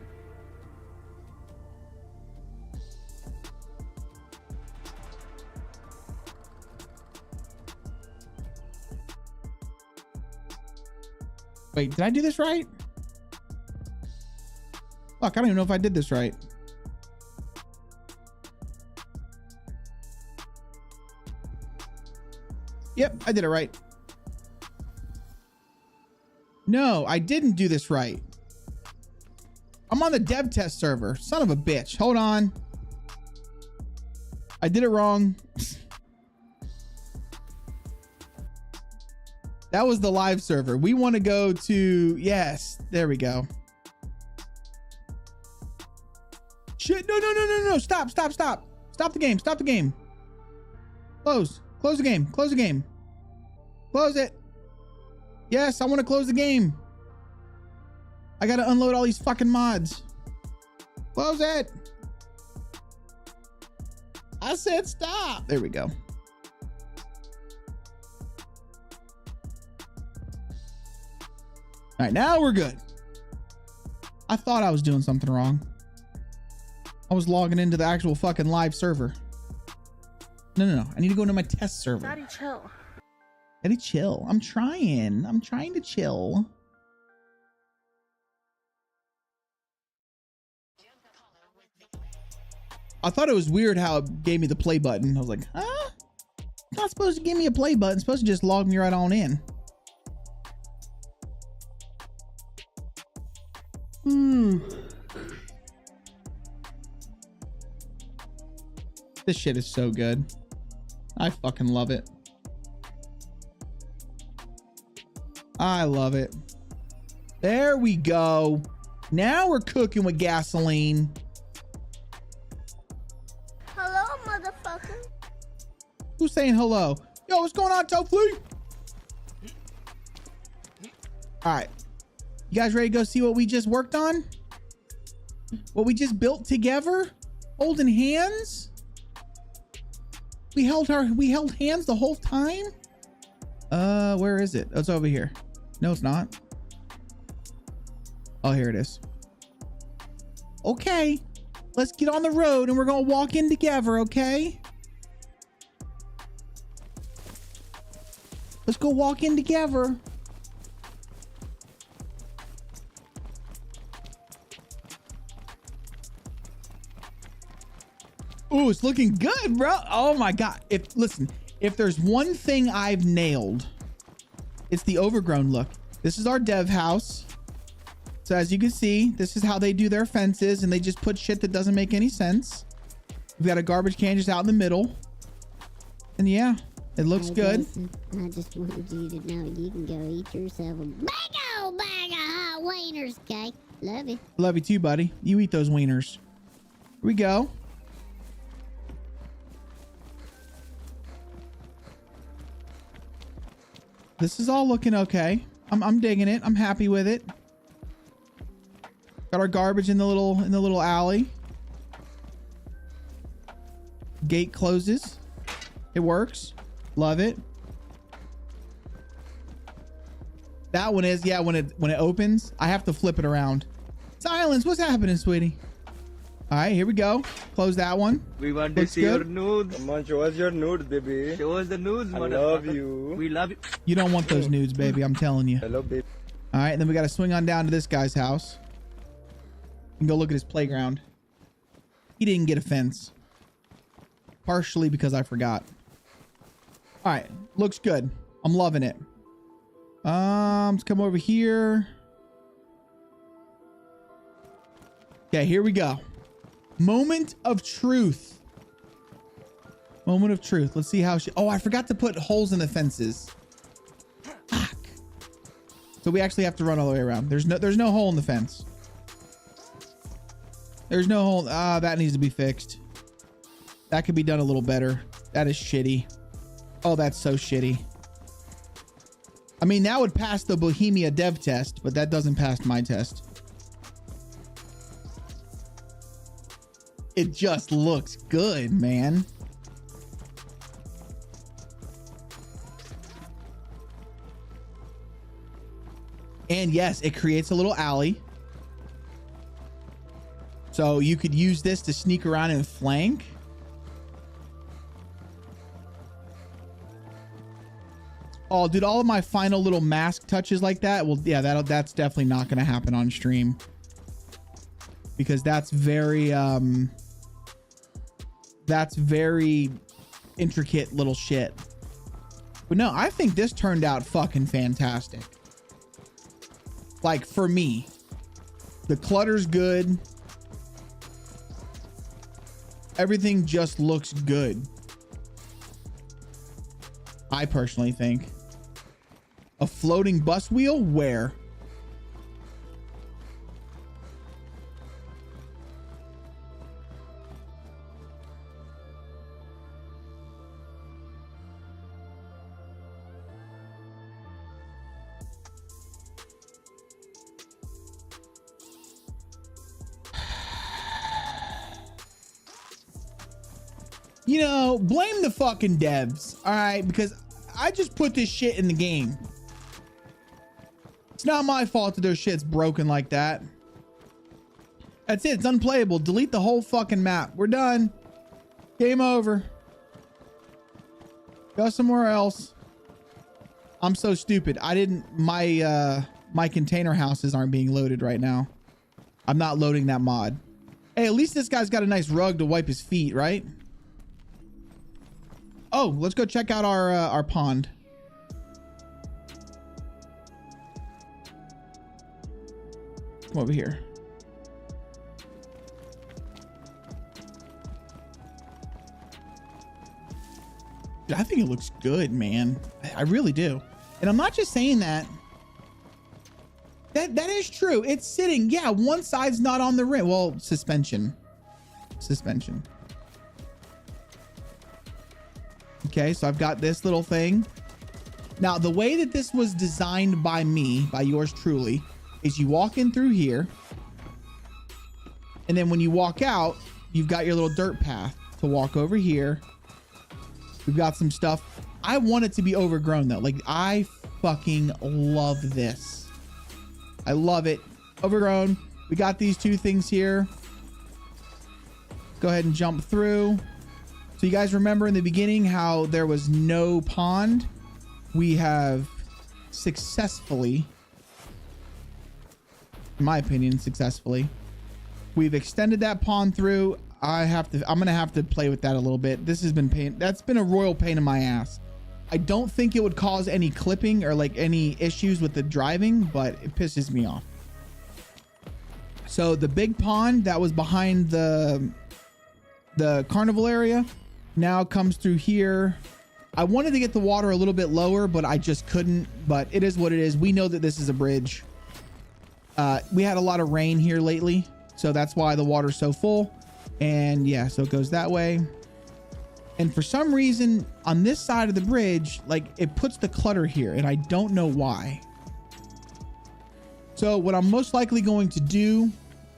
Wait, did I do this right? Fuck, I don't even know if I did this right. Yep, I did it right. No, I didn't do this right. I'm on the dev test server. Son of a bitch. Hold on. I did it wrong. That was the live server. We want to go to, yes, there we go. Shit, no. Stop. Stop the game. Stop the game. Close the game. Close the game. Close it. Yes, I want to close the game. I got to unload all these fucking mods. Close it. I said stop. There we go. All right, now we're good. I thought I was doing something wrong. I was logging into the actual fucking live server. No. I need to go into my test server. Daddy, chill. Daddy, chill. I'm trying to chill. I thought it was weird how it gave me the play button. I was like, huh? It's not supposed to give me a play button. It's supposed to just log me right on in. This shit is so good. I fucking love it. I love it. There we go. Now we're cooking with gasoline. Hello, motherfucker. Who's saying hello? Yo, what's going on, Tofu? All right. You guys ready to go see what we just worked on? What we just built together? Holding hands? We held hands the whole time? Where is it? Oh, it's over here. No, it's not. Oh, here it is. Okay. Let's get on the road and we're gonna walk in together, okay? Let's go walk in together. Ooh, it's looking good, bro. Oh my God. If there's one thing I've nailed, it's the overgrown look. This is our dev house. So as you can see, this is how they do their fences, and they just put shit that doesn't make any sense. We've got a garbage can just out in the middle. And yeah, it looks good. I just wanted you to know you can go eat yourself a big old bag of hot wieners, okay? Love you. Love you too, buddy. You eat those wieners. Here we go. This is all looking okay. I'm digging it. I'm happy with it. Got our garbage in the little alley. Gate closes. It works. Love it. That one is, yeah, when it opens, I have to flip it around. Silence, what's happening, sweetie? All right, here we go. Close that one. We want Looks to see your good. nudes. Come on, show us your nudes, baby. Show us the nudes, I motherfucker. love you. We love you. You don't want those nudes, baby. I'm telling you. Hello, baby. All right, and then we got to swing on down to this guy's house. And go look at his playground. He didn't get a fence. Partially because I forgot. All right, looks good. I'm loving it. Let's come over here. Okay, here we go. Moment of truth. Moment of truth. Let's see how she... Oh, I forgot to put holes in the fences. Fuck. So we actually have to run all the way around. There's no hole in the fence. There's no hole. Ah, that needs to be fixed. That could be done a little better. That is shitty. Oh, that's so shitty. I mean, that would pass the Bohemia dev test, but that doesn't pass my test. It just looks good, man. And yes, it creates a little alley. So you could use this to sneak around and flank. Oh, dude, all of my final little mask touches like that. Well, yeah, that's definitely not going to happen on stream. Because that's very intricate little shit. But no, I think this turned out fucking fantastic. Like, for me, the clutter's good. Everything just looks good. I personally think. A floating bus wheel? Where? You know, blame the fucking devs, all right? Because I just put this shit in the game. It's not my fault that their shit's broken like that. That's it. It's unplayable. Delete the whole fucking map. We're done. Game over. Go somewhere else. I'm so stupid. I didn't... My container houses aren't being loaded right now. I'm not loading that mod. Hey, at least this guy's got a nice rug to wipe his feet, right? Oh, let's go check out our pond. Come over here. Dude, I think it looks good, man. I really do. And I'm not just saying that. That is true. It's sitting. Yeah, one side's not on the rim. Well, suspension. Suspension. Okay, so I've got this little thing. Now, the way that this was designed by me, by yours truly, is you walk in through here. And then when you walk out, you've got your little dirt path to walk over here. We've got some stuff. I want it to be overgrown though. Like, I fucking love this. I love it. Overgrown. We got these two things here. Go ahead and jump through. So you guys remember in the beginning how there was no pond? We have successfully, in my opinion, successfully, we've extended that pond through. I'm gonna have to play with that a little bit. This has been that's been a royal pain in my ass. I don't think it would cause any clipping or like any issues with the driving, but it pisses me off. So the big pond that was behind the carnival area now comes through here. I wanted to get the water a little bit lower, but I just couldn't. But it is what it is. We know that this is a bridge. We had a lot of rain here lately, so that's why the water's so full. And yeah, so it goes that way. And for some reason on this side of the bridge, like, it puts the clutter here, and I don't know why. So what I'm most likely going to do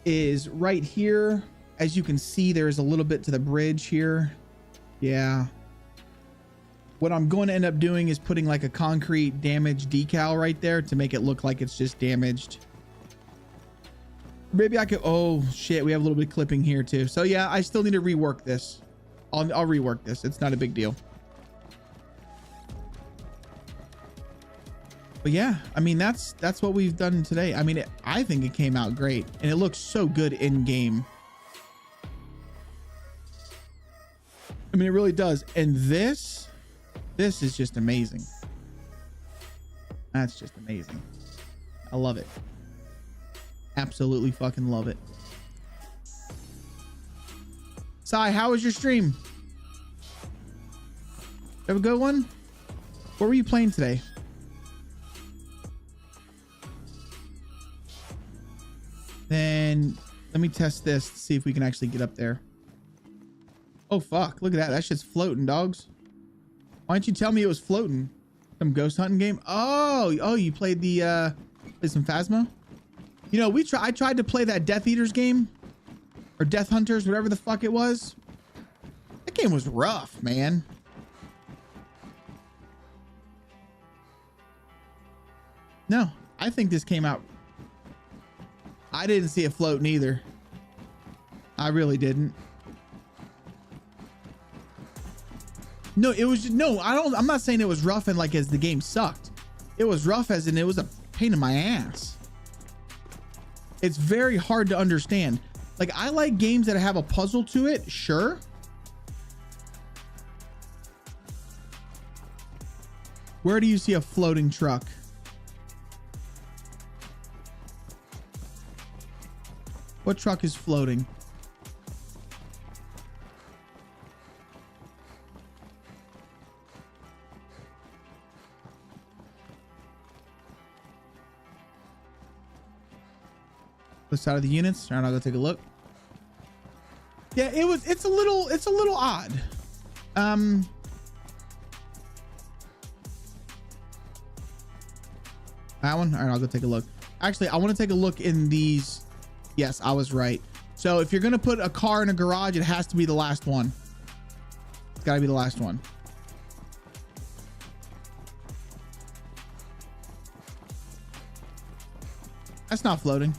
is right here. As you can see, there's a little bit to the bridge here. Yeah. What I'm going to end up doing is putting like a concrete damage decal right there to make it look like it's just damaged. Maybe I could, oh shit, we have a little bit of clipping here too. So yeah, I still need to rework this. I'll rework this. It's not a big deal. But yeah, I mean, that's what we've done today. I mean, I think it came out great, and it looks so good in game. I mean, it really does. And this is just amazing. That's just amazing. I love it. Absolutely fucking love it. Sai, how was your stream? Have a good one? What were you playing today? Then let me test this to see if we can actually get up there. Oh fuck, look at that. That shit's floating, dogs. Why didn't you tell me it was floating? Some ghost hunting game? Oh, you played the played some Phasma? You know, I tried to play that Death Eaters game, or Death Hunters, whatever the fuck it was. That game was rough, man. No, I think this came out. I didn't see it floating either. I really didn't. No, it was just, no, I'm not saying it was rough and like as the game sucked. It was rough as in it was a pain in my ass. It's very hard to understand. Like, I like games that have a puzzle to it, sure. Where do you see a floating truck? What truck is floating? The side of the units. All right, I'll go take a look. Yeah, it's a little odd. That one. All right, I'll go take a look. Actually, I want to take a look in these. Yes, I was right. So if you're going to put a car in a garage, it has to be the last one. It's got to be the last one. That's not floating.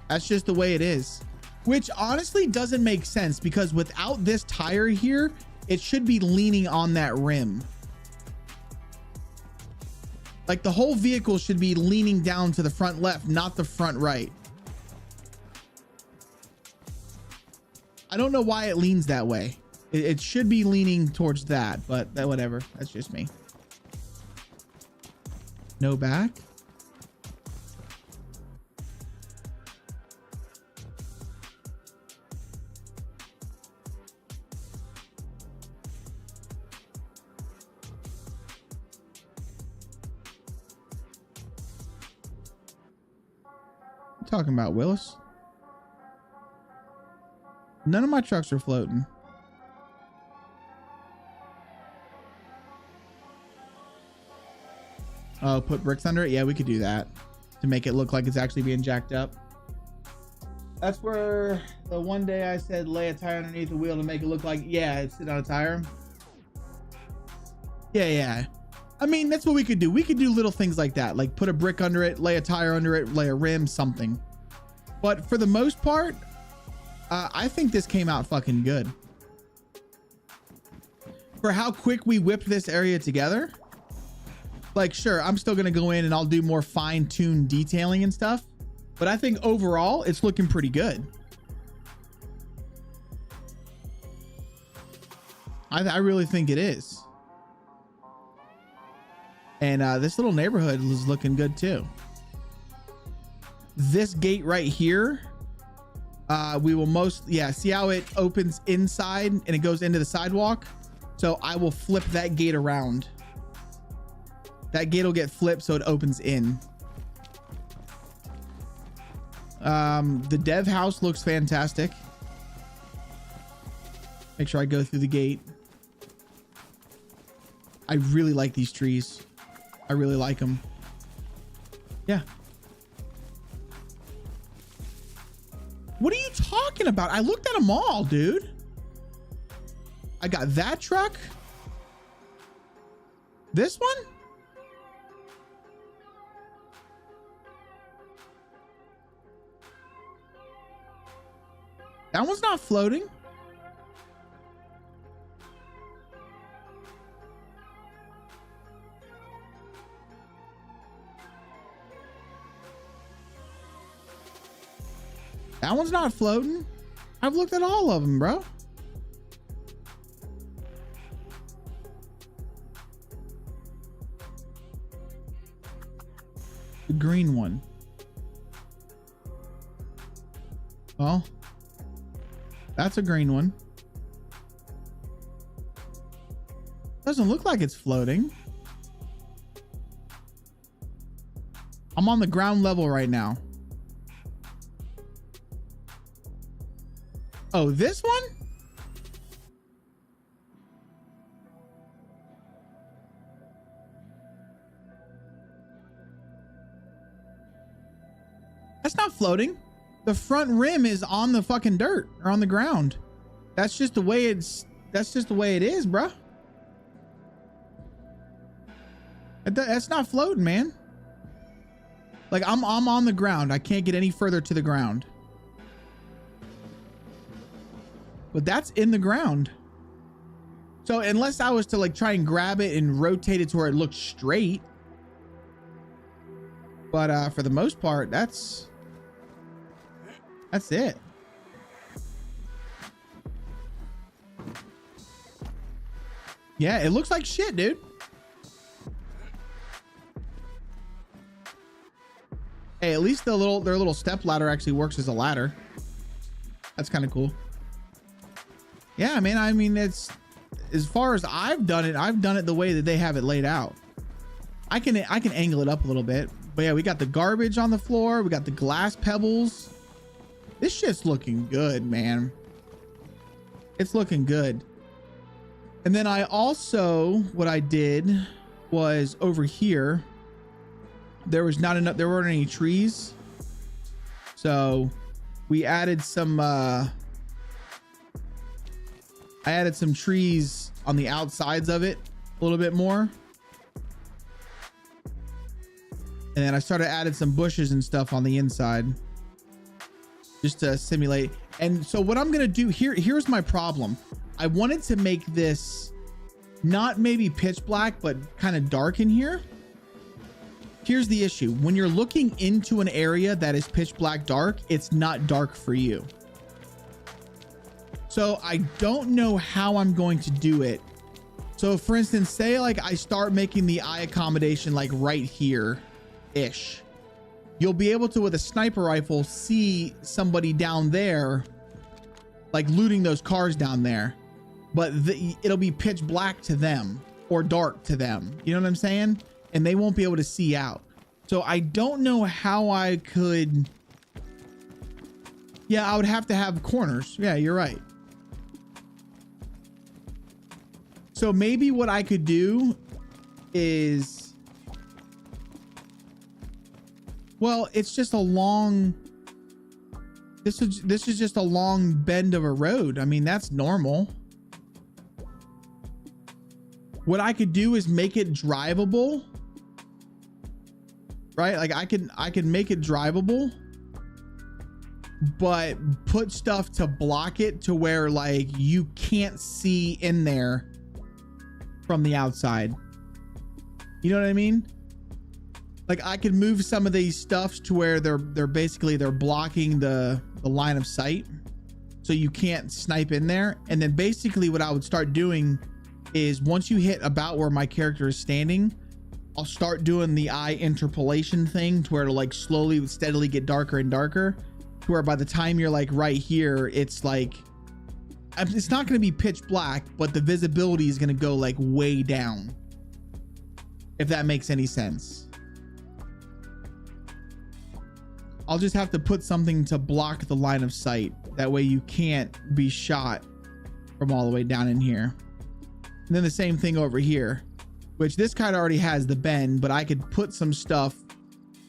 That's just the way it is, which honestly doesn't make sense because without this tire here, it should be leaning on that rim. Like the whole vehicle should be leaning down to the front left, not the front right. I don't know why it leans that way. It should be leaning towards that, but whatever. That's just me. No back. Talking about Willis. None of my trucks are floating. Oh, put bricks under it. Yeah, we could do that to make it look like it's actually being jacked up. That's where the one day I said lay a tire underneath the wheel to make it look like, yeah, it's sitting on a tire. Yeah. I mean, that's what we could do. We could do little things like that, like put a brick under it, lay a tire under it, lay a rim, something. But for the most part, I think this came out fucking good. For how quick we whipped this area together. Like, sure, I'm still going to go in and I'll do more fine-tuned detailing and stuff. But I think overall, it's looking pretty good. I really think it is. And this little neighborhood is looking good too. This gate right here, we will see how it opens inside and it goes into the sidewalk. So I will flip that gate around. That gate will get flipped so it opens in. The dev house looks fantastic. Make sure I go through the gate. I really like these trees. I really like them. Yeah. What are you talking about? I looked at them all, dude. I got that truck. This one? That one's not floating. That one's not floating. I've looked at all of them, bro. The green one. Well, that's a green one. Doesn't look like it's floating. I'm on the ground level right now. Oh, this one? That's not floating. The front rim is on the fucking dirt or on the ground. That's just the way it is, bro. That's not floating, man. Like I'm on the ground. I can't get any further to the ground. But that's in the ground. So unless I was to like try and grab it and rotate it to where it looks straight. But for the most part, that's it. Yeah, it looks like shit, dude. at least their little step ladder actually works as a ladder. That's kind of cool. Yeah, man. I mean, it's, as far as I've done it the way that they have it laid out. I can angle it up a little bit, but yeah, we got the garbage on the floor. We got the glass pebbles. This shit's looking good, man. It's looking good. And then I also, what I did was over here, there weren't any trees. So we added some, I added some trees on the outsides of it a little bit more. And then I started adding some bushes and stuff on the inside just to simulate. And so what I'm going to do here's my problem. I wanted to make this not maybe pitch black, but kind of dark in here. Here's the issue. When you're looking into an area that is pitch black dark, it's not dark for you. So I don't know how I'm going to do it. So for instance, say like I start making the eye accommodation like right here ish. You'll be able to, with a sniper rifle, see somebody down there, like looting those cars down there, but it'll be pitch black to them or dark to them. You know what I'm saying? And they won't be able to see out. So I don't know how I could. Yeah, I would have to have corners. Yeah, you're right. So maybe what I could do is, well, it's just a long, this is just a long bend of a road. I mean, that's normal. What I could do is make it drivable, right? Like I can make it drivable, but put stuff to block it to where like you can't see in there from the outside. You know what I mean? Like I could move some of these stuffs to where they're blocking the line of sight, so you can't snipe in there. And then basically what I would start doing is once you hit about where my character is standing, I'll start doing the eye interpolation thing to where it'll like slowly, steadily get darker and darker, to where by the time you're like right here, it's like, it's not going to be pitch black, but the visibility is going to go like way down, if that makes any sense. I'll just have to put something to block the line of sight. That way you can't be shot from all the way down in here. And then the same thing over here, which this kind of already has the bend, but I could put some stuff,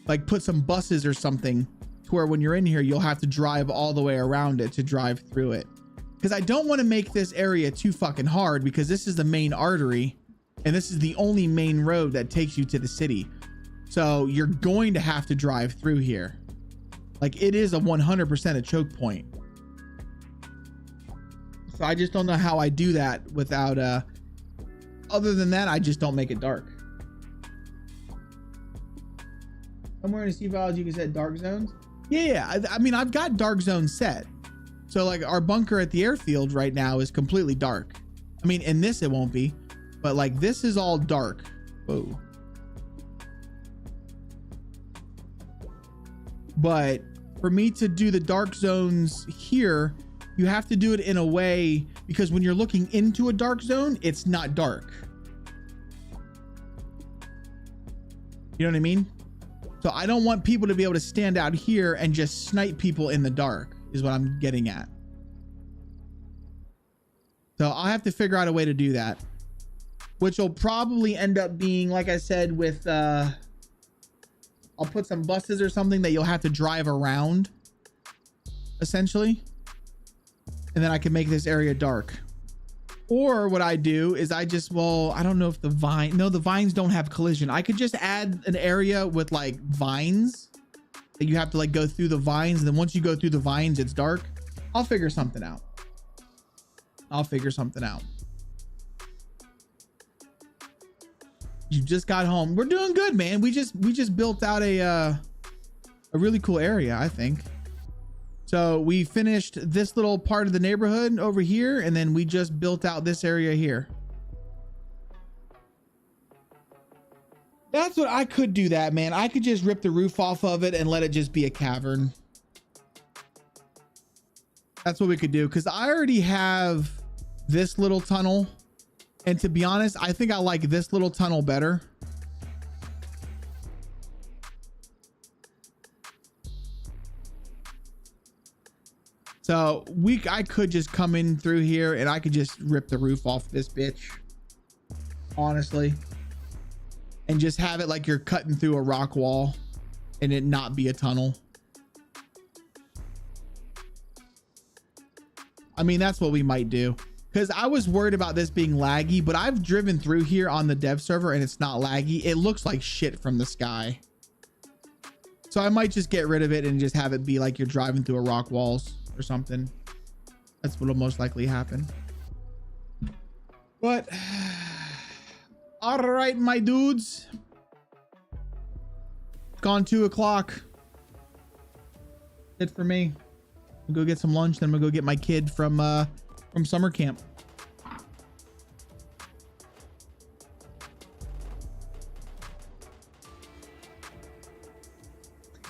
like put some buses or something to where when you're in here, you'll have to drive all the way around it to drive through it. Because I don't want to make this area too fucking hard, because this is the main artery and this is the only main road that takes you to the city. So you're going to have to drive through here. Like it is a 100% a choke point. So I just don't know how I do that without, other than that, I just don't make it dark. Somewhere in the Steve Biology, you can set dark zones. Yeah. I mean, I've got dark zones set. So like our bunker at the airfield right now is completely dark. I mean, in this, it won't be, but like this is all dark. Whoa. But for me to do the dark zones here, you have to do it in a way, because when you're looking into a dark zone, it's not dark. You know what I mean? So I don't want people to be able to stand out here and just snipe people in the dark, is what I'm getting at. So I'll have to figure out a way to do that, which will probably end up being, like I said, with, I'll put some buses or something that you'll have to drive around, essentially. And then I can make this area dark. Or what I do is I just, well, I don't know if the vines don't have collision. I could just add an area with like vines that you have to like go through the vines. And then once you go through the vines, it's dark. I'll figure something out. You just got home. We're doing good, man. We just built out a really cool area, I think. So we finished this little part of the neighborhood over here, and then we just built out this area here. That's what I could do that, man. I could just rip the roof off of it and let it just be a cavern. That's what we could do. Cause I already have this little tunnel. And to be honest, I think I like this little tunnel better. So I could just come in through here and I could just rip the roof off this bitch. Honestly. And just have it like you're cutting through a rock wall and it not be a tunnel. I mean, that's what we might do. Because I was worried about this being laggy, but I've driven through here on the dev server and it's not laggy. It looks like shit from the sky. So I might just get rid of it and just have it be like you're driving through a rock walls or something. That's what'll most likely happen. But all right, my dudes. Gone 2 o'clock. It for me. I'll go get some lunch, then I'm gonna go get my kid from summer camp.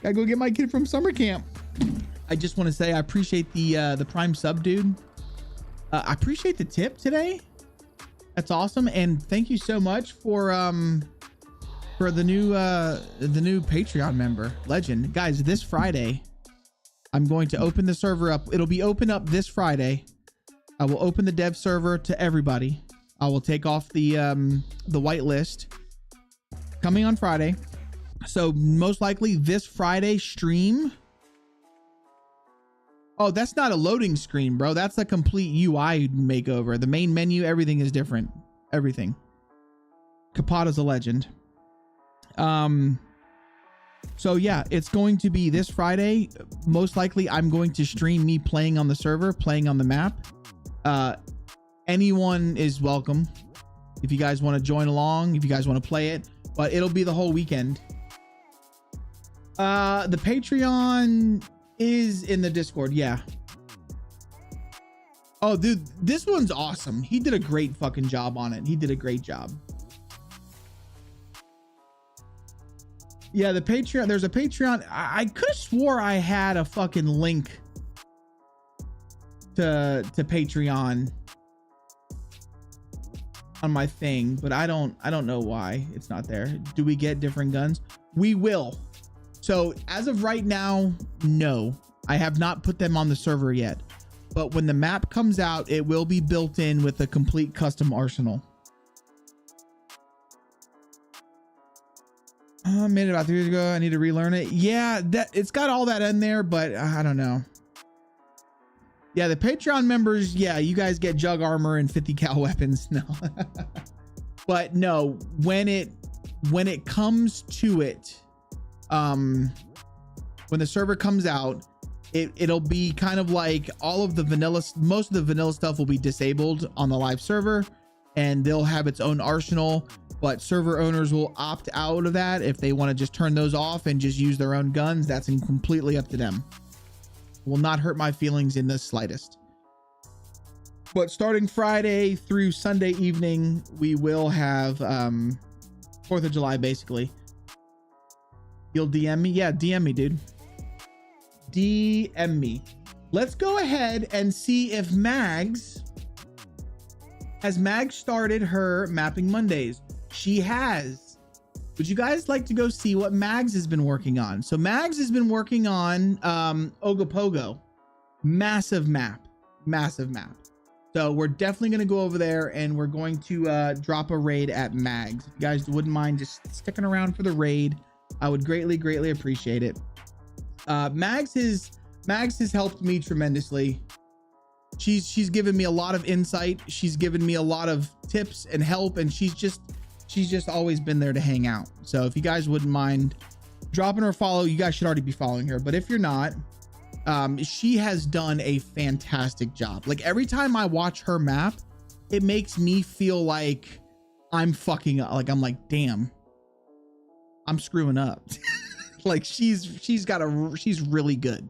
Gotta go get my kid from summer camp. I just want to say I appreciate the prime sub, dude. I appreciate the tip today. That's awesome, and thank you so much for the new Patreon member, Legend. Guys, this Friday I'm going to open the server up. It'll be open up this Friday. I will open the dev server to everybody. I will take off the white list coming on Friday. So most likely this Friday stream. Oh, that's not a loading screen, bro. That's a complete UI makeover. The main menu, everything is different. Everything. Capata's a legend. So yeah, it's going to be this Friday. Most likely I'm going to stream me playing on the server, playing on the map. Anyone is welcome if you guys want to join along, if you guys want to play it, but it'll be the whole weekend. The Patreon is in the Discord. Yeah. Oh, dude, this one's awesome. He did a great fucking job on it. He did a great job. Yeah, the Patreon, there's a Patreon. I could have swore I had a fucking link to Patreon on my thing, but I don't know why it's not there. Do we get different guns? We will. So as of right now, no, I have not put them on the server yet, but when the map comes out, it will be built in with a complete custom arsenal. I made it about 3 years ago. I need to relearn it. Yeah, it's got all that in there, but I don't know. Yeah, the Patreon members, yeah, you guys get jug armor and 50 cal weapons. No. But no, when it comes to it, when the server comes out, it'll be kind of like all of the vanilla, most of the vanilla stuff will be disabled on the live server and they'll have its own arsenal, but server owners will opt out of that. If they want to just turn those off and just use their own guns, that's completely up to them. Will not hurt my feelings in the slightest. But starting Friday through Sunday evening, we will have 4th of July basically. You'll DM me? Yeah, DM me, dude. DM me. Let's go ahead and see if has Mags started her Mapping Mondays. She has. Would you guys like to go see what Mags has been working on? So Mags has been working on Ogopogo. Massive map. So we're definitely going to go over there and we're going to drop a raid at Mags. If you guys wouldn't mind just sticking around for the raid, I would greatly appreciate it. Mags has helped me tremendously. She's given me a lot of insight. She's given me a lot of tips and help, and she's just always been there to hang out. So if you guys wouldn't mind dropping her a follow, you guys should already be following her, but if you're not, she has done a fantastic job. Like every time I watch her map, it makes me feel like I'm fucking up. Like I'm like, damn, I'm screwing up. Like she's really good.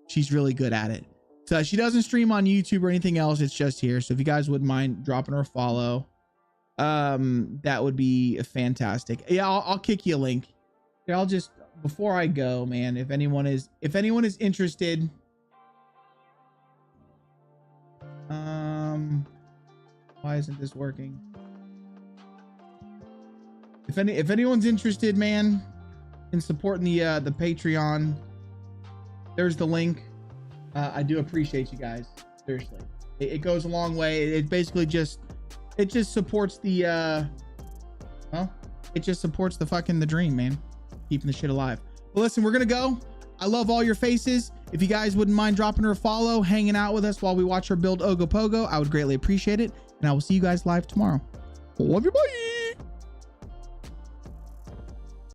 She's really good at it. So she doesn't stream on YouTube or anything else. It's just here. So if you guys wouldn't mind dropping her a follow, that would be fantastic. Yeah, I'll kick you a link. Okay, I'll just, before I go, man, if anyone is interested, why isn't this working? If anyone's interested, man, in supporting the Patreon, there's the link. I do appreciate you guys, seriously. It goes a long way. It basically just supports the well, it just supports the fucking the dream, man, keeping the shit alive. But listen, we're gonna go. I love all your faces. If you guys wouldn't mind dropping her a follow, hanging out with us while we watch her build Ogopogo, I would greatly appreciate it. And I will see you guys live tomorrow. Love you, bye.